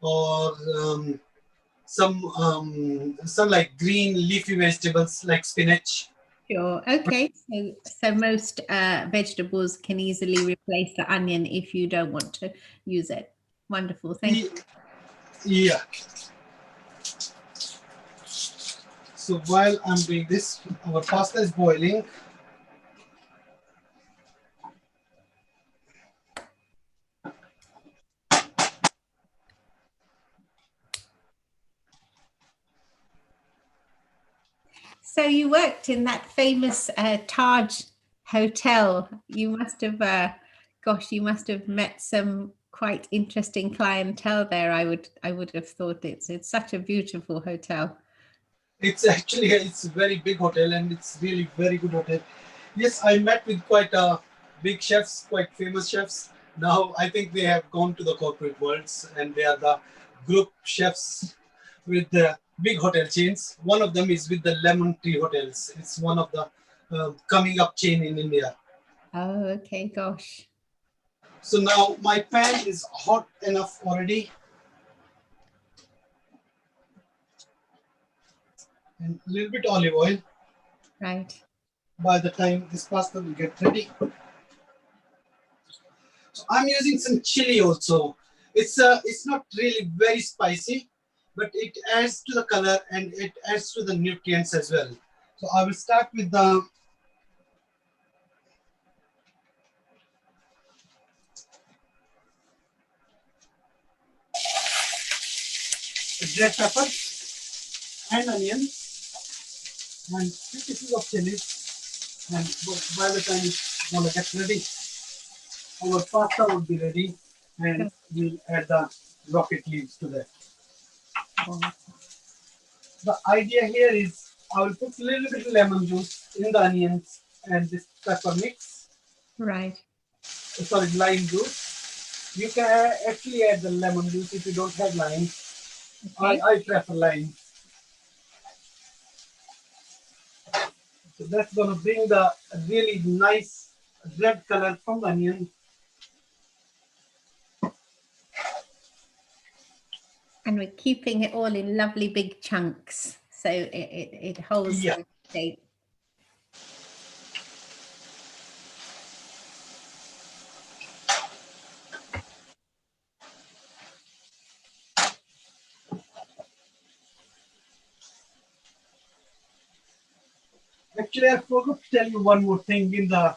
or some like green leafy vegetables like spinach. Sure. Okay. So most vegetables can easily replace the onion if you don't want to use it. Wonderful. Thank you. Yeah. So while I'm doing this, our pasta is boiling. So you worked in that famous Taj hotel. You must have, gosh, you must have met some quite interesting clientele there. I would have thought it's such a beautiful hotel. It's a very big hotel and it's really very good hotel. Yes, I met with quite big chefs, quite famous chefs. Now I think they have gone to the corporate worlds and they are the group chefs with the big hotel chains. One of them is with the Lemon Tree Hotels. It's one of the coming up chain in India. Oh, okay, gosh. So now my pan is hot enough already. And a little bit olive oil. Right. By the time this pasta will get ready. So I'm using some chili also. It's not really very spicy, but it adds to the color and it adds to the nutrients as well. So I will start with the red pepper and onion and 2 pieces of chilies. And by the time it's gonna get ready, our pasta would be ready, and we'll add the rocket leaves to that. The idea here is I will put a little bit of lemon juice in the onions and this pepper mix. Right. Sorry, lime juice. You can actually add the lemon juice if you don't have lime. Okay. I prefer lime. So that's gonna bring the really nice red color from the onion. And we're keeping it all in lovely big chunks, so it holds the shape. Actually, I forgot to tell you one more thing in the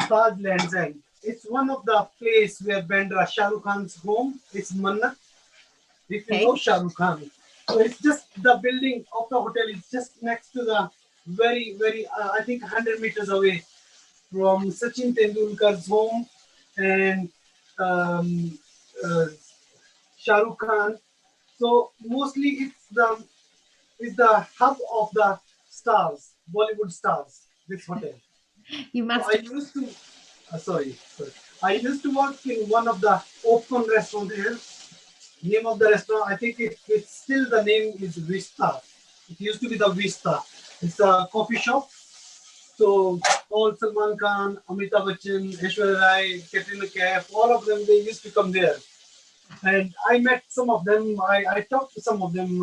Taj Lands End. It's one of the place where Bandra Shah Rukh Khan's home. It's Manna. If you know Shah Rukh Khan. So it's just the building of the hotel is just next to the very, I think 100 meters away from Sachin Tendulkar's home and um, uh, Shah Rukh Khan. So mostly it's the hub of the stars, Bollywood stars, this hotel. You must so I used to, sorry. I used to work in one of the open restaurants here. Name of the restaurant, I think it's still the name is Vista. It used to be the Vista. It's a coffee shop. So all Salman Khan, Amitabh Bachchan, Aishwarya Rai, Katrina Kaif, all of them, they used to come there. And I met some of them. I talked to some of them,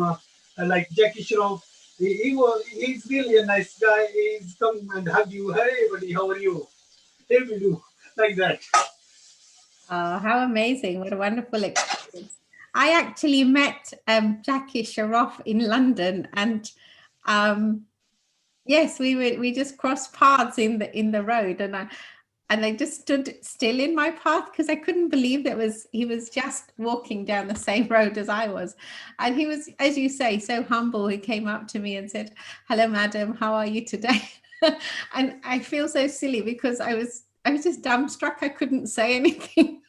like Jackie Shroff. He's really a nice guy. He's come and hug you. Hey, buddy, how are you? Hey, we do like that. Oh, how amazing. What a wonderful experience. I actually met Jackie Shroff in London, and yes, we just crossed paths in the road, and I just stood still in my path because I couldn't believe he was just walking down the same road as I was. And he was, as you say, so humble. He came up to me and said, "Hello, madam, how are you today?" And I feel so silly because I was just dumbstruck. I couldn't say anything.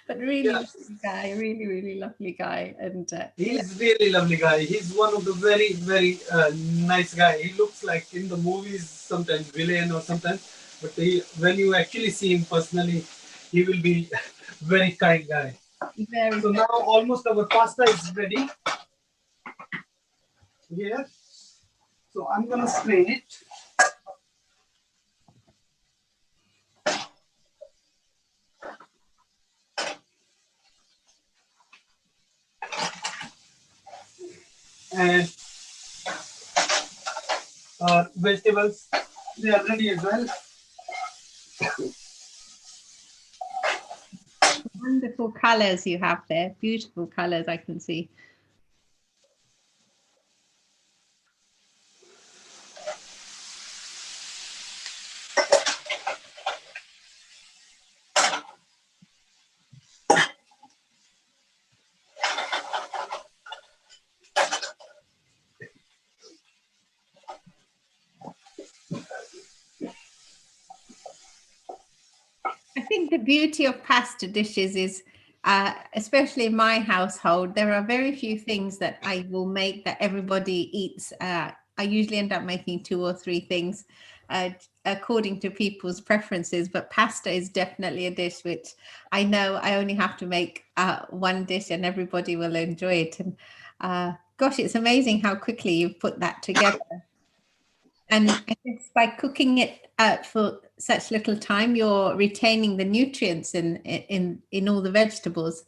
But really lovely guy, really lovely guy. And he's really lovely guy. He's one of the very nice guy. He looks like in the movies sometimes villain or sometimes, but when you actually see him personally, he will be very kind guy. So now almost our pasta is ready. Yeah. So I'm gonna strain it. And vegetables, they are ready as well. Wonderful colors you have there. Beautiful colors I can see. I think the beauty of pasta dishes is, especially in my household, there are very few things that I will make that everybody eats. I usually end up making 2 or 3 things according to people's preferences, but pasta is definitely a dish which I know I only have to make one dish and everybody will enjoy it. And gosh, it's amazing how quickly you've put that together. And I guess by cooking it for such little time, you're retaining the nutrients in all the vegetables.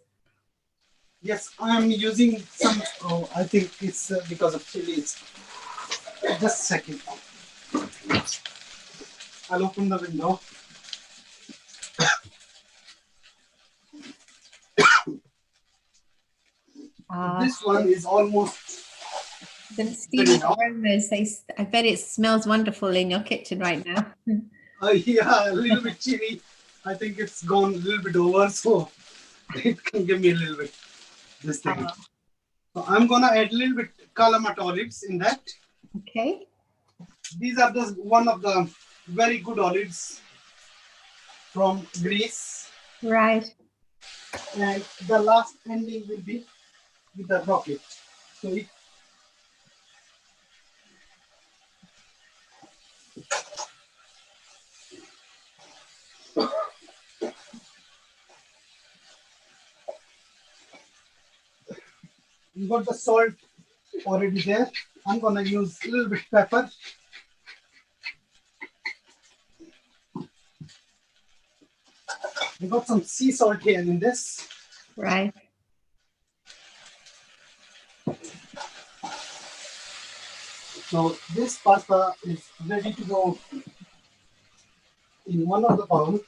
Yes, I'm using some. Oh, I think it's because of chilies. Just a second. I'll open the window. This one is almost. The steamy aromas, I bet it smells wonderful in your kitchen right now. Yeah, a little bit chili. I think it's gone a little bit over, so it can give me a little bit this thing. So I'm gonna add a little bit Kalamata olives in that. Okay. These are just one of the very good olives from Greece. Right. And the last ending will be with the rocket. So it, you got the salt already there. I'm gonna use a little bit pepper. We got some sea salt here in this. Right. So this pasta is ready to go in one of the bowl.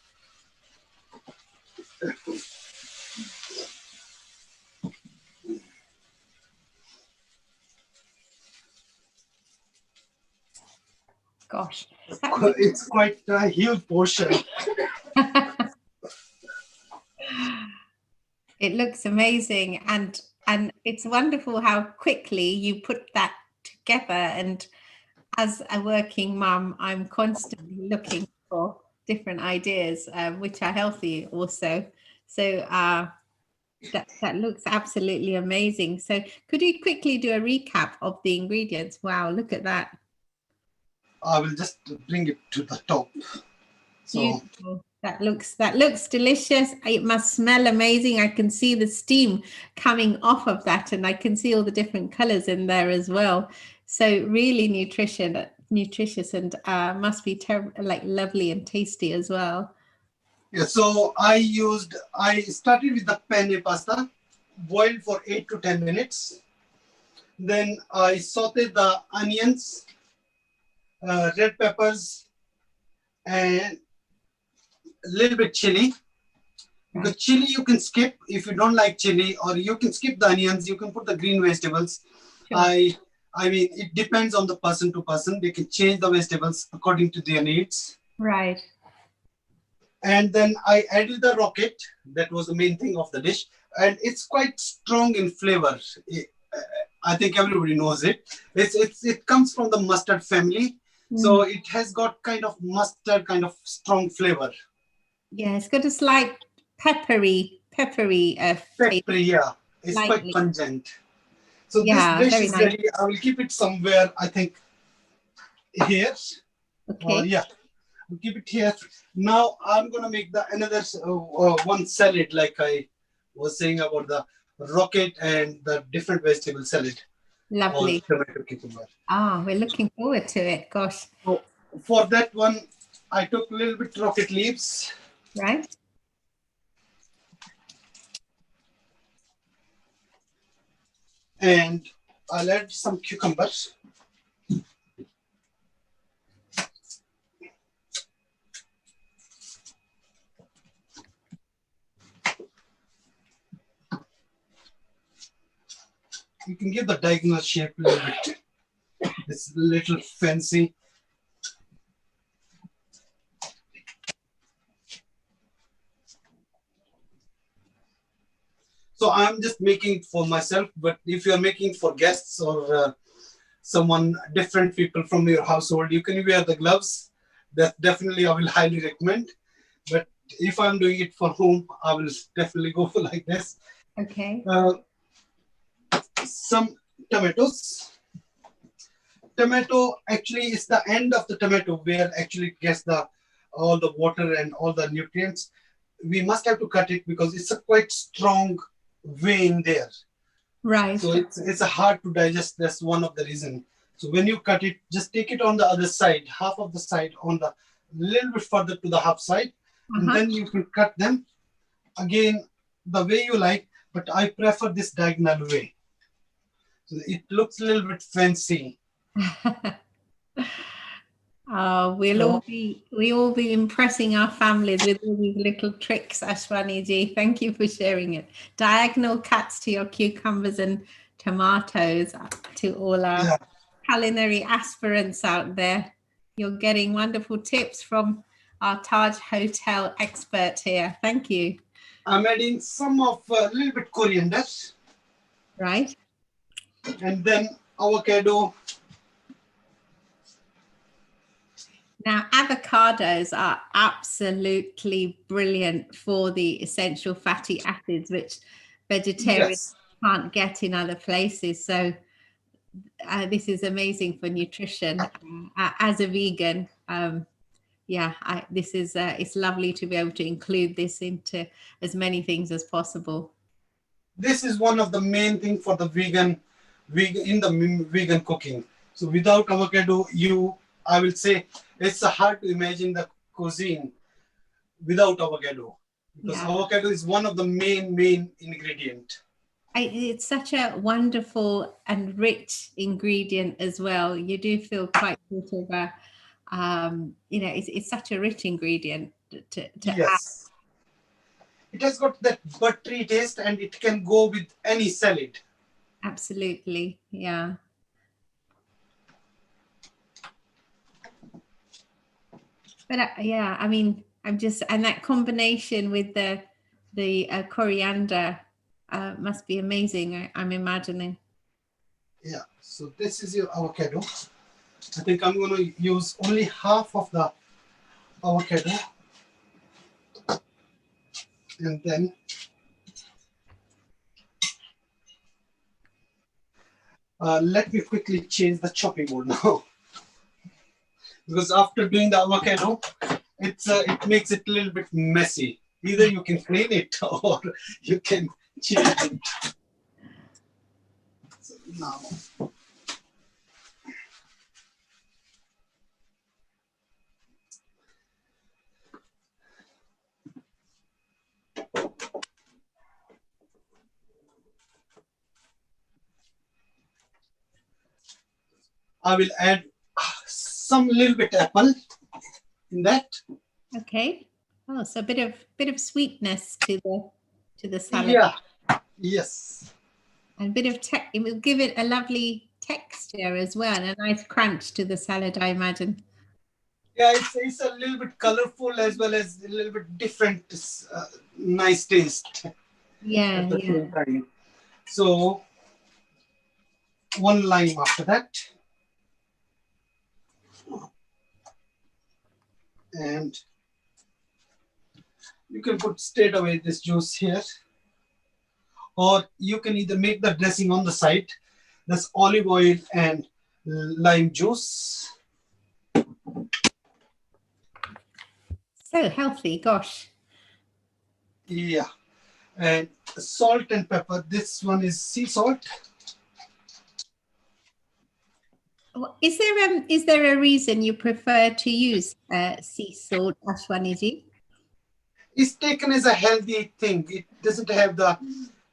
Gosh, it's quite a huge portion. It looks amazing, and it's wonderful how quickly you put that together. And as a working mum, I'm constantly looking for different ideas, which are healthy also. So that looks absolutely amazing. So could you quickly do a recap of the ingredients? Wow, look at that. I will just bring it to the top. So beautiful. That looks delicious. It must smell amazing. I can see the steam coming off of that, and I can see all the different colors in there as well. So really nutritious, and must be like lovely and tasty as well. yeah, so I started with the penne pasta, boiled for 8 to 10 minutes. Then I sauteed the onions, red peppers, and a little bit chili. The chili you can skip if you don't like chili, or you can skip the onions. You can put the green vegetables. Sure. I mean, it depends on the person to person. They can change the vegetables according to their needs. Right. And then I added the rocket. That was the main thing of the dish. And it's quite strong in flavor. I think everybody knows it. It comes from the mustard family. So it has got kind of mustard, kind of strong flavor. Yeah, it's got a slight peppery Peppery, yeah. It's slightly. Quite pungent. So yeah, this dish is nice. ready. I will keep it somewhere, I think, here. Okay. Yeah, I'll keep it here. Now I'm going to make the another one salad, like I was saying about the rocket and the different vegetable salad. Lovely. Tomato cucumber. Ah, we're looking forward to it. Gosh. So for that one, I took a little bit rocket leaves. Right. And I'll add some cucumbers. You can give the diagonal shape a little bit. It's a little fancy. So I'm just making it for myself, but if you're making it for guests or someone, different people from your household, you can wear the gloves. That definitely I will highly recommend. But if I'm doing it for home, I will definitely go for like this. Okay. Some tomatoes. Tomato actually is the end of the tomato where actually it gets all the water and all the nutrients. We must have to cut it because it's a quite strong vein there. Right. So it's a hard to digest. That's one of the reasons. So when you cut it, just take it on the other side, half of the side on the little bit further to the half side, and then you can cut them again the way you like. But I prefer this diagonal way. So it looks a little bit fancy. We all be impressing our families with all these little tricks, Ashwani ji. Thank you for sharing it. Diagonal cuts to your cucumbers and tomatoes, to all our culinary aspirants out there. You're getting wonderful tips from our Taj Hotel expert here. Thank you. I'm adding some of a little bit coriander. Right. And then avocado. Now, avocados are absolutely brilliant for the essential fatty acids, which vegetarians can't get in other places. So this is amazing for nutrition. As a vegan, it's lovely to be able to include this into as many things as possible. This is one of the main things for the vegan cooking. So without avocado, I will say it's hard to imagine the cuisine without avocado, because avocado is one of the main ingredient. It's such a wonderful and rich ingredient as well. You do feel quite sort of it's such a rich ingredient to yes. Add. It has got that buttery taste and it can go with any salad. Absolutely, yeah. But I mean, and that combination with the coriander must be amazing, I'm imagining. Yeah, so this is your avocado. I think I'm going to use only half of the avocado. And then let me quickly change the chopping board now. Because after doing the avocado, it makes it a little bit messy. Either you can clean it or you can change it. So now, I will add some little bit apple in that. Okay. Oh, so a bit of sweetness to the salad. Yeah. Yes. And a bit of it will give it a lovely texture as well, and a nice crunch to the salad, I imagine. Yeah, it's a little bit colorful as well as a little bit different, nice taste. Yeah. At the same time. So one lime after that. And you can put straight away this juice here. Or you can either make the dressing on the side. That's olive oil and lime juice. So healthy, gosh. Yeah. And salt and pepper. This one is sea salt. Is there a reason you prefer to use sea salt, Ashwaniji? It's taken as a healthy thing. It doesn't have the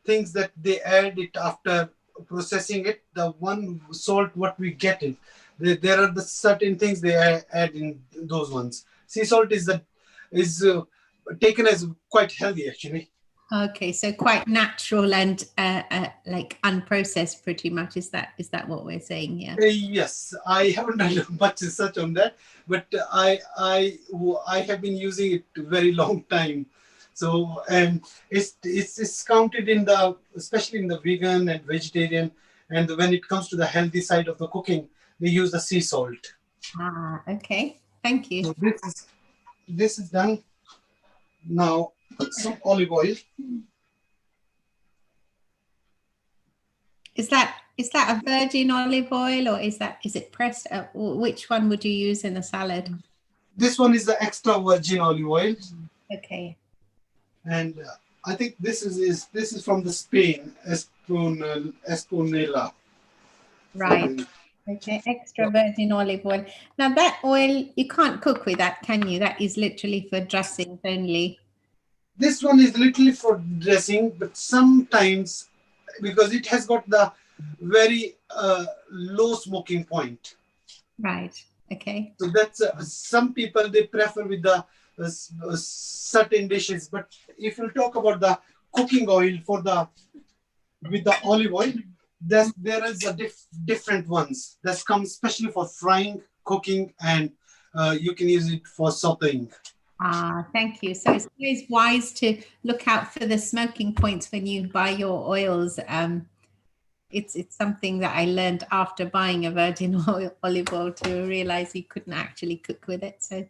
things that they add it after processing it. The one salt what we get in, there are the certain things they add in those ones. Sea salt is taken as quite healthy actually. Okay, so quite natural and like unprocessed, pretty much. Is that what we're saying here? Yes, I haven't done much research on that, but I have been using it a very long time. So and it's counted in the, especially in the vegan and vegetarian, and when it comes to the healthy side of the cooking, they use the sea salt. Ah, okay. Thank you. So this is done. Now some olive oil. Is that a virgin olive oil, or is it pressed? Which one would you use in the salad? This one is the extra virgin olive oil. Okay. And I think this is from the Spain, Esponella. Right. Okay, extra virgin olive oil. Now that oil, you can't cook with that, can you? That is literally for dressings only. This one is literally for dressing, but sometimes, because it has got the very low smoking point. Right. Okay. So that's some people, they prefer with the certain dishes. But if you talk about the cooking oil with the olive oil, there is a different ones that come especially for frying, cooking, and you can use it for sauteing. Ah, thank you. So it's always wise to look out for the smoking points when you buy your oils. It's something that I learned after buying a virgin olive oil to realize you couldn't actually cook with it. So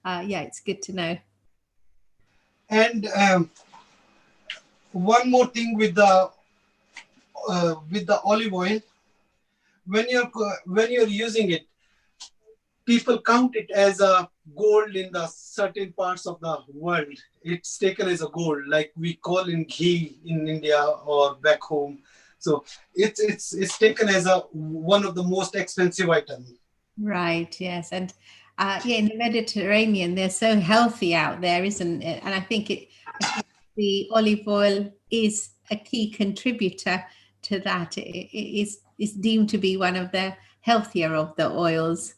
yeah, it's good to know. And one more thing with the olive oil, when you're using it, people count it as a gold in the certain parts of the world. It's taken as a gold, like we call in ghee in India or back home. So it's taken as one of the most expensive items. Right. Yes. And yeah, in the Mediterranean, they're so healthy out there, isn't it? And I think the olive oil is a key contributor to that. It is deemed to be one of the healthier of the oils.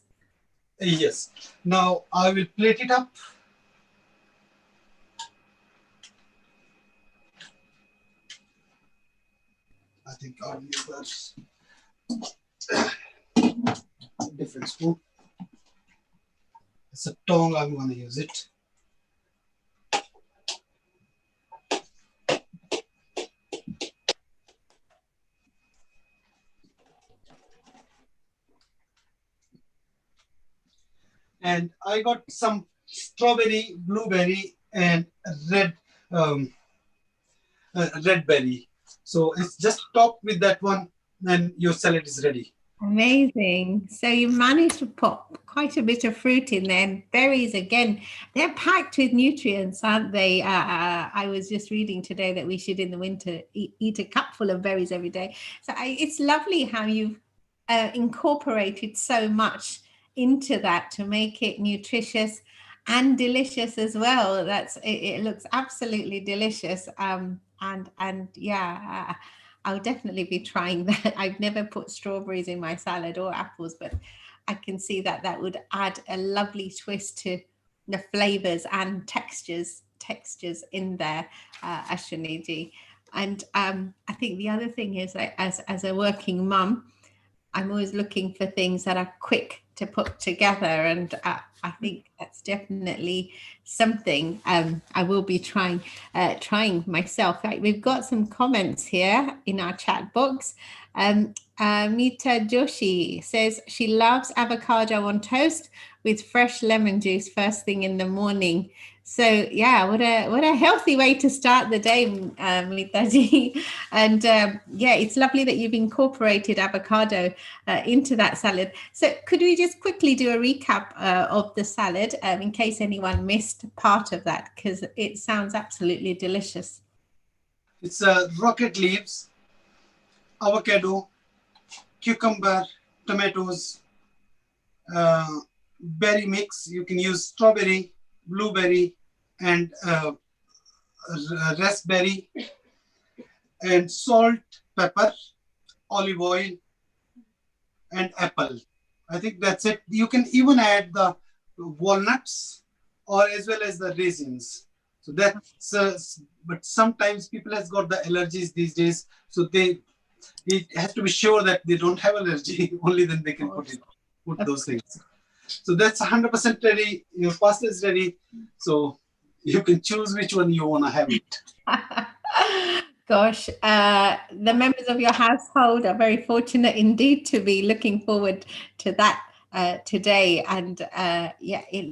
Yes. Now I will plate it up. I think I'll use that different spoon. It's a tongue, I'm going to use it. And I got some strawberry, blueberry, and red berry. So it's just topped with that one, and your salad is ready. Amazing. So you managed to pop quite a bit of fruit in there. And berries, again, they're packed with nutrients, aren't they? I was just reading today that we should in the winter eat a cupful of berries every day. So it's lovely how you've incorporated so much into that to make it nutritious and delicious as well. It looks absolutely delicious. And yeah, I'll definitely be trying that. I've never put strawberries in my salad or apples, but I can see that would add a lovely twist to the flavors and textures in there, Ashwaniji. And I think the other thing is that as a working mum, I'm always looking for things that are quick to put together, and I think that's definitely something I will be trying myself. We've got some comments here in our chat box. Mita Joshi says she loves avocado on toast with fresh lemon juice first thing in the morning. So yeah, what a healthy way to start the day, Mitaji. And yeah, it's lovely that you've incorporated avocado into that salad. So could we just quickly do a recap of the salad in case anyone missed part of that, because it sounds absolutely delicious. It's rocket leaves, avocado, cucumber, tomatoes, berry mix. You can use strawberry, blueberry, and raspberry, and salt, pepper, olive oil, and apple. I think that's it. You can even add the walnuts or as well as the raisins. So that's, but sometimes people has got the allergies these days. So it has to be sure that they don't have allergy. Only then they can put those things. So that's 100% ready. Your pasta is ready. So you can choose which one you want to have it. Gosh, the members of your household are very fortunate indeed to be looking forward to that today. And yeah, it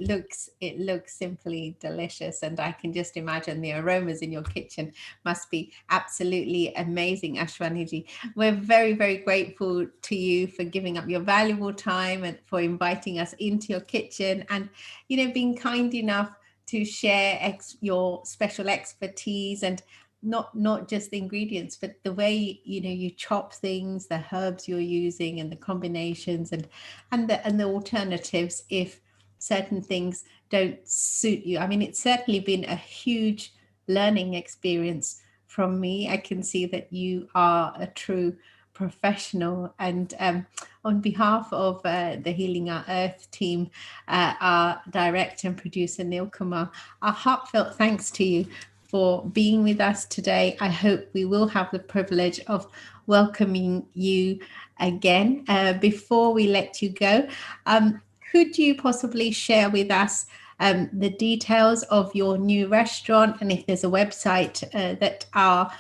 looks simply delicious, and I can just imagine the aromas in your kitchen must be absolutely amazing, Ashwaniji. We're very, very grateful to you for giving up your valuable time and for inviting us into your kitchen, and being kind enough to share your special expertise, and not just the ingredients, but the way you chop things, the herbs you're using, and the combinations, and the alternatives if certain things don't suit you. I mean, it's certainly been a huge learning experience from me. I can see that you are a true professional, and on behalf of the Healing Our Earth team, our director and producer Neil Kumar, our heartfelt thanks to you for being with us today. I hope we will have the privilege of welcoming you again. Before we let you go, could you possibly share with us the details of your new restaurant, and if there's a website that our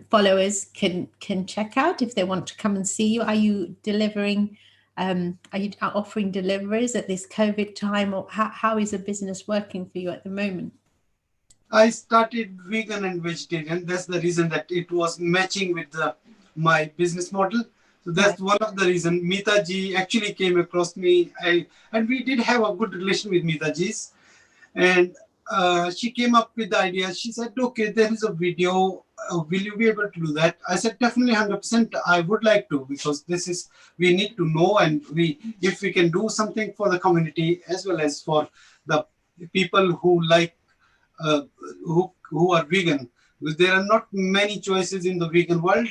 followers can check out if they want to come and see you? Are you delivering? Are you offering deliveries at this COVID time, or how is the business working for you at the moment? I started vegan and vegetarian. That's the reason that it was matching with my business model. So that's one of the reasons. Meeta ji actually came across me. And we did have a good relation with Meeta ji's. And she came up with the idea. She said, okay, there is a video. Will you be able to do that? I said, definitely 100%. I would like to, because we need to know, and if we can do something for the community as well as for the people who like who are vegan, because there are not many choices in the vegan world.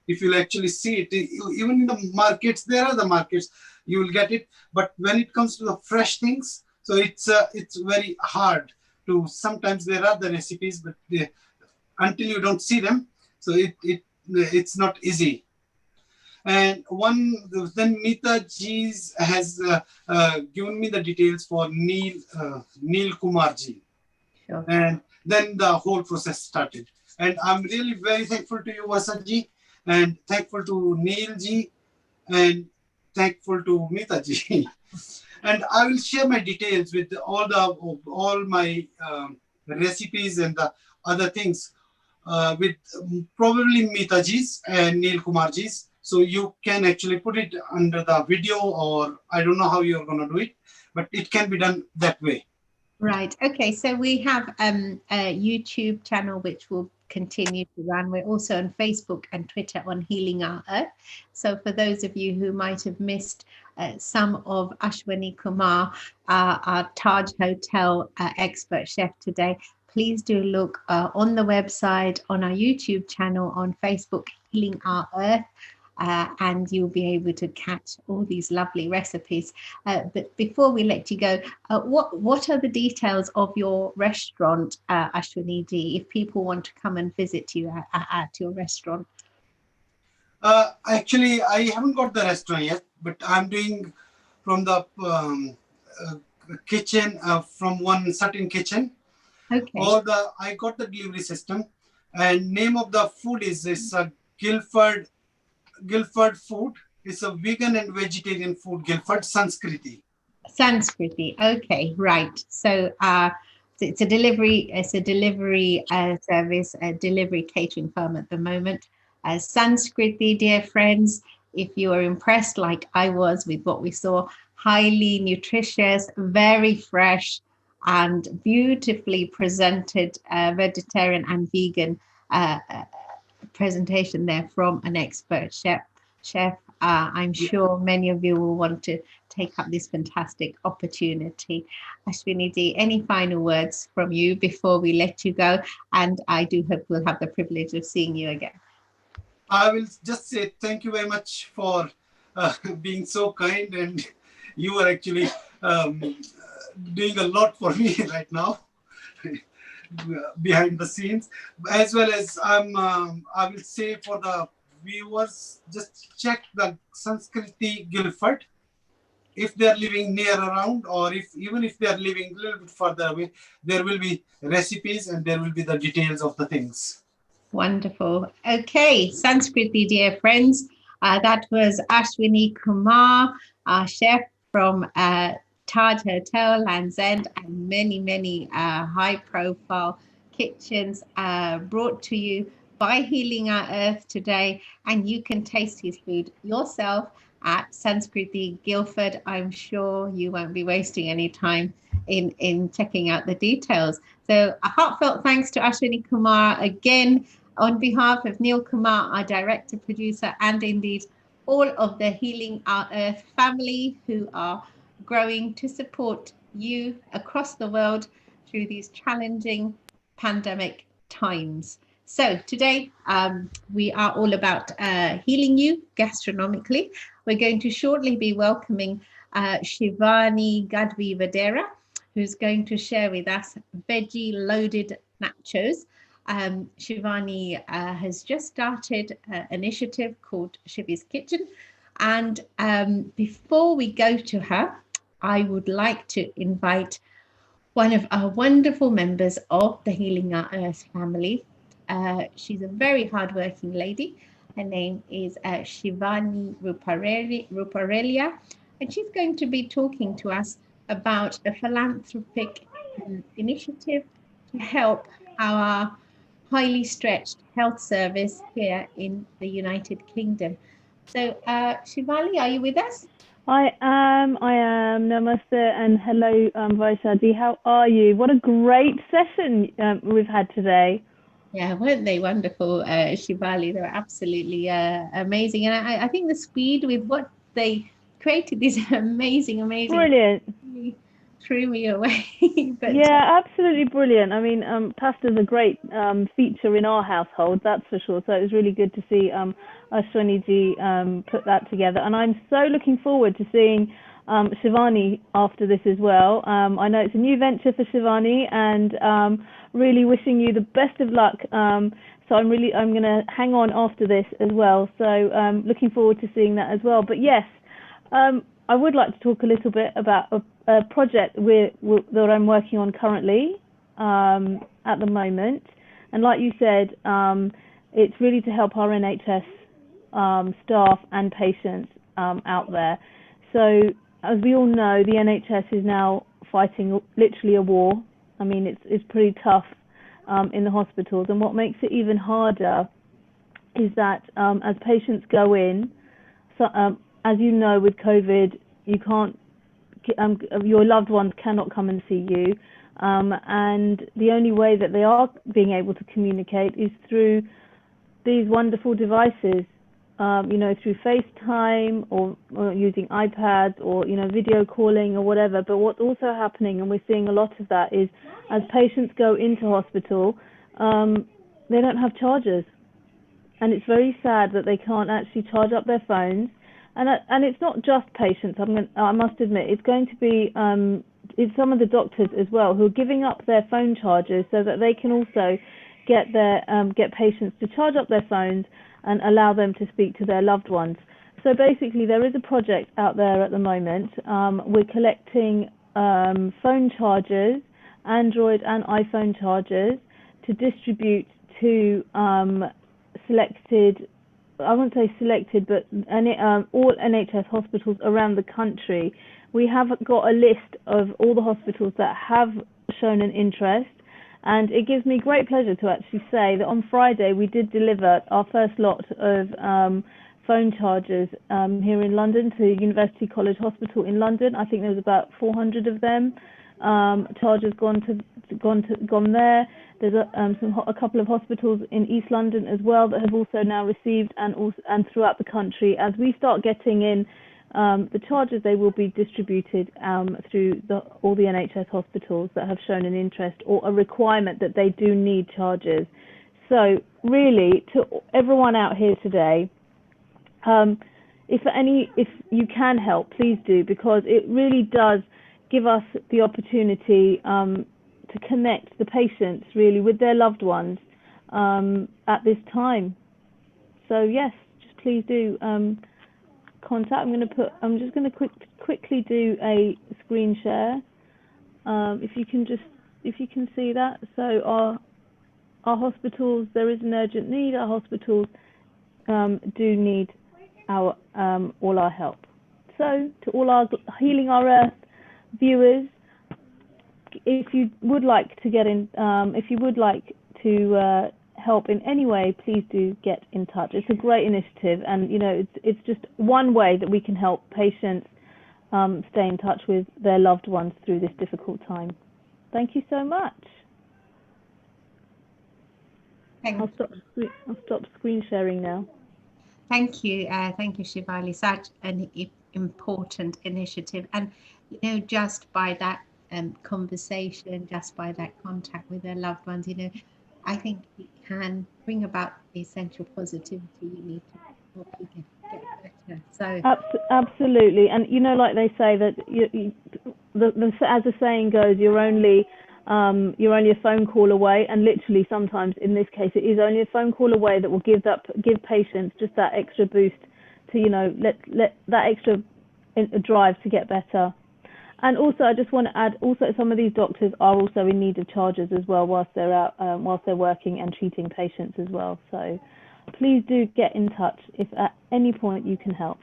If you'll actually see it, even in the markets, there are the markets, you will get it. But when it comes to the fresh things, so it's very hard to. Sometimes there are the recipes, but until you don't see them, so it's not easy. And then Meeta ji has given me the details for Neil Kumar ji. Sure. And then the whole process started. And I'm really very thankful to you, Vasaji, and thankful to Neil ji, and thankful to Meeta ji. And I will share my details with all my recipes and the other things with probably Meeta ji's and Neil Kumar ji's. So you can actually put it under the video, or I don't know how you're going to do it, but it can be done that way. Right. Okay. So we have a YouTube channel which will continue to run. We're also on Facebook and Twitter on Healing Our Earth. So for those of you who might have missed some of Ashwani Kumar, our Taj Hotel expert chef today, please do look on the website, on our YouTube channel, on Facebook, Healing Our Earth. And you'll be able to catch all these lovely recipes. But before we let you go, what are the details of your restaurant, Ashwani ji, if people want to come and visit you at your restaurant? Actually, I haven't got the restaurant yet, but I'm doing from the kitchen, from one certain kitchen. Okay. I got the delivery system, and name of the food is Guildford food. It's a vegan and vegetarian food. Guildford Sanskriti. Sanskriti. Okay, right. So it's a delivery. It's a delivery service, a delivery catering firm at the moment. Sanskriti, dear friends, if you are impressed like I was with what we saw, highly nutritious, very fresh, and beautifully presented vegetarian and vegan presentation there from an expert chef I'm sure many of you will want to take up this fantastic opportunity. Ashwini, any final words from you before we let you go? And I do hope we'll have the privilege of seeing you again. I will just say thank you very much for being so kind, and you are actually doing a lot for me right now behind the scenes, as well as I will say for the viewers, just check the Sanskriti Guildford if they are living near around, or even if they are living a little bit further away. There will be recipes and there will be the details of the things. Wonderful. Okay, Sanskriti, dear friends, that was Ashwini Kumar, our chef from Taj Hotel, Land's End, and many high-profile kitchens brought to you by Healing Our Earth today. And you can taste his food yourself at Sanskriti Guildford. I'm sure you won't be wasting any time in checking out the details. So a heartfelt thanks to Ashwini Kumar again, on behalf of Neil Kumar, our director, producer, and indeed all of the Healing Our Earth family who are growing to support you across the world through these challenging pandemic times. So today we are all about healing you gastronomically. We're going to shortly be welcoming Shivani Gadvi Vadera, who's going to share with us veggie loaded nachos. Shivani has just started an initiative called Shivi's Kitchen. And before we go to her, I would like to invite one of our wonderful members of the Healing Our Earth family. She's a very hardworking lady. Her name is Shivani Ruparelia, and she's going to be talking to us about a philanthropic initiative to help our highly stretched health service here in the United Kingdom. So, Shivali, are you with us? I am. Namaste and hello, Vaishadi. How are you? What a great session we've had today. Yeah, weren't they wonderful, Shivali? They were absolutely amazing. And I think the speed with what they created is amazing. Brilliant. Really threw me away. But yeah, absolutely brilliant. I mean, pasta's a great feature in our household, that's for sure. So it was really good to see Ashwini ji put that together. And I'm so looking forward to seeing Shivani after this as well. I know it's a new venture for Shivani, and really wishing you the best of luck. So I'm going to hang on after this as well. So looking forward to seeing that as well. But yes, I would like to talk a little bit about a project that I'm working on currently at the moment. And like you said, it's really to help our NHS staff and patients out there. So as we all know, the NHS is now fighting literally a war. I mean, it's pretty tough in the hospitals. And what makes it even harder is that as patients go in, so, as you know, with COVID, you can't, your loved ones cannot come and see you. And the only way that they are being able to communicate is through these wonderful devices, through FaceTime or using iPads or, video calling or whatever. But what's also happening, and we're seeing a lot of that, is as patients go into hospital, they don't have chargers. And it's very sad that they can't actually charge up their phones. And it's not just patients. I must admit, it's going to be it's some of the doctors as well who are giving up their phone chargers so that they can also get patients to charge up their phones and allow them to speak to their loved ones. So basically, there is a project out there at the moment. We're collecting phone chargers, Android and iPhone chargers, to distribute to selected, I won't say selected, but all NHS hospitals around the country. We have got a list of all the hospitals that have shown an interest, and it gives me great pleasure to actually say that on Friday we did deliver our first lot of phone chargers here in London to University College Hospital in London. I think there was about 400 of them. Chargers gone there, There's a couple of hospitals in East London as well that have also now received, and throughout the country. As we start getting in the charges, they will be distributed through all the NHS hospitals that have shown an interest or a requirement that they do need charges. So really, to everyone out here today, if you can help, please do, because it really does give us the opportunity to connect the patients really with their loved ones at this time. So yes, just please do contact. I'm just going to quickly do a screen share. If you can see that. So our hospitals, there is an urgent need. Our hospitals do need all our help. So to all our Healing Our Earth viewers, if you would like to get in, if you would like to help in any way, please do get in touch. It's a great initiative, and you know it's just one way that we can help patients stay in touch with their loved ones through this difficult time. Thank you so much. I'll stop screen sharing now. Thank you, Shivali. Such an important initiative, and you know, just by that conversation, just by that contact with their loved ones, you know, I think it can bring about the essential positivity you need to help you get better. So absolutely, and you know, like they say that as the saying goes, you're only a phone call away, and literally sometimes in this case it is only a phone call away that will give patients just that extra boost to, you know, let that extra drive to get better. And also I just want to add, also some of these doctors are also in need of charges as well whilst they're out, whilst they're working and treating patients as well. So please do get in touch if at any point you can help.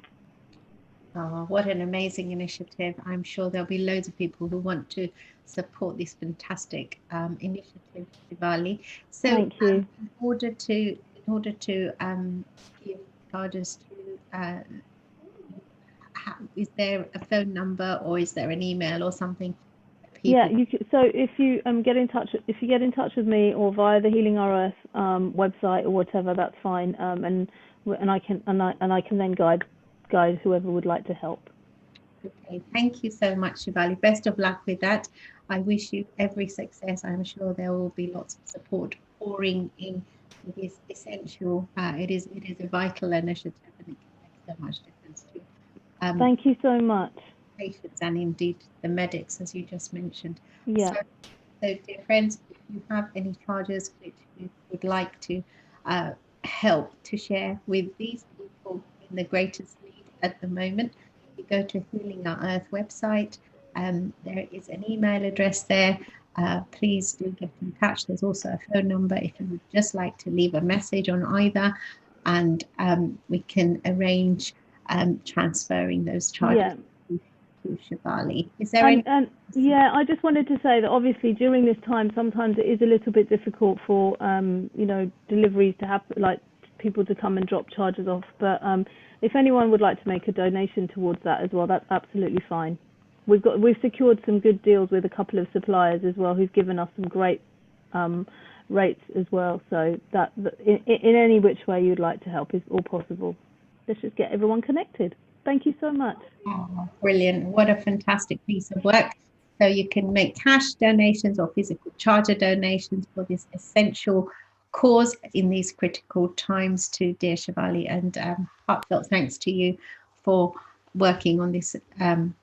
Oh, what an amazing initiative. I'm sure there'll be loads of people who want to support this fantastic initiative, Shivali. So thank you. In order to give charges to, is there a phone number or is there an email or something? Yeah, you can, so if you get in touch with me or via the Healing Our Earth website or whatever, that's fine. And I can then guide whoever would like to help. Okay, thank you so much, Shivali. Best of luck with that. I wish you every success. I'm sure there will be lots of support pouring in. It is essential. It is a vital initiative, and it can make so much difference to thank you so much. Patients and indeed the medics, as you just mentioned. Yeah. So dear friends, if you have any charges which you would like to help to share with these people in the greatest need at the moment, you go to Healing Our Earth website. There is an email address there. Please do get in touch. There's also a phone number if you would just like to leave a message on either, and we can arrange transferring those charges to Shivali. Is there any? Yeah, I just wanted to say that obviously during this time, sometimes it is a little bit difficult for you know, deliveries to happen, like people to come and drop charges off. But if anyone would like to make a donation towards that as well, that's absolutely fine. We've secured some good deals with a couple of suppliers as well, who've given us some great rates as well. So that in any which way you'd like to help is all possible. Let's just get everyone connected. Thank you so much. Oh, brilliant. What a fantastic piece of work. So you can make cash donations or physical charger donations for this essential cause in these critical times to dear Shivali, and heartfelt thanks to you for working on this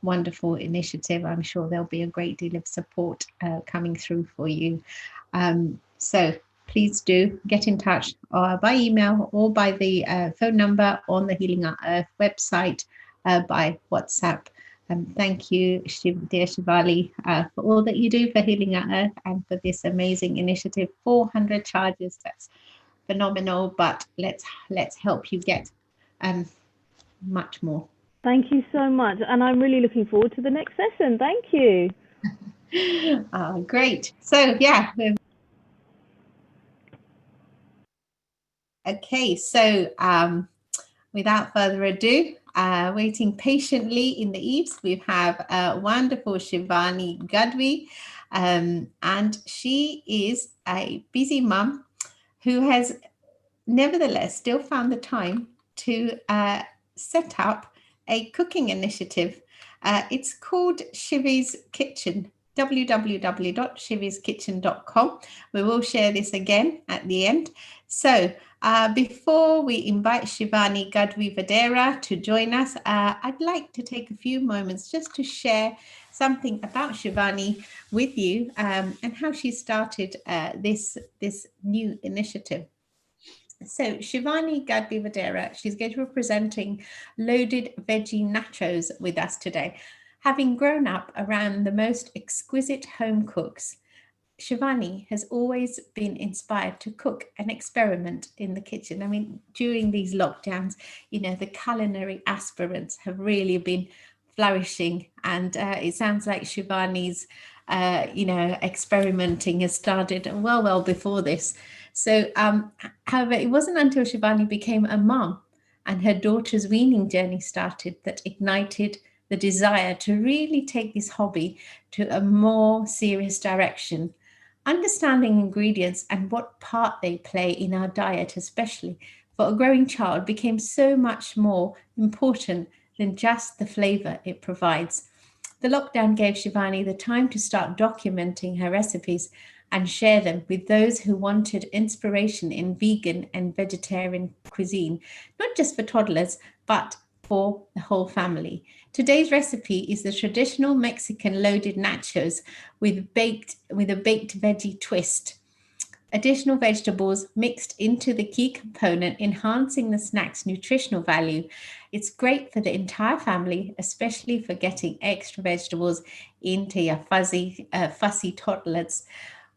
wonderful initiative. I'm sure there'll be a great deal of support coming through for you. So please do get in touch by email or by the phone number on the Healing Our Earth website, by WhatsApp. Thank you, dear Shivali, for all that you do for Healing Our Earth and for this amazing initiative. 400 charges, that's phenomenal, but let's help you get much more. Thank you so much, and I'm really looking forward to the next session. Thank you. Great. So yeah. Okay, so without further ado, waiting patiently in the eaves, we have wonderful Shivani Gadvi. And she is a busy mum who has nevertheless still found the time to set up a cooking initiative. It's called Shivi's Kitchen, www.shiviskitchen.com. We will share this again at the end. So before we invite Shivani Gadvi Vadera to join us, I'd like to take a few moments just to share something about Shivani with you and how she started this new initiative. So Shivani Gadvi Vadera, she's going to be presenting loaded veggie nachos with us today. Having grown up around the most exquisite home cooks, Shivani has always been inspired to cook and experiment in the kitchen. I mean, during these lockdowns, you know, the culinary aspirants have really been flourishing, and it sounds like Shivani's, you know, experimenting has started well before this. So, however, it wasn't until Shivani became a mom and her daughter's weaning journey started that ignited the desire to really take this hobby to a more serious direction. Understanding ingredients and what part they play in our diet, especially for a growing child, became so much more important than just the flavor it provides. The lockdown gave Shivani the time to start documenting her recipes and share them with those who wanted inspiration in vegan and vegetarian cuisine, not just for toddlers, but for the whole family. Today's recipe is the traditional Mexican loaded nachos with a baked veggie twist. Additional vegetables mixed into the key component, enhancing the snack's nutritional value. It's great for the entire family, especially for getting extra vegetables into your fussy toddlers.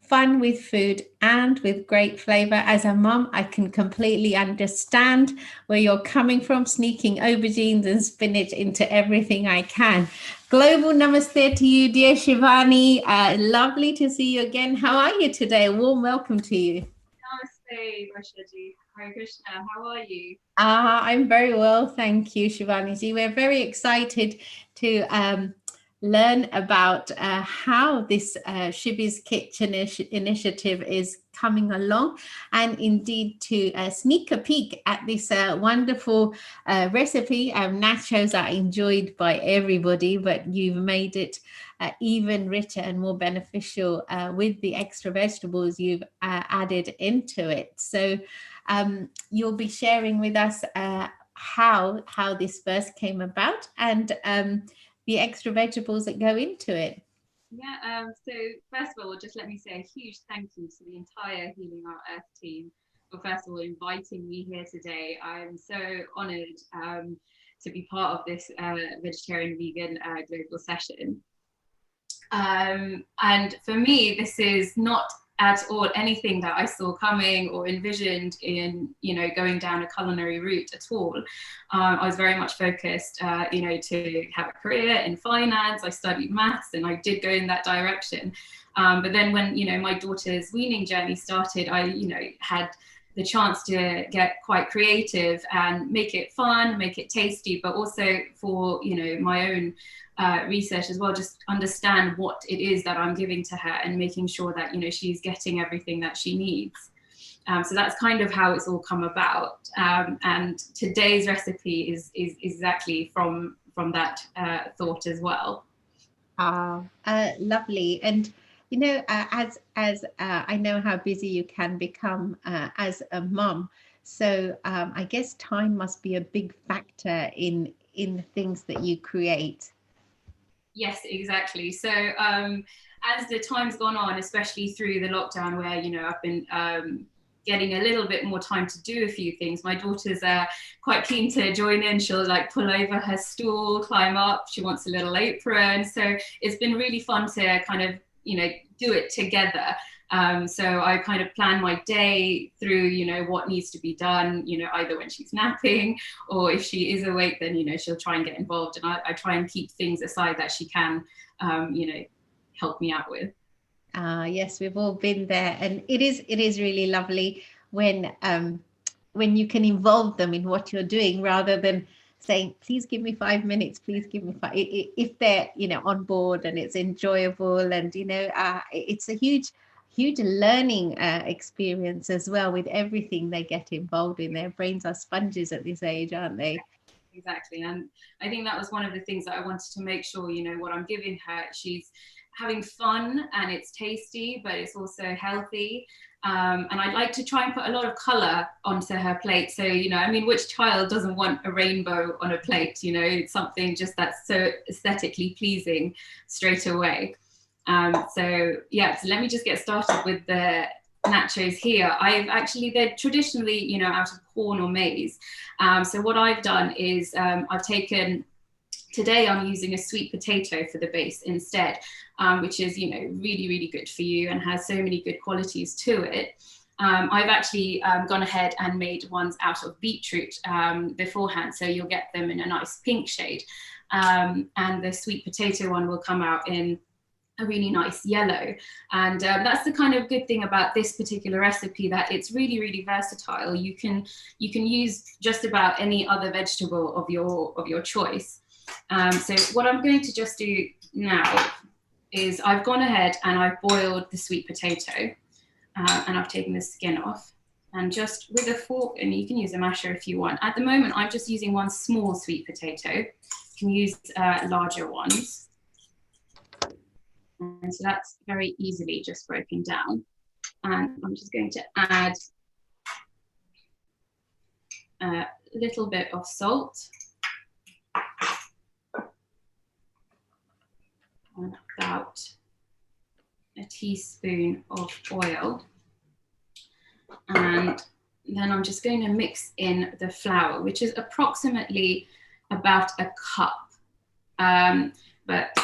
Fun with food and with great flavor. As a mum, I can completely understand where you're coming from, sneaking aubergines and spinach into everything I can. Global namaste to you, dear Shivani. Lovely to see you again. How are you today? A warm welcome to you. Namaste, Varshaji. Hare Krishna. How are you? I'm very well, thank you, Shivani. We're very excited to learn about how this Shivi's Kitchen initiative is coming along, and indeed to sneak a peek at this wonderful recipe. Nachos are enjoyed by everybody, but you've made it even richer and more beneficial with the extra vegetables you've added into it. So you'll be sharing with us how this first came about and the extra vegetables that go into it. Yeah, so first of all, just let me say a huge thank you to the entire Healing Our Earth team for first of all inviting me here today. I'm so honoured to be part of this vegetarian vegan global session. And for me, this is not at all anything that I saw coming or envisioned in, you know, going down a culinary route at all. I was very much focused, you know, to have a career in finance. I studied maths and I did go in that direction. But then when, you know, my daughter's weaning journey started, I, you know, had the chance to get quite creative and make it fun, make it tasty, but also for, you know, my own research as well, just understand what it is that I'm giving to her and making sure that, you know, she's getting everything that she needs. So that's kind of how it's all come about. And today's recipe is exactly from that thought as well. Lovely. And you know, as I know how busy you can become as a mom, so I guess time must be a big factor in things that you create. Yes, exactly. So as the time's gone on, especially through the lockdown where, you know, I've been getting a little bit more time to do a few things. My daughter's quite keen to join in. She'll like pull over her stool, climb up. She wants a little apron. So it's been really fun to kind of, you know, do it together. So I kind of plan my day through, you know, what needs to be done, you know, either when she's napping or if she is awake, then, you know, she'll try and get involved. And I try and keep things aside that she can, you know, help me out with. Yes, we've all been there. And it is really lovely when you can involve them in what you're doing rather than saying, please give me 5 minutes, please give me 5, if they're, you know, on board and it's enjoyable. And, you know, it's a huge learning experience as well with everything they get involved in. Their brains are sponges at this age, aren't they? Exactly. And I think that was one of the things that I wanted to make sure, you know, what I'm giving her, she's having fun and it's tasty, but it's also healthy. And I'd like to try and put a lot of color onto her plate. So, you know, I mean, which child doesn't want a rainbow on a plate? You know, it's something just that's so aesthetically pleasing straight away. So yeah, so let me just get started with the nachos here. They're traditionally, you know, out of corn or maize. So what I've done is I've taken, today I'm using a sweet potato for the base instead, which is, you know, really, really good for you and has so many good qualities to it. I've actually gone ahead and made ones out of beetroot beforehand, so you'll get them in a nice pink shade. And the sweet potato one will come out in a really nice yellow. And that's the kind of good thing about this particular recipe, that it's really, really versatile. You can use just about any other vegetable of your choice. So what I'm going to just do now is I've gone ahead and I've boiled the sweet potato and I've taken the skin off, and just with a fork, and you can use a masher if you want. At the moment, I'm just using one small sweet potato. You can use larger ones. And so that's very easily just broken down. And I'm just going to add a little bit of salt. And about a teaspoon of oil. And then I'm just going to mix in the flour, which is approximately about a cup. But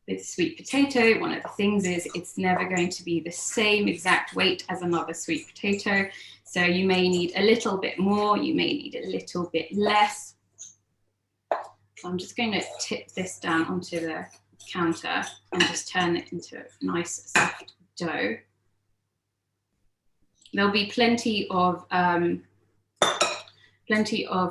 with sweet potato, one of the things is it's never going to be the same exact weight as another sweet potato. So you may need a little bit more, you may need a little bit less. So I'm just going to tip this down onto the counter and just turn it into a nice soft dough. There'll be plenty of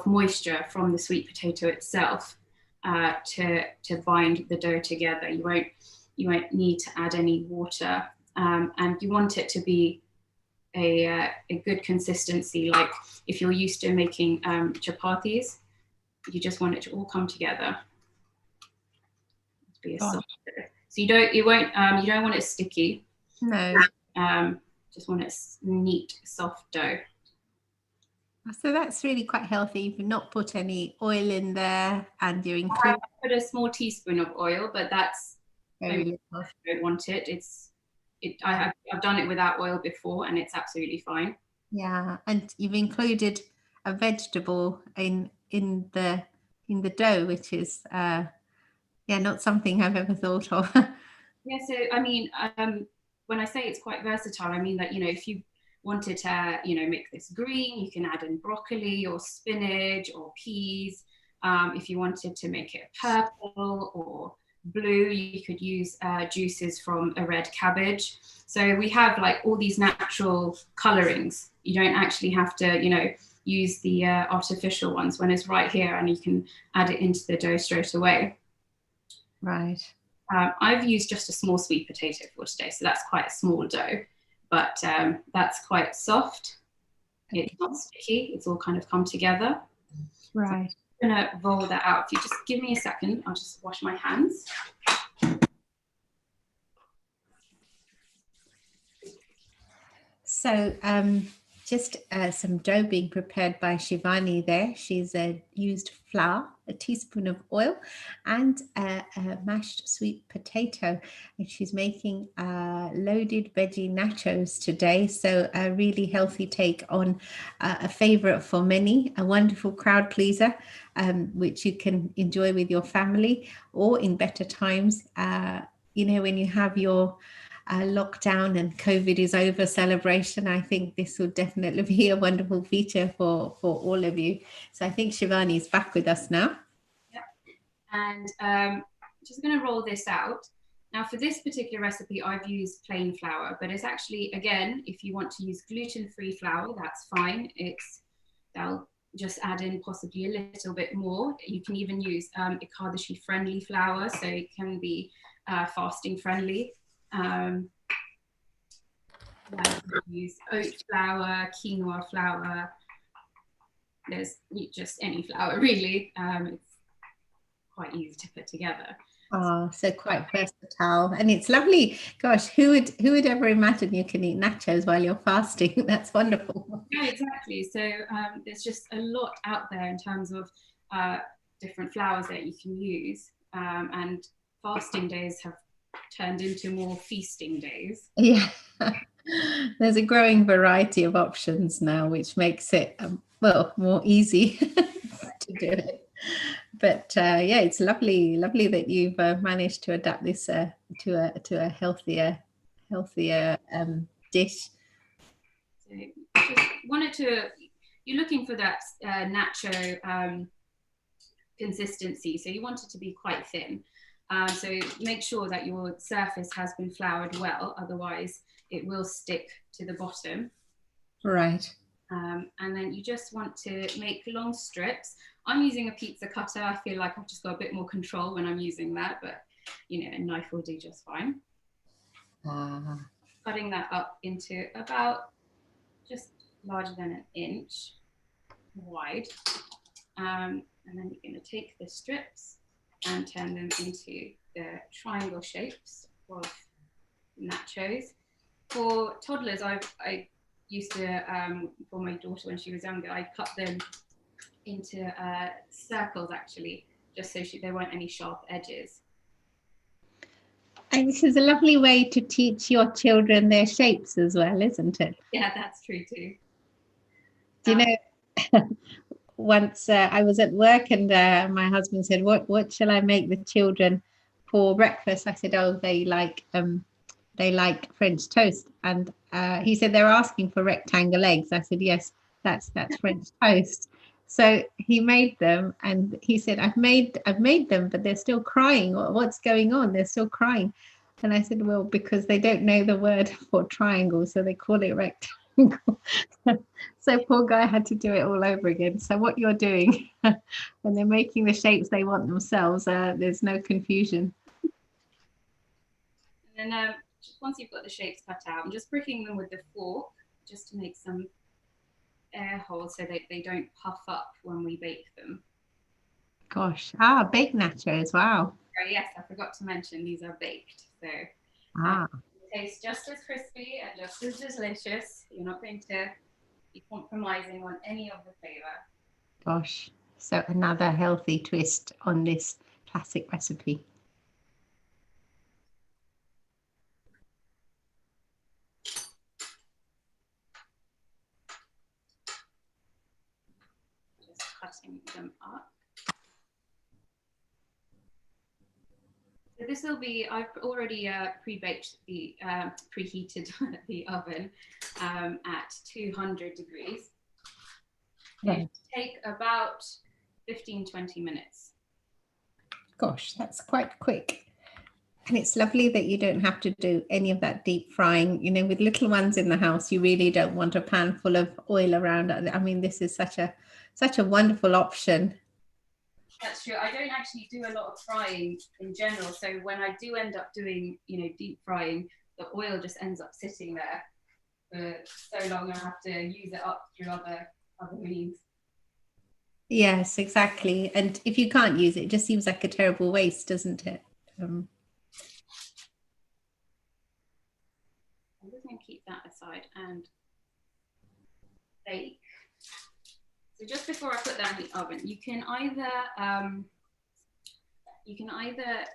moisture from the sweet potato itself to bind the dough together. You won't need to add any water, and you want it to be a good consistency. Like if you're used to making chapatis, you just want it to all come together. Be a soft dough. So you don't want it sticky. No. Just want it neat, soft dough. So that's really quite healthy. You've not put any oil in there, and you're including. I put a small teaspoon of oil, but that's very little. I don't want it. I've done it without oil before, and it's absolutely fine. Yeah, and you've included a vegetable in the dough, which is not something I've ever thought of. Yeah, so I mean, when I say it's quite versatile, I mean that, you know, if you wanted to, you know, make this green, you can add in broccoli or spinach or peas. If you wanted to make it purple or blue, you could use juices from a red cabbage. So we have like all these natural colorings. You don't actually have to, you know, use the artificial ones when it's right here, and you can add it into the dough straight away. Right. I've used just a small sweet potato for today, so that's quite a small dough, but that's quite soft. Okay. It's not sticky, it's all kind of come together. Right. So I'm gonna roll that out. If you just give me a second, I'll just wash my hands. So just some dough being prepared by Shivani there. She's used flour, a teaspoon of oil, and a mashed sweet potato. And she's making loaded veggie nachos today. So a really healthy take on a favorite for many, a wonderful crowd pleaser, which you can enjoy with your family, or in better times, you know, when you have your lockdown and COVID is over celebration. I think this will definitely be a wonderful feature for all of you. So I think Shivani is back with us now. Yeah. And just going to roll this out. Now for this particular recipe, I've used plain flour, but it's actually, again, if you want to use gluten-free flour, that's fine. They'll just add in possibly a little bit more. You can even use Ekadashi friendly flour, so it can be fasting friendly. Use oat flour, quinoa flour. There's just any flour really. It's quite easy to put together. Oh, so quite versatile, and it's lovely. Gosh, who would ever imagine you can eat nachos while you're fasting? That's wonderful. Yeah, exactly. So there's just a lot out there in terms of different flours that you can use, and fasting days have turned into more feasting days. Yeah. There's a growing variety of options now, which makes it well more easy to do it. But yeah, it's lovely that you've managed to adapt this to a healthier dish. So just wanted to, you're looking for that nacho consistency, so you want it to be quite thin. So make sure that your surface has been floured well, otherwise it will stick to the bottom. Right. And then you just want to make long strips. I'm using a pizza cutter. I feel like I've just got a bit more control when I'm using that, but you know, a knife will do just fine. Cutting that up into about just larger than an inch wide. And then you're going to take the strips and turn them into the triangle shapes of nachos. For toddlers, I used to, for my daughter when she was younger, I cut them into circles actually, just so there weren't any sharp edges. And this is a lovely way to teach your children their shapes as well, isn't it? Yeah, that's true too. Do you know, once I was at work and my husband said, what shall I make the children for breakfast? I said, oh, they like French toast. And he said, they're asking for rectangle eggs. I said, yes, that's French toast. So he made them and he said, I've made them, but they're still crying. What's going on? They're still crying. And I said, well, because they don't know the word for triangle, so they call it rectangle. So poor guy had to do it all over again. So what you're doing when they're making the shapes they want themselves, there's no confusion. And then just once you've got the shapes cut out, I'm just pricking them with the fork just to make some air holes so that they don't puff up when we bake them. Gosh, baked nachos, wow. Oh, yes, I forgot to mention these are baked. So they taste just as crispy and just as delicious. You're not going to be compromising on any of the flavor. Gosh, so another healthy twist on this classic recipe. Just cutting them up. So this will be, I've already pre-baked the, preheated the oven at 200 degrees. Right. It take about 15-20 minutes. Gosh, that's quite quick. And it's lovely that you don't have to do any of that deep frying. You know, with little ones in the house, you really don't want a pan full of oil around. I mean, this is such a wonderful option. That's true. I don't actually do a lot of frying in general. So when I do end up doing, you know, deep frying, the oil just ends up sitting there for so long. I have to use it up through other means. Yes, exactly. And if you can't use it, it just seems like a terrible waste, doesn't it? I'm just going to keep that aside and bake. So just before I put that in the oven, you can either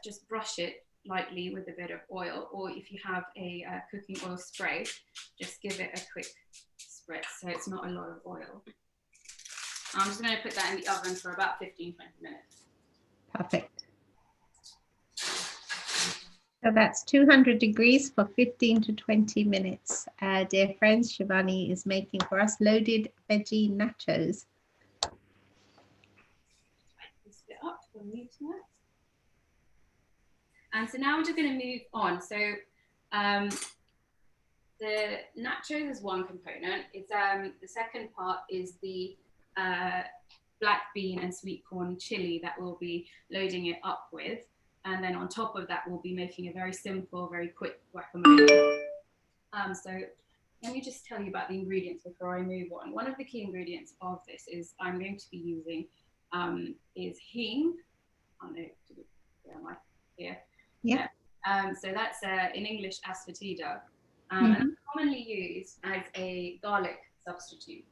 just brush it lightly with a bit of oil, or if you have a cooking oil spray, just give it a quick spritz so it's not a lot of oil. I'm just going to put that in the oven for about 15-20 minutes. Perfect. So that's 200 degrees for 15 to 20 minutes. Dear friends, Shivani is making for us loaded veggie nachos. Split up for meat. And so now we're just going to move on. So the nachos is one component. It's the second part is the black bean and sweet corn chili that we'll be loading it up with. And then on top of that, we'll be making a very simple, very quick guacamole. So let me just tell you about the ingredients before I move on. One of the key ingredients of this is I'm going to be using is hing. Oh no, where am I? Here. Yeah. So that's in English asafoetida, and it's commonly used as a garlic substitute.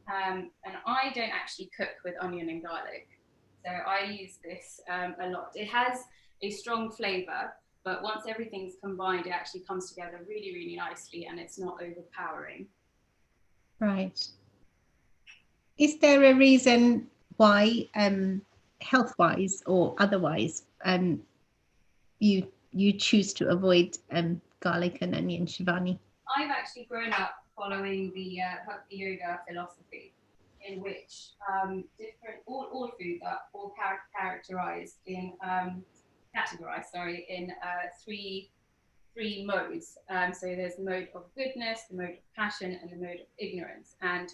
And I don't actually cook with onion and garlic, so I use this a lot. It has a strong flavor, but once everything's combined, it actually comes together really, really nicely, and it's not overpowering. Right. Is there a reason why, health-wise or otherwise, you choose to avoid garlic and onion, Shivani? I've actually grown up following the Bhakti Yoga philosophy, in which all foods are all categorized in three modes. So there's the mode of goodness, the mode of passion, and the mode of ignorance. And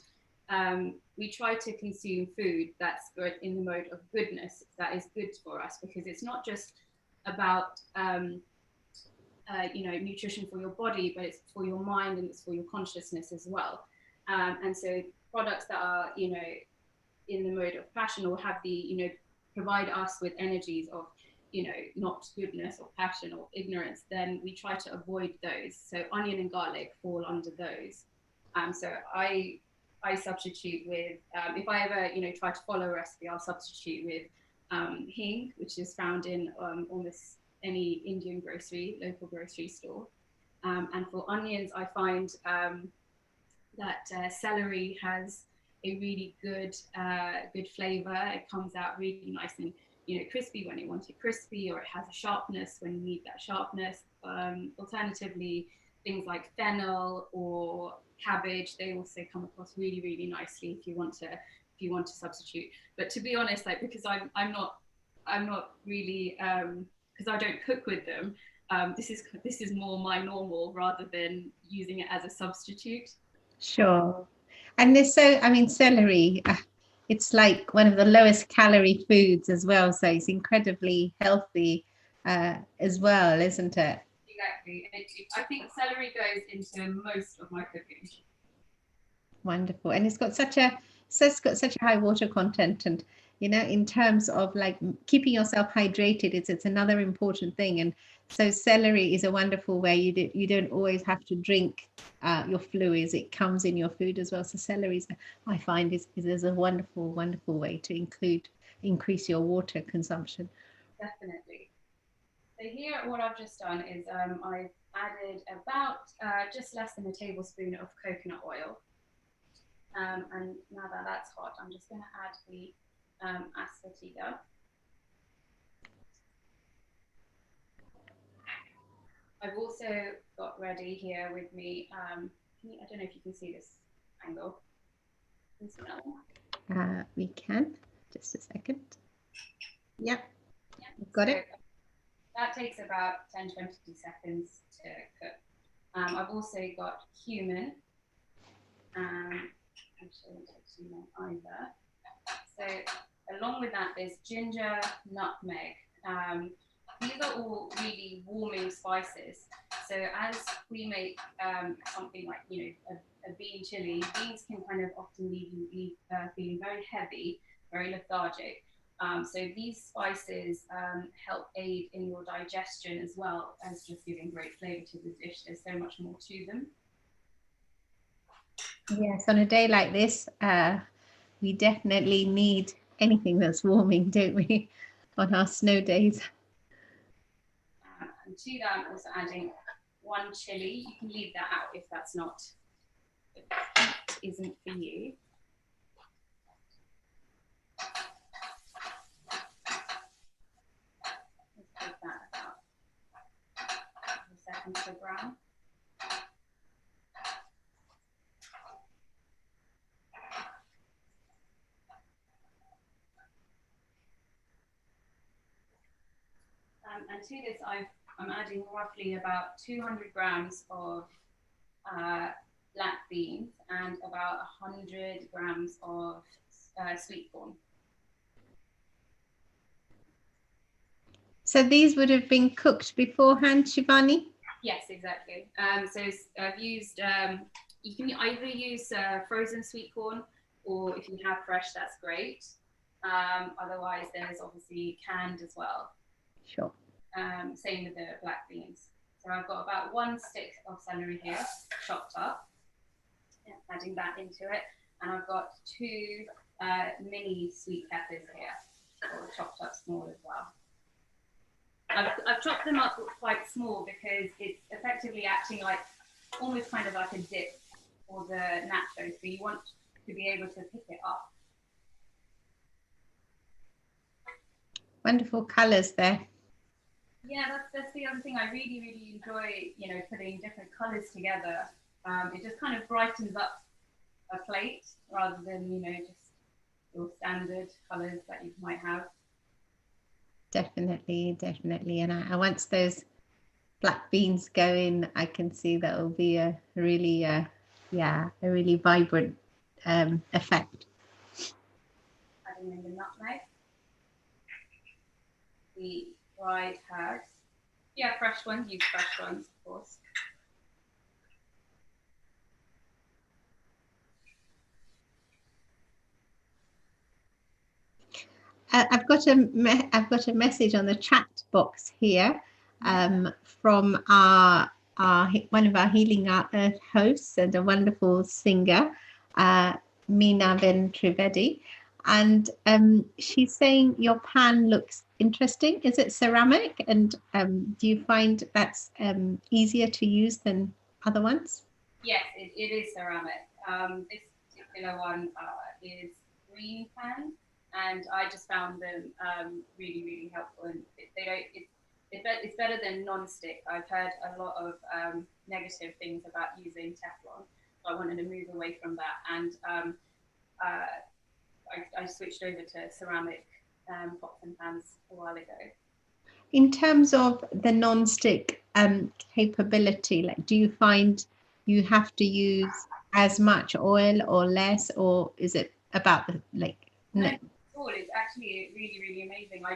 we try to consume food that's good in the mode of goodness, that is good for us, because it's not just about nutrition for your body, but it's for your mind and it's for your consciousness as well. And so products that are, in the mode of passion or have the, provide us with energies of, not goodness or passion or ignorance, then we try to avoid those. So onion and garlic fall under those. So I substitute with, if I ever, try to follow a recipe, I'll substitute with hing, which is found in almost any Indian local grocery store. And for onions, I find that celery has a really good flavor. It comes out really nice and crispy when you want it crispy, or it has a sharpness when you need that sharpness. Alternatively, things like fennel or cabbage, they also come across really, really nicely if you want to substitute. But to be honest, because I'm not really because I don't cook with them. This is more my normal rather than using it as a substitute. Sure. And celery, it's like one of the lowest calorie foods as well. So it's incredibly healthy as well, isn't it? Exactly. I think celery goes into most of my cooking. Wonderful. And it's got such a high water content, and in terms of like keeping yourself hydrated, it's another important thing. And so celery is a wonderful way. You don't always have to drink your fluids. It comes in your food as well. So celery I find is a wonderful way to increase your water consumption. Definitely. So here what I've just done is I've added about just less than a tablespoon of coconut oil. And now that that's hot, I'm just going to add the asafoetida. I've also got ready here with me, I don't know if you can see this angle. Can you see that one? We can. Just a second. Yep. Got it. That takes about 10-20 seconds to cook. I've also got cumin. Actually, I don't cumin either. So along with that, there's ginger, nutmeg. These are all really warming spices. So as we make something like a bean chili, beans can kind of often leave you feeling very heavy, very lethargic. So these spices help aid in your digestion as well as just giving great flavor to the dish. There's so much more to them. Yes, on a day like this, we definitely need anything that's warming, don't we, on our snow days? And to that, I'm also adding one chili. You can leave that out if that's not, if that isn't for you. Let's give that about a second to brown. And to this, I'm adding roughly about 200 grams of black beans, and about 100 grams of sweet corn. So these would have been cooked beforehand, Shivani? Yes, exactly. So I've used, you can either use frozen sweet corn, or if you have fresh, that's great. Otherwise, there's obviously canned as well. Sure. Same with the black beans. So I've got about 1 stick of celery here, chopped up, adding that into it. And I've got 2 mini sweet peppers here, or chopped up small as well. I've chopped them up quite small because it's effectively acting like almost kind of like a dip for the nachos. So you want to be able to pick it up. Wonderful colours there. Yeah, that's the other thing. I really, really enjoy, you know, putting different colours together. It just kind of brightens up a plate rather than, you know, just your standard colours that you might have. Definitely, definitely. And I once those black beans go in, I can see that will be a really, yeah, a really vibrant effect. Adding in the nutmeg, the dried herbs. Yeah, fresh ones, use fresh ones, of course. I've got a message on the chat box here from our one of our Healing Our Earth hosts and a wonderful singer, Meena Ben Trivedi, and she's saying your pan looks interesting. Is it ceramic? And do you find that's easier to use than other ones? Yes, it is ceramic. This particular one is green pan, and I just found them really, really helpful. And it's better than non-stick. I've heard a lot of negative things about using Teflon, so I wanted to move away from that. And I switched over to ceramic pots and pans a while ago. In terms of the non-stick capability, like, do you find you have to use as much oil or less, or is it about the No, it's actually really, really amazing. I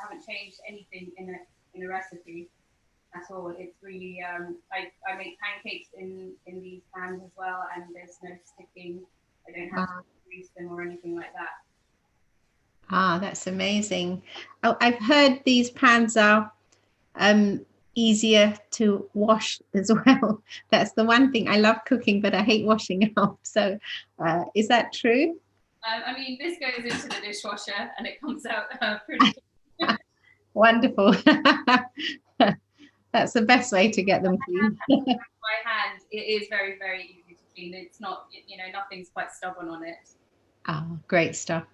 haven't changed anything in a recipe at all. It's really, I make pancakes in these pans as well, and there's no sticking. I don't have to grease them or anything like that. Ah, that's amazing. Oh, I've heard these pans are easier to wash as well. That's the one thing. I love cooking, but I hate washing up. So is that true? I mean, this goes into the dishwasher and it comes out pretty clean. Wonderful. That's the best way to get them clean. By hand, it is very, very easy to clean. It's not, you know, nothing's quite stubborn on it. Oh, great stuff.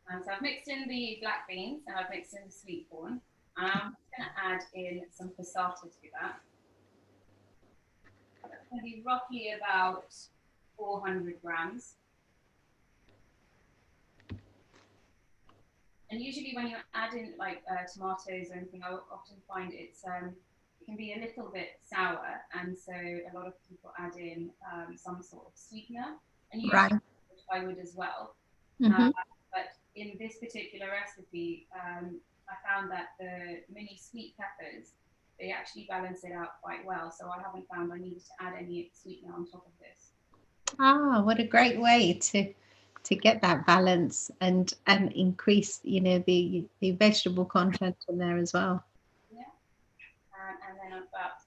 So I've mixed in the black beans and I've mixed in the sweet corn. I'm going to add in some passata to that. That's going to be roughly about 400 grams. And usually when you add in like tomatoes or anything, I often find it can be a little bit sour, and so a lot of people add in some sort of sweetener, and usually I would as well. But in this particular recipe, I found that the mini sweet peppers, they actually balance it out quite well. So I haven't found I needed to add any sweetener on top of this. Ah, what a great way to get that balance and increase, you know, the vegetable content in there as well. Yeah, and then about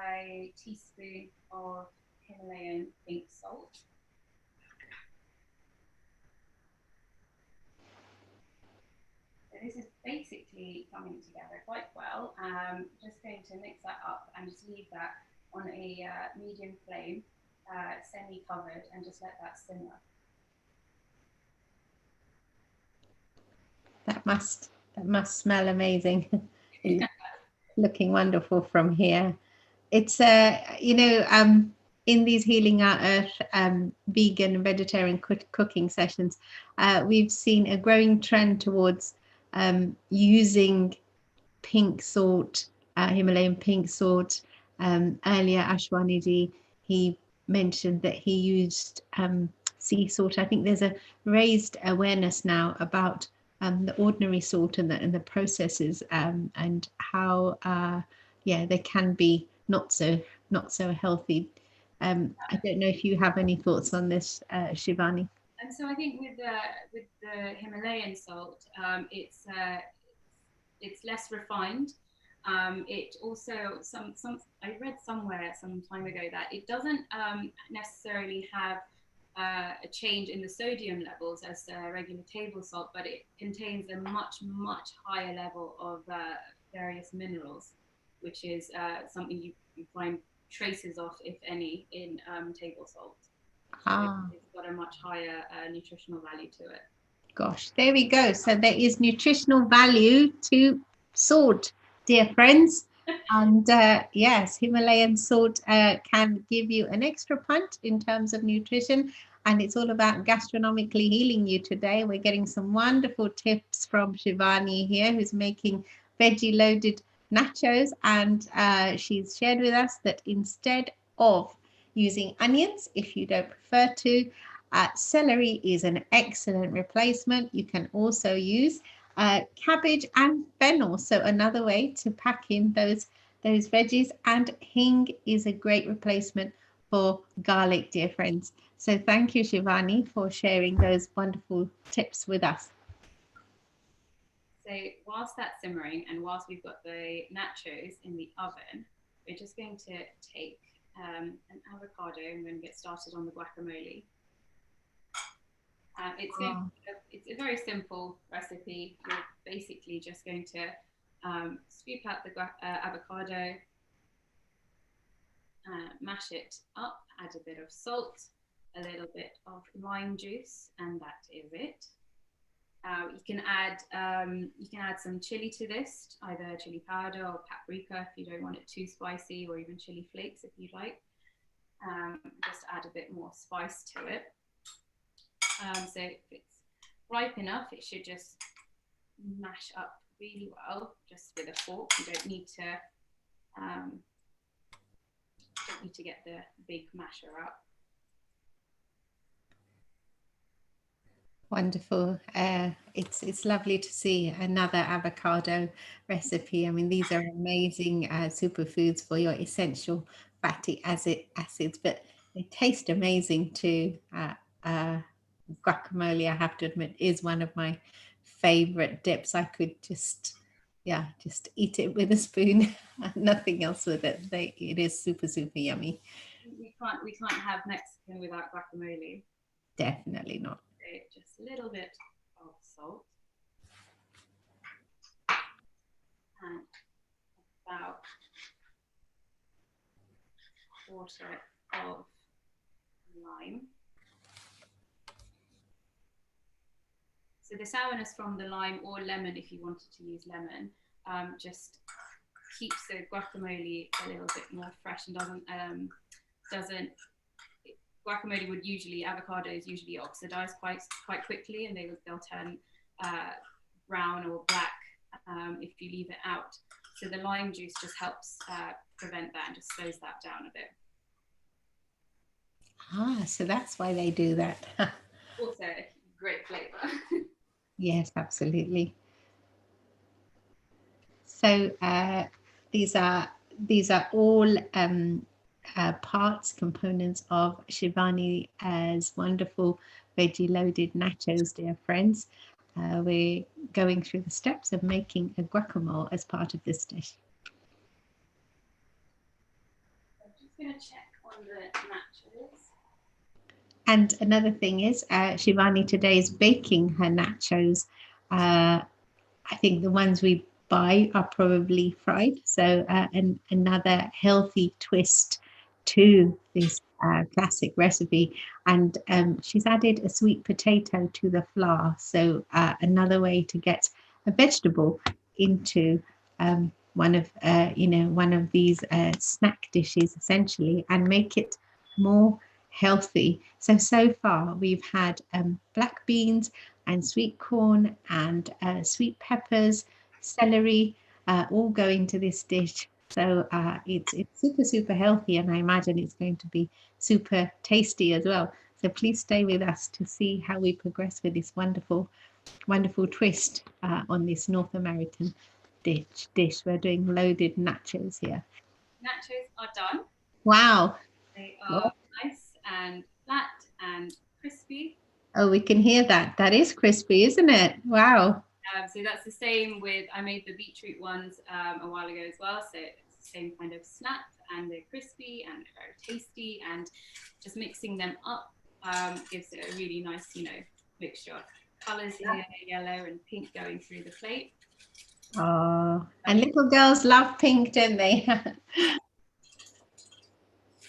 a teaspoon of Himalayan pink salt. So this is basically coming together quite well. Just going to mix that up and just leave that on a medium flame, semi-covered, and just let that simmer. That must smell amazing. Looking wonderful from here. It's you know, in these Healing Our Earth vegan and vegetarian cooking sessions, we've seen a growing trend towards using pink salt, Himalayan pink salt, Earlier, Ashwaniji, he mentioned that he used sea salt. I think there's a raised awareness now about the ordinary salt and the processes and how they can be not so healthy. I don't know if you have any thoughts on this, Shivani. And so I think with the Himalayan salt, it's less refined. It also I read somewhere some time ago that it doesn't necessarily have a change in the sodium levels as regular table salt, but it contains a much higher level of various minerals, which is something you find traces of, if any, in table salt. So it's got a much higher nutritional value to it. Gosh, there we go. So there is nutritional value to salt, dear friends. And yes, Himalayan salt can give you an extra punch in terms of nutrition. And it's all about gastronomically healing you today. We're getting some wonderful tips from Shivani here, who's making veggie loaded nachos. And she's shared with us that instead of using onions, if you don't prefer to, celery is an excellent replacement. You can also use cabbage and fennel, so another way to pack in those veggies. And hing is a great replacement for garlic, dear friends. So thank you, Shivani, for sharing those wonderful tips with us. So whilst that's simmering and whilst we've got the nachos in the oven, we're just going to take an avocado and then get started on the guacamole. It's a very simple recipe. You're basically just going to scoop out the avocado, mash it up, add a bit of salt, a little bit of lime juice, and that is it. You can add some chili to this, either chili powder or paprika if you don't want it too spicy, or even chili flakes if you like. Just add a bit more spice to it. So if it's ripe enough, it should just mash up really well, just with a fork. You don't need to get the big masher up. Wonderful. It's lovely to see another avocado recipe. I mean, these are amazing superfoods for your essential fatty acids, but they taste amazing too. Guacamole, I have to admit, is one of my favorite dips. I could just eat it with a spoon, nothing else with it. It is super yummy. We can't have Mexican without guacamole. Definitely not. Just a little bit of salt and about a quarter of lime. So the sourness from the lime or lemon, if you wanted to use lemon, just keeps the guacamole a little bit more fresh and doesn't guacamole would usually, avocados usually oxidize quite quickly, and they'll turn brown or black if you leave it out. So the lime juice just helps prevent that and just slows that down a bit. So that's why they do that. Also, great flavor. Yes, absolutely. So these are all components of Shivani's wonderful veggie loaded nachos, dear friends. We're going through the steps of making a guacamole as part of this dish. I'm just going to check on the nachos. And another thing is, Shivani today is baking her nachos. I think the ones we buy are probably fried. So another healthy twist to this classic recipe. And she's added a sweet potato to the flour. So another way to get a vegetable into one of these snack dishes, essentially, and make it more healthy. So far we've had black beans and sweet corn and sweet peppers, celery, all go into this dish. So it's super healthy, and I imagine it's going to be super tasty as well. So please stay with us to see how we progress with this wonderful twist on this North American dish. We're doing loaded nachos here. Nachos are done. Wow. They are nice and flat and crispy. Oh, we can hear that. That is crispy, isn't it? Wow. So that's the same with, I made the beetroot ones a while ago as well. So it's the same kind of snap, and they're crispy and they're very tasty, and just mixing them up gives it a really nice, mixture of colors here, yellow and pink going through the plate. Oh, and little girls love pink, don't they?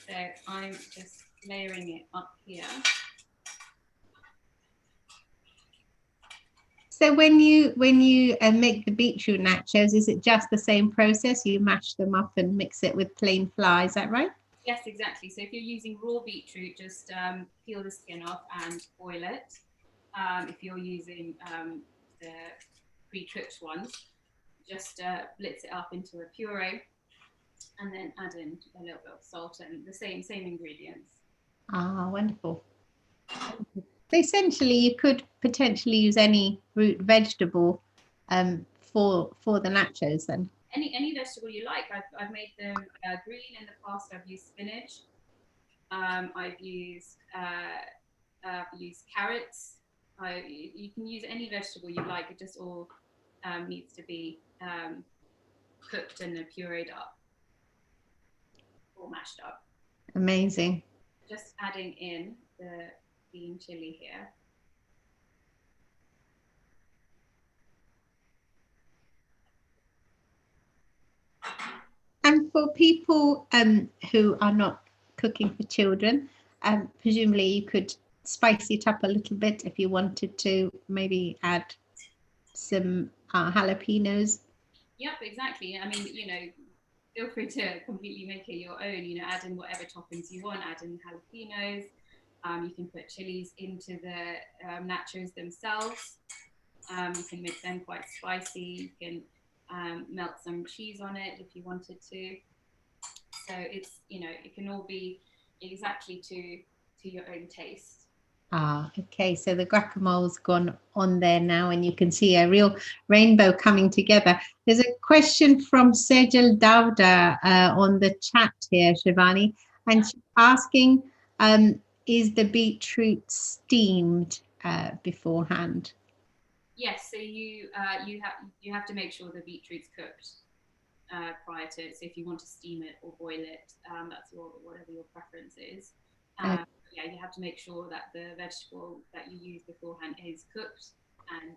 So I'm just layering it up here. So when you make the beetroot nachos, is it just the same process? You mash them up and mix it with plain flour, is that right? Yes, exactly. So if you're using raw beetroot, just peel the skin off and boil it. If you're using the pre-cooked ones, just blitz it up into a puree, and then add in a little bit of salt and the same ingredients. Ah, wonderful. So essentially, you could potentially use any root vegetable for the nachos then. Any vegetable you like. I've made them green in the past. I've used spinach. I've used carrots. You can use any vegetable you like. It just all needs to be cooked and pureed up or mashed up. Amazing. Just adding in the green chili here. And for people who are not cooking for children, presumably you could spice it up a little bit if you wanted to, maybe add some jalapenos. Yep, exactly. I mean, feel free to completely make it your own. Add in whatever toppings you want. Add in jalapenos. You can put chilies into the nachos themselves. You can make them quite spicy. You can melt some cheese on it if you wanted to. So it's, it can all be exactly to your own taste. Ah, okay. So the guacamole's gone on there now, and you can see a real rainbow coming together. There's a question from Sejal Davda on the chat here, Shivani, and she's asking, is the beetroot steamed beforehand? Yes. So you have to make sure the beetroot's cooked prior to it. So if you want to steam it or boil it, that's whatever your preference is. Yeah, you have to make sure that the vegetable that you use beforehand is cooked and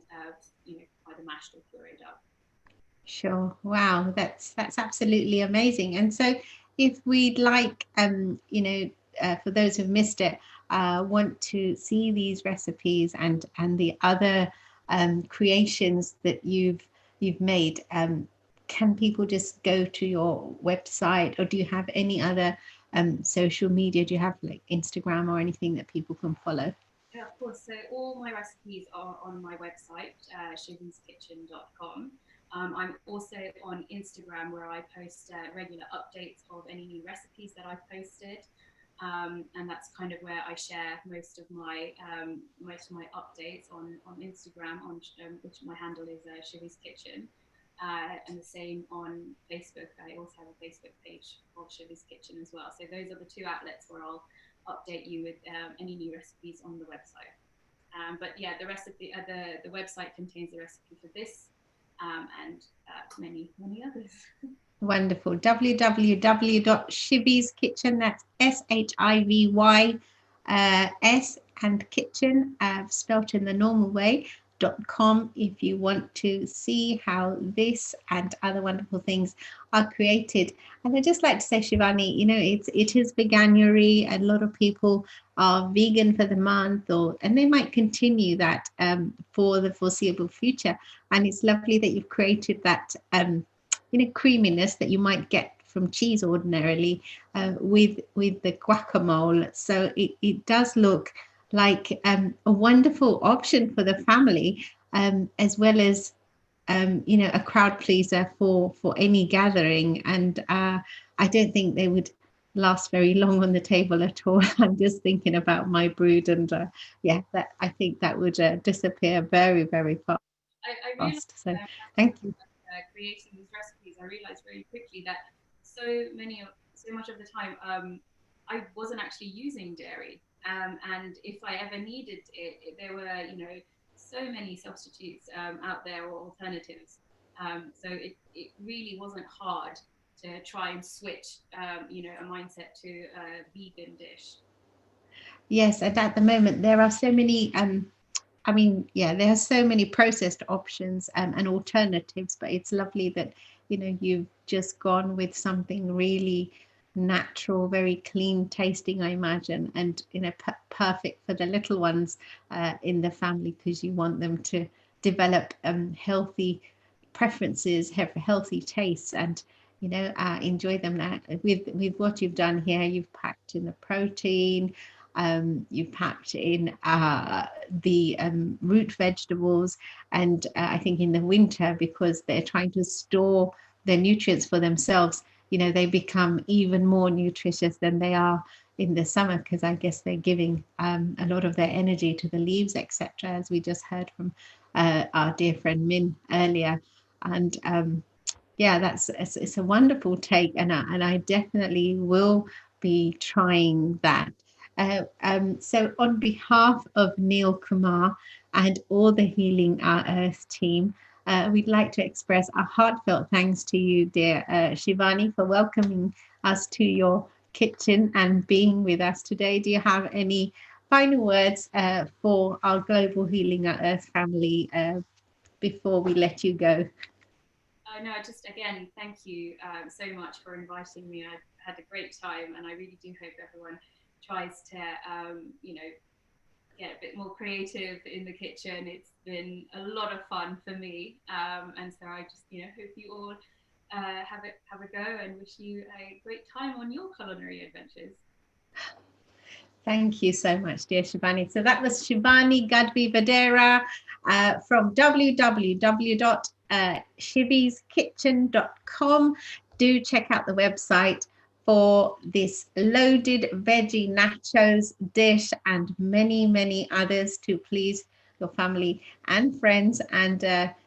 either mashed or pureed up. Sure. Wow, that's absolutely amazing. And so, if we'd like, for those who've missed it, want to see these recipes and the other creations that you've made, can people just go to your website, or do you have any other social media? Do you have like Instagram or anything that people can follow? Yeah, of course. So all my recipes are on my website, shiviskitchen.com. I'm also on Instagram, where I post regular updates of any new recipes that I've posted. And that's kind of where I share most of my updates on Instagram, which my handle is Shivi's Kitchen. And the same on Facebook. I also have a Facebook page called Shivi's Kitchen as well. So those are the two outlets where I'll update you with any new recipes on the website. But yeah, the website contains the recipe for this and many others. Wonderful. www.shivy's-kitchen, that's SHIVYS and kitchen, spelt in the normal way, .com, if you want to see how this and other wonderful things are created. And I'd just like to say, Shivani, it is Veganuary. A lot of people are vegan for the month, and they might continue that for the foreseeable future. And it's lovely that you've created that creaminess that you might get from cheese ordinarily with the guacamole. So it does look like a wonderful option for the family, as well as a crowd pleaser for any gathering, and I don't think they would last very long on the table at all. I'm just thinking about my brood, and yeah, that I think that would disappear very, very fast. I realized So thank you. Creating these recipes, I realized very quickly that so much of the time I wasn't actually using dairy, and if I ever needed it, there were so many substitutes out there or alternatives. So it really wasn't hard to try and switch a mindset to a vegan dish. Yes, and at the moment there are so many I mean, yeah, there are so many processed options and alternatives, but it's lovely that you've just gone with something really natural, very clean tasting, I imagine, and perfect for the little ones in the family, because you want them to develop healthy preferences, have healthy tastes, and enjoy them. With what you've done here, you've packed in the protein, you've packed in the root vegetables, and I think in the winter, because they're trying to store their nutrients for themselves, they become even more nutritious than they are in the summer, because I guess they're giving a lot of their energy to the leaves, etc., as we just heard from our dear friend Min earlier. And yeah, it's a wonderful take, and I definitely will be trying that. So on behalf of Neil Kumar and all the Healing Our Earth team, we'd like to express a heartfelt thanks to you, dear Shivani, for welcoming us to your kitchen and being with us today. Do you have any final words for our Global Healing Our Earth family before we let you go? No, just again, thank you so much for inviting me. I've had a great time, and I really do hope everyone tries to, get a bit more creative in the kitchen. It's been a lot of fun for me, and so I just, hope you all have a go, and wish you a great time on your culinary adventures. Thank you so much, dear Shivani. So that was Shivani Gadvi Vadera from www.shiviskitchen.com. Do check out the website for this loaded veggie nachos dish and many, many others to please your family and friends, and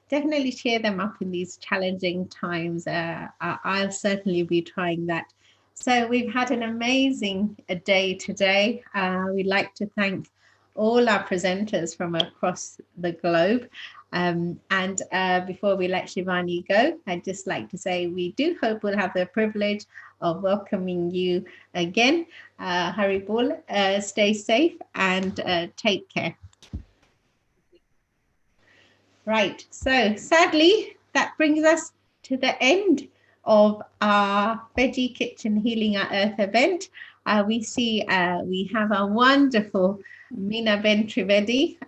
definitely share them up in these challenging times. I'll certainly be trying that. So we've had an amazing day today. We'd like to thank all our presenters from across the globe. And before we let Shivani go, I'd just like to say we do hope we'll have the privilege of welcoming you again. Haribol, stay safe and take care. Right, so sadly, that brings us to the end of our Veggie Kitchen Healing Our Earth event. We see we have a wonderful Meena Ben Trivedi,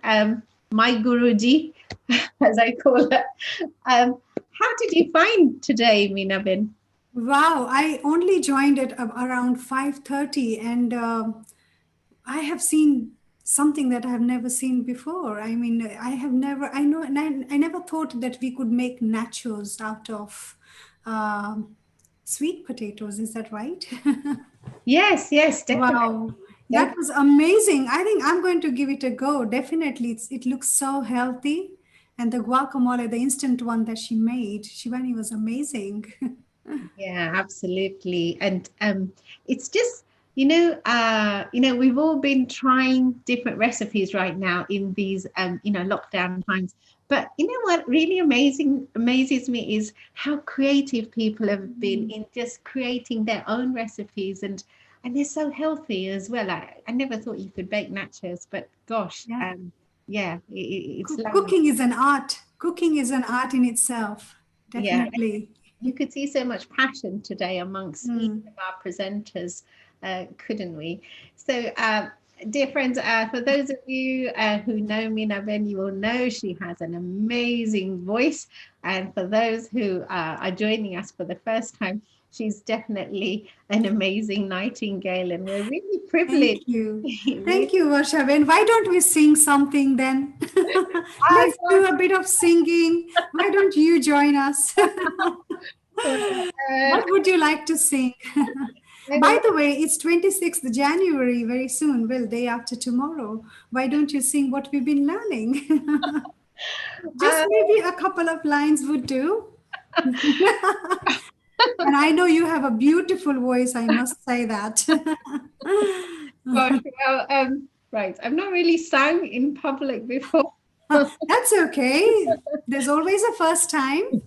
my Guruji, as I call her. How did you find today, Meena Ben? Wow, I only joined at around 5:30, and I have seen something that I have never seen before. I mean, I never thought that we could make nachos out of sweet potatoes. Is that right? Yes, definitely. Wow, that was amazing. I think I'm going to give it a go. Definitely. It looks so healthy. And the guacamole, the instant one that she made, Shivani, was amazing. Yeah, absolutely. And it's just, we've all been trying different recipes right now in these, lockdown times. But you know what really amazes me is how creative people have been in just creating their own recipes, and they're so healthy as well. I never thought you could bake nachos, but gosh, it's Cooking is an art. Cooking is an art in itself. Definitely. Yeah, you could see so much passion today amongst each of our presenters, couldn't we? So, dear friends, for those of you who know Meena Ben, you will know she has an amazing voice. And for those who are joining us for the first time, she's definitely an amazing nightingale, and we're really privileged. Thank you. Really. Thank you, Varshaben. Why don't we sing something then? Let's do a bit of singing. Why don't you join us? What would you like to sing? By the way, it's 26th January very soon. Well, day after tomorrow. Why don't you sing what we've been learning? Just maybe a couple of lines would do. And I know you have a beautiful voice, I must say that. Gosh, well, right. I've not really sung in public before. That's okay. There's always a first time.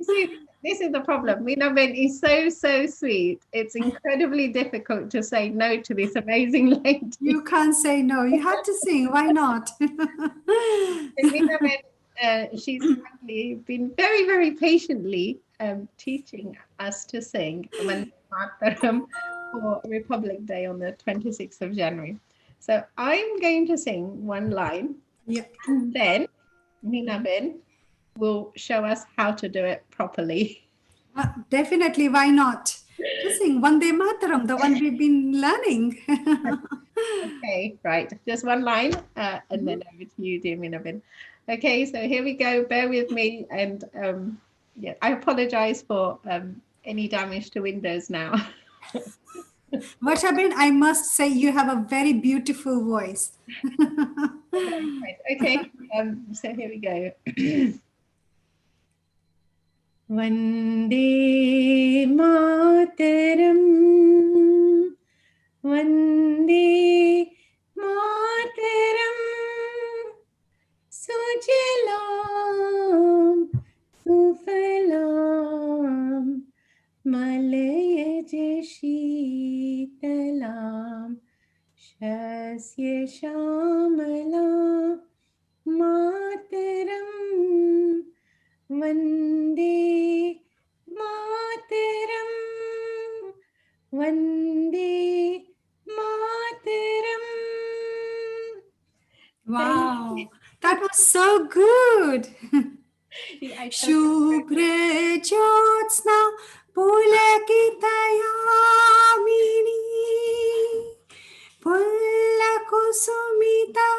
See, this is the problem. Meena Ben is so sweet. It's incredibly difficult to say no to this amazing lady. You can't say no. You have to sing. Why not? Meena Ben, she's actually been very patiently teaching us to sing Vande Mataram for Republic Day on the 26th of January. So I'm going to sing one line. Yeah. And then Meena Ben will show us how to do it properly. Definitely, why not? Just sing Vande Mataram, the one we've been learning. Okay, right. Just one line, and then over to you, dear Meena Ben. Okay, so here we go. Bear with me, and yeah, I apologize for any damage to Windows now. Varshaben, I must say you have a very beautiful voice. Okay, so here we go. Vande Mataram, Vande Mataram, Sujalam, Sufalam, Malayaj Sheetalam, Shasya Shamalam, Mataram, Vande Mataram, Vande Mataram. Wow, that was so good. Shubhra Jyotsna Pulakitayamini Pullakusumita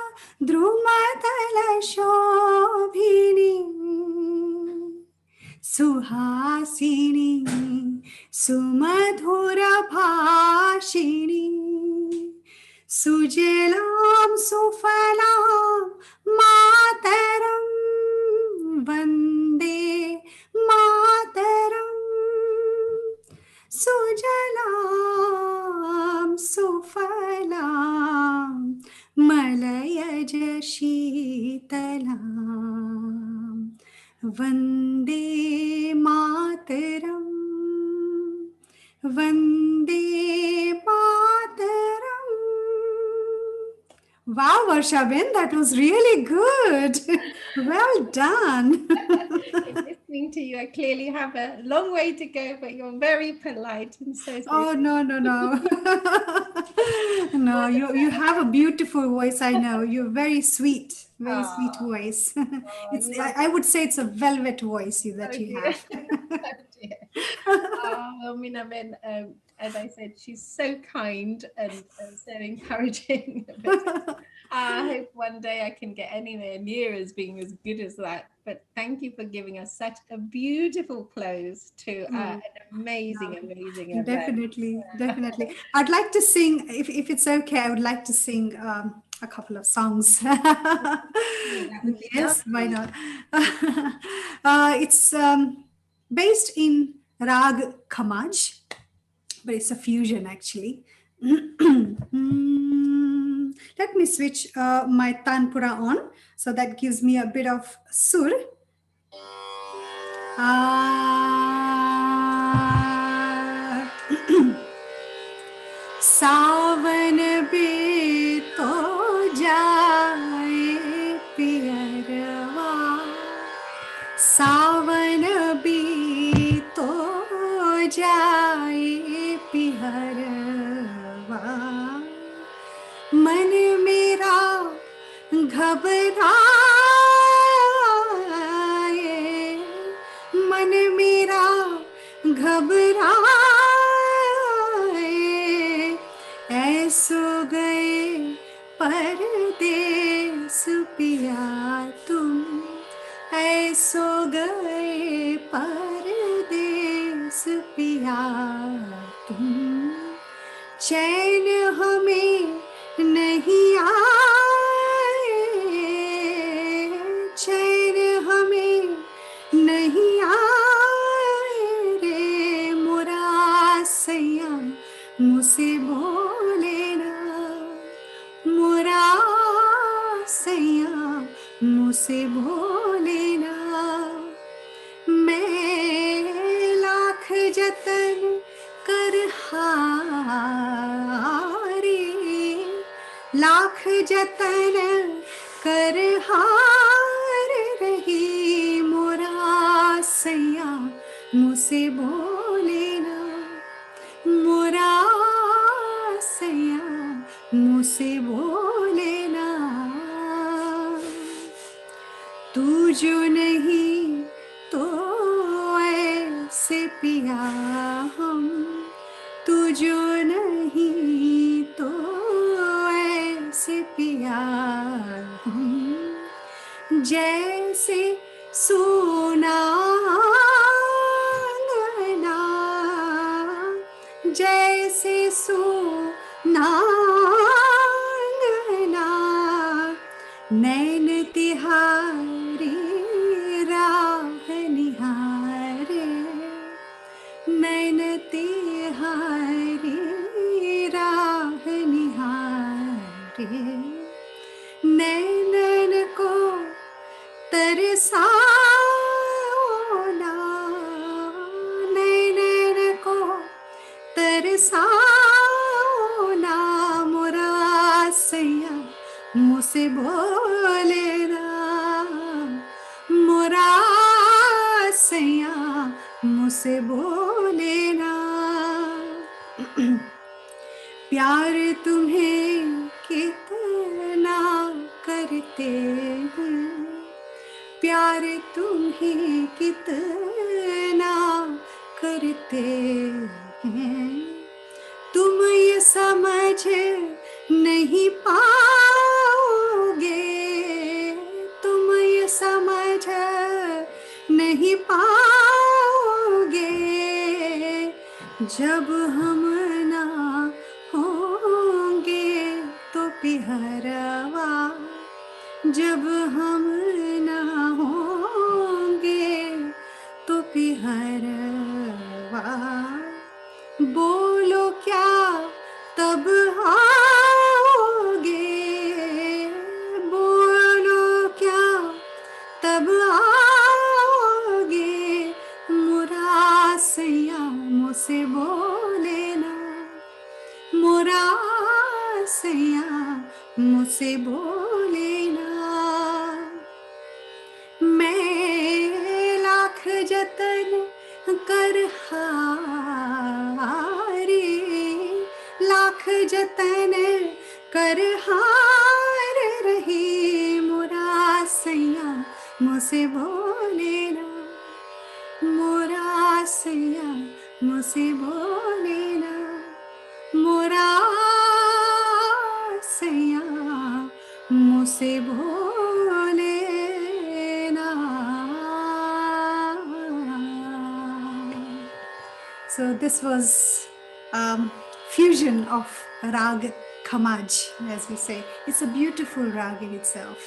Drumatala Shobhini Suhasini Sumadhura Bhashini Sujalam Sufalam Mataram Vande Mataram Sujalam Sufalam Malayaj Sheetalam Vande Mataram Vande Mataram. Wow, Varshaben, that was really good. Well done. Listening to you, I clearly have a long way to go, but you're very polite and so sweet. Oh, no. No, you have a beautiful voice, I know. You're very sweet, very sweet voice. I would say it's a velvet voice that you have. Meena Ben, as I said, she's so kind and so encouraging. I hope one day I can get anywhere near as being as good as that. But thank you for giving us such a beautiful close to an amazing event. Definitely. I'd like to sing, if it's okay, I would like to sing a couple of songs. Yes, why not? It's based in Rag Khamaj, but it's a fusion actually. Let me switch my tanpura on, so that gives me a bit of sur. सावन भी तो जाए पियरवा सावन भी तो जाए पियरवा मन मेरा घबराए मन मेरा घबराए परदेस पिया तुम ऐसो गए परदेस पिया तुम चैन हमें नहीं आए चैन हमें नहीं आए रे मोरा सैया मुझसे बोले ना मोरा सैया मुझसे बोले ना मैं लाख जतन कर हारे लाख जतन कर हार रही मोरा सैया मुझसे बोले ना मोरा सैया मुझसे बोले ना तू जो नहीं तो ऐसे पिया हम तू जो नहीं तो ऐसे पिया हम जैसे सोना अंगना जैसे सोना अंगना नैन तिहारी राह निहारे नैन तिहारी राह निहारे नैनन को तरसाना नैनन को तरसाना मोरा सैया मुझसे बोले ना मोरा सैया मुझसे बोले ना प्यार तुम्हें कितना करते हैं प्यार तुम्हें कितना करते हैं तुम ये समझ नहीं पाओगे तुम ये समझ नहीं पाओगे जब हम ना होंगे तो पिहरवा जब हम ना होंगे तो पिहरवा बोलो क्या तब आओगे बोलो क्या तब आओगे मोरा सैया मुझसे बोले ना मोरा सैया मुझसे बोले ना मैं लाख जतन कर हारे लाख जतन कर हार रही मोरा सैया मुझसे बोले ना मोरा सैया मुझसे बोले ना मोरा सैया मुझसे बोले ना So this was fusion of rag khamaj, as we say. It's a beautiful rag in itself.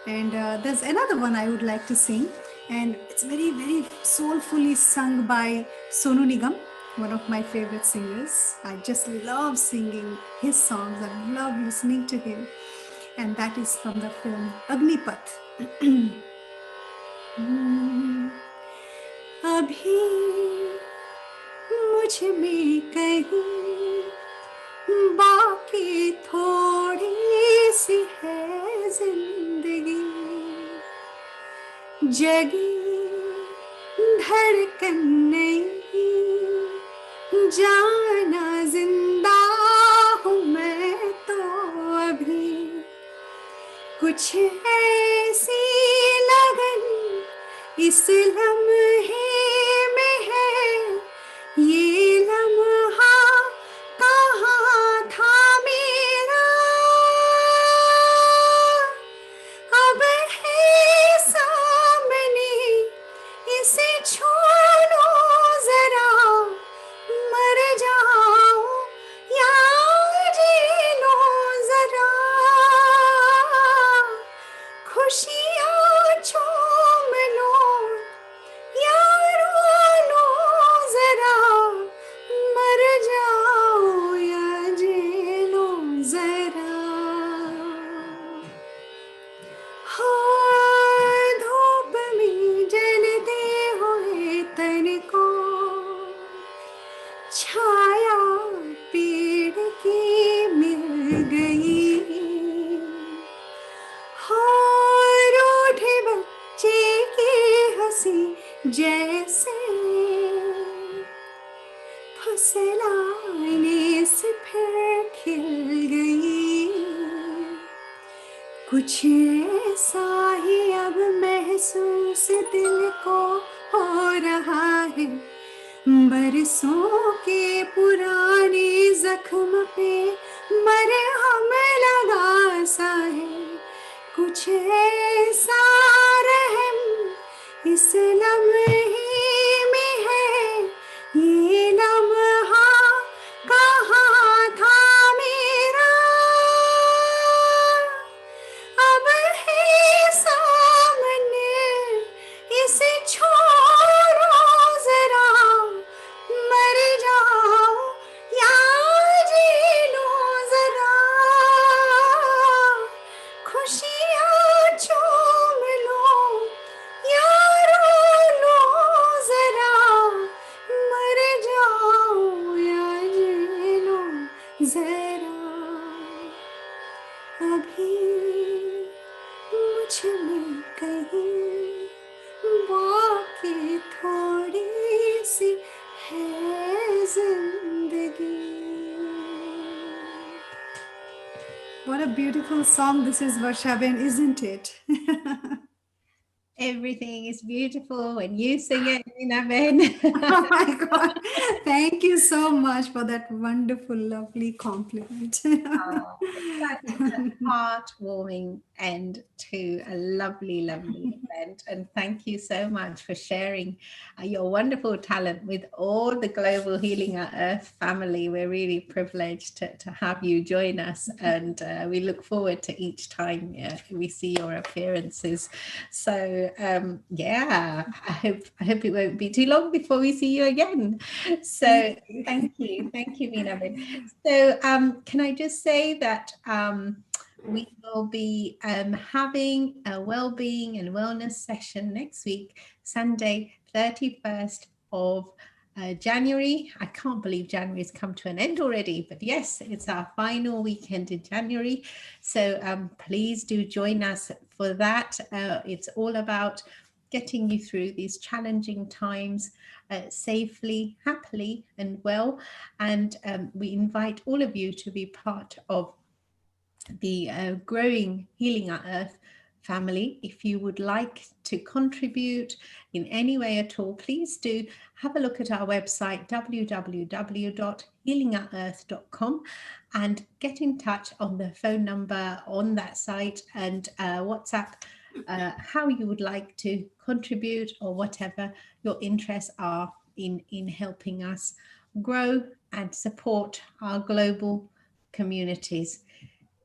And there's another one I would like to sing, and it's very, very soulfully sung by Sonu Nigam, one of my favorite singers. I just love singing his songs. I love listening to him. And that is from the film Agnipath. अभी मुझ में कहीं बाकी थोड़ी सी है जिंदगी जगी धड़कन नहीं जाना जिंदा हूँ मैं तो अभी कुछ ऐसी लगन इस लम्हे में है ये लम्हा कहाँ था मेरा जैसे फुसलाने से फिर खिल गई, कुछ ऐसा ही अब महसूस दिल को हो रहा है, बरसों के पुराने जख्म पे मरहम लगा सा है, कुछ ऐसा रहम इस लम्हे में है, ये लम्हा कहाँ था मेरा, अब है सामने इसे छोड़ो जरा, मर जाओ या जी लो जरा, खुशियाँ चूम लो या रो लो जरा, मर जाओ या जी लो जरा, अभी मुझ में कहीं बाकी थोड़ी सी है जिंदगी. What a beautiful song this is, Varshaben, isn't it? Everything is beautiful when you sing it, Ninaben. Oh my God. Thank you so much for that wonderful, lovely compliment. That is a heartwarming end to a lovely, lovely event. And thank you so much for sharing your wonderful talent with all the Global Healing at Earth family. We're really privileged to have you join us, and we look forward to each time we see your appearances. So yeah, I hope it won't be too long before we see you again. So thank you, Meenabin. So can I just say that we will be having a well-being and wellness session next week, Sunday, 31st of January. I can't believe January's come to an end already, but yes, it's our final weekend in January. So please do join us for that. It's all about getting you through these challenging times safely, happily, and well. And we invite all of you to be part of the growing Healing at Earth family. If you would like to contribute in any way at all, please do have a look at our website, www.healingatearth.com, and get in touch on the phone number on that site and WhatsApp how you would like to contribute or whatever your interests are in helping us grow and support our global communities.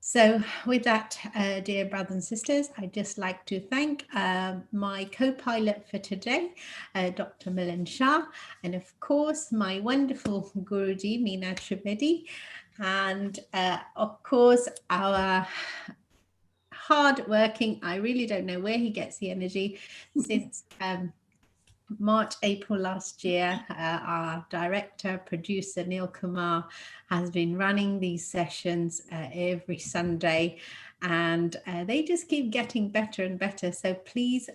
So with that, dear brothers and sisters, I'd just like to thank my co-pilot for today, Dr. Milan Shah, and of course, my wonderful Guruji, Meena Trivedi, and of course, our hard-working, I really don't know where he gets the energy, since March, April last year, our director, producer, Neil Kumar, has been running these sessions every Sunday, and they just keep getting better and better. So please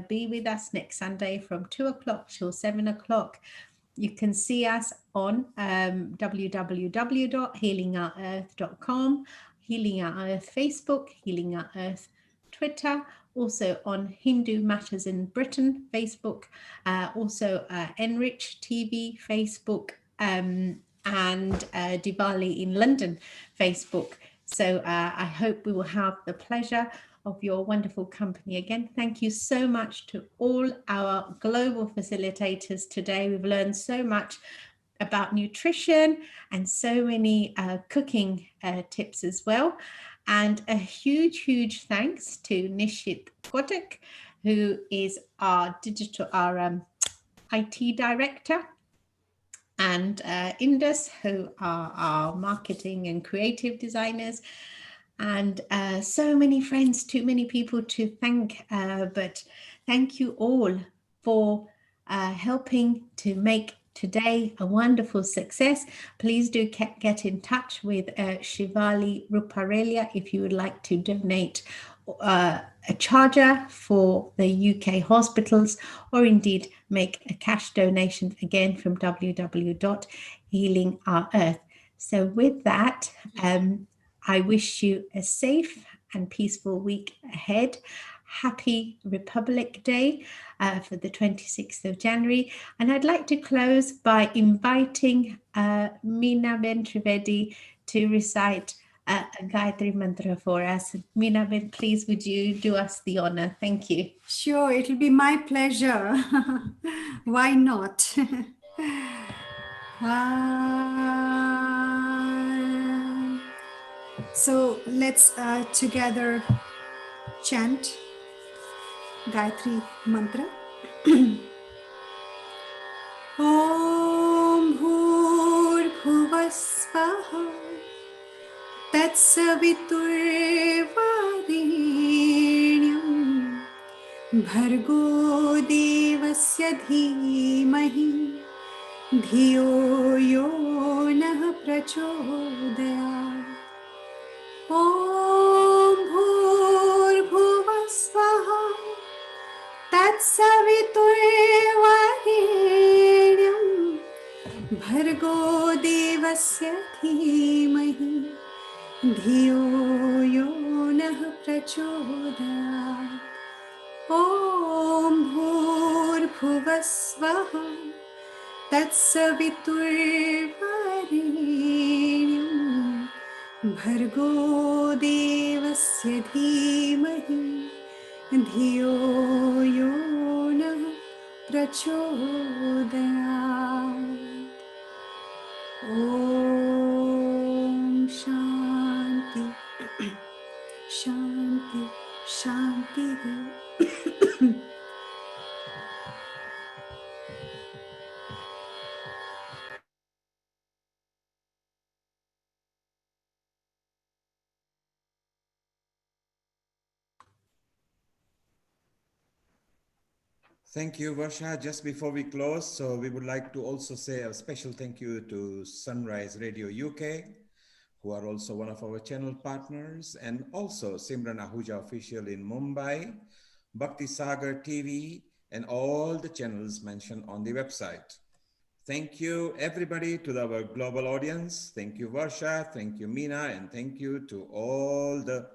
be with us next Sunday from 2 o'clock till 7 o'clock. You can see us on www.healingatearth.com, Healing at Earth Facebook, Healing at Earth Twitter, also on Hindu Matters in Britain Facebook, also Enrich TV Facebook, and Diwali in London Facebook. So I hope we will have the pleasure of your wonderful company again. Thank you so much to all our global facilitators today. We've learned so much about nutrition and so many cooking tips as well. And a huge thanks to Nishit Kotak, who is our IT director, and Indus, who are our marketing and creative designers, and so many friends, too many people to thank, but thank you all for helping to make today a wonderful success. Please do get in touch with Shivali Ruparelia if you would like to donate a charger for the UK hospitals, or indeed make a cash donation again from www.healing our earth. So with that, I wish you a safe and peaceful week ahead. Happy Republic Day for the 26th of January. And I'd like to close by inviting Meena Ben Trivedi to recite a Gayatri Mantra for us. Meena Ben, please would you do us the honor? Thank you. Sure, it'll be my pleasure. Why not? So let's together chant Gayatri Mantra. Om Bhur Bhuvasvaha Tatsaviturvarenyam Bhargo Devasya Dhimahi Dhiyo Yo Nah Prachodayat. Om Bhur Bhuvasvaha Tatsaviturvarenyam Bhargo Devasya Dhimahi Dhiyo Yo Nah Prachodayat. Om Bhur Bhuvasvaha Tatsaviturvarenyam Bhargo Devasya Dhimahi Dhiyo Yo Nah Prachodayat. Om Shanti Shanti Shanti. Thank you, Varsha. Just before we close, so we would like to also say a special thank you to Sunrise Radio UK, who are also one of our channel partners, and also Simran Ahuja Official in Mumbai, Bhakti Sagar TV, and all the channels mentioned on the website. Thank you, everybody, to our global audience. Thank you, Varsha. Thank you, Meena. And thank you to all the